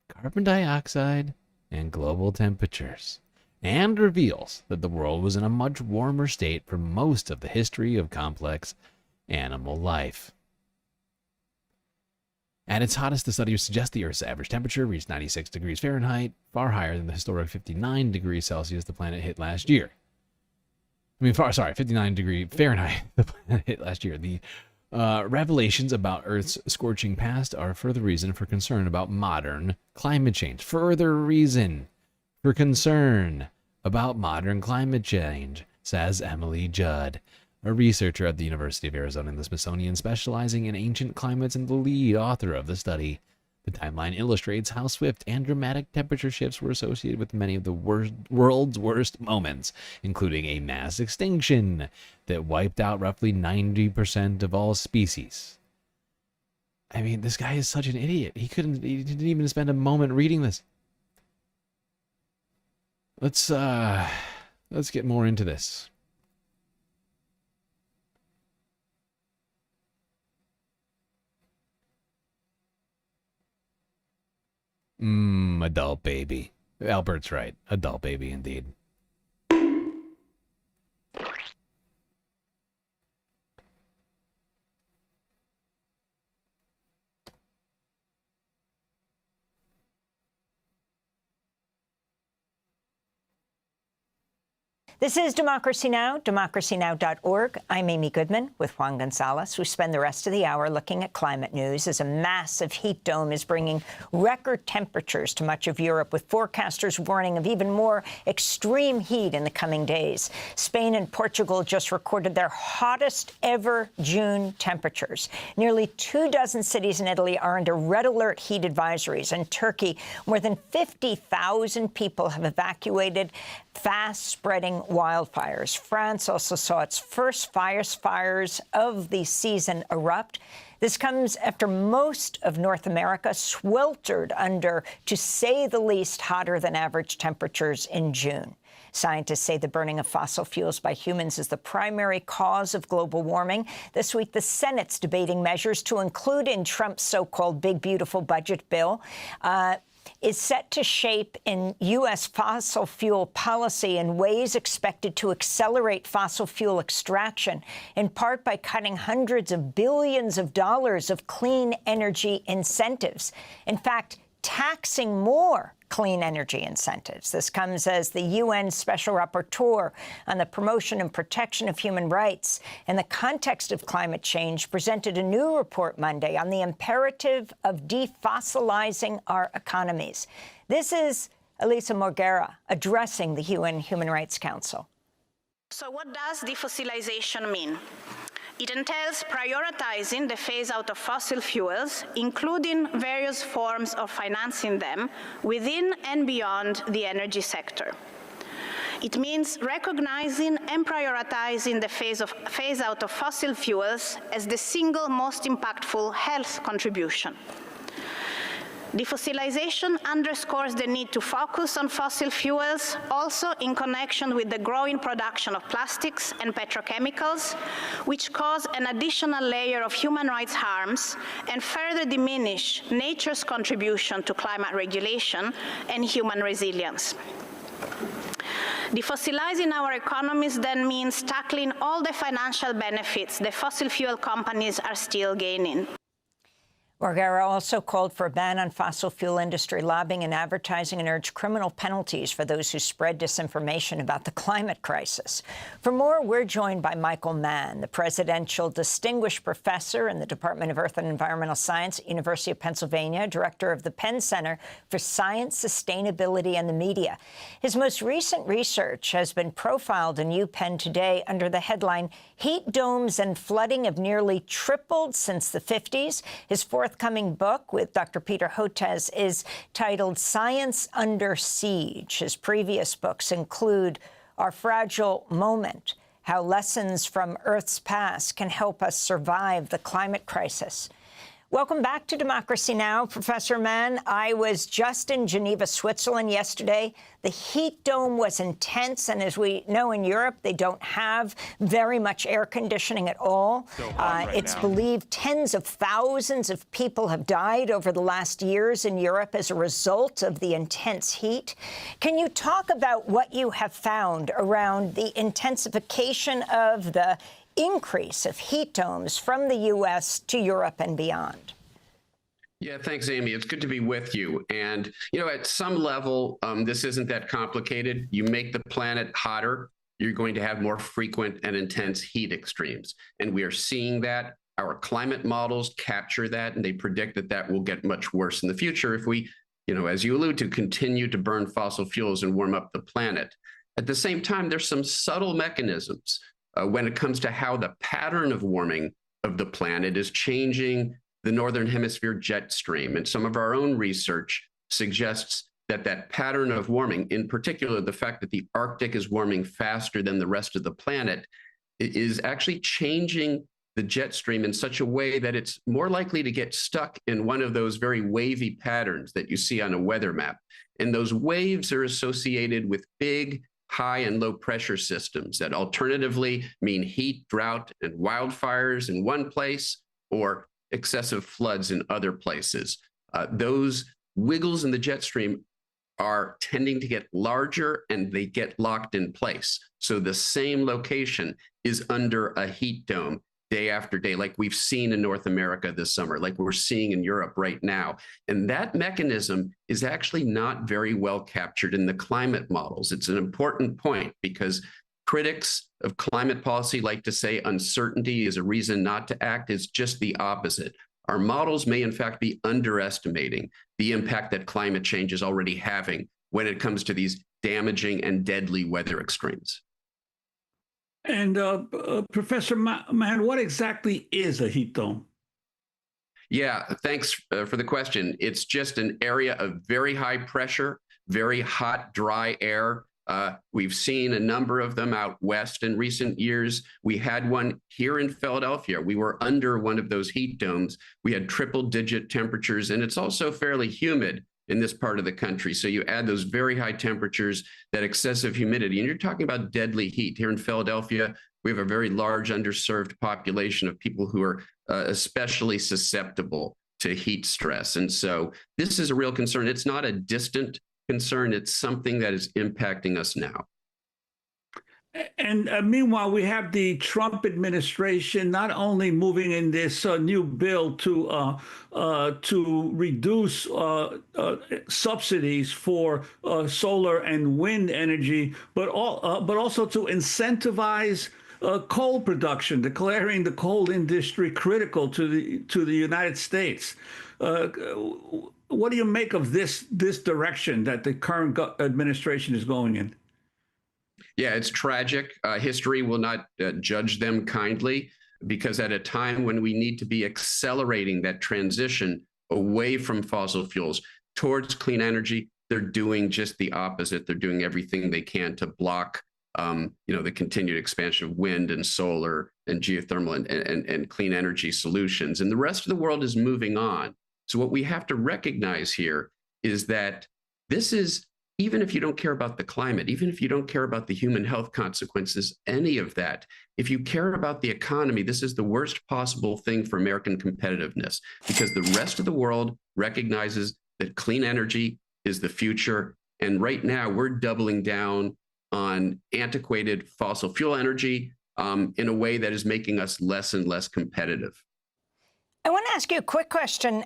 Carbon dioxide and global temperatures, and reveals that the world was in a much warmer state for most of the history of complex animal life. At its hottest, the study suggests the Earth's average temperature reached 96 degrees Fahrenheit, far higher than the historic 59 degrees Celsius the planet hit last year. 59 degree Fahrenheit the planet hit last year. The revelations about Earth's scorching past are further reason for concern about modern climate change. Further reason for concern about modern climate change, says Emily Judd, a researcher at the University of Arizona and the Smithsonian specializing in ancient climates and the lead author of the study. The timeline illustrates how swift and dramatic temperature shifts were associated with many of the world's worst moments, including a mass extinction that wiped out roughly 90% of all species. I mean, this guy is such an idiot. He didn't even spend a moment reading this. Let's get more into this. Adult baby. Albert's right. Adult baby indeed. This is Democracy Now!, democracynow.org. I'm Amy Goodman with Juan Gonzalez. We spend the rest of the hour looking at climate news as a massive heat dome is bringing record temperatures to much of Europe, with forecasters warning of even more extreme heat in the coming days. Spain and Portugal just recorded their hottest ever June temperatures. Nearly 24 cities in Italy are under red alert heat advisories. In Turkey, more than 50,000 people have evacuated fast-spreading wildfires. France also saw its first fires of the season erupt. This comes after most of North America sweltered under, to say the least, hotter than average temperatures in June. Scientists say the burning of fossil fuels by humans is the primary cause of global warming. This week, the Senate's debating measures to include in Trump's so-called big, beautiful budget bill is set to shape in U.S. fossil fuel policy in ways expected to accelerate fossil fuel extraction, in part by cutting hundreds of billions of dollars of clean energy incentives. In fact, taxing more clean energy incentives. This comes as the UN Special Rapporteur on the promotion and protection of human rights in the context of climate change presented a new report Monday on the imperative of defossilizing our economies. This is Elisa Morguera addressing the UN Human Rights Council. So what does defossilization mean? It entails prioritizing the phase-out of fossil fuels, including various forms of financing them within and beyond the energy sector. It means recognizing and prioritizing the phase-out of fossil fuels as the single most impactful health contribution. Defossilization underscores the need to focus on fossil fuels, also in connection with the growing production of plastics and petrochemicals, which cause an additional layer of human rights harms and further diminish nature's contribution to climate regulation and human resilience. Defossilizing our economies then means tackling all the financial benefits the fossil fuel companies are still gaining. Morguera also called for a ban on fossil fuel industry lobbying and advertising and urged criminal penalties for those who spread disinformation about the climate crisis. For more, we're joined by Michael Mann, the Presidential Distinguished Professor in the Department of Earth and Environmental Science at University of Pennsylvania, Director of the Penn Center for Science, Sustainability, and the Media. His most recent research has been profiled in UPenn today under the headline, "Heat Domes and Flooding Have Nearly Tripled Since the 50s." His forthcoming book with Dr. Peter Hotez is titled Science Under Siege. His previous books include Our Fragile Moment, How Lessons from Earth's Past Can Help Us Survive the Climate Crisis. Welcome back to Democracy Now!, Professor Mann. I was just in Geneva, Switzerland yesterday. The heat dome was intense, and as we know in Europe, they don't have very much air conditioning at all. It's believed tens of thousands of people have died over the last years in Europe as a result of the intense heat. Can you talk about what you have found around the intensification of the increase of heat domes from the U.S. to Europe and beyond? Yeah, thanks, Amy. It's good to be with you. And, you know, at some level, this isn't that complicated. You make the planet hotter, you're going to have more frequent and intense heat extremes. And we are seeing that. Our climate models capture that, and they predict that that will get much worse in the future if we, you know, as you allude to, continue to burn fossil fuels and warm up the planet. At the same time, there's some subtle mechanisms when it comes to how the pattern of warming of the planet is changing the Northern Hemisphere jet stream. And some of our own research suggests that that pattern of warming, in particular, the fact that the Arctic is warming faster than the rest of the planet, is actually changing the jet stream in such a way that it's more likely to get stuck in one of those very wavy patterns that you see on a weather map. And those waves are associated with big, high and low pressure systems that alternatively mean heat, drought, and wildfires in one place or excessive floods in other places. Those wiggles in the jet stream are tending to get larger and they get locked in place. So the same location is under a heat dome day after day, like we've seen in North America this summer, like we're seeing in Europe right now. And that mechanism is actually not very well captured in the climate models. It's an important point because critics of climate policy like to say uncertainty is a reason not to act. It's just the opposite. Our models may in fact be underestimating the impact that climate change is already having when it comes to these damaging and deadly weather extremes. And Professor Mann, what exactly is a heat dome? Yeah, thanks for the question. It's just an area of very high pressure, very hot, dry air. We've seen a number of them out west in recent years. We had one here in Philadelphia. We were under one of those heat domes. We had triple-digit temperatures, and it's also fairly humid in this part of the country. So you add those very high temperatures, that excessive humidity, and you're talking about deadly heat. Here in Philadelphia, we have a very large underserved population of people who are especially susceptible to heat stress. And so this is a real concern. It's not a distant concern. It's something that is impacting us now. And meanwhile, we have the Trump administration not only moving in this new bill to reduce subsidies for solar and wind energy, but also to incentivize coal production, declaring the coal industry critical to the United States. What do you make of this direction that the current administration is going in? Yeah, it's tragic. History will not judge them kindly, because at a time when we need to be accelerating that transition away from fossil fuels towards clean energy, they're doing just the opposite. They're doing everything they can to block, the continued expansion of wind and solar and geothermal and clean energy solutions. And the rest of the world is moving on. So what we have to recognize here is that this is, even if you don't care about the climate, even if you don't care about the human health consequences, any of that, if you care about the economy, this is the worst possible thing for American competitiveness, because the rest of the world recognizes that clean energy is the future. And right now we're doubling down on antiquated fossil fuel energy in a way that is making us less and less competitive. I want to ask you a quick question.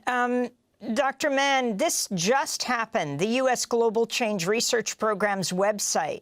Dr. Mann, this just happened. The U.S. Global Change Research Program's website,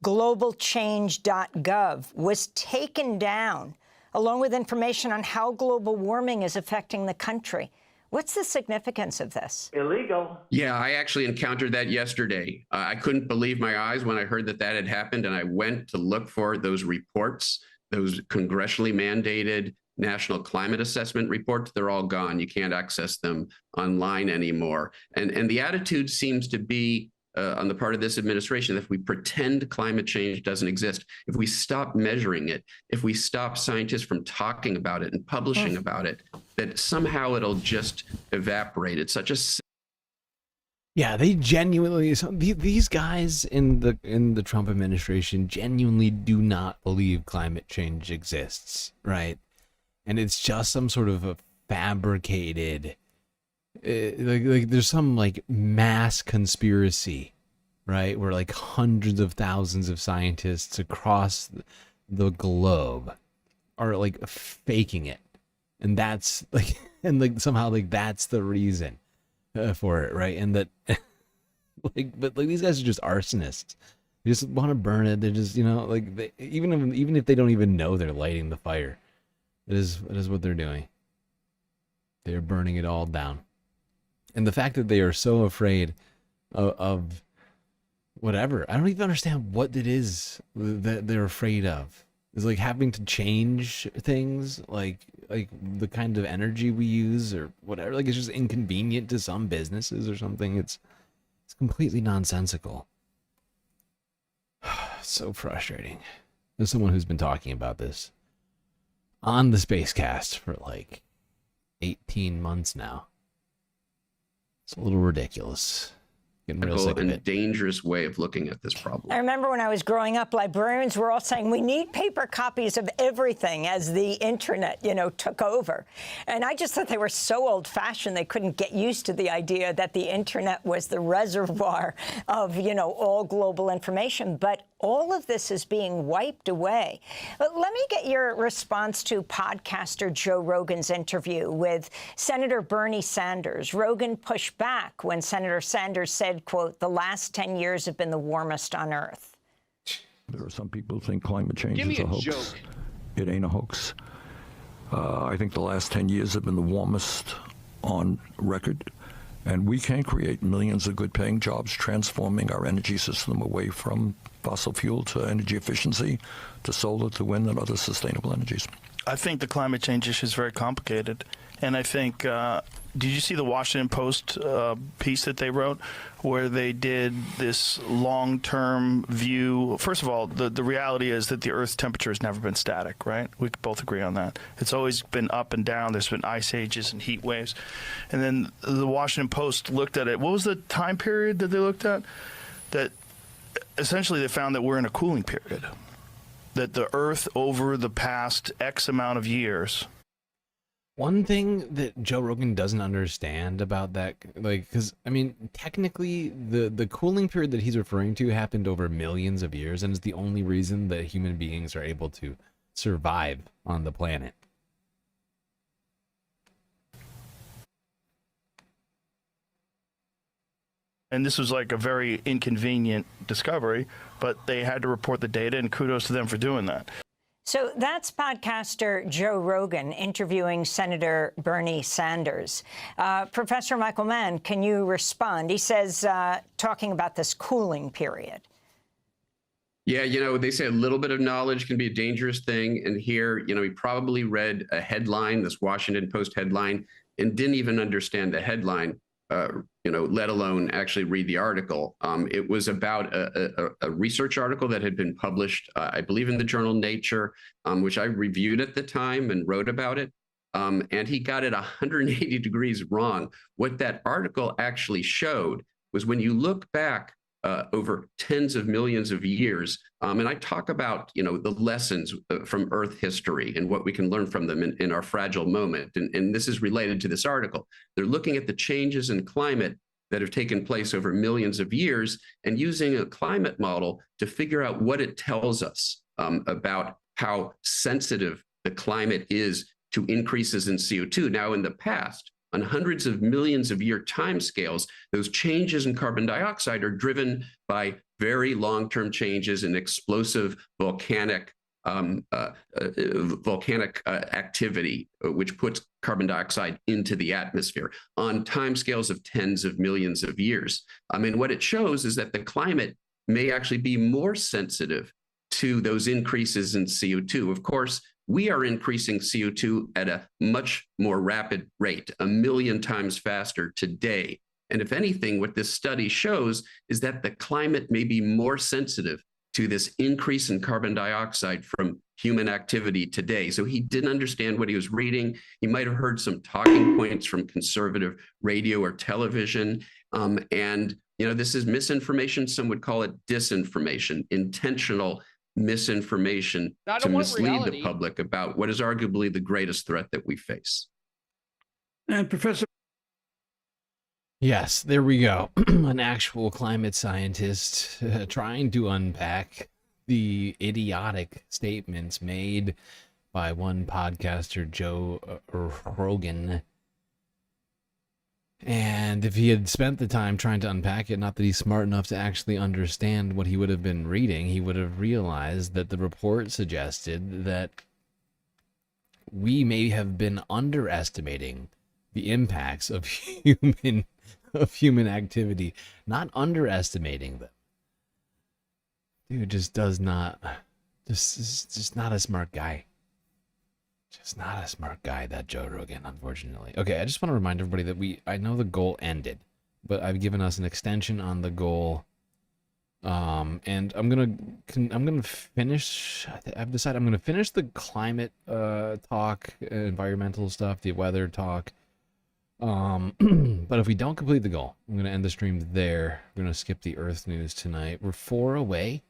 globalchange.gov, was taken down, along with information on how global warming is affecting the country. What's the significance of this? Illegal. Yeah, I actually encountered that yesterday. I couldn't believe my eyes when I heard that that had happened, and I went to look for those reports, those congressionally mandated National Climate Assessment reports. They're all gone. You can't access them online anymore. And the attitude seems to be on the part of this administration that if we pretend climate change doesn't exist, if we stop measuring it, if we stop scientists from talking about it and publishing about it, that somehow it'll just evaporate. It's such a... Yeah, they genuinely, these guys in the Trump administration genuinely do not believe climate change exists, right? And it's just some sort of a fabricated, like there's some like mass conspiracy, right? Where like hundreds of thousands of scientists across the globe are like faking it, and that's like, and like somehow like that's the reason for it, right? And that, but these guys are just arsonists. They just want to burn it. They're just, even if they don't even know they're lighting the fire. It is what they're doing. They're burning it all down. And the fact that they are so afraid of whatever, I don't even understand what it is that they're afraid of. is like having to change things, like the kind of energy we use or whatever. Like it's just inconvenient to some businesses or something. It's completely nonsensical. So frustrating. As someone who's been talking about this on the Spacecast for like 18 months now, it's a little ridiculous. Getting real sick of it. Dangerous way of looking at this problem. I remember when I was growing up, librarians were all saying we need paper copies of everything as the internet, took over. And I just thought they were so old-fashioned they couldn't get used to the idea that the internet was the reservoir of, all global information. But all of this is being wiped away. But let me get your response to podcaster Joe Rogan's interview with Senator Bernie Sanders. Rogan pushed back when Senator Sanders said, quote, "The last 10 years have been the warmest on Earth." There are some people who think climate change Give me is a a hoax. joke. It ain't a hoax. I think the last 10 years have been the warmest on record. And we can create millions of good-paying jobs, transforming our energy system away from fossil fuel to energy efficiency, to solar, to wind, and other sustainable energies. I think the climate change issue is very complicated. And I think, did you see the Washington Post piece that they wrote where they did this long-term view? First of all, the reality is that the Earth's temperature has never been static, right? We could both agree on that. It's always been up and down. There's been ice ages and heat waves. And then the Washington Post looked at it. What was the time period that they looked at? That essentially they found that we're in a cooling period. That the Earth over the past X amount of years. One thing that Joe Rogan doesn't understand about that, because, technically, the cooling period that he's referring to happened over millions of years, and is the only reason that human beings are able to survive on the planet. And this was like a very inconvenient discovery, but they had to report the data, and kudos to them for doing that. So that's podcaster Joe Rogan interviewing Senator Bernie Sanders. Professor Michael Mann, can you respond? He says, talking about this cooling period. Yeah, they say a little bit of knowledge can be a dangerous thing. And here, he probably read a headline, this Washington Post headline, and didn't even understand the headline. Let alone actually read the article. It was about a research article that had been published, I believe, in the journal Nature, which I reviewed at the time and wrote about it. And he got it 180 degrees wrong. What that article actually showed was when you look back over tens of millions of years, and I talk about, the lessons from Earth history and what we can learn from them in our fragile moment. And this is related to this article. They're looking at the changes in climate that have taken place over millions of years and using a climate model to figure out what it tells us about how sensitive the climate is to increases in CO2. Now, in the past, on hundreds of millions of year timescales, those changes in carbon dioxide are driven by very long-term changes in explosive volcanic activity, which puts carbon dioxide into the atmosphere on timescales of tens of millions of years. What it shows is that the climate may actually be more sensitive to those increases in CO2. Of course, we are increasing CO2 at a much more rapid rate, 1 million times faster today. And if anything, what this study shows is that the climate may be more sensitive to this increase in carbon dioxide from human activity today. So he didn't understand what he was reading. He might have heard some talking points from conservative radio or television. This is misinformation. Some would call it disinformation, intentional misinformation to mislead the public about what is arguably the greatest threat that we face. And Professor. Yes, there we go. An actual climate scientist trying to unpack the idiotic statements made by one podcaster, Joe Rogan. And if he had spent the time trying to unpack it, not that he's smart enough to actually understand what he would have been reading, he would have realized that the report suggested that we may have been underestimating the impacts of human activity, not underestimating them. Dude just does not Just not a smart guy. Just not a smart guy, that Joe Rogan, unfortunately. Okay, I just want to remind everybody that I know the goal ended, but I've given us an extension on the goal. And I'm gonna finish. I've decided I'm gonna finish the climate talk, environmental stuff, the weather talk. But if we don't complete the goal, I'm gonna end the stream there. We're gonna skip the Earth news tonight. We're 4 away.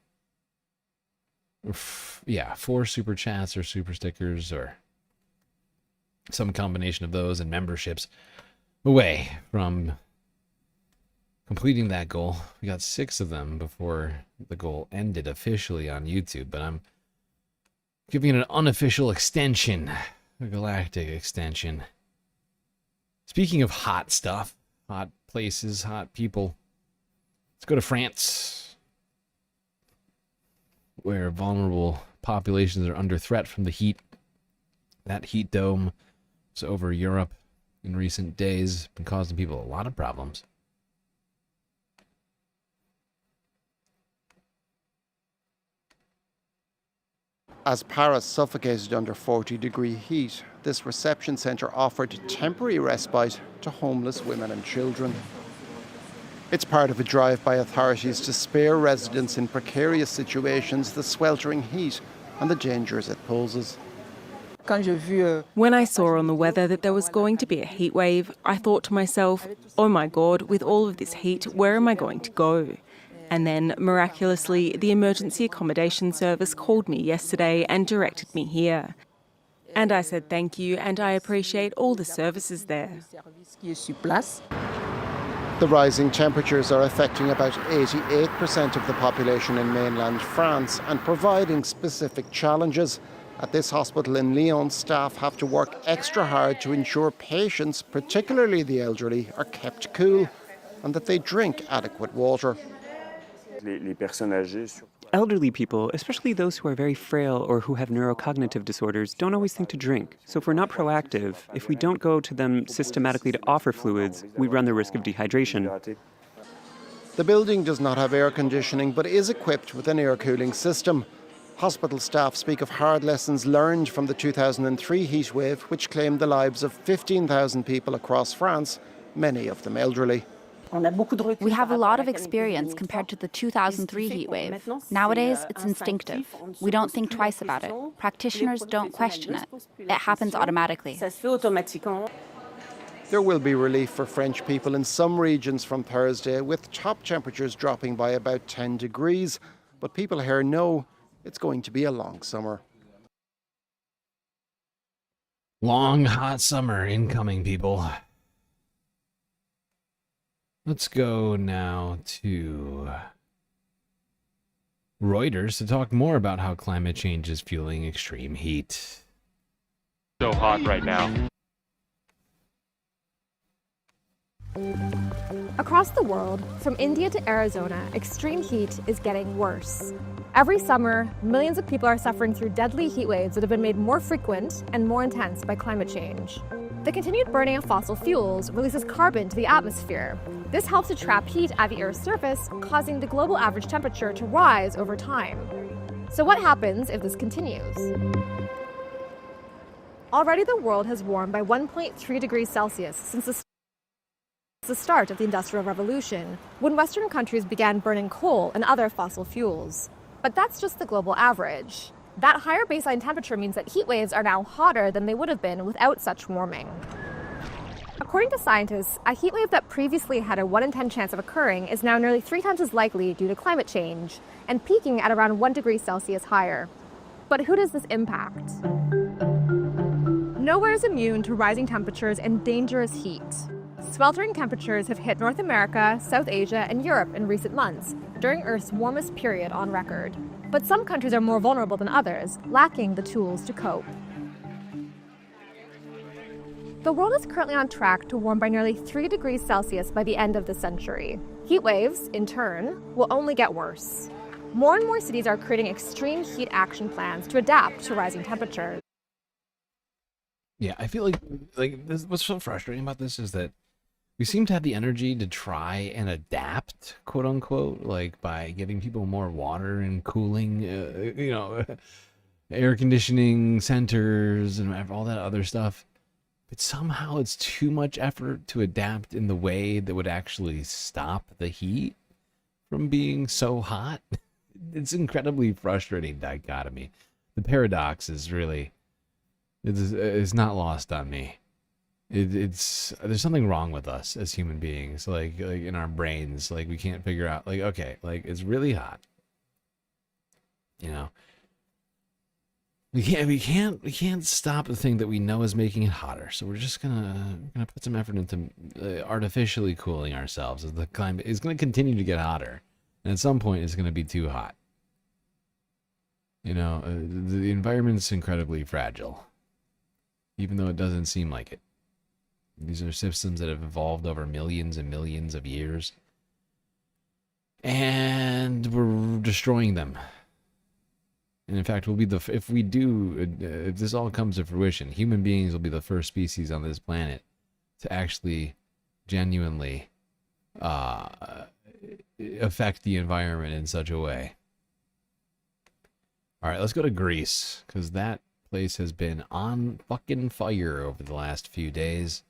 Yeah, 4 super chats or super stickers or some combination of those and memberships away from completing that goal. We got 6 of them before the goal ended officially on YouTube, but I'm giving it an unofficial extension, a galactic extension. Speaking of hot stuff, hot places, hot people, let's go to France, where vulnerable populations are under threat from the heat. That heat dome is over Europe in recent days, been causing people a lot of problems. As Paris suffocated under 40-degree heat, this reception centre offered temporary respite to homeless women and children. It's part of a drive by authorities to spare residents in precarious situations the sweltering heat and the dangers it poses. When I saw on the weather that there was going to be a heat wave, I thought to myself, oh my God, with all of this heat, where am I going to go? And then, miraculously, the emergency accommodation service called me yesterday and directed me here. And I said thank you, and I appreciate all the services there. The rising temperatures are affecting about 88% of the population in mainland France and providing specific challenges. At this hospital in Lyon, staff have to work extra hard to ensure patients, particularly the elderly, are kept cool and that they drink adequate water. Elderly people, especially those who are very frail or who have neurocognitive disorders, don't always think to drink. So if we're not proactive, if we don't go to them systematically to offer fluids, we run the risk of dehydration. The building does not have air conditioning, but is equipped with an air cooling system. Hospital staff speak of hard lessons learned from the 2003 heat wave, which claimed the lives of 15,000 people across France, many of them elderly. We have a lot of experience compared to the 2003 heat wave. Nowadays, it's instinctive. We don't think twice about it. Practitioners don't question it. It happens automatically. There will be relief for French people in some regions from Thursday, with top temperatures dropping by about 10 degrees. But people here know it's going to be a long summer. Long, hot summer incoming, people. Let's go now to Reuters to talk more about how climate change is fueling extreme heat. So hot right now. Across the world, from India to Arizona, extreme heat is getting worse. Every summer, millions of people are suffering through deadly heat waves that have been made more frequent and more intense by climate change. The continued burning of fossil fuels releases carbon to the atmosphere. This helps to trap heat at the Earth's surface, causing the global average temperature to rise over time. So what happens if this continues? Already the world has warmed by 1.3 degrees Celsius since the start of the Industrial Revolution, when Western countries began burning coal and other fossil fuels. But that's just the global average. That higher baseline temperature means that heat waves are now hotter than they would have been without such warming. According to scientists, a heat wave that previously had a 1 in 10 chance of occurring is now nearly 3 times as likely due to climate change, and peaking at around 1 degree Celsius higher. But who does this impact? Nowhere is immune to rising temperatures and dangerous heat. Sweltering temperatures have hit North America, South Asia, and Europe in recent months, during Earth's warmest period on record. But some countries are more vulnerable than others, lacking the tools to cope. The world is currently on track to warm by nearly 3 degrees Celsius by the end of the century. Heat waves, in turn, will only get worse. More and more cities are creating extreme heat action plans to adapt to rising temperatures. Yeah, I feel like this, what's so frustrating about this is that we seem to have the energy to try and adapt, quote unquote, like by giving people more water and cooling, air conditioning centers and all that other stuff. But somehow it's too much effort to adapt in the way that would actually stop the heat from being so hot. It's incredibly frustrating dichotomy. The paradox is really, it's not lost on me. It's there's something wrong with us as human beings, like in our brains, like we can't figure out, like, okay, like it's really hot, we can't stop the thing that we know is making it hotter, so we're just gonna put some effort into artificially cooling ourselves, as the climate is going to continue to get hotter, and at some point it's going to be too hot. The environment's incredibly fragile, even though it doesn't seem like it. These are systems that have evolved over millions and millions of years, and we're destroying them. And in fact, if this all comes to fruition, human beings will be the first species on this planet to actually genuinely affect the environment in such a way. All right, let's go to Greece, because that place has been on fucking fire over the last few days.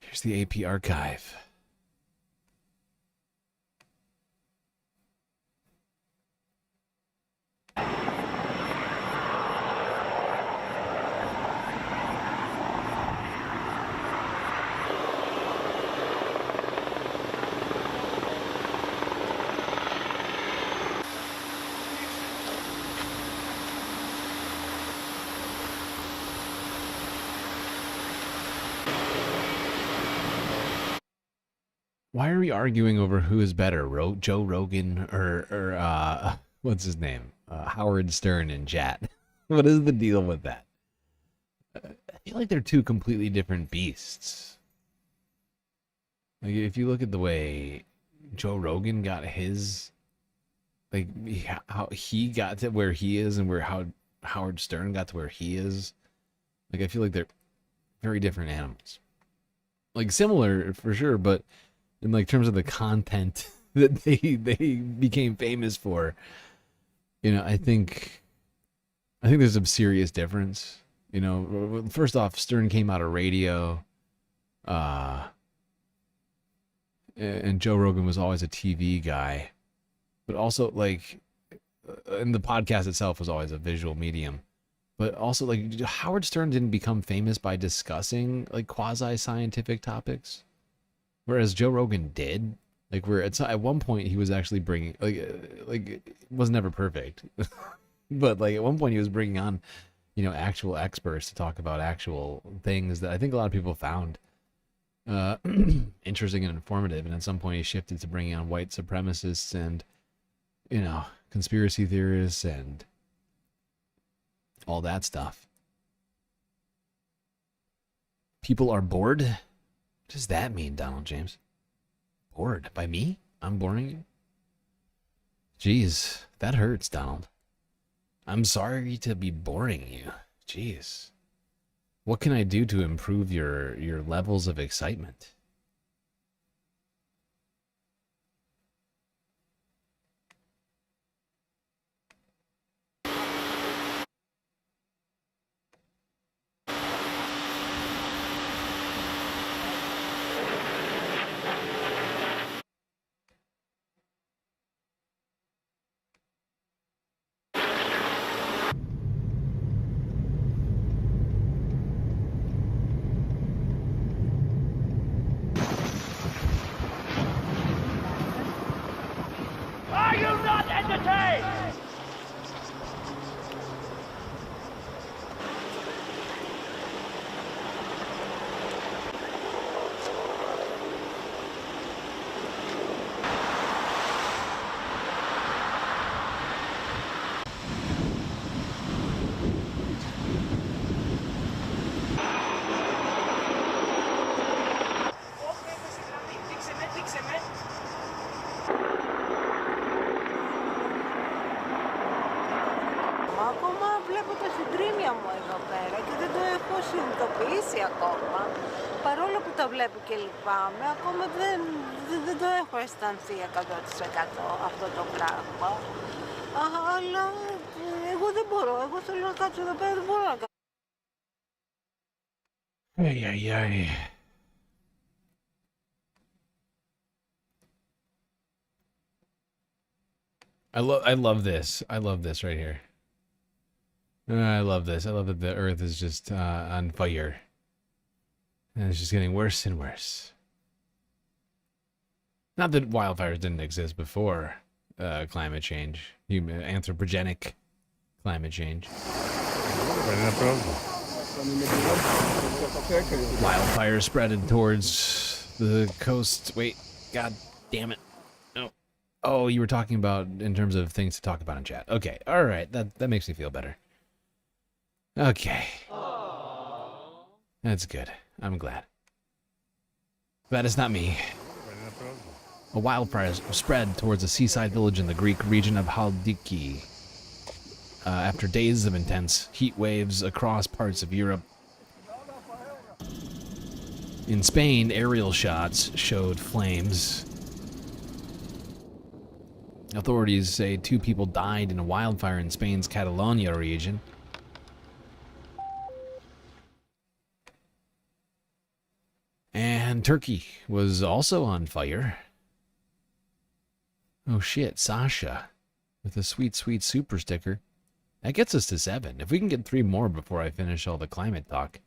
Here's the AP archive. Why are we arguing over who is better, Joe Rogan or what's his name, Howard Stern in chat? What is the deal with that? I feel like they're two completely different beasts. Like if you look at the way Joe Rogan got his, like how he got to where he is and how Howard Stern got to where he is, like I feel like they're very different animals. Like similar for sure, but in like terms of the content that they became famous for, I think there's a serious difference. First off, Stern came out of radio, and Joe Rogan was always a TV guy, but also and the podcast itself was always a visual medium. But also, like, Howard Stern didn't become famous by discussing like quasi-scientific topics. Whereas Joe Rogan did, like, where at one point he was actually bringing, like it was never perfect, but like at one point he was bringing on, actual experts to talk about actual things that I think a lot of people found interesting and informative. And at some point he shifted to bringing on white supremacists and, conspiracy theorists and all that stuff. People are bored. What does that mean, Donald James? Bored by me? I'm boring you? Jeez, that hurts, Donald. I'm sorry to be boring you. Jeez. What can I do to improve your levels of excitement? συνειδητοποιήσει ακόμα. Παρόλο που το βλέπω και λυπάμαι, ακόμα δεν το έχω αισθανθεί 100% αυτό το πράγμα. Αλλά εγώ δεν μπορώ, εγώ θέλω να κάτσω εδώ πέρα, δεν μπορώ να κάτσω. I love this. I love this right here. I love this. I love that the Earth is just on fire. And it's just getting worse and worse. Not that wildfires didn't exist before climate change. Anthropogenic climate change. Wildfires spreading towards the coast. Wait, god damn it. No. Oh, you were talking about in terms of things to talk about in chat. Okay, all right. That makes me feel better. Okay. That's good. I'm glad. That is not me. A wildfire spread towards a seaside village in the Greek region of Haldiki. After days of intense heat waves across parts of Europe. In Spain, aerial shots showed flames. Authorities say 2 people died in a wildfire in Spain's Catalonia region. And Turkey was also on fire. Oh shit, Sasha with a sweet, sweet super sticker. That gets us to 7. If we can get 3 more before I finish all the climate talk,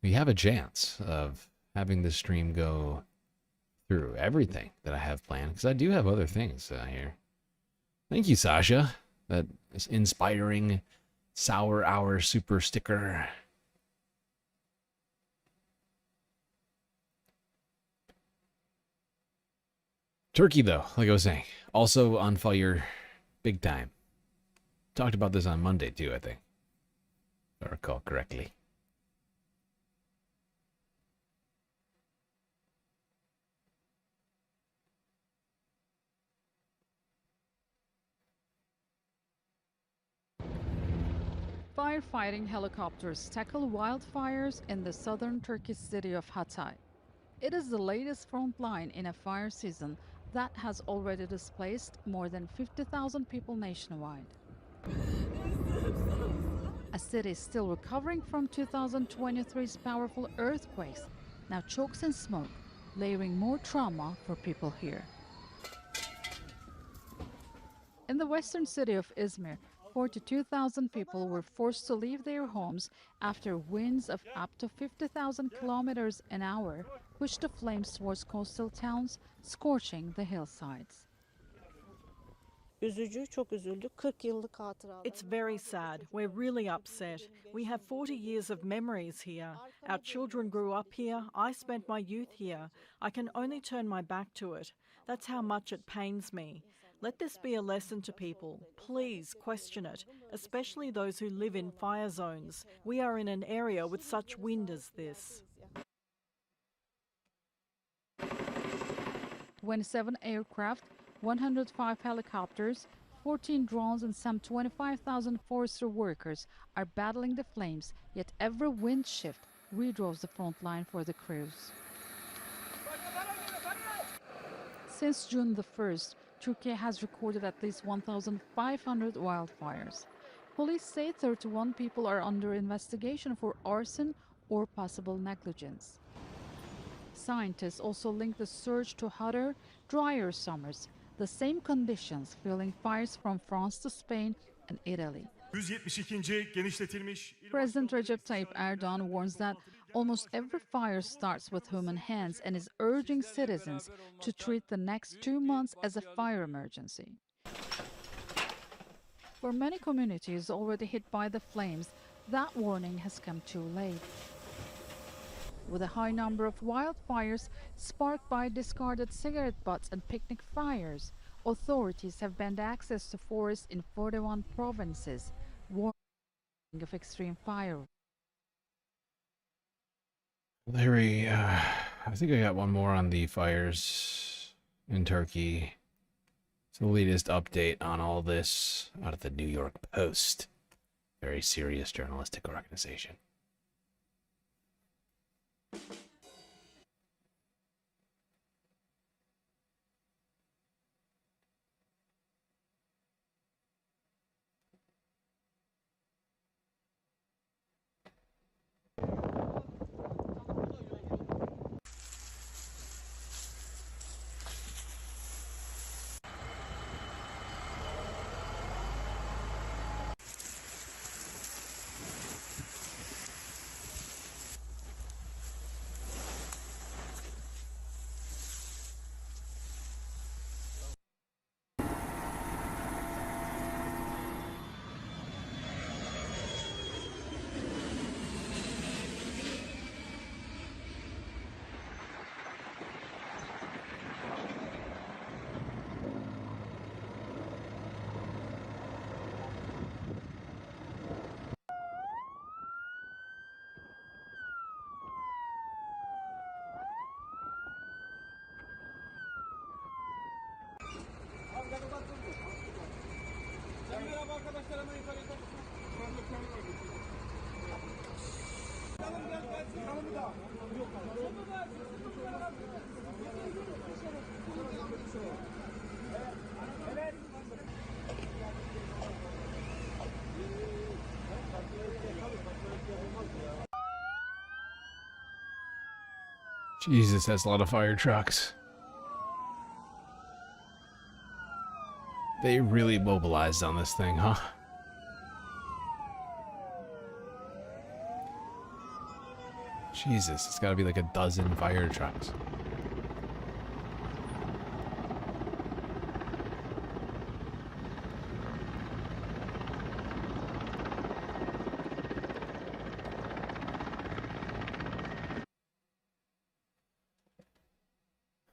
we have a chance of having this stream go through everything that I have planned, because I do have other things here. Thank you, Sasha. That is inspiring Sour Hour super sticker. Turkey, though, like I was saying, also on fire big time. Talked about this on Monday, too, I think, if I recall correctly. Firefighting helicopters tackle wildfires in the southern Turkish city of Hatay. It is the latest front line in a fire season that has already displaced more than 50,000 people nationwide. A city still recovering from 2023's powerful earthquakes now chokes in smoke, layering more trauma for people here. In the western city of Izmir, 42,000 people were forced to leave their homes after winds of up to 50,000 kilometers an hour pushed the flames towards coastal towns, scorching the hillsides. It's very sad. We're really upset. We have 40 years of memories here. Our children grew up here. I spent my youth here. I can only turn my back to it. That's how much it pains me. Let this be a lesson to people. Please question it, especially those who live in fire zones. We are in an area with such wind as this. 27 aircraft, 105 helicopters, 14 drones and some 25,000 forestry workers are battling the flames, yet every wind shift redraws the front line for the crews. Since June the 1st, Turkey has recorded at least 1,500 wildfires. Police say 31 people are under investigation for arson or possible negligence. Scientists also link the surge to hotter, drier summers, the same conditions fueling fires from France to Spain and Italy. President Recep Tayyip Erdogan warns that almost every fire starts with human hands and is urging citizens to treat the next 2 months as a fire emergency. For many communities already hit by the flames, that warning has come too late. With a high number of wildfires sparked by discarded cigarette butts and picnic fires, authorities have banned access to forests in 41 provinces, warning of extreme fire. Larry, I think I got one more on the fires in Turkey. It's the latest update on all this out of the New York Post. Very serious journalistic organization. Jesus, that's a lot of fire trucks. They really mobilized on this thing, huh? Jesus, it's gotta be like a dozen fire trucks.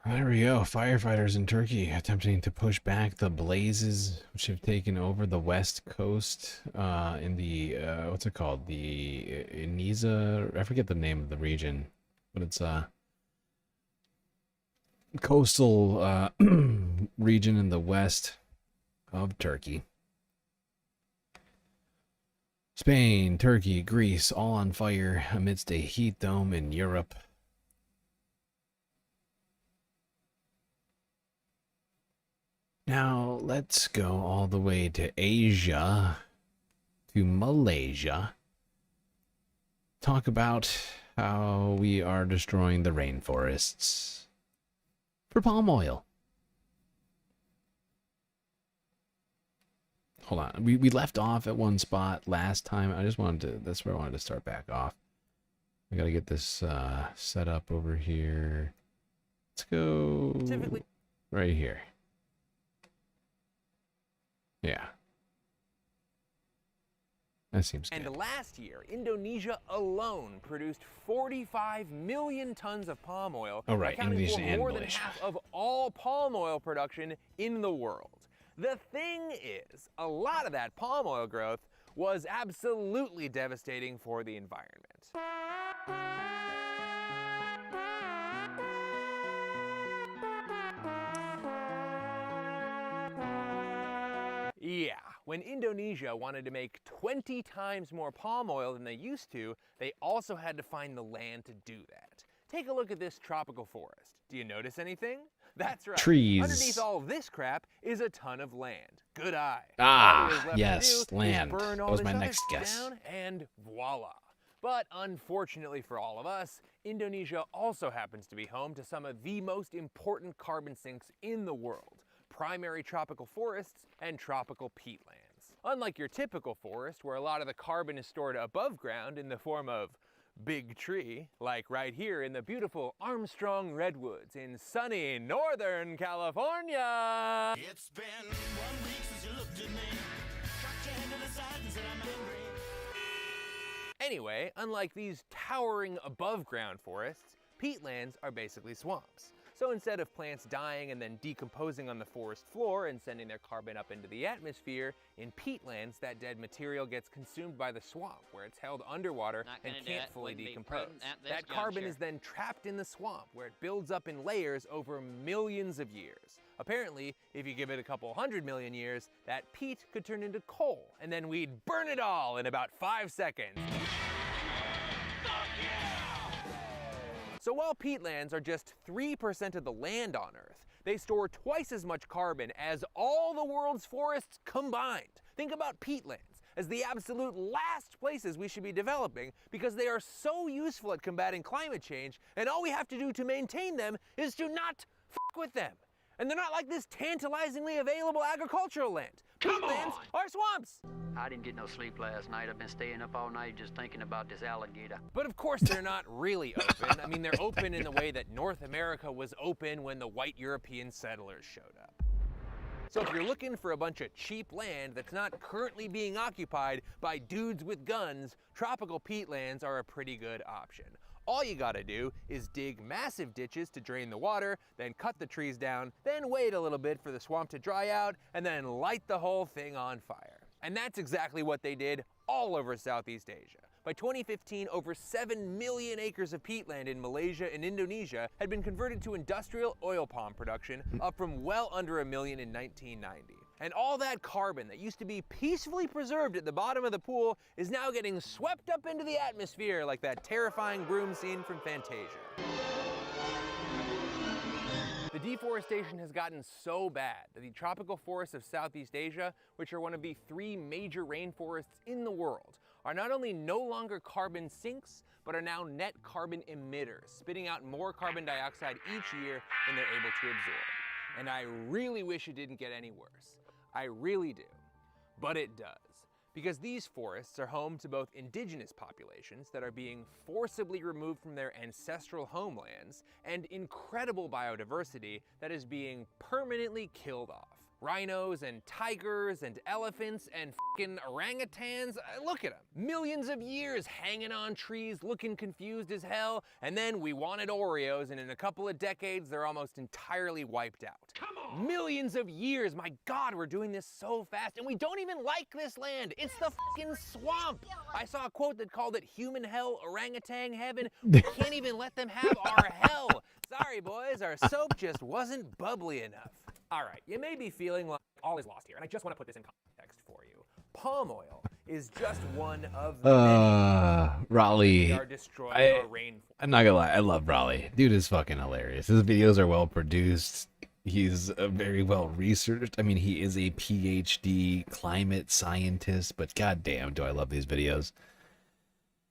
There we go. Firefighters in Turkey attempting to push back the blazes which have taken over the west coast in the, what's it called? The Inisa, I forget the name of the region, but it's coastal region in the west of Turkey. Spain, Turkey, Greece, all on fire amidst a heat dome in Europe. Now, let's go all the way to Asia, to Malaysia. Talk about how we are destroying the rainforests for palm oil. Hold on. We left off at one spot last time. I just wanted to, that's where I wanted to start back off. I got to get this set up over here. Let's go right here. Yeah. That seems good. And last year, Indonesia alone produced 45 million tons of palm oil, accounting for more than half of all palm oil production in the world. The thing is, a lot of that palm oil growth was absolutely devastating for the environment. Yeah, when Indonesia wanted to make 20 times more palm oil than they used to, they also had to find the land to do that. Take a look at this tropical forest. Do you notice anything? That's right. Trees. Underneath all of this crap is a ton of land. Good eye. Ah, yes, land. That was my next guess. Down and voila. But unfortunately for all of us, Indonesia also happens to be home to some of the most important carbon sinks in the world. Primary tropical forests and tropical peatlands. Unlike your typical forest, where a lot of the carbon is stored above ground in the form of big tree, like right here in the beautiful Armstrong Redwoods in sunny Northern California. It's been 1 week since you looked at me, cocked your head to the side and said I'm angry. Anyway, unlike these towering above ground forests, peatlands are basically swamps. So instead of plants dying and then decomposing on the forest floor and sending their carbon up into the atmosphere, in peatlands that dead material gets consumed by the swamp, where it's held underwater and can't fully decompose. That carbon is then trapped in the swamp, where it builds up in layers over millions of years. Apparently, if you give it a couple 100 million years, that peat could turn into coal, and then we'd burn it all in about 5 seconds. So while peatlands are just 3% of the land on Earth, they store twice as much carbon as all the world's forests combined. Think about peatlands as the absolute last places we should be developing because they are so useful at combating climate change, and all we have to do to maintain them is to not fuck with them. And they're not like this tantalizingly available agricultural land. Peatlands are swamps. I didn't get no sleep last night. I've been staying up all night just thinking about this alligator. But of course they're not really open. I mean, they're open in the way that North America was open when the white European settlers showed up. So if you're looking for a bunch of cheap land that's not currently being occupied by dudes with guns, tropical peatlands are a pretty good option. All you gotta do is dig massive ditches to drain the water, then cut the trees down, then wait a little bit for the swamp to dry out, and then light the whole thing on fire. And that's exactly what they did all over Southeast Asia. By 2015, over 7 million acres of peatland in Malaysia and Indonesia had been converted to industrial oil palm production, up from well under 1 million in 1990. And all that carbon that used to be peacefully preserved at the bottom of the pool is now getting swept up into the atmosphere like that terrifying broom scene from Fantasia. The deforestation has gotten so bad that the tropical forests of Southeast Asia, which are one of the 3 major rainforests in the world, are not only no longer carbon sinks, but are now net carbon emitters, spitting out more carbon dioxide each year than they're able to absorb. And I really wish it didn't get any worse. I really do. But it does. Because these forests are home to both indigenous populations that are being forcibly removed from their ancestral homelands and incredible biodiversity that is being permanently killed off. Rhinos and tigers and elephants and fucking orangutans, look at them. Millions of years hanging on trees, looking confused as hell, and then we wanted Oreos, and in a couple of decades, they're almost entirely wiped out. Come on! Millions of years, my God, we're doing this so fast, and we don't even like this land. It's the fucking swamp. I saw a quote that called it human hell, orangutan heaven. We can't even let them have our hell. Sorry, boys, our soap just wasn't bubbly enough. All right, you may be feeling like all is lost here, and I just want to put this in context for you. Palm oil is just one of many. Raleigh. Are destroying our rainforest. I'm not gonna lie, I love Raleigh. Dude is fucking hilarious. His videos are well produced. He's very well researched. I mean, he is a PhD climate scientist, but goddamn, do I love these videos.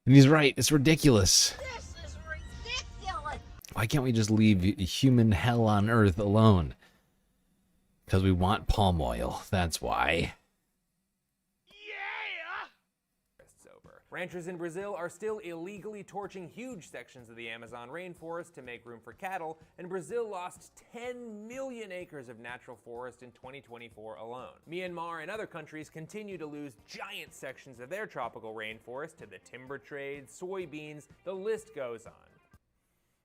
And he's right, it's ridiculous. This is ridiculous. Why can't we just leave human hell on Earth alone? Because we want palm oil, that's why. Ranchers in Brazil are still illegally torching huge sections of the Amazon rainforest to make room for cattle, and Brazil lost 10 million acres of natural forest in 2024 alone. Myanmar and other countries continue to lose giant sections of their tropical rainforest to the timber trade, soybeans, the list goes on.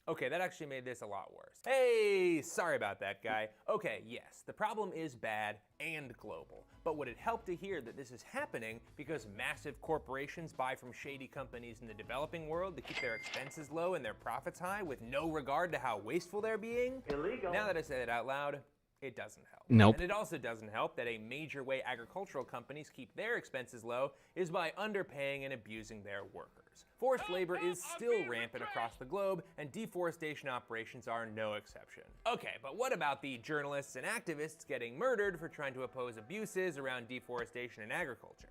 Okay, that actually made this a lot worse. Hey, sorry about that, guy. Okay, yes, the problem is bad and global. But would it help to hear that this is happening because massive corporations buy from shady companies in the developing world to keep their expenses low and their profits high with no regard to how wasteful they're being? Illegal. Now that I say that out loud, it doesn't help. Nope. And it also doesn't help that a major way agricultural companies keep their expenses low is by underpaying and abusing their workers. Forced labor is still rampant across the globe, and deforestation operations are no exception. Okay, but what about the journalists and activists getting murdered for trying to oppose abuses around deforestation and agriculture?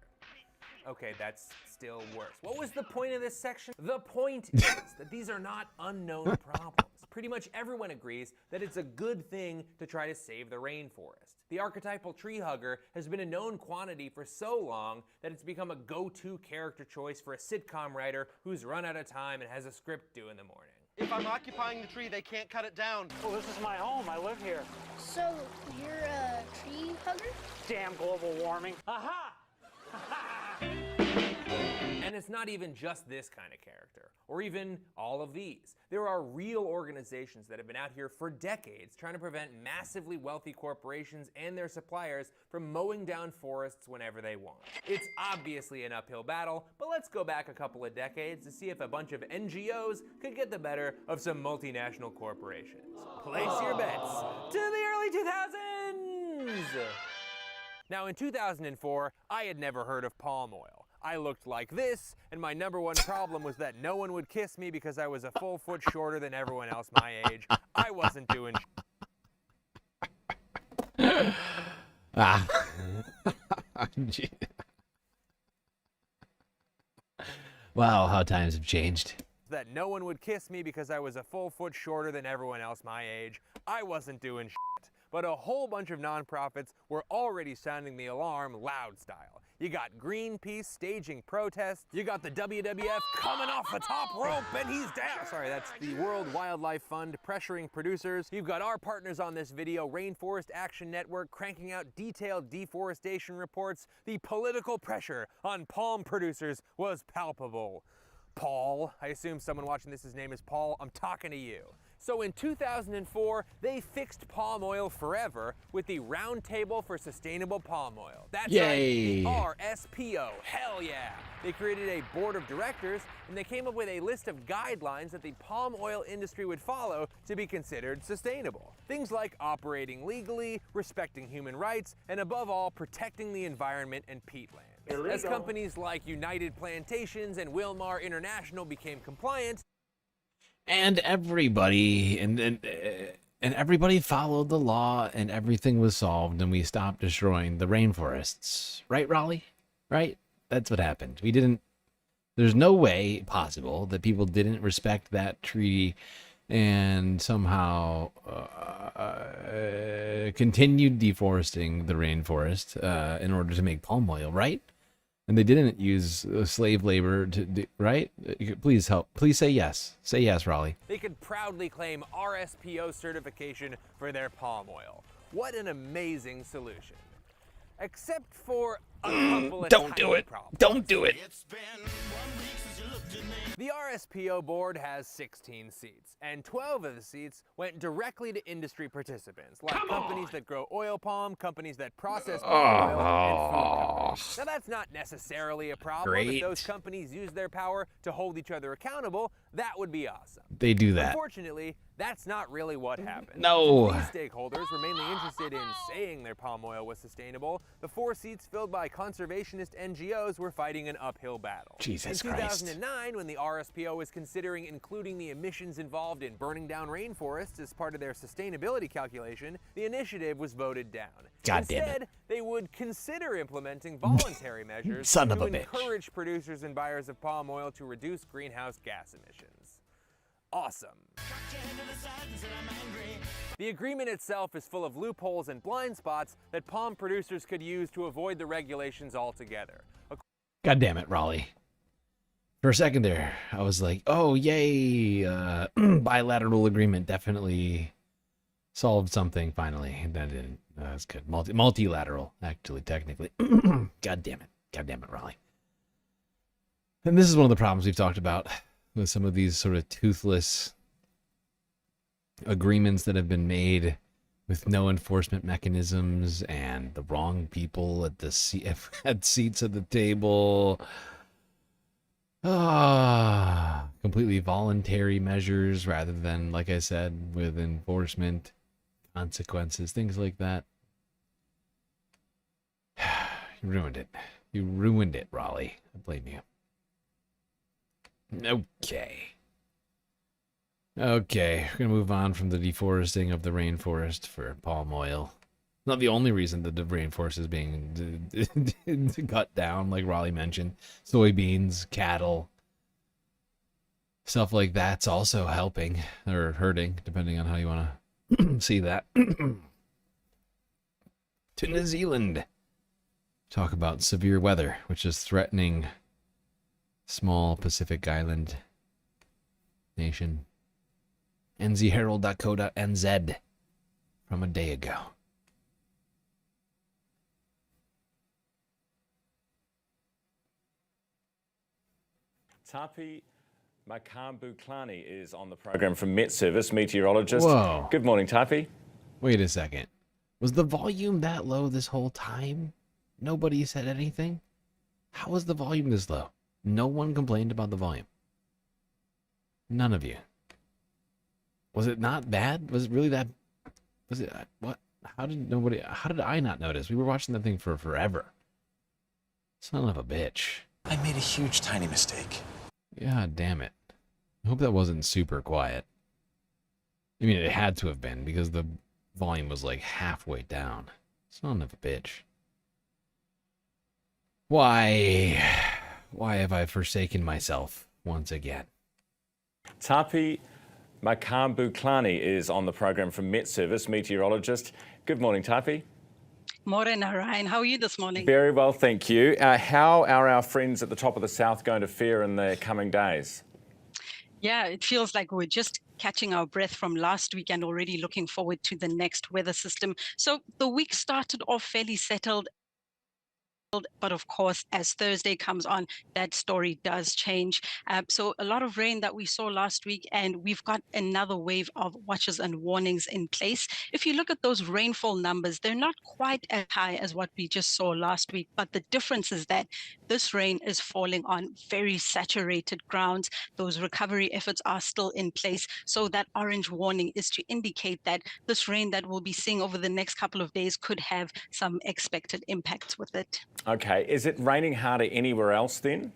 Okay, that's still worse. What was the point of this section? The point is that these are not unknown problems. Pretty much everyone agrees that it's a good thing to try to save the rainforest. The archetypal tree hugger has been a known quantity for so long that it's become a go-to character choice for a sitcom writer who's run out of time and has a script due in the morning. If I'm occupying the tree, they can't cut it down. Well, this is my home. I live here. So, you're a tree hugger? Damn global warming. Aha! And it's not even just this kind of character, or even all of these. There are real organizations that have been out here for decades trying to prevent massively wealthy corporations and their suppliers from mowing down forests whenever they want. It's obviously an uphill battle, but let's go back a couple of decades to see if a bunch of NGOs could get the better of some multinational corporations. Place your bets to the early 2000s! Now, in 2004, I had never heard of palm oil. I looked like this, and my number one problem was that no one would kiss me because I was a full foot shorter than everyone else my age. I wasn't doing Wow, how times have changed. That no one would kiss me because I was a full foot shorter than everyone else my age. I wasn't doing shit. But a whole bunch of nonprofits were already sounding the alarm loud style. You got Greenpeace staging protests. You got the WWF coming off the top rope and he's down. Sorry, that's the World Wildlife Fund pressuring producers. You've got our partners on this video, Rainforest Action Network, cranking out detailed deforestation reports. The political pressure on palm producers was palpable. Paul, I assume someone watching this, his name is Paul, I'm talking to you. So in 2004, they fixed palm oil forever with the Roundtable for Sustainable Palm Oil. That's Yay. right, the RSPO, hell yeah. They created a board of directors and they came up with a list of guidelines that the palm oil industry would follow to be considered sustainable. Things like operating legally, respecting human rights, and above all, protecting the environment and peatlands. Illegal. As companies like United Plantations and Wilmar International became compliant, and everybody and everybody followed the law, and everything was solved, and we stopped destroying the rainforests. Right, Raleigh? Right? That's what happened. We didn't. There's no way possible that people didn't respect that treaty and somehow continued deforesting the rainforest in order to make palm oil, right? And they didn't use slave labor to, right? Please help. Please say yes. Say yes, Raleigh. they could proudly claim RSPO certification for their palm oil. What an amazing solution. Except for a couple of Don't do it. problems. Don't do it. The RSPO board has 16 seats, and 12 of the seats went directly to industry participants, like companies that grow oil palm, companies that process palm oil, and food companies. Now that's not necessarily a problem. Great. If those companies use their power to hold each other accountable, that would be awesome. They do that. Unfortunately, that's not really what happened. No. Since these stakeholders were mainly interested in saying their palm oil was sustainable, the 4 seats filled by conservationist NGOs were fighting an uphill battle. Jesus in Christ. 2009, when the RSPO was considering including the emissions involved in burning down rainforests as part of their sustainability calculation, the initiative was voted down. God damn it. Instead, they would consider implementing voluntary measures Son of to a bitch. encourage producers and buyers of palm oil to reduce greenhouse gas emissions. Awesome. The agreement itself is full of loopholes and blind spots that palm producers could use to avoid the regulations altogether. God damn it, Raleigh. For a second there, I was like, oh, yay. Bilateral agreement definitely solved something finally. That didn't. That's good. Multilateral, actually, technically. God damn it. God damn it, Raleigh. And this is one of the problems we've talked about with some of these sort of toothless agreements that have been made with no enforcement mechanisms and the wrong people at the at seats at the table. Completely voluntary measures rather than, like I said, with enforcement consequences, things like that. You ruined it. You ruined it, Raleigh. I blame you. Okay, we're going to move on from the deforesting of the rainforest for palm oil. Not the only reason that the rainforest is being cut down, like Raleigh mentioned. Soybeans, cattle, stuff like that's also helping, or hurting, depending on how you want to see that. To New Zealand. Talk about severe weather, which is threatening small Pacific Island nation. nzherald.co.nz from a day ago. Taibbi Makambuklani is on the program from Met Service, meteorologist. Whoa. Good morning, Taibbi. Wait a second. Was the volume that low this whole time? Nobody said anything? How was the volume this low? No one complained about the volume. None of you. Was it not bad? Was it really that? Was it what? How did I not notice? We were watching that thing for forever. Son of a bitch. I made a huge tiny mistake. God damn it. I hope that wasn't super quiet. I mean, it had to have been because the volume was like halfway down. Son of a bitch. Why have I forsaken myself once again? Taibbi Makambuklani is on the program from Met Service, meteorologist. Good morning, Taibbi. Morning, Ryan. How are you this morning? Very well, thank you. How are our friends at the top of the south going to fare in the coming days? Yeah, it feels like we're just catching our breath from last week and already looking forward to the next weather system. So the week started off fairly settled But of course, as Thursday comes on, that story does change. So a lot of rain that we saw last week, and we've got another wave of watches and warnings in place. If you look at those rainfall numbers, they're not quite as high as what we just saw last week. But the difference is that this rain is falling on very saturated grounds. Those recovery efforts are still in place. So that orange warning is to indicate that this rain that we'll be seeing over the next couple of days could have some expected impacts with it. Okay, is it raining harder anywhere else then?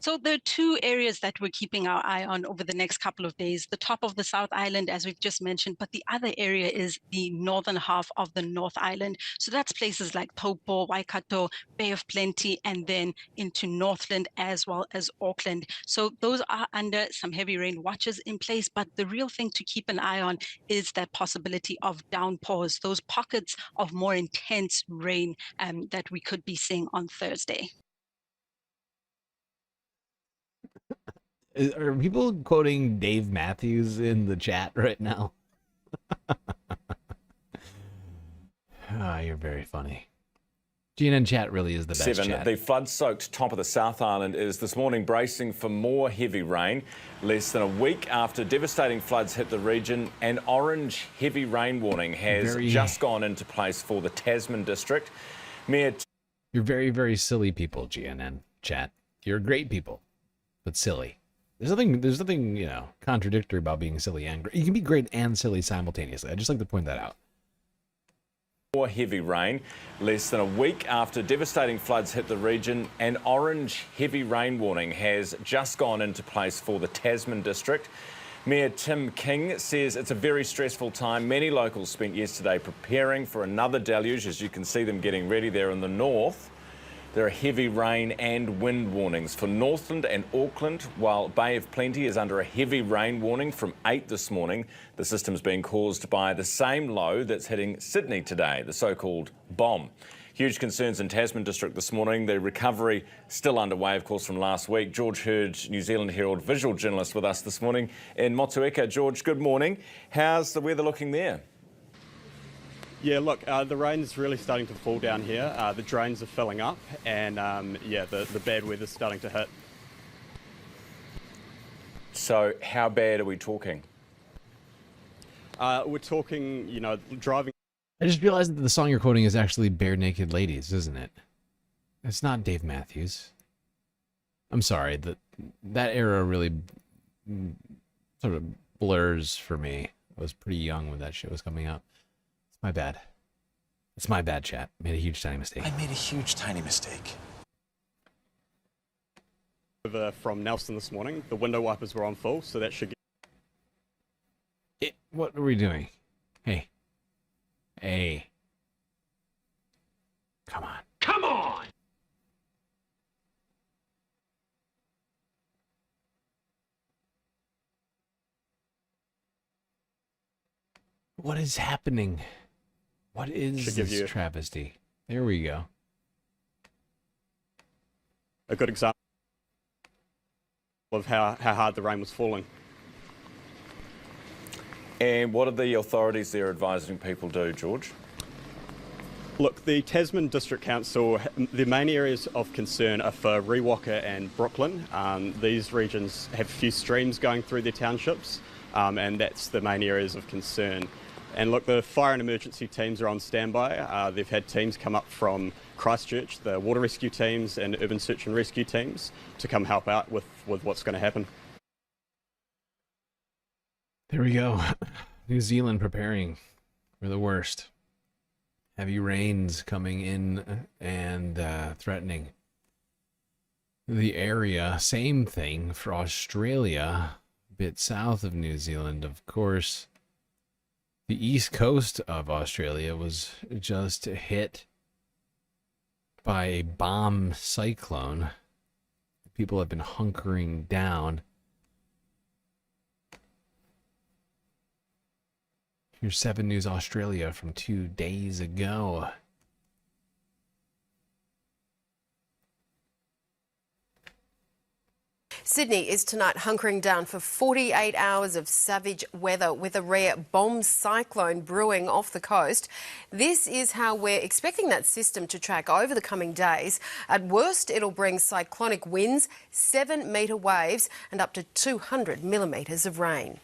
So there are two areas that we're keeping our eye on over the next couple of days. The top of the South Island, as we've just mentioned, but the other area is the northern half of the North Island. So that's places like Taupo, Waikato, Bay of Plenty, and then into Northland as well as Auckland. So those are under some heavy rain watches in place, but the real thing to keep an eye on is that possibility of downpours, those pockets of more intense rain that we could be seeing on Thursday. Are people quoting Dave Matthews in the chat right now? You're very funny. GNN chat really is the best chat. The flood-soaked top of the South Island is this morning bracing for more heavy rain. Less than a week after devastating floods hit the region, an orange heavy rain warning has just gone into place for the Tasman district. You're very, very silly people, GNN chat. You're great people, but silly. There's nothing, you know, contradictory about being silly and great. You can be great and silly simultaneously. I just like to point that out. More heavy rain. Less than a week after devastating floods hit the region, an orange heavy rain warning has just gone into place for the Tasman district. Mayor Tim King says it's a very stressful time. Many locals spent yesterday preparing for another deluge, as you can see them getting ready there in the north. There are heavy rain and wind warnings for Northland and Auckland, while Bay of Plenty is under a heavy rain warning from 8 this morning. The system's being caused by the same low that's hitting Sydney today, the so-called bomb. Huge concerns in Tasman district this morning. The recovery still underway, of course, from last week. George Hurd, New Zealand Herald visual journalist with us this morning in Motueka. George, good morning. How's the weather looking there? Yeah, look, the rain's really starting to fall down here. The drains are filling up and, yeah, the bad weather's starting to hit. So how bad are we talking? We're talking, you know, driving... I just realized that the song you're quoting is actually Bare Naked Ladies, isn't it? It's not Dave Matthews. I'm sorry, that era really sort of blurs for me. I was pretty young when that shit was coming out. My bad. It's my bad, chat. Made a huge tiny mistake. I made a huge tiny mistake. Over from Nelson this morning, the window wipers were on full, so that should get... What are we doing? Hey. Hey. Come on. Come on! What is happening? What is this travesty? There we go. A good example of how hard the rain was falling. And what are the authorities there advising people do, George? Look, the Tasman District Council, the main areas of concern are for Rewaka and Brooklyn. These regions have a few streams going through their townships, and that's the main areas of concern. And look, the fire and emergency teams are on standby. They've had teams come up from Christchurch, the water rescue teams and urban search and rescue teams, to come help out with what's going to happen. There we go. New Zealand preparing for the worst. Heavy rains coming in and threatening the area. Same thing for Australia, a bit south of New Zealand, of course. The east coast of Australia was just hit by a bomb cyclone. People have been hunkering down. Here's 7 News Australia from 2 days ago. Sydney is tonight hunkering down for 48 hours of savage weather with a rare bomb cyclone brewing off the coast. This is how we're expecting that system to track over the coming days. At worst, it'll bring cyclonic winds, 7-metre waves and up to 200 millimetres of rain.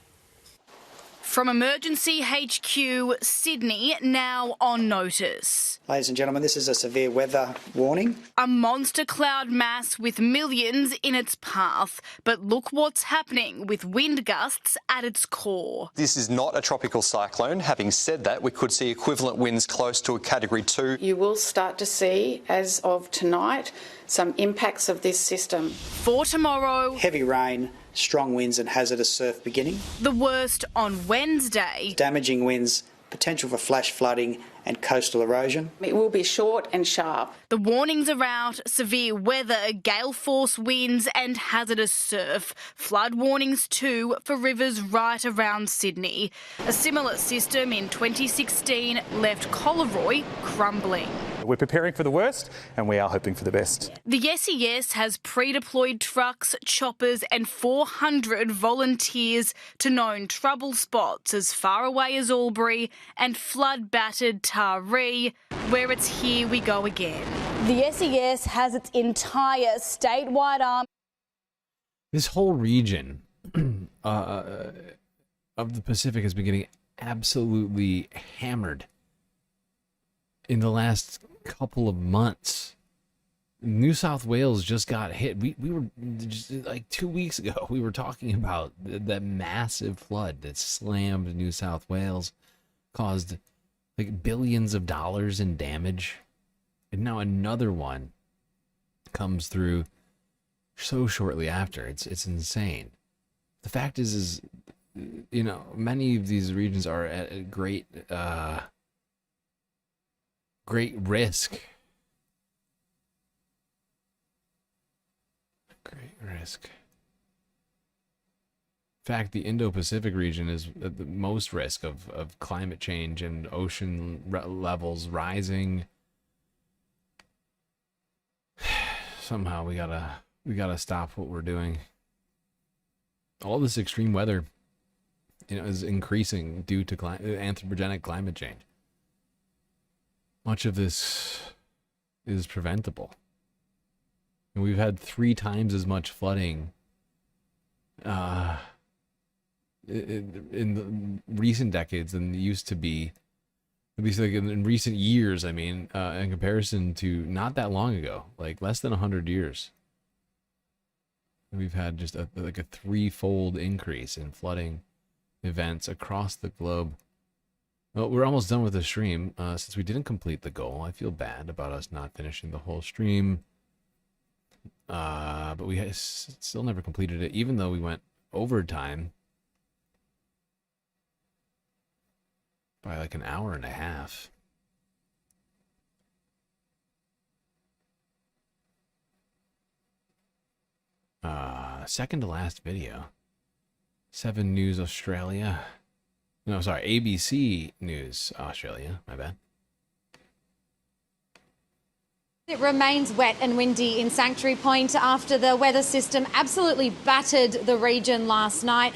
From Emergency HQ, Sydney, now on notice. Ladies and gentlemen, this is a severe weather warning. A monster cloud mass with millions in its path. But look what's happening with wind gusts at its core. This is not a tropical cyclone. Having said that, we could see equivalent winds close to a Category 2. You will start to see, as of tonight, some impacts of this system. For tomorrow, heavy rain, strong winds and hazardous surf beginning. The worst on Wednesday. Damaging winds, potential for flash flooding and coastal erosion. It will be short and sharp. The warnings are out: severe weather, gale force winds and hazardous surf. Flood warnings too for rivers right around Sydney. A similar system in 2016 left Collaroy crumbling. We're preparing for the worst and we are hoping for the best. The SES has pre-deployed trucks, choppers and 400 volunteers to known trouble spots as far away as Albury and flood-battered Taree, where it's here we go again. The SES has its entire statewide arm. This whole region of the Pacific has been getting absolutely hammered in the last couple of months. New South Wales just got hit. We were just like 2 weeks ago, we were talking about that massive flood that slammed New South Wales, caused like billions of dollars in damage. And now another one comes through so shortly after. It's insane. The fact is, you know, many of these regions are at a great risk. Great risk. In fact, the Indo-Pacific region is at the most risk of climate change and ocean levels rising. Somehow we gotta stop what we're doing. All this extreme weather, you know, is increasing due to anthropogenic climate change. Much of this is preventable. And we've had 3 times as much flooding in the recent decades than used to be, at least like in recent years, I mean, in comparison to not that long ago, like less than 100 years. We've had just a 3-fold increase in flooding events across the globe. Well, we're almost done with the stream. Since we didn't complete the goal, I feel bad about us not finishing the whole stream. But we still never completed it, even though we went overtime by like an hour and a half. Second to last video. 7 News Australia. No, sorry, ABC News Australia. My bad. It remains wet and windy in Sanctuary Point after the weather system absolutely battered the region last night.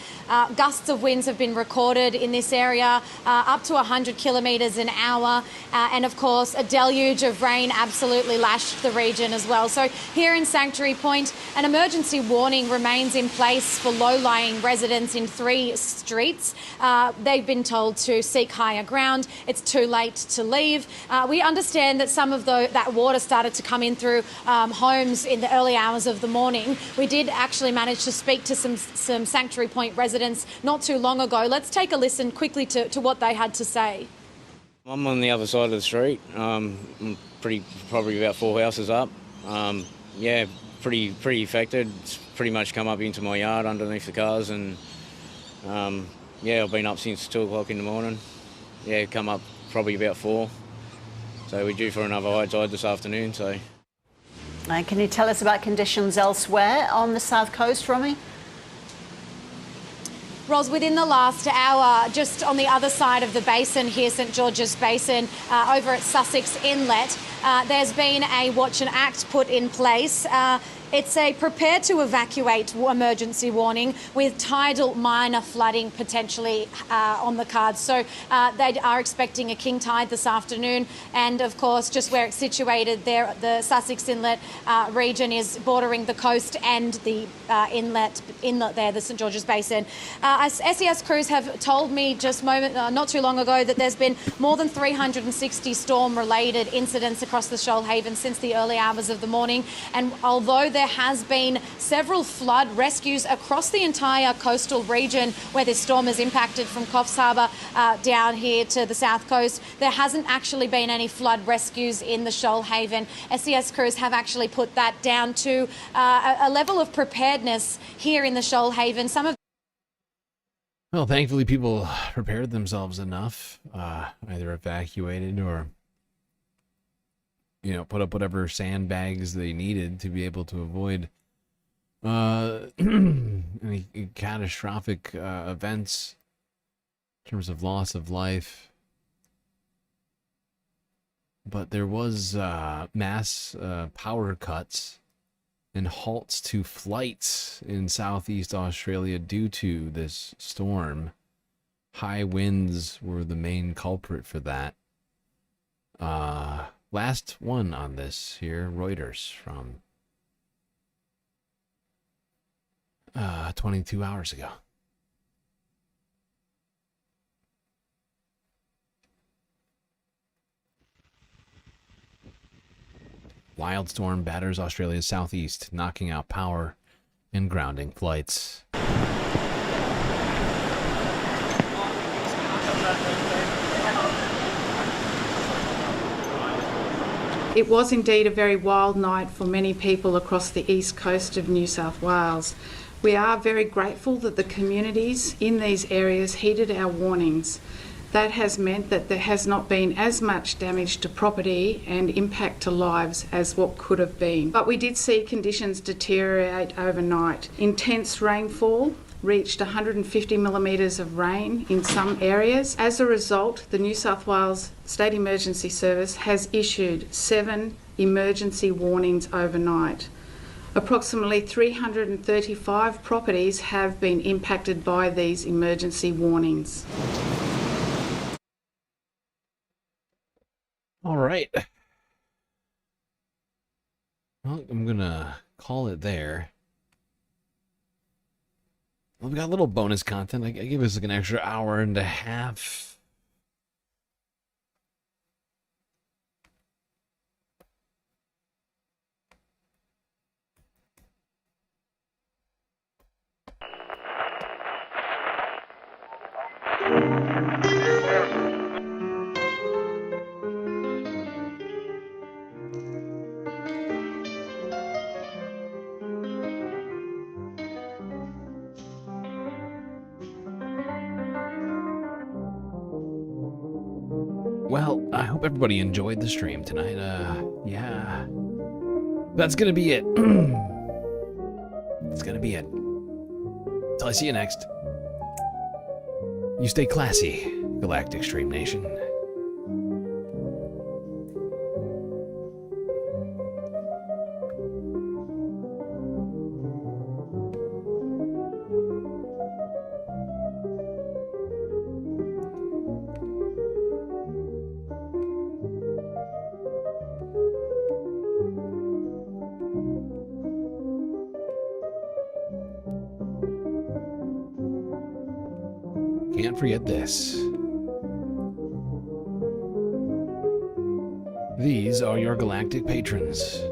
Gusts of winds have been recorded in this area, up to 100 kilometres an hour. And of course, a deluge of rain absolutely lashed the region as well. So here in Sanctuary Point, an emergency warning remains in place for low-lying residents in 3 streets. They've been told to seek higher ground. It's too late to leave. We understand that some of that water started to come in through homes in the early hours of the morning. We did actually manage to speak to some Sanctuary Point residents not too long ago. Let's take a listen quickly to what they had to say. I'm on the other side of the street. I'm probably about 4 houses up. Yeah, pretty affected. It's pretty much come up into my yard underneath the cars, and yeah, I've been up since 2 o'clock in the morning. Yeah, come up probably about 4. So we're due for another high tide this afternoon. So, can you tell us about conditions elsewhere on the south coast, Romy? Ros, within the last hour, just on the other side of the basin here, St George's Basin, over at Sussex Inlet, there's been a watch and act put in place. It's a prepare to evacuate emergency warning with tidal minor flooding potentially on the cards. So they are expecting a king tide this afternoon. And of course, just where it's situated there, the Sussex Inlet region is bordering the coast and the inlet there, the St George's Basin. SES crews have told me just not too long ago that there's been more than 360 storm-related incidents across the Shoalhaven since the early hours of the morning. And although there has been several flood rescues across the entire coastal region where this storm has impacted from Coffs Harbour down here to the south coast, there hasn't actually been any flood rescues in the Shoalhaven. SES crews have actually put that down to a level of preparedness here in the Shoalhaven. Well, thankfully people prepared themselves enough, either evacuated or, put up whatever sandbags they needed to be able to avoid any catastrophic events in terms of loss of life. But there was mass power cuts and halts to flights in Southeast Australia due to this storm. High winds were the main culprit for that. Last one on this here, Reuters from 22 hours ago. Wild storm batters Australia's southeast, knocking out power and grounding flights. It was indeed a very wild night for many people across the east coast of New South Wales. We are very grateful that the communities in these areas heeded our warnings. That has meant that there has not been as much damage to property and impact to lives as what could have been. But we did see conditions deteriorate overnight. Intense rainfall reached 150 millimetres of rain in some areas. As a result, the New South Wales State Emergency Service has issued 7 emergency warnings overnight. Approximately 335 properties have been impacted by these emergency warnings. All right. Well, I'm going to call it there. Well, we got a little bonus content. I give us like an extra hour and a half. Well, I hope everybody enjoyed the stream tonight. Yeah. That's gonna be it. That's gonna be it. Till I see you next. You stay classy, Galactic Stream Nation. Can't forget this. These are your galactic patrons.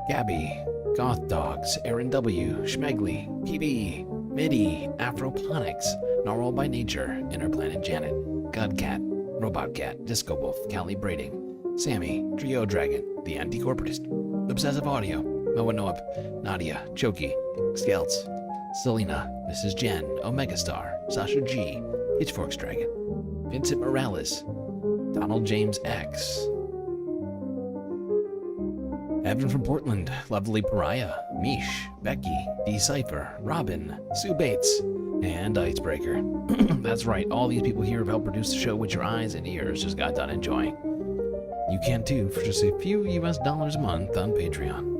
Gabby, Goth Dogs, Aaron W, Schmegley, PB, Midi, Afroponics, Normal by Nature, Interplanet Janet, Godcat, Robot Cat, Disco Wolf, Callie Braiding, Sammy, Trio Dragon, The Anti-Corporatist, Obsessive Audio, Noah Noab, Nadia, Choki, Skelts, Selena, Mrs. Jen, Omega Star, Sasha G, Pitchforks Dragon, Vincent Morales, Donald James X, Evan from Portland, Lovely Pariah, Mish, Becky, D-Cypher, Robin, Sue Bates, and Icebreaker. That's right, all these people here have helped produce the show which your eyes and ears just got done enjoying. You can too for just a few US dollars a month on Patreon.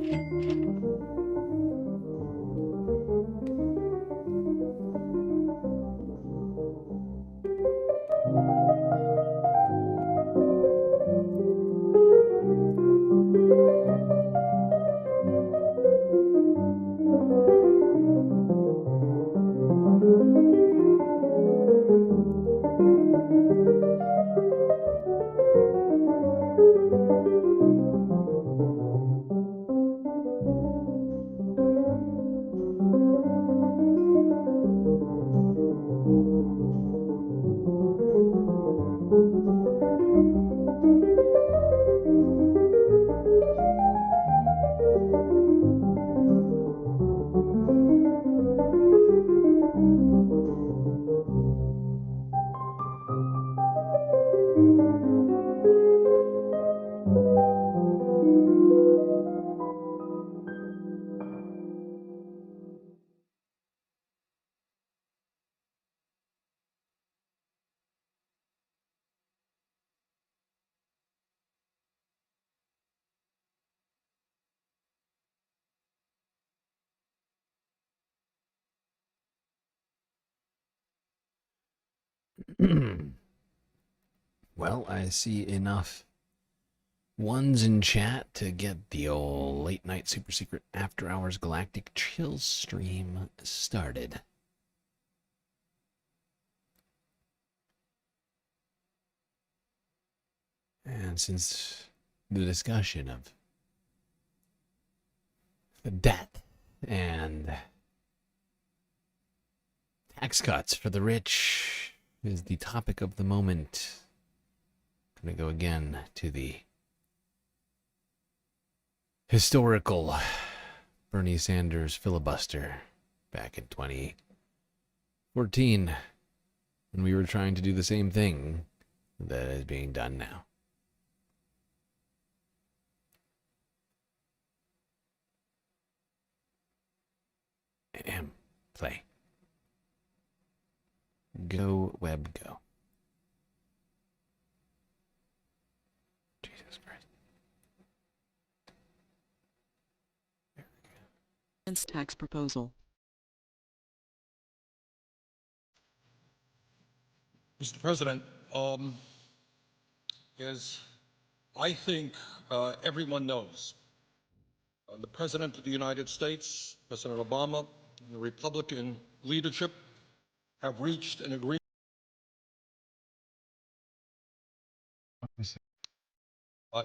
Well, I see enough ones in chat to get the old late night super secret after hours galactic chill stream started. And since the discussion of the debt and tax cuts for the rich is the topic of the moment, I'm going to go again to the historical Bernie Sanders filibuster back in 2014 when we were trying to do the same thing that is being done now. Play. Go, web, go. Jesus Christ. Tax proposal. Mr. President, as I think everyone knows, the President of the United States, President Obama, and the Republican leadership have reached an agreement.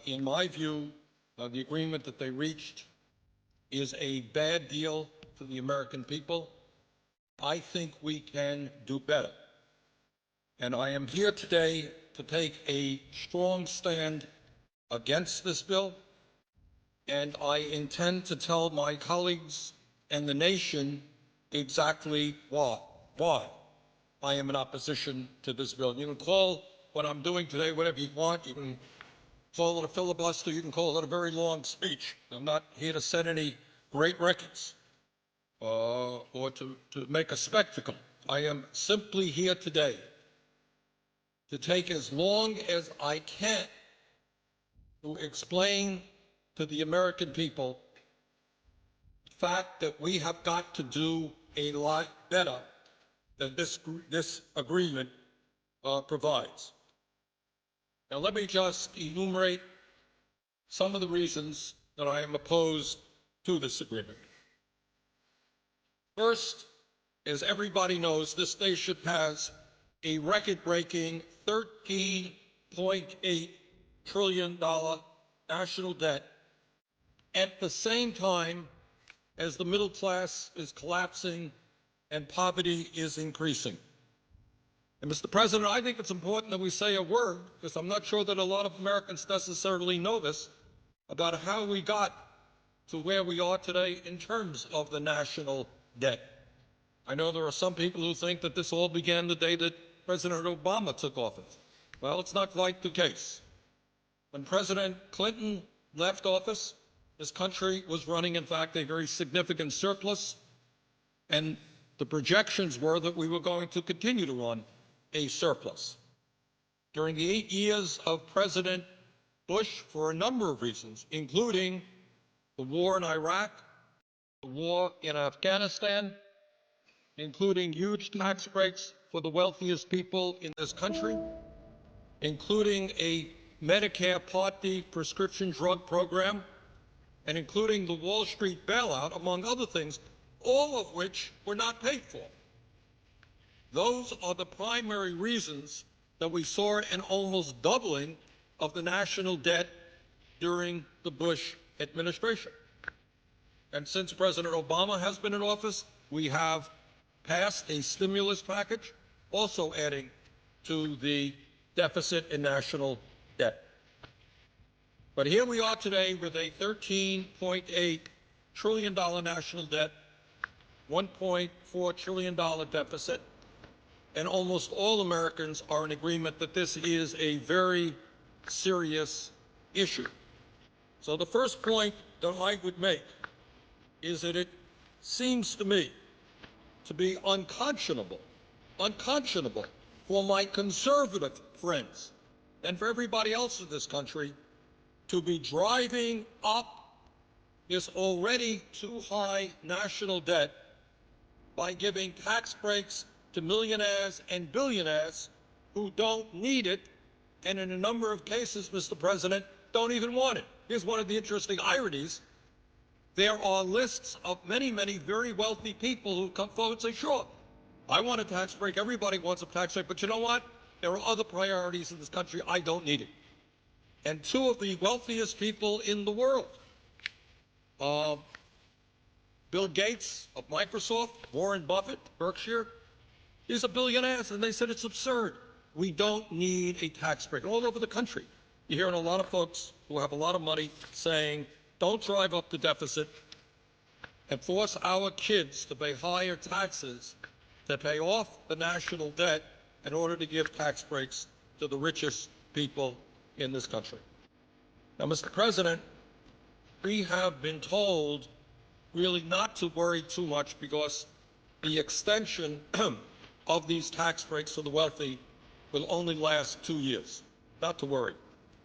In my view, the agreement that they reached is a bad deal for the American people. I think we can do better. And I am here today to take a strong stand against this bill. And I intend to tell my colleagues and the nation exactly why I am in opposition to this bill. You can call what I'm doing today whatever you want. You can call it a filibuster. You can call it a very long speech. I'm not here to set any great records or to make a spectacle. I am simply here today to take as long as I can to explain to the American people the fact that we have got to do a lot better than this agreement provides. Now let me just enumerate some of the reasons that I am opposed to this agreement. First, as everybody knows, this nation has a record-breaking $13.8 trillion national debt at the same time as the middle class is collapsing and poverty is increasing. And Mr. President, I think it's important that we say a word, because I'm not sure that a lot of Americans necessarily know this, about how we got to where we are today in terms of the national debt. I know there are some people who think that this all began the day that President Obama took office. Well, it's not quite the case. When President Clinton left office, this country was running, in fact, a very significant surplus, and the projections were that we were going to continue to run a surplus. During the 8 years of President Bush for a number of reasons, including the war in Iraq, the war in Afghanistan, including huge tax breaks for the wealthiest people in this country, including a Medicare Part D prescription drug program, and including the Wall Street bailout, among other things, all of which were not paid for. Those are the primary reasons that we saw an almost doubling of the national debt during the Bush administration. And since President Obama has been in office, we have passed a stimulus package, also adding to the deficit in national debt. But here we are today with a $13.8 trillion national debt, $1.4 trillion deficit, and almost all Americans are in agreement that this is a very serious issue. So the first point that I would make is that it seems to me to be unconscionable for my conservative friends and for everybody else in this country to be driving up this already too high national debt by giving tax breaks to millionaires and billionaires who don't need it, and in a number of cases, Mr. President, don't even want it. Here's one of the interesting ironies. There are lists of many, many very wealthy people who come forward and say, sure, I want a tax break. Everybody wants a tax break. But you know what? There are other priorities in this country. I don't need it. And two of the wealthiest people in the world, Bill Gates of Microsoft, Warren Buffett, Berkshire, these are billionaires, and they said it's absurd. We don't need a tax break. All over the country, you're hearing a lot of folks who have a lot of money saying, don't drive up the deficit and force our kids to pay higher taxes to pay off the national debt in order to give tax breaks to the richest people in this country. Now, Mr. President, we have been told really not to worry too much because the extension of these tax breaks for the wealthy will only last 2 years. Not to worry.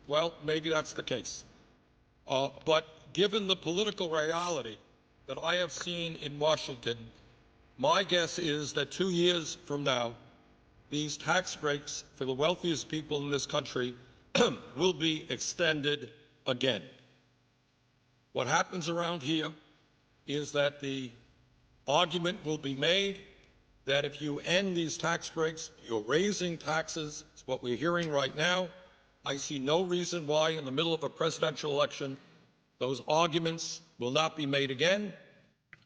Well, maybe that's the case. But given the political reality that I have seen in Washington, my guess is that 2 years from now, these tax breaks for the wealthiest people in this country will be extended again. What happens around here is that the argument will be made that if you end these tax breaks, you're raising taxes. It's what we're hearing right now. I see no reason why in the middle of a presidential election, those arguments will not be made again.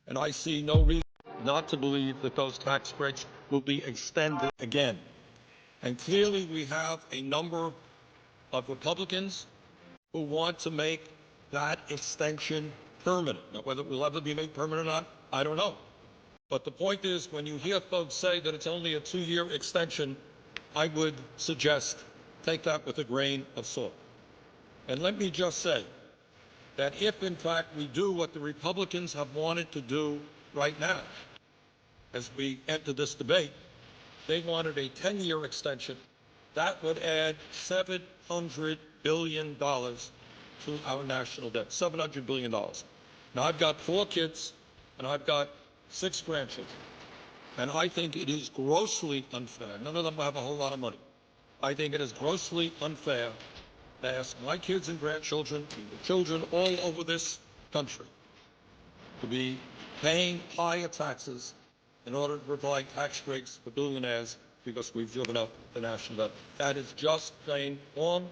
And I see no reason not to believe that those tax breaks will be extended again. And clearly we have a number of Republicans who want to make that extension permanent. Now, whether it will ever be made permanent or not, I don't know. But the point is, when you hear folks say that it's only a 2-year extension, I would suggest take that with a grain of salt. And let me just say that if, in fact, we do what the Republicans have wanted to do right now, as we enter this debate, they wanted a 10-year extension. That would add $700 billion to our national debt, $700 billion. Now, I've got 4 kids, and I've got 6 grandchildren. And I think it is grossly unfair. None of them have a whole lot of money. I think it is grossly unfair to ask my kids and grandchildren, children all over this country, to be paying higher taxes in order to provide tax breaks for billionaires because we've driven up the national debt. That is just plain wrong.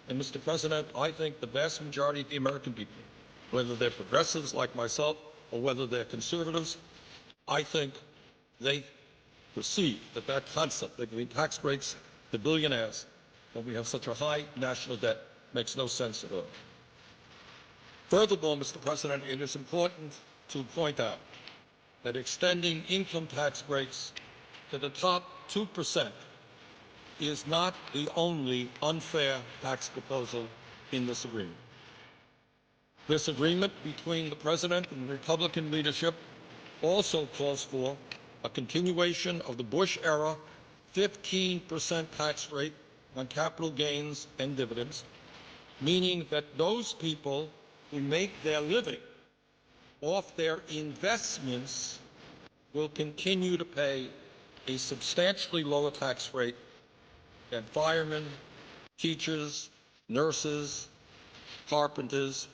And Mr. President, I think the vast majority of the American people, whether they're progressives like myself or whether they're conservatives, I think they perceive that that concept of giving tax breaks to billionaires when we have such a high national debt makes no sense at all. Furthermore, Mr. President, it is important to point out that extending income tax breaks to the top 2% is not the only unfair tax proposal in this agreement. This agreement between the President and the Republican leadership also calls for a continuation of the Bush-era 15% tax rate on capital gains and dividends, meaning that those people who make their living off their investments will continue to pay a substantially lower tax rate than firemen, teachers, nurses, carpenters,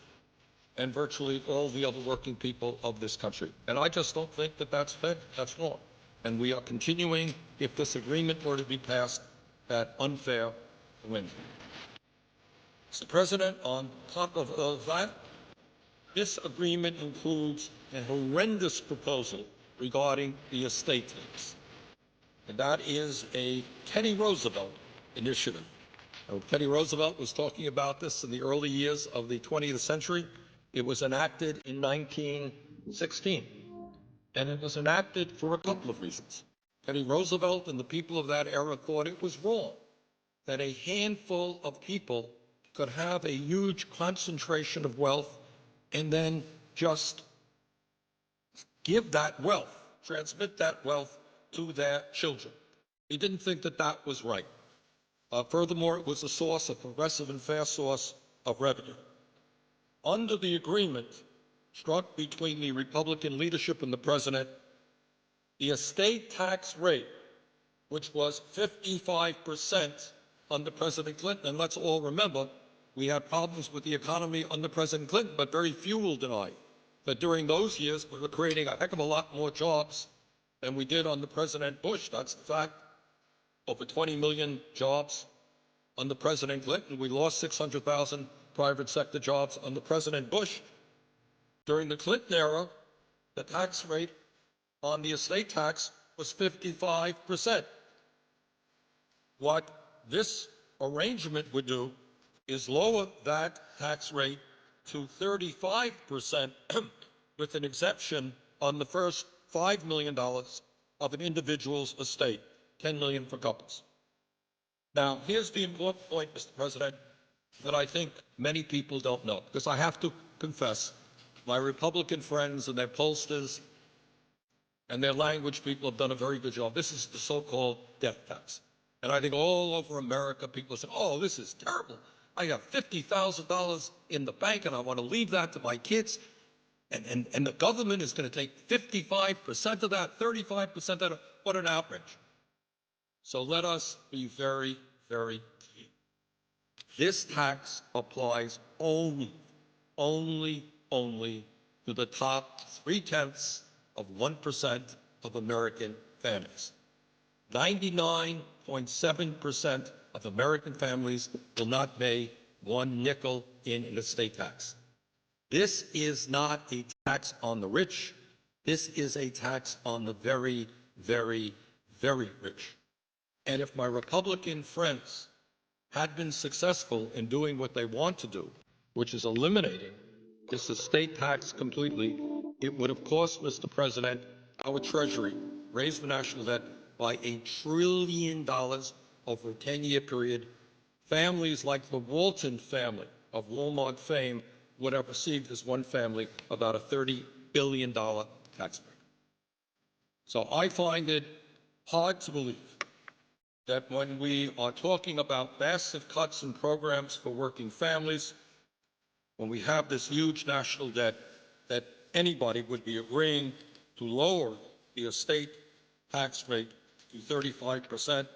and virtually all the other working people of this country. And I just don't think that that's fair. That's wrong. And we are continuing, if this agreement were to be passed, that unfair win. Mr. President, on top of that, this agreement includes a horrendous proposal regarding the estate tax. And that is a Teddy Roosevelt initiative. Teddy Roosevelt was talking about this in the early years of the 20th century. It was enacted in 1916. And it was enacted for a couple of reasons. Teddy Roosevelt and the people of that era thought it was wrong that a handful of people could have a huge concentration of wealth and then just give that wealth, transmit that wealth to their children. He didn't think that that was right. Furthermore, it was a source, a progressive and fair source of revenue. Under the agreement struck between the Republican leadership and the president, the estate tax rate, which was 55% under President Clinton, and let's all remember, we had problems with the economy under President Clinton, but very few will deny that during those years we were creating a heck of a lot more jobs than we did under President Bush. That's the fact. Over 20 million jobs under President Clinton. We lost 600,000 private sector jobs under President Bush. During the Clinton era, the tax rate on the estate tax was 55%. What this arrangement would do is lower that tax rate to 35% with an exemption on the first $5 million of an individual's estate, $10 million for couples. Now, here's the important point, Mr. President, that I think many people don't know, because I have to confess, my Republican friends and their pollsters and their language people have done a very good job. This is the so-called death tax. And I think all over America, people say, oh, this is terrible. I have $50,000 in the bank and I want to leave that to my kids. And the government is going to take 55% of that, 35% of that. What an outrage. So let us be very, very clear. This tax applies only to the top 0.3% of American families. 99.7% of American families will not pay one nickel in an estate tax. This is not a tax on the rich. This is a tax on the very, very, very rich. And if my Republican friends had been successful in doing what they want to do, which is eliminating this estate tax completely, it would have cost, Mr. President, our Treasury, raised the national debt by $1 trillion over a 10-year period. Families like the Walton family of Walmart fame would have received as one family about a $30 billion tax break. So I find it hard to believe that when we are talking about massive cuts in programs for working families, when we have this huge national debt, that anybody would be agreeing to lower the estate tax rate to 35%.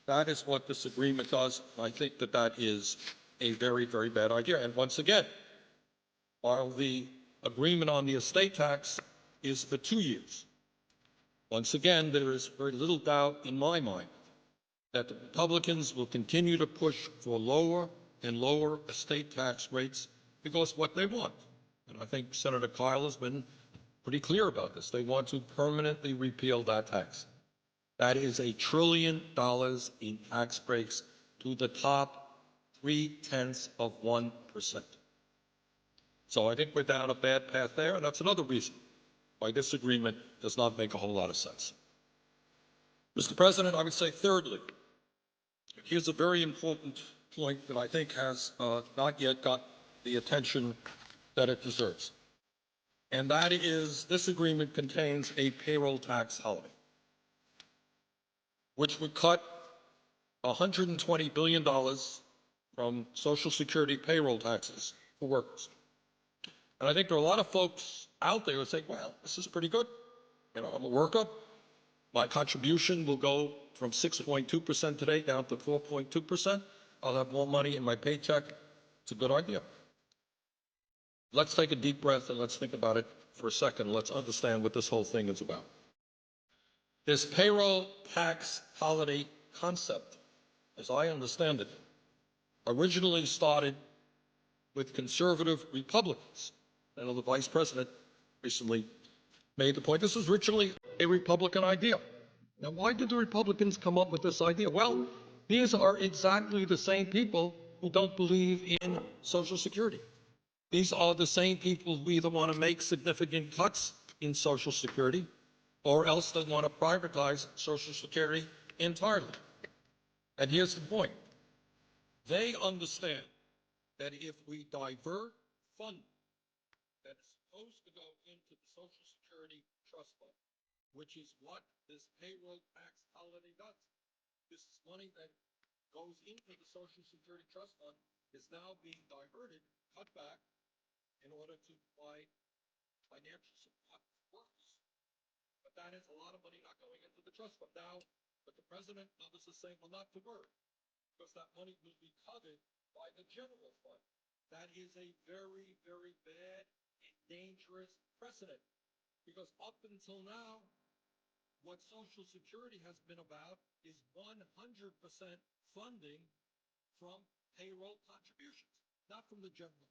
That is what this agreement does. I think that that is a very, very bad idea. And once again, while the agreement on the estate tax is for 2 years, once again, there is very little doubt in my mind that the Republicans will continue to push for lower and lower estate tax rates because what they want, and I think Senator Kyle has been pretty clear about this, they want to permanently repeal that tax. That is $1 trillion in tax breaks to the top 0.3%. So I think we're down a bad path there, and that's another reason why this agreement does not make a whole lot of sense. Mr. President, I would say thirdly, here's a very important point that I think has not yet got the attention that it deserves. And that is, this agreement contains a payroll tax holiday, which would cut $120 billion from Social Security payroll taxes for workers. And I think there are a lot of folks out there who say, well, this is pretty good. You know, I'm a worker. My contribution will go from 6.2% today down to 4.2%. I'll have more money in my paycheck. It's a good idea. Let's take a deep breath and let's think about it for a second. Let's understand what this whole thing is about. This payroll tax holiday concept, as I understand it, originally started with conservative Republicans. I know the vice president recently made the point this was originally a Republican idea. Now, why did the Republicans come up with this idea? Well, these are exactly the same people who don't believe in Social Security. These are the same people who either want to make significant cuts in Social Security or else they want to privatize Social Security entirely. And here's the point. They understand that if we divert funding that's supposed to go into the Social Security Trust Fund, which is what this payroll tax holiday does. This money that goes into the Social Security Trust Fund is now being diverted, cut back, in order to provide financial support to workers. But that is a lot of money not going into the trust fund. Now, but the president and others are saying, well, not to worry, because that money will be covered by the general fund. That is a very, very bad and dangerous precedent. Because up until now, what Social Security has been about is 100% funding from payroll contributions, not from the general